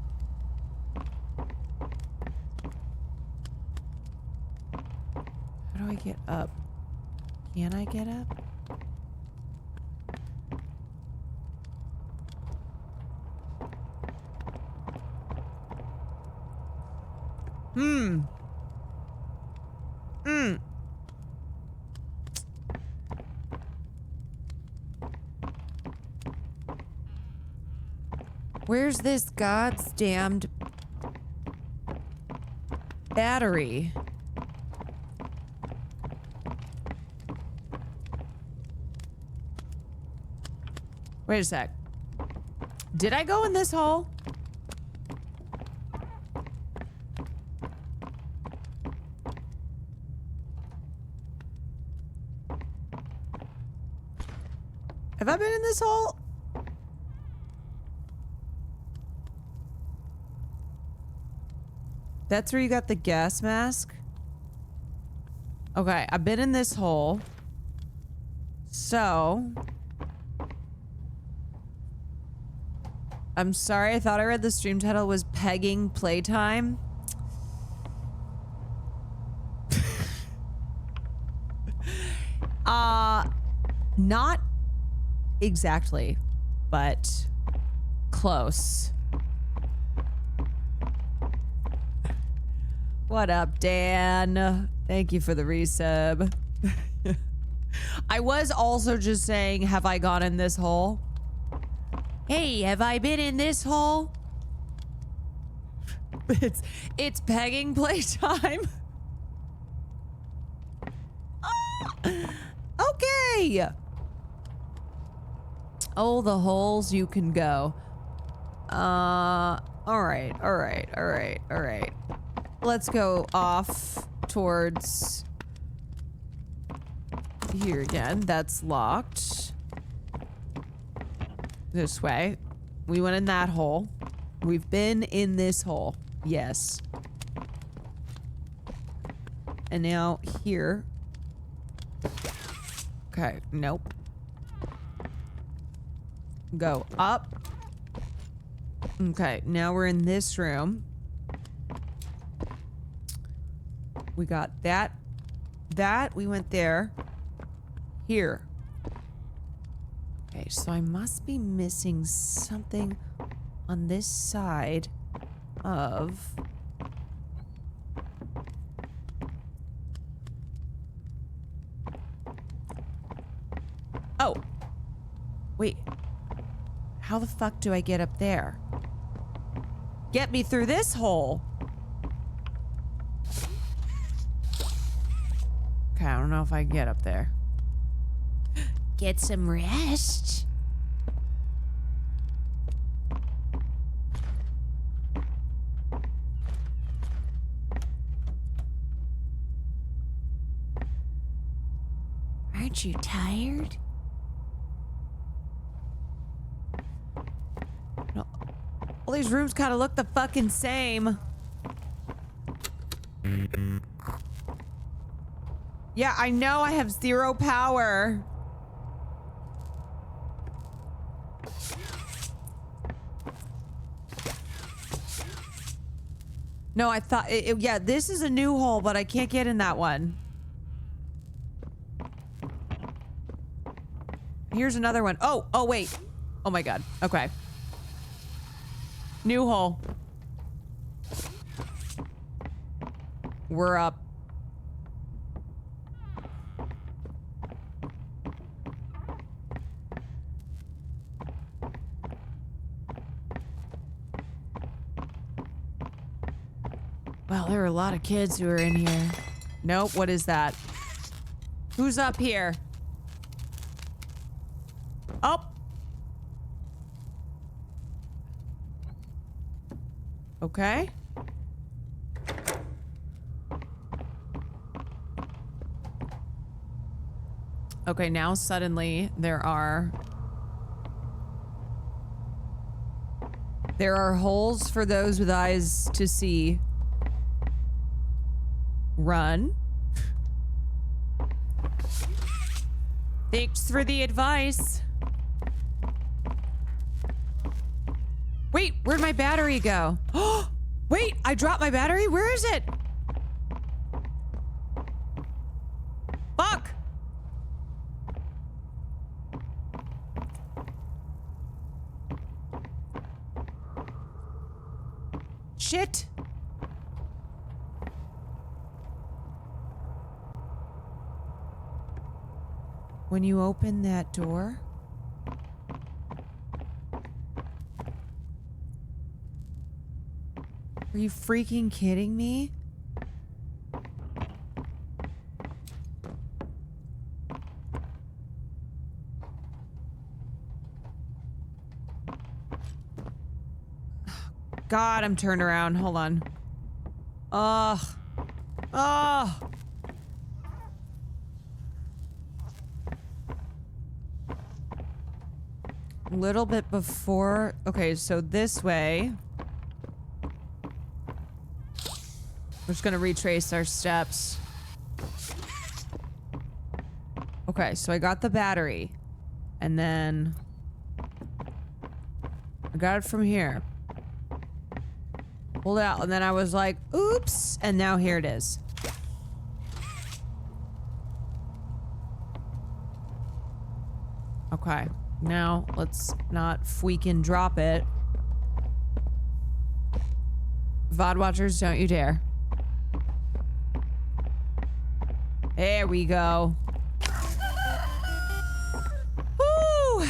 How do I get up? Can I get up? Where's this God's damned battery? Wait a sec. Did I go in this hole? Have I been in this hole? That's where you got the gas mask? Okay, I've been in this hole. So... I'm sorry, I thought I read the stream title was Pegging Playtime. Not exactly, but close. What up, Dan? Thank you for the resub. I was also just saying, have I gone in this hole? Hey, have I been in this hole? It's pegging playtime. Okay. Oh, the holes you can go. All right. Let's go off towards here again. That's locked. This way. We went in that hole. We've been in this hole. Yes. And now here. Okay, nope. Go up. Okay, now we're in this room. We got that. We went there. Here. Okay, so I must be missing something on this side of... Oh. Wait. How the fuck do I get up there? Get me through this hole. Okay, I don't know if I can get up there. Get some rest. Aren't you tired? No. All these rooms kind of look the fucking same. Yeah, I know I have 0 power. No, I thought... yeah, this is a new hole, but I can't get in that one. Here's another one. Oh, wait. Oh my god. Okay. New hole. We're up. Well, there are a lot of kids who are in here. Nope, what is that? Who's up here? Oh! Okay. Okay, now suddenly there are holes for those with eyes to see. Run. Thanks for the advice. Wait, where'd my battery go? Oh, wait, I dropped my battery? Where is it? Fuck. Shit. When you open that door... Are you freaking kidding me? God, I'm turned around. Hold on. Ugh. Ugh. A little bit before... Okay, so this way... We're just gonna retrace our steps. Okay, so I got the battery. And then... I got it from here. Pulled it out, and then I was like, oops! And now here it is. Okay, now let's not freaking drop it. VOD watchers, don't you dare. There we go. Woo!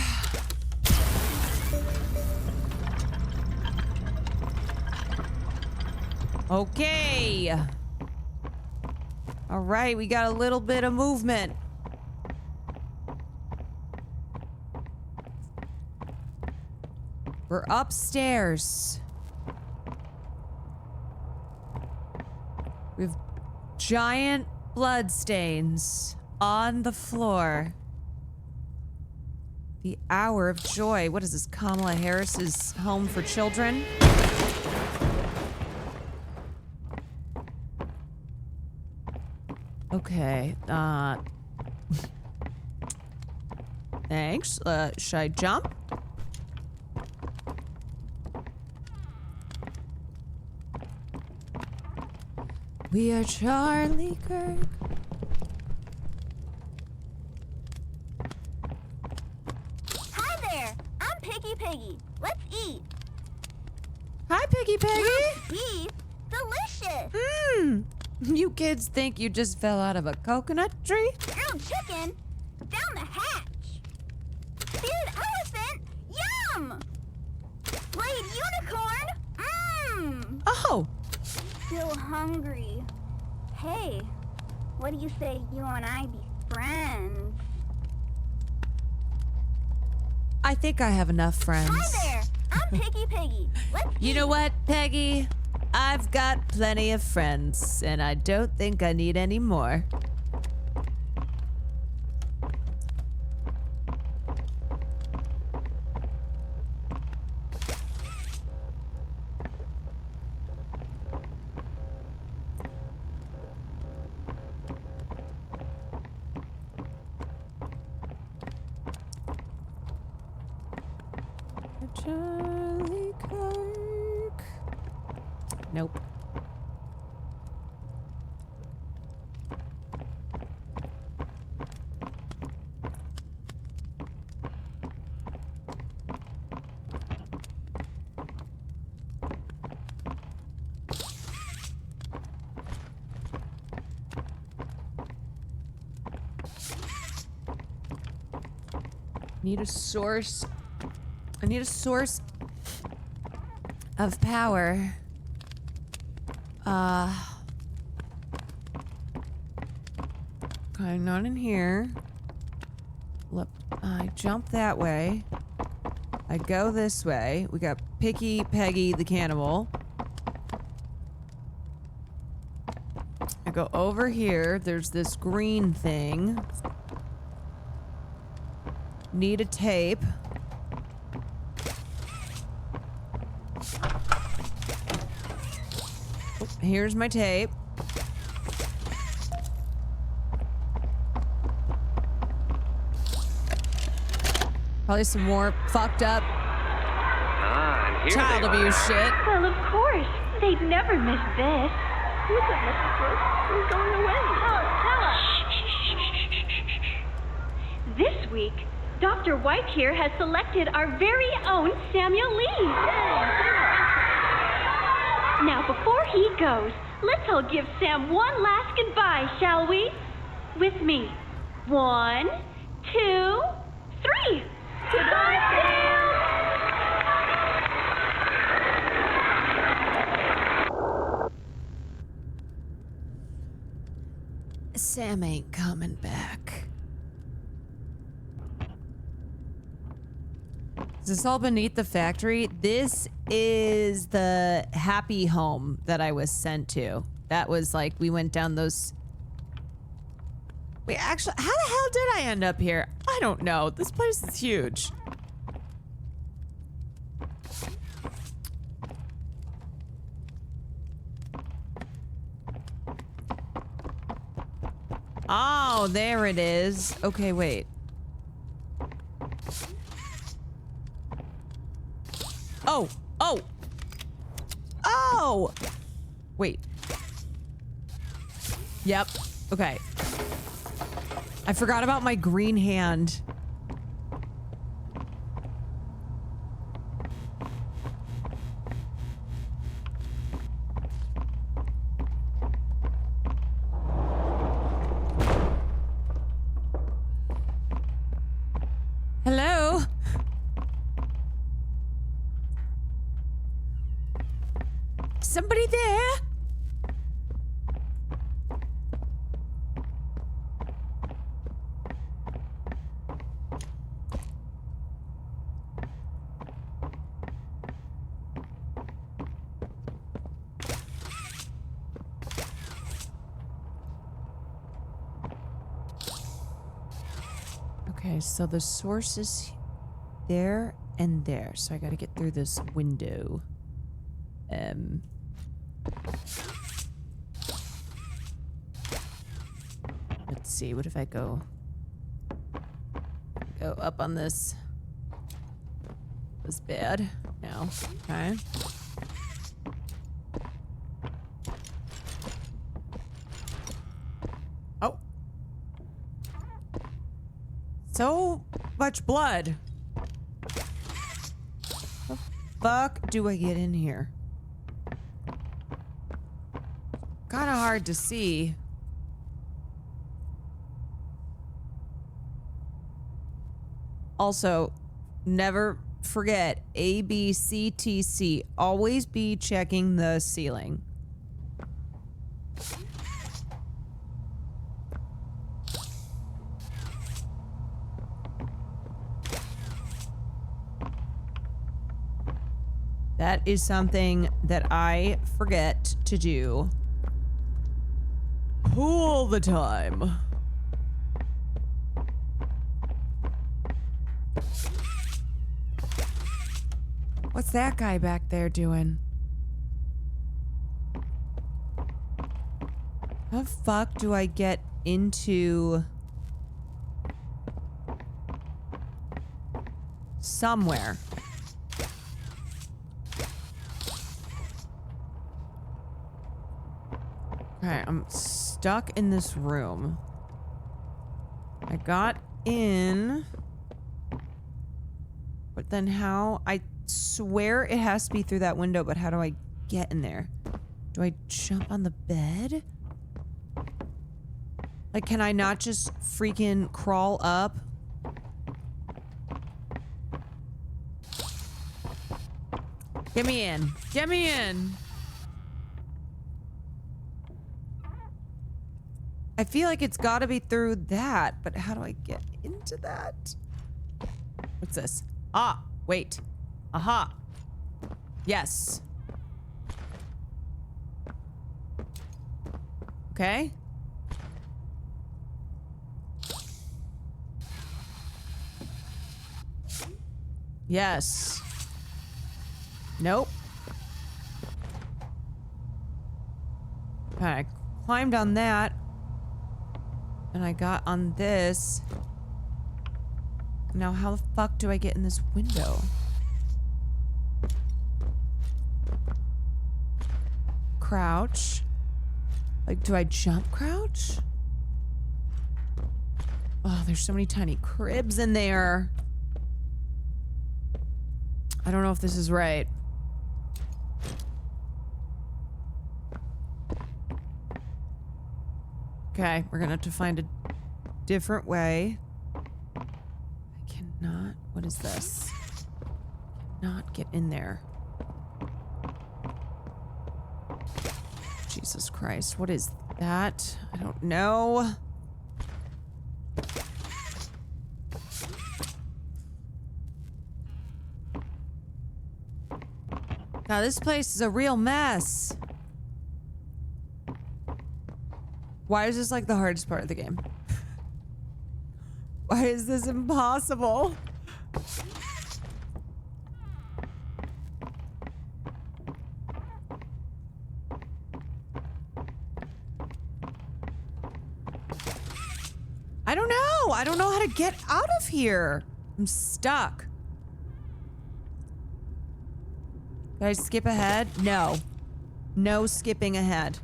Okay. All right, we got a little bit of movement. We're upstairs. We have giant bloodstains on the floor. The hour of joy. What is this? Kamala Harris's home for children? Okay. Thanks. Should I jump? We are Charlie Kirk. Hi there. I'm Piggy. Let's eat. Hi, Piggy. Beef. Delicious. You kids think you just fell out of a coconut tree? Grilled chicken. Down the hatch. Speared elephant. Yum. Blade unicorn. Oh. Still hungry. Hey, what do you say you and I be friends? I think I have enough friends. Hi there. I'm Piggy. Let's You know what, Peggy? I've got plenty of friends, and I don't think I need any more. Charlie Kirk. Nope. Need a source. I need a source of power. Okay, not in here. Look, I jump that way. I go this way. We got Peggy the cannibal. I go over here. There's this green thing. Need a tape. Oh, here's my tape. Probably some more fucked up child abuse shit. Well, of course. They'd never miss this. Who's it, Mrs. Brooks? Who's going away? Oh, tell us. This week, Dr. White here has selected our very own Samuel Lee. Now, before he goes, let's all give Sam one last goodbye, shall we? With me. 1, 2, 3. Goodbye, Sam! Sam ain't coming back. Is this all beneath the factory? This is the happy home that I was sent to. That was like, we went down those... Wait, actually, how the hell did I end up here? I don't know. This place is huge. Oh, there it is. Okay, wait. Oh, oh. Oh! Wait. Yep. Okay. I forgot about my green hand. Hello? Somebody there? Okay, so the source is there and there. So I gotta get through this window. Let's see, what if I go up on this? Was bad. No. Okay. So much blood. The fuck do I get in here? Kind of hard to see. Also, never forget A, B, C, T, C. Always be checking the ceiling. That is something that I forget to do all the time. What's that guy back there doing? How the fuck do I get into somewhere? Okay, I'm stuck in this room. I got in. But then how? I swear it has to be through that window, but how do I get in there? Do I jump on the bed? Like, can I not just freaking crawl up? Get me in. Get me in. I feel like it's gotta be through that, but how do I get into that? What's this? Ah, wait. Aha. Yes. Okay. Yes. Nope. Okay, I climbed on that. And I got on this. Now how the fuck do I get in this window? Crouch. Like, do I jump crouch? Oh, there's so many tiny cribs in there. I don't know if this is right. Okay, we're gonna have to find a different way. I cannot. What is this? I cannot get in there. Jesus Christ, what is that? I don't know. Now this place is a real mess. Why is this like the hardest part of the game? Why is this impossible? I don't know. I don't know how to get out of here. I'm stuck. Did I skip ahead? No. No skipping ahead.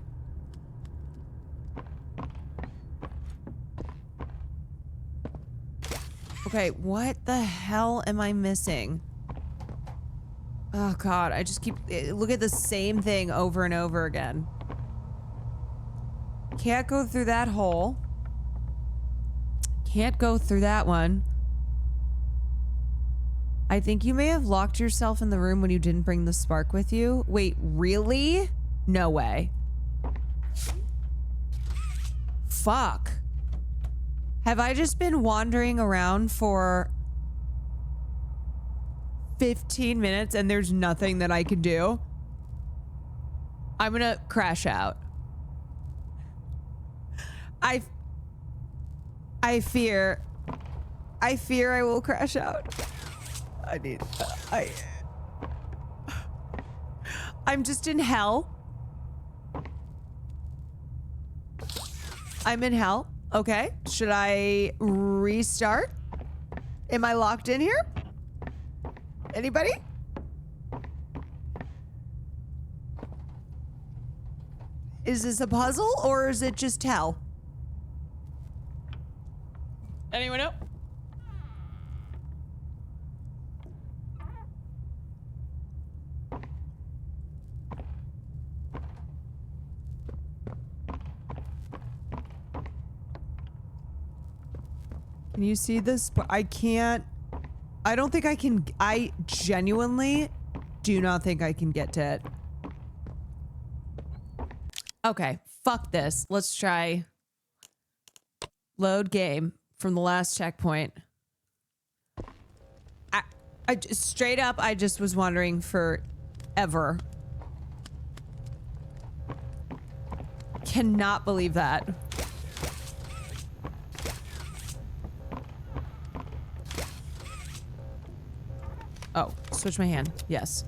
Okay, what the hell am I missing? Oh god, I just keep look at the same thing over and over again. Can't go through that hole. Can't go through that one. I think you may have locked yourself in the room when you didn't bring the spark with you. Wait, really? No way. Fuck. Have I just been wandering around for 15 minutes and there's nothing that I can do? I'm gonna crash out. I fear I will crash out. I'm just in hell. I'm in hell. Okay. Should I restart? Am I locked in here? Anybody? Is this a puzzle or is it just hell? Anyone know? Can you see this? I can't. I don't think I can. I genuinely do not think I can get to it. Okay, fuck this. Let's try load game from the last checkpoint. I just, straight up, I just was wondering forever. Cannot believe that. Oh, switch my hand. Yes.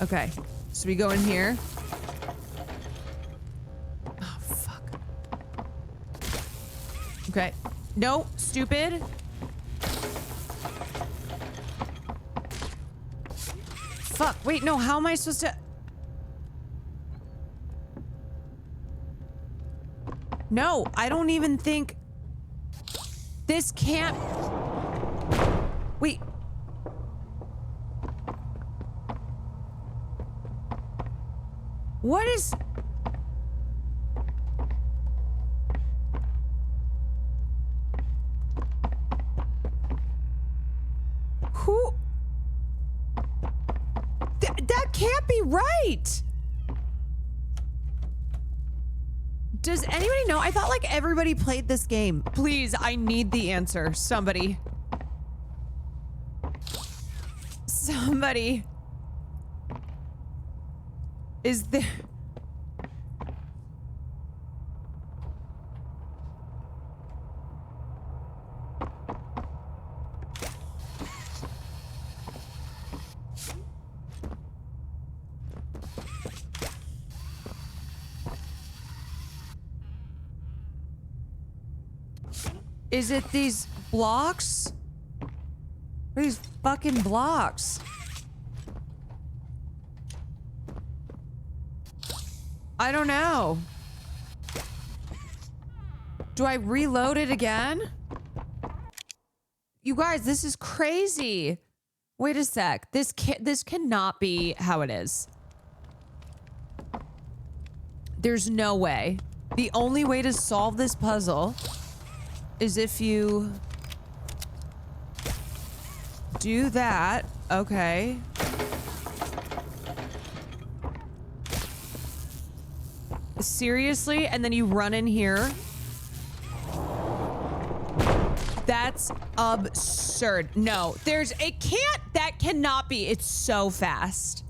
Okay. So we go in here. Oh, fuck. Okay. No, stupid. Fuck. Wait, no. How am I supposed to... No, I don't even think... This can't... Wait. What is... Who... That can't be right! Does anybody know? I thought like everybody played this game. Please, I need the answer. Somebody. Somebody. Is there... Is it these blocks? What are these fucking blocks? I don't know. Do I reload it again? You guys, this is crazy. Wait a sec. This cannot be how it is. There's no way. The only way to solve this puzzle is if you do that. Okay. Seriously? And then you run in here? That's absurd. No, that cannot be. It's so fast.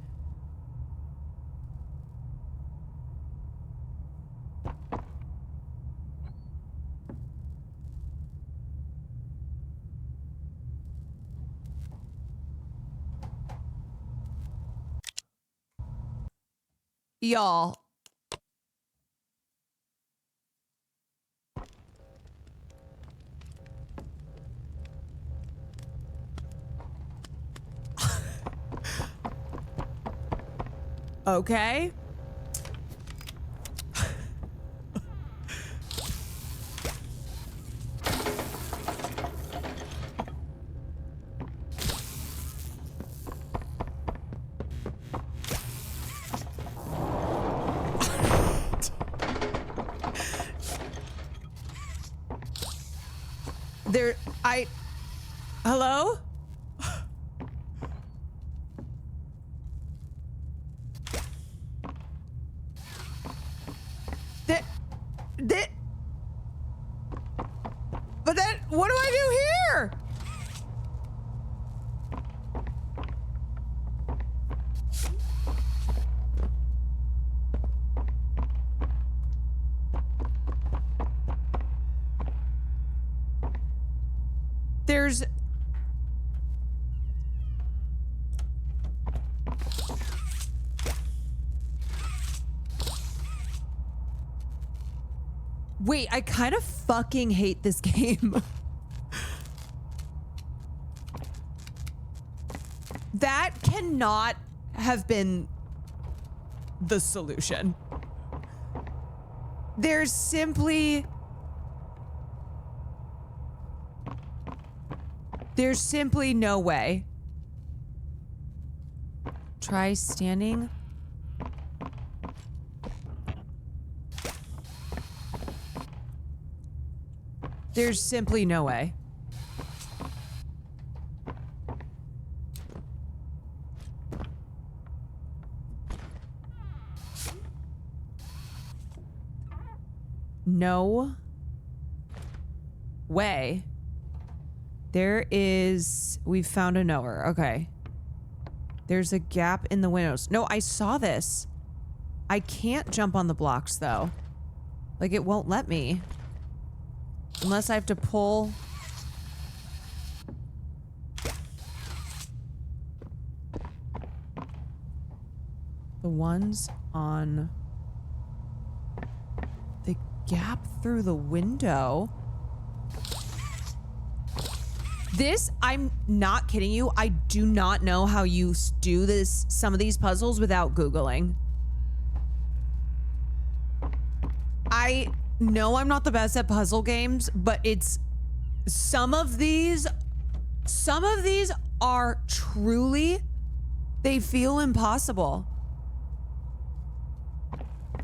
Y'all. Okay. Hello? But then, what do I do here? There's... Wait, I kind of fucking hate this game. That cannot have been the solution. There's simply no way. Try standing. There's simply no way. No way. There is... We've found a knower. Okay. There's a gap in the windows. No, I saw this. I can't jump on the blocks, though. Like, it won't let me. Unless I have to pull... The ones on... the gap through the window. This, I'm not kidding you. I do not know how you do this, some of these puzzles without Googling. I know I'm not the best at puzzle games, but it's some of these are truly, they feel impossible.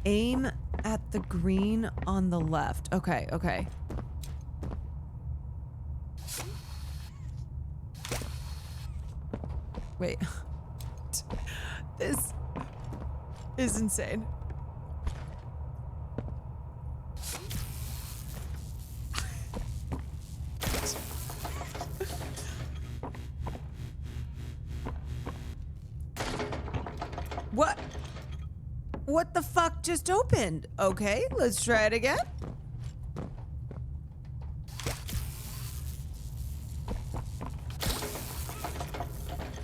Aim at the green on the left. Okay, okay. Wait. This is insane. What? What the fuck just opened? Okay, let's try it again.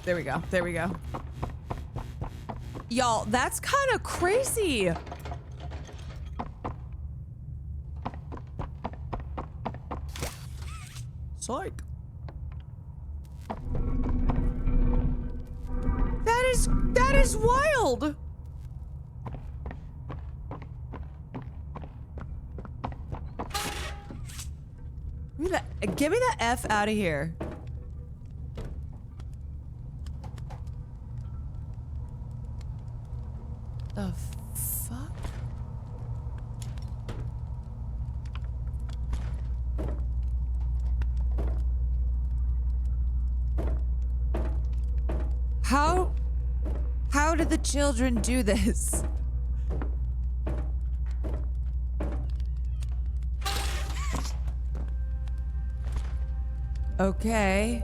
There we go. There we go. Y'all, that's kind of crazy. Psych. That is wild. Get me the F out of here. The fuck? How did the children do this? Okay.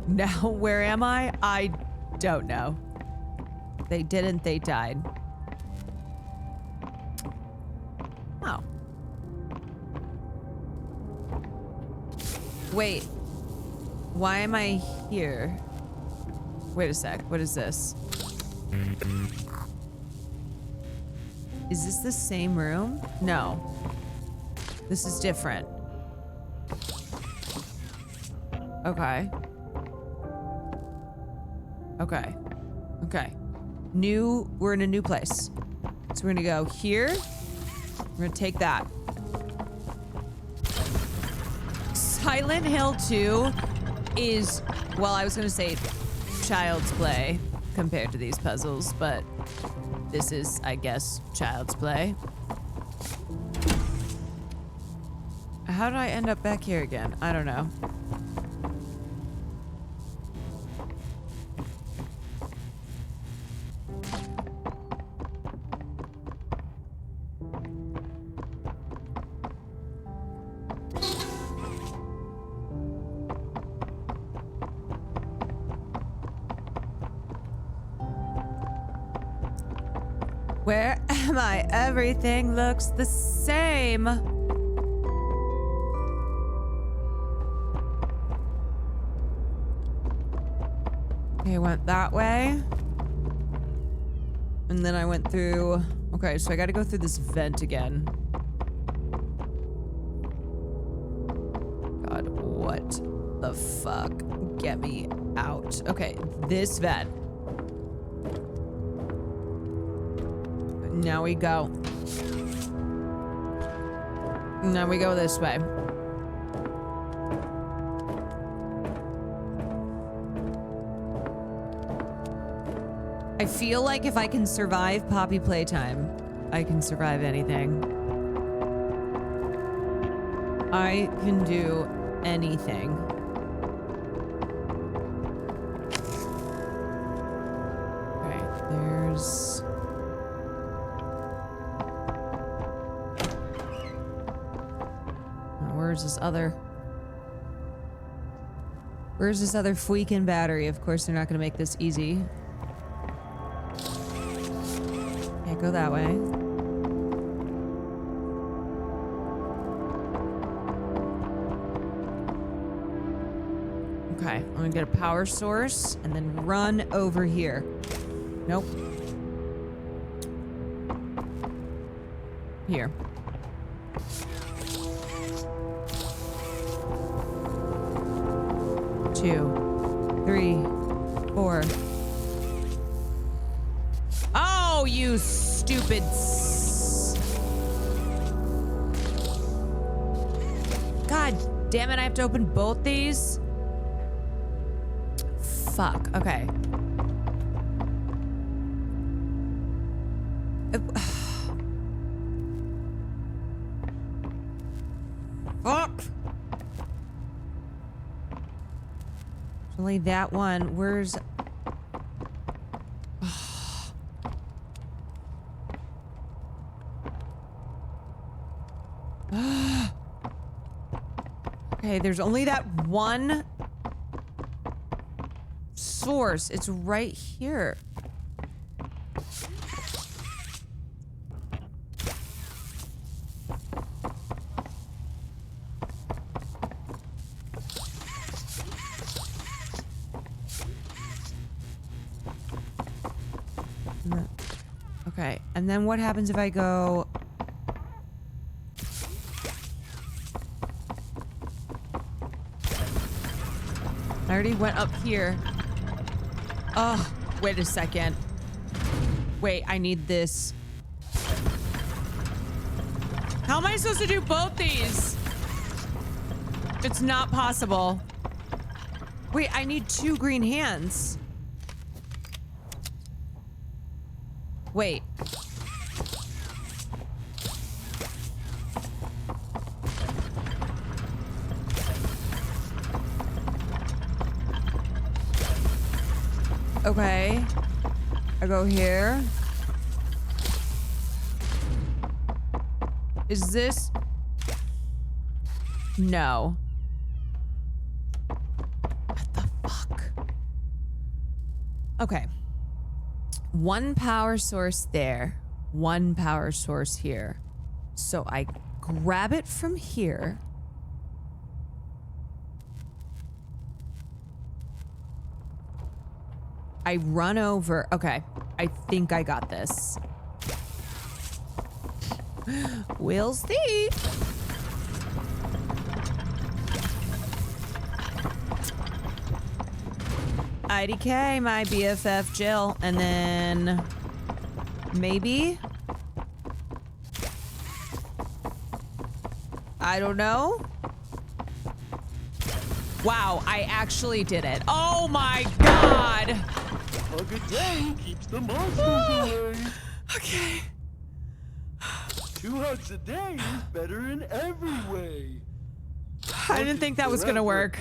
Now, where am I? I don't know. They didn't, they died. Oh. Wait. Why am I here? Wait a sec. What is this? Is this the same room? No. This is different. Okay. Okay. Okay. We're in a new place. So we're gonna go here. We're gonna take that. Silent Hill 2 is, well, I was gonna say child's play compared to these puzzles, but this is, I guess, child's play. How did I end up back here again? I don't know. Where am I? Everything looks the same. Okay, I went that way. And then I went through... Okay, so I gotta go through this vent again. God, what the fuck? Get me out. Okay, this vent. Now we go. Now we go this way. I feel like if I can survive Poppy Playtime, I can survive anything. I can do anything. Okay, there's... Where's this other? Where's this other freaking battery? Of course, they're not going to make this easy. Can't go that way. Okay, I'm gonna get a power source and then run over here. Nope. Here. Two, 3, 4. Oh, you stupid. God damn it, I have to open both these? Fuck, okay. Fuck! Only that one. Where's... Okay, there's only that one source. It's right here. Okay, and then what happens if I go... I already went up here. Oh, wait a second. Wait, I need this. How am I supposed to do both these? It's not possible. Wait, I need 2 green hands. Wait. Okay. I go here. Is this... No. What the fuck? Okay. 1 power source there. 1 power source here. So I grab it from here. I run over. Okay. I think I got this. We'll see. IDK, my BFF Jill. And then maybe. I don't know. Wow, I actually did it. Oh my God. A good day keeps the monsters away. Okay. 2 hugs a day is better in every way. I didn't think that was gonna work.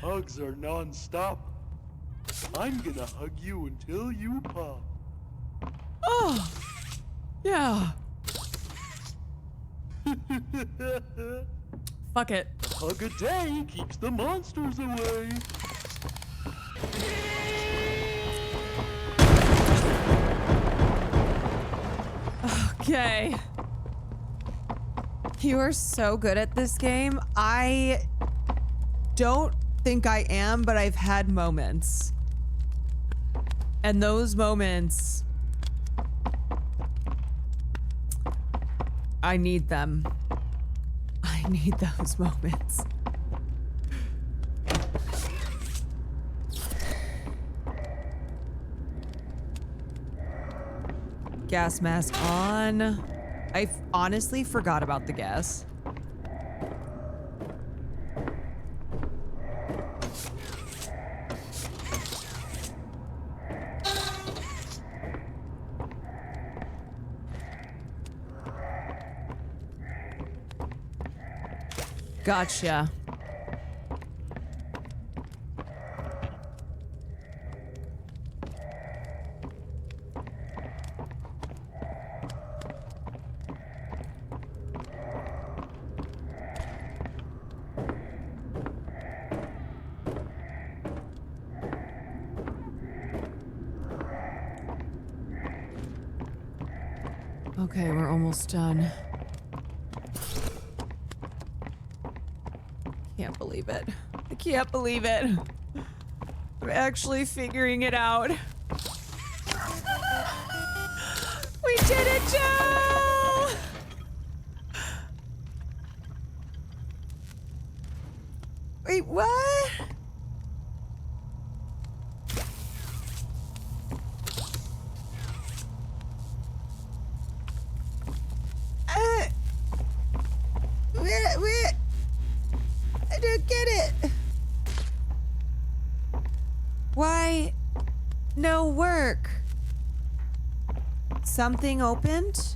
Hugs are non-stop. I'm gonna hug you until you pop. Oh, yeah. Fuck it. A hug a day keeps the monsters away. Okay. You are so good at this game. I don't think I am, but I've had moments. And those moments, I need them. I need those moments. Gas mask on. I honestly forgot about the gas. Gotcha. Okay, we're almost done. Can't believe it. I can't believe it. I'm actually figuring it out. We did it, Joe! Wait, what? Wait. I don't get it. Why? No work. Something opened?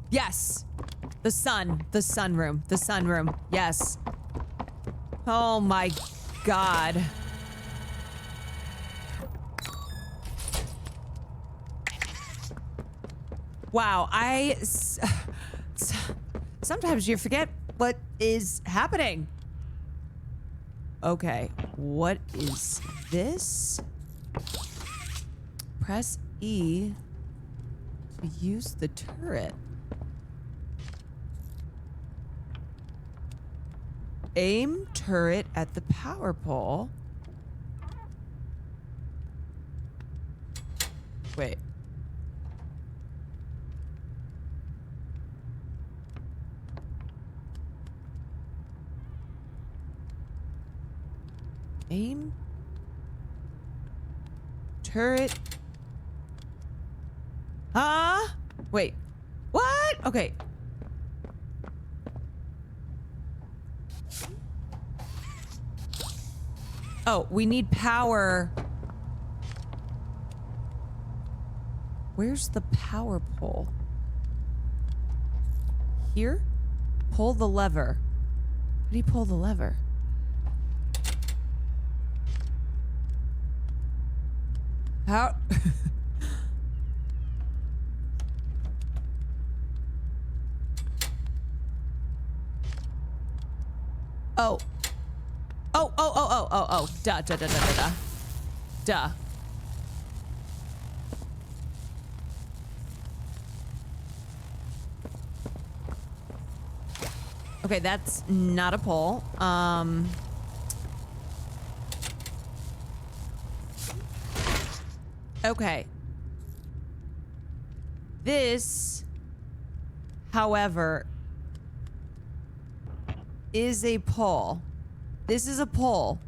Yes. The sunroom, the sunroom. Yes. Oh my God. Wow, sometimes you forget what is happening. Okay, what is this? Press E to use the turret. Aim turret at the power pole. Wait. Aim turret. Huh? Wait. What? Okay. Oh, we need power. Where's the power pole? Here? Pull the lever. How do you pull the lever? How? Oh. Oh. Duh. Duh. Okay, that's not a pole. Okay. This, however, is a pole. This is a pole.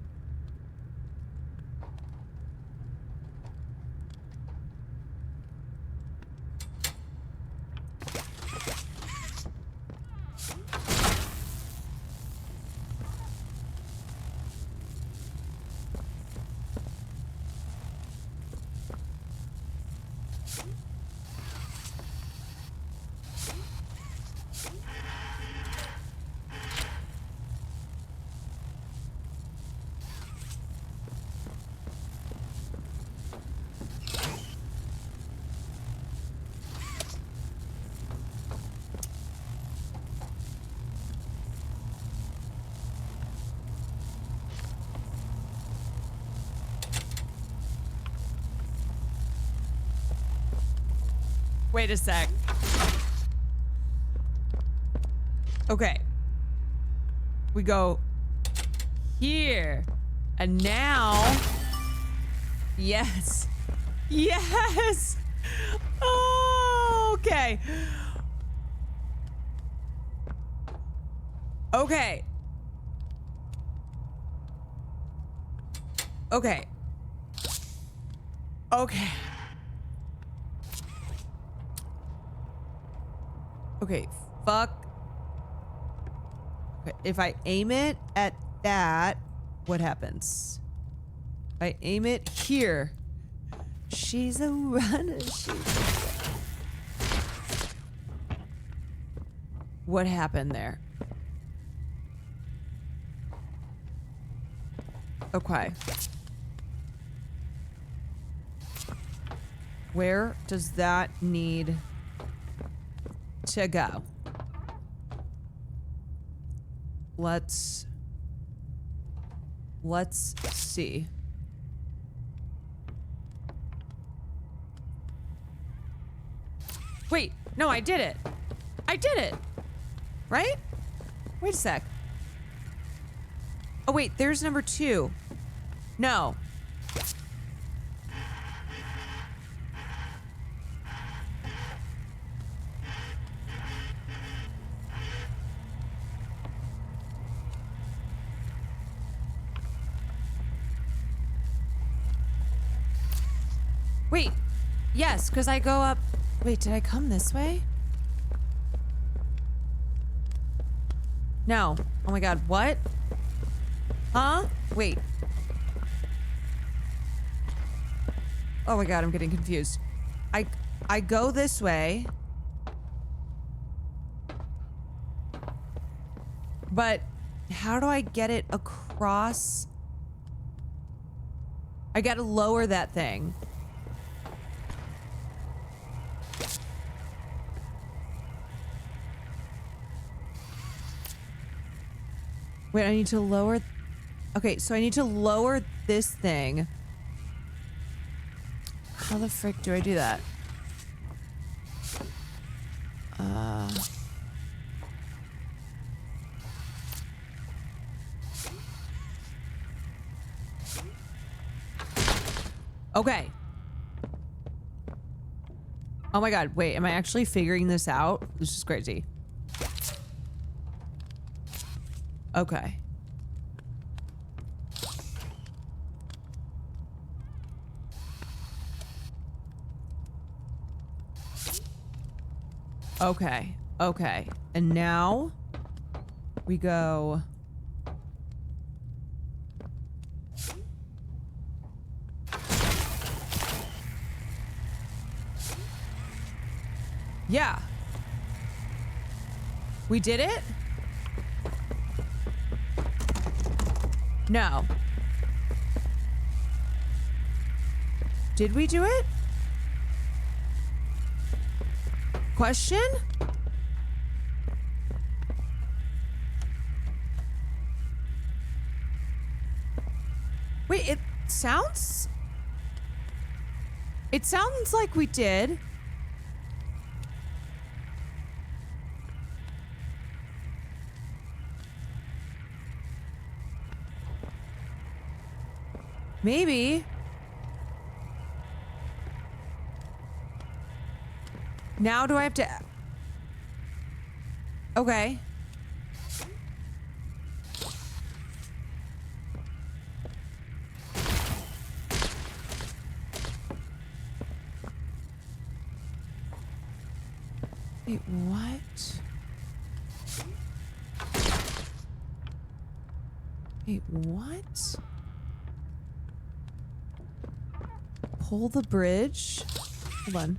Wait a sec. Okay. We go here. And now... Yes. Yes! Oh, okay. Okay. Okay. Okay. Okay, fuck. Okay, if I aim it at that, what happens? If I aim it here. She's a runner. What happened there? Okay. Where does that need to go? let's see. Wait, no, I did it. I did it. Right? Wait a sec. Oh wait, there's number 2. No. Wait, yes, because I go up. Wait, did I come this way? No. Oh my god, what? Huh? Wait. Oh my god, I'm getting confused. I go this way. But how do I get it across? I gotta lower that thing. Wait, I need to lower... Okay, so I need to lower this thing. How the frick do I do that? Okay. Oh my god, wait, am I actually figuring this out? This is crazy. Okay. Okay. Okay. And now we go. Yeah. We did it? No. Did we do it? Question? Wait, it sounds like we did. Maybe. Now do I have to... Okay. Wait, what? Wait, what? Pull the bridge? Hold on.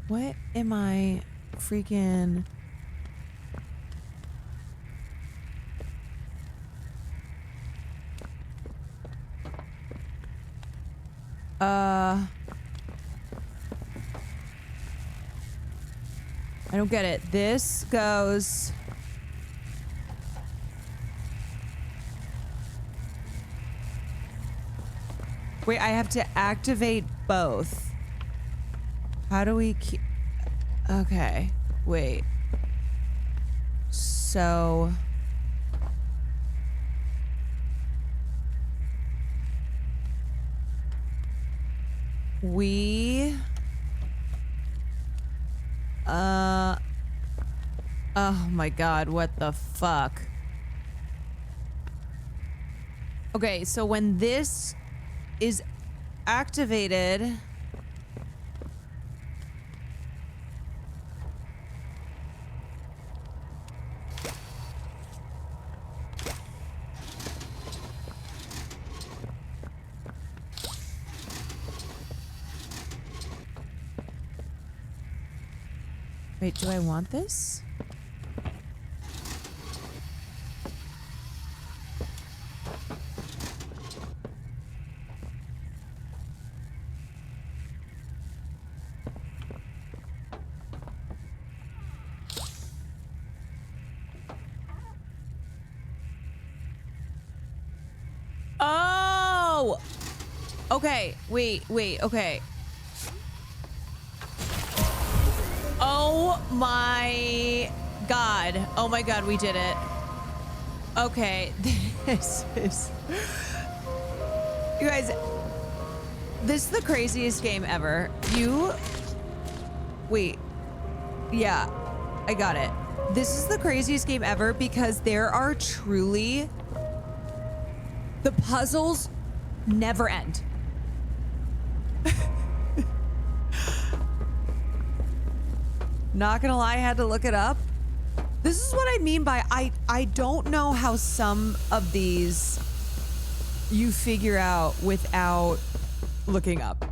What am I freaking... I don't get it. This goes... Wait, I have to activate both. How do we keep... Okay, wait. So... We... Oh my god, what the fuck? Okay, so when this is activated... Wait, do I want this? Okay, wait, okay. Oh my God. Oh my God, we did it. Okay, this is... You guys, this is the craziest game ever. Wait. Yeah, I got it. This is the craziest game ever because there are truly... The puzzles never end. Not gonna lie, I had to look it up. This is what I mean by I don't know how some of these you figure out without looking up.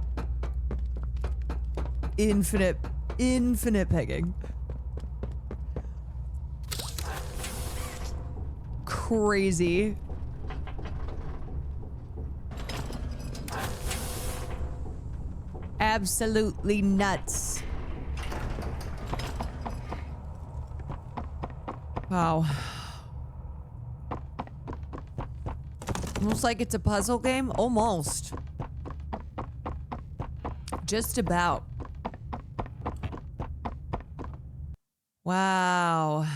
Infinite pegging. Crazy. Absolutely nuts. Wow. Almost like it's a puzzle game? Almost. Just about. Wow.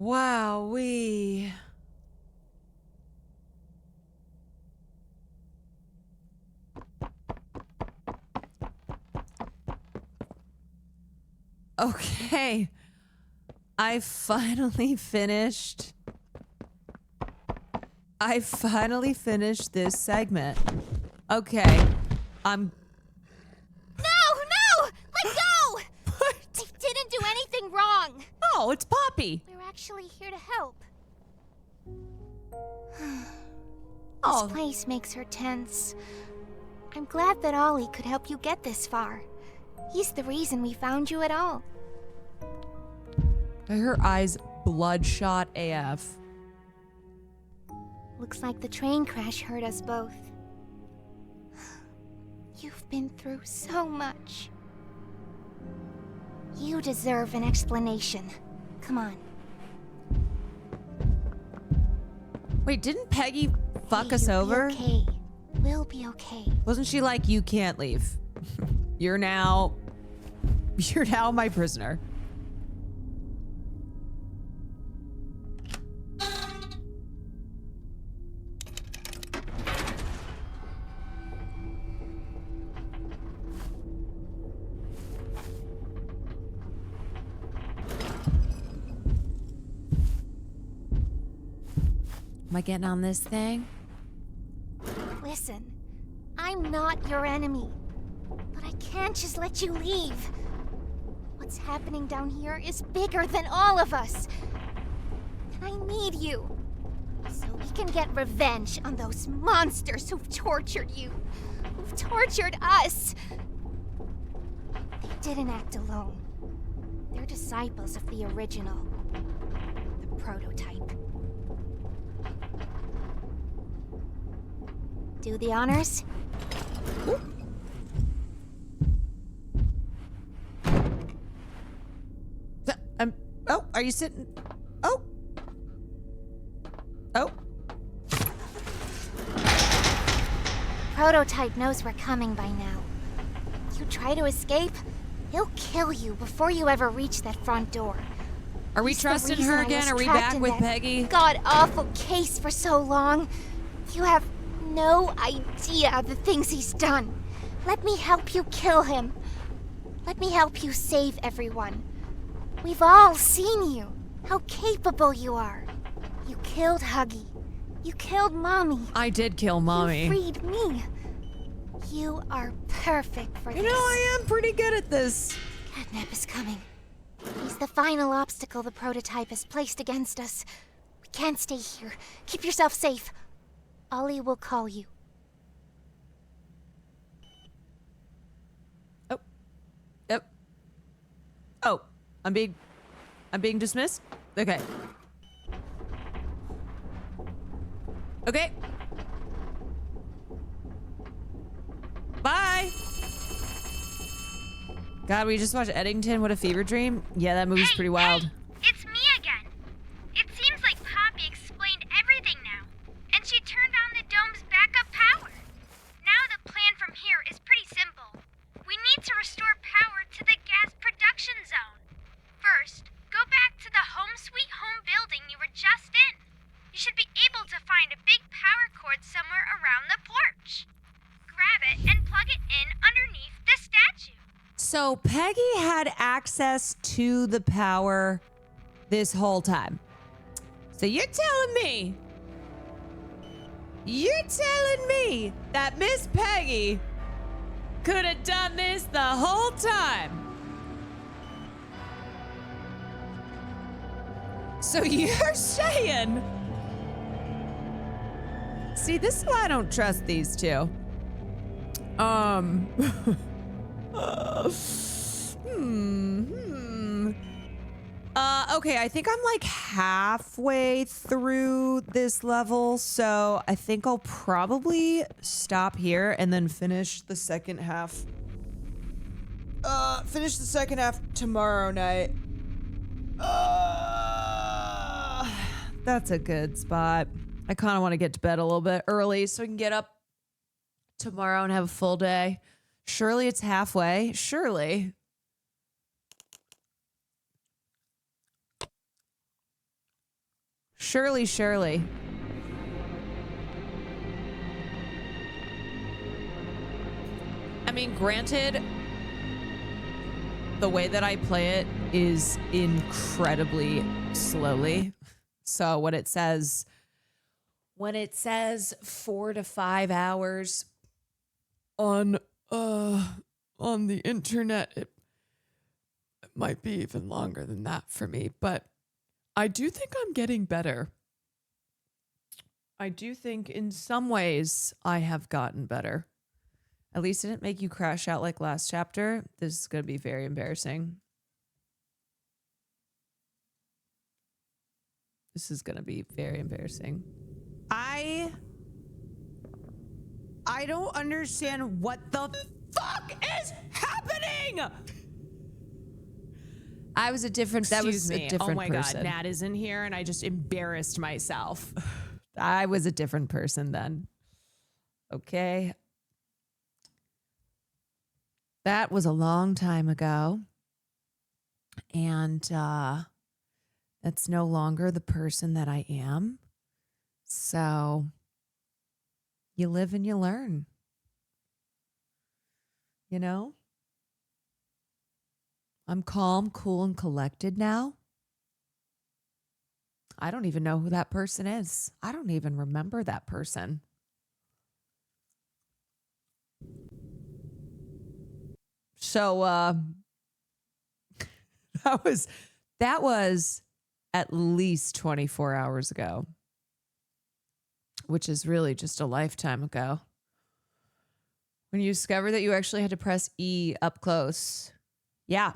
Wowee. Okay. I finally finished this segment. Okay. I'm... No! Let go! What? I didn't do anything wrong. Oh, it's Poppy. We're actually here to help. Oh. This place makes her tense. I'm glad that Ollie could help you get this far. He's the reason we found you at all. Her eyes bloodshot AF. Looks like the train crash hurt us both. You've been through so much. You deserve an explanation. Come on. Wait, didn't Peggy fuck us over? Okay. We'll be okay. Wasn't she like, you can't leave? You're now my prisoner. Am I getting on this thing? Listen, I'm not your enemy, but I can't just let you leave. What's happening down here is bigger than all of us. And I need you, so we can get revenge on those monsters who've tortured you, who've tortured us. They didn't act alone. They're disciples of the original, the prototype. Do the honors? Oh, are you sitting? Oh. Prototype knows we're coming by now. You try to escape, he'll kill you before you ever reach that front door. Are we trusting her again? Are we back with Peggy? God-awful case for so long. You have no idea the things he's done. Let me help you kill him. Let me help you save everyone. We've all seen you, how capable you are. You killed Huggy. You killed Mommy. I did kill Mommy. You freed me. You are perfect for this. You know, I am pretty good at this. Catnap is coming. He's the final obstacle the prototype has placed against us. We can't stay here. Keep yourself safe. Ollie will call you. Oh. Yep. Oh, I'm being dismissed? Okay. Okay. Bye. God, we just watched Eddington. What a fever dream. Yeah, that movie's pretty wild. Hey, it's me again. It seems like Poppy explained everything now, and she turned on the dome's backup power. Now the plan from here is pretty simple. We need to restore power to the gas production zone. First, go back to the home sweet home building you were just in. You should be able to find a big power cord somewhere around the porch. Grab it and plug it in underneath the statue. So Peggy had access to the power this whole time. So you're telling me that Miss Peggy could have done this the whole time. So you're saying... See, this is why I don't trust these two. Okay, I think I'm like halfway through this level, so I think I'll probably stop here and then finish the second half. Finish the second half tomorrow night. That's a good spot. I kind of want to get to bed a little bit early so I can get up tomorrow and have a full day. Surely it's halfway. Surely. Surely. I mean, granted, the way that I play it is incredibly slowly. So when it says 4 to 5 hours on the internet, it might be even longer than that for me, but I do think I'm getting better. I do think in some ways I have gotten better. At least it didn't make you crash out like last chapter. This is going to be very embarrassing. This is going to be very embarrassing. I don't understand what the fuck is happening. I was a different, that was a different person. Oh my God, Nat is in here and I just embarrassed myself. I was a different person then. Okay. That was a long time ago. And that's no longer the person that I am. So you live and you learn. You know? I'm calm, cool, and collected now. I don't even know who that person is. I don't even remember that person. So that was at least 24 hours ago, which is really just a lifetime ago. When you discovered that you actually had to press E up close. Yeah.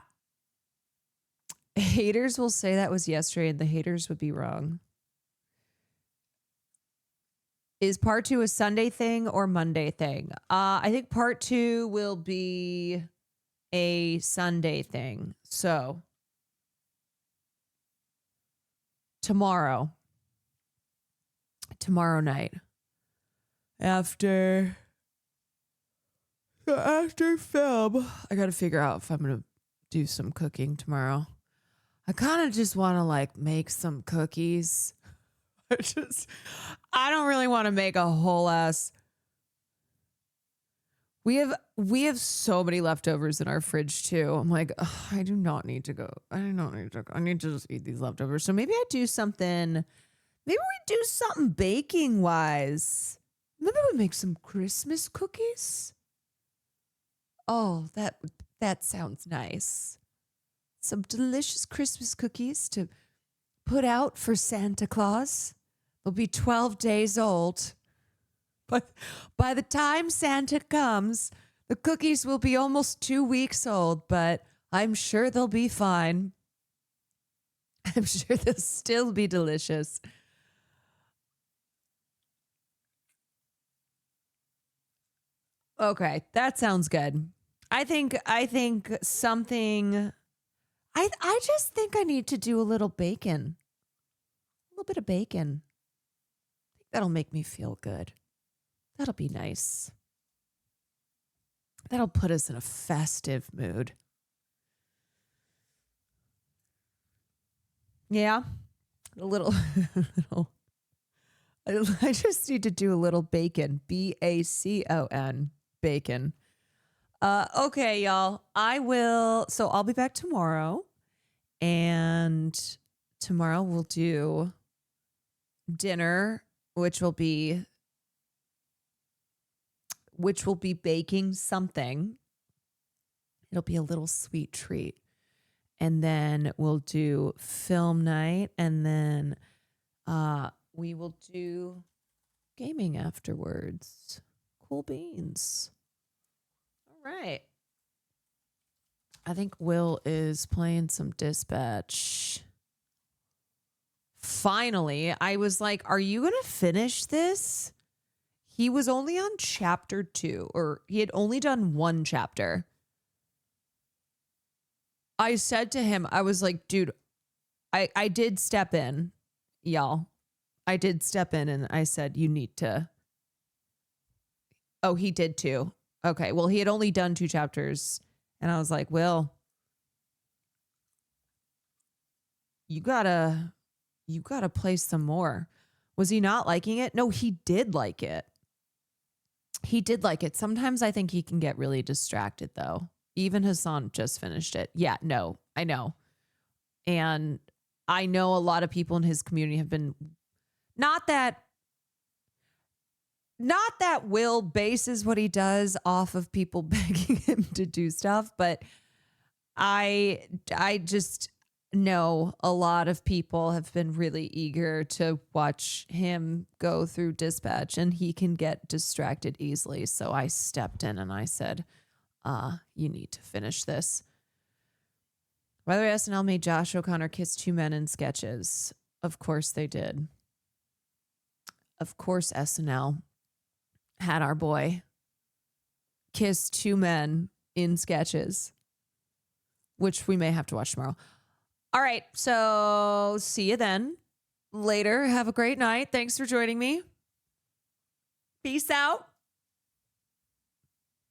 Haters will say that was yesterday and the haters would be wrong. Is part 2 a Sunday thing or Monday thing? I think part 2 will be a Sunday thing. So tomorrow night after film, I got to figure out if I'm going to do some cooking tomorrow. I kind of just want to like make some cookies. I don't really want to make a whole ass. We have so many leftovers in our fridge too. I'm like, I do not need to go. I need to just eat these leftovers. So maybe I do something. Maybe we do something baking wise. Maybe we make some Christmas cookies. Oh, that sounds nice. Some delicious Christmas cookies to put out for Santa Claus. They'll be 12 days old. But by the time Santa comes, the cookies will be almost 2 weeks old, but I'm sure they'll be fine. I'm sure they'll still be delicious. Okay, that sounds good. I think something. I just think I need to do a little bacon. A little bit of bacon. I think that'll make me feel good. That'll be nice. That'll put us in a festive mood. Yeah. A little, I just need to do a little bacon. BACON. Bacon. Okay, y'all. I'll be back tomorrow. And tomorrow we'll do dinner, which will be baking something. It'll be a little sweet treat. And then we'll do film night, and then we will do gaming afterwards. Cool beans. All right. I think Will is playing some Dispatch. Finally, I was like, are you going to finish this? He was only on chapter 2, or he had only done 1 chapter. I said to him, I was like, dude, I did step in, y'all. I did step in and I said, you need to. Oh, he did too. Okay. Well, he had only done 2 chapters. And I was like, Will, you gotta play some more. Was he not liking it? No, he did like it. He did like it. Sometimes I think he can get really distracted though. Even Hassan just finished it. Yeah, no, I know. And I know a lot of people in his community have been, not that Will bases what he does off of people begging him to do stuff, but I just know a lot of people have been really eager to watch him go through Dispatch, and he can get distracted easily. So I stepped in and I said, you need to finish this. By the way, SNL made Josh O'Connor kiss 2 men in sketches. Of course they did. Of course SNL had our boy kiss 2 men in sketches, which we may have to watch tomorrow. All right, so see you then. Later. Have a great night. Thanks for joining me. Peace out.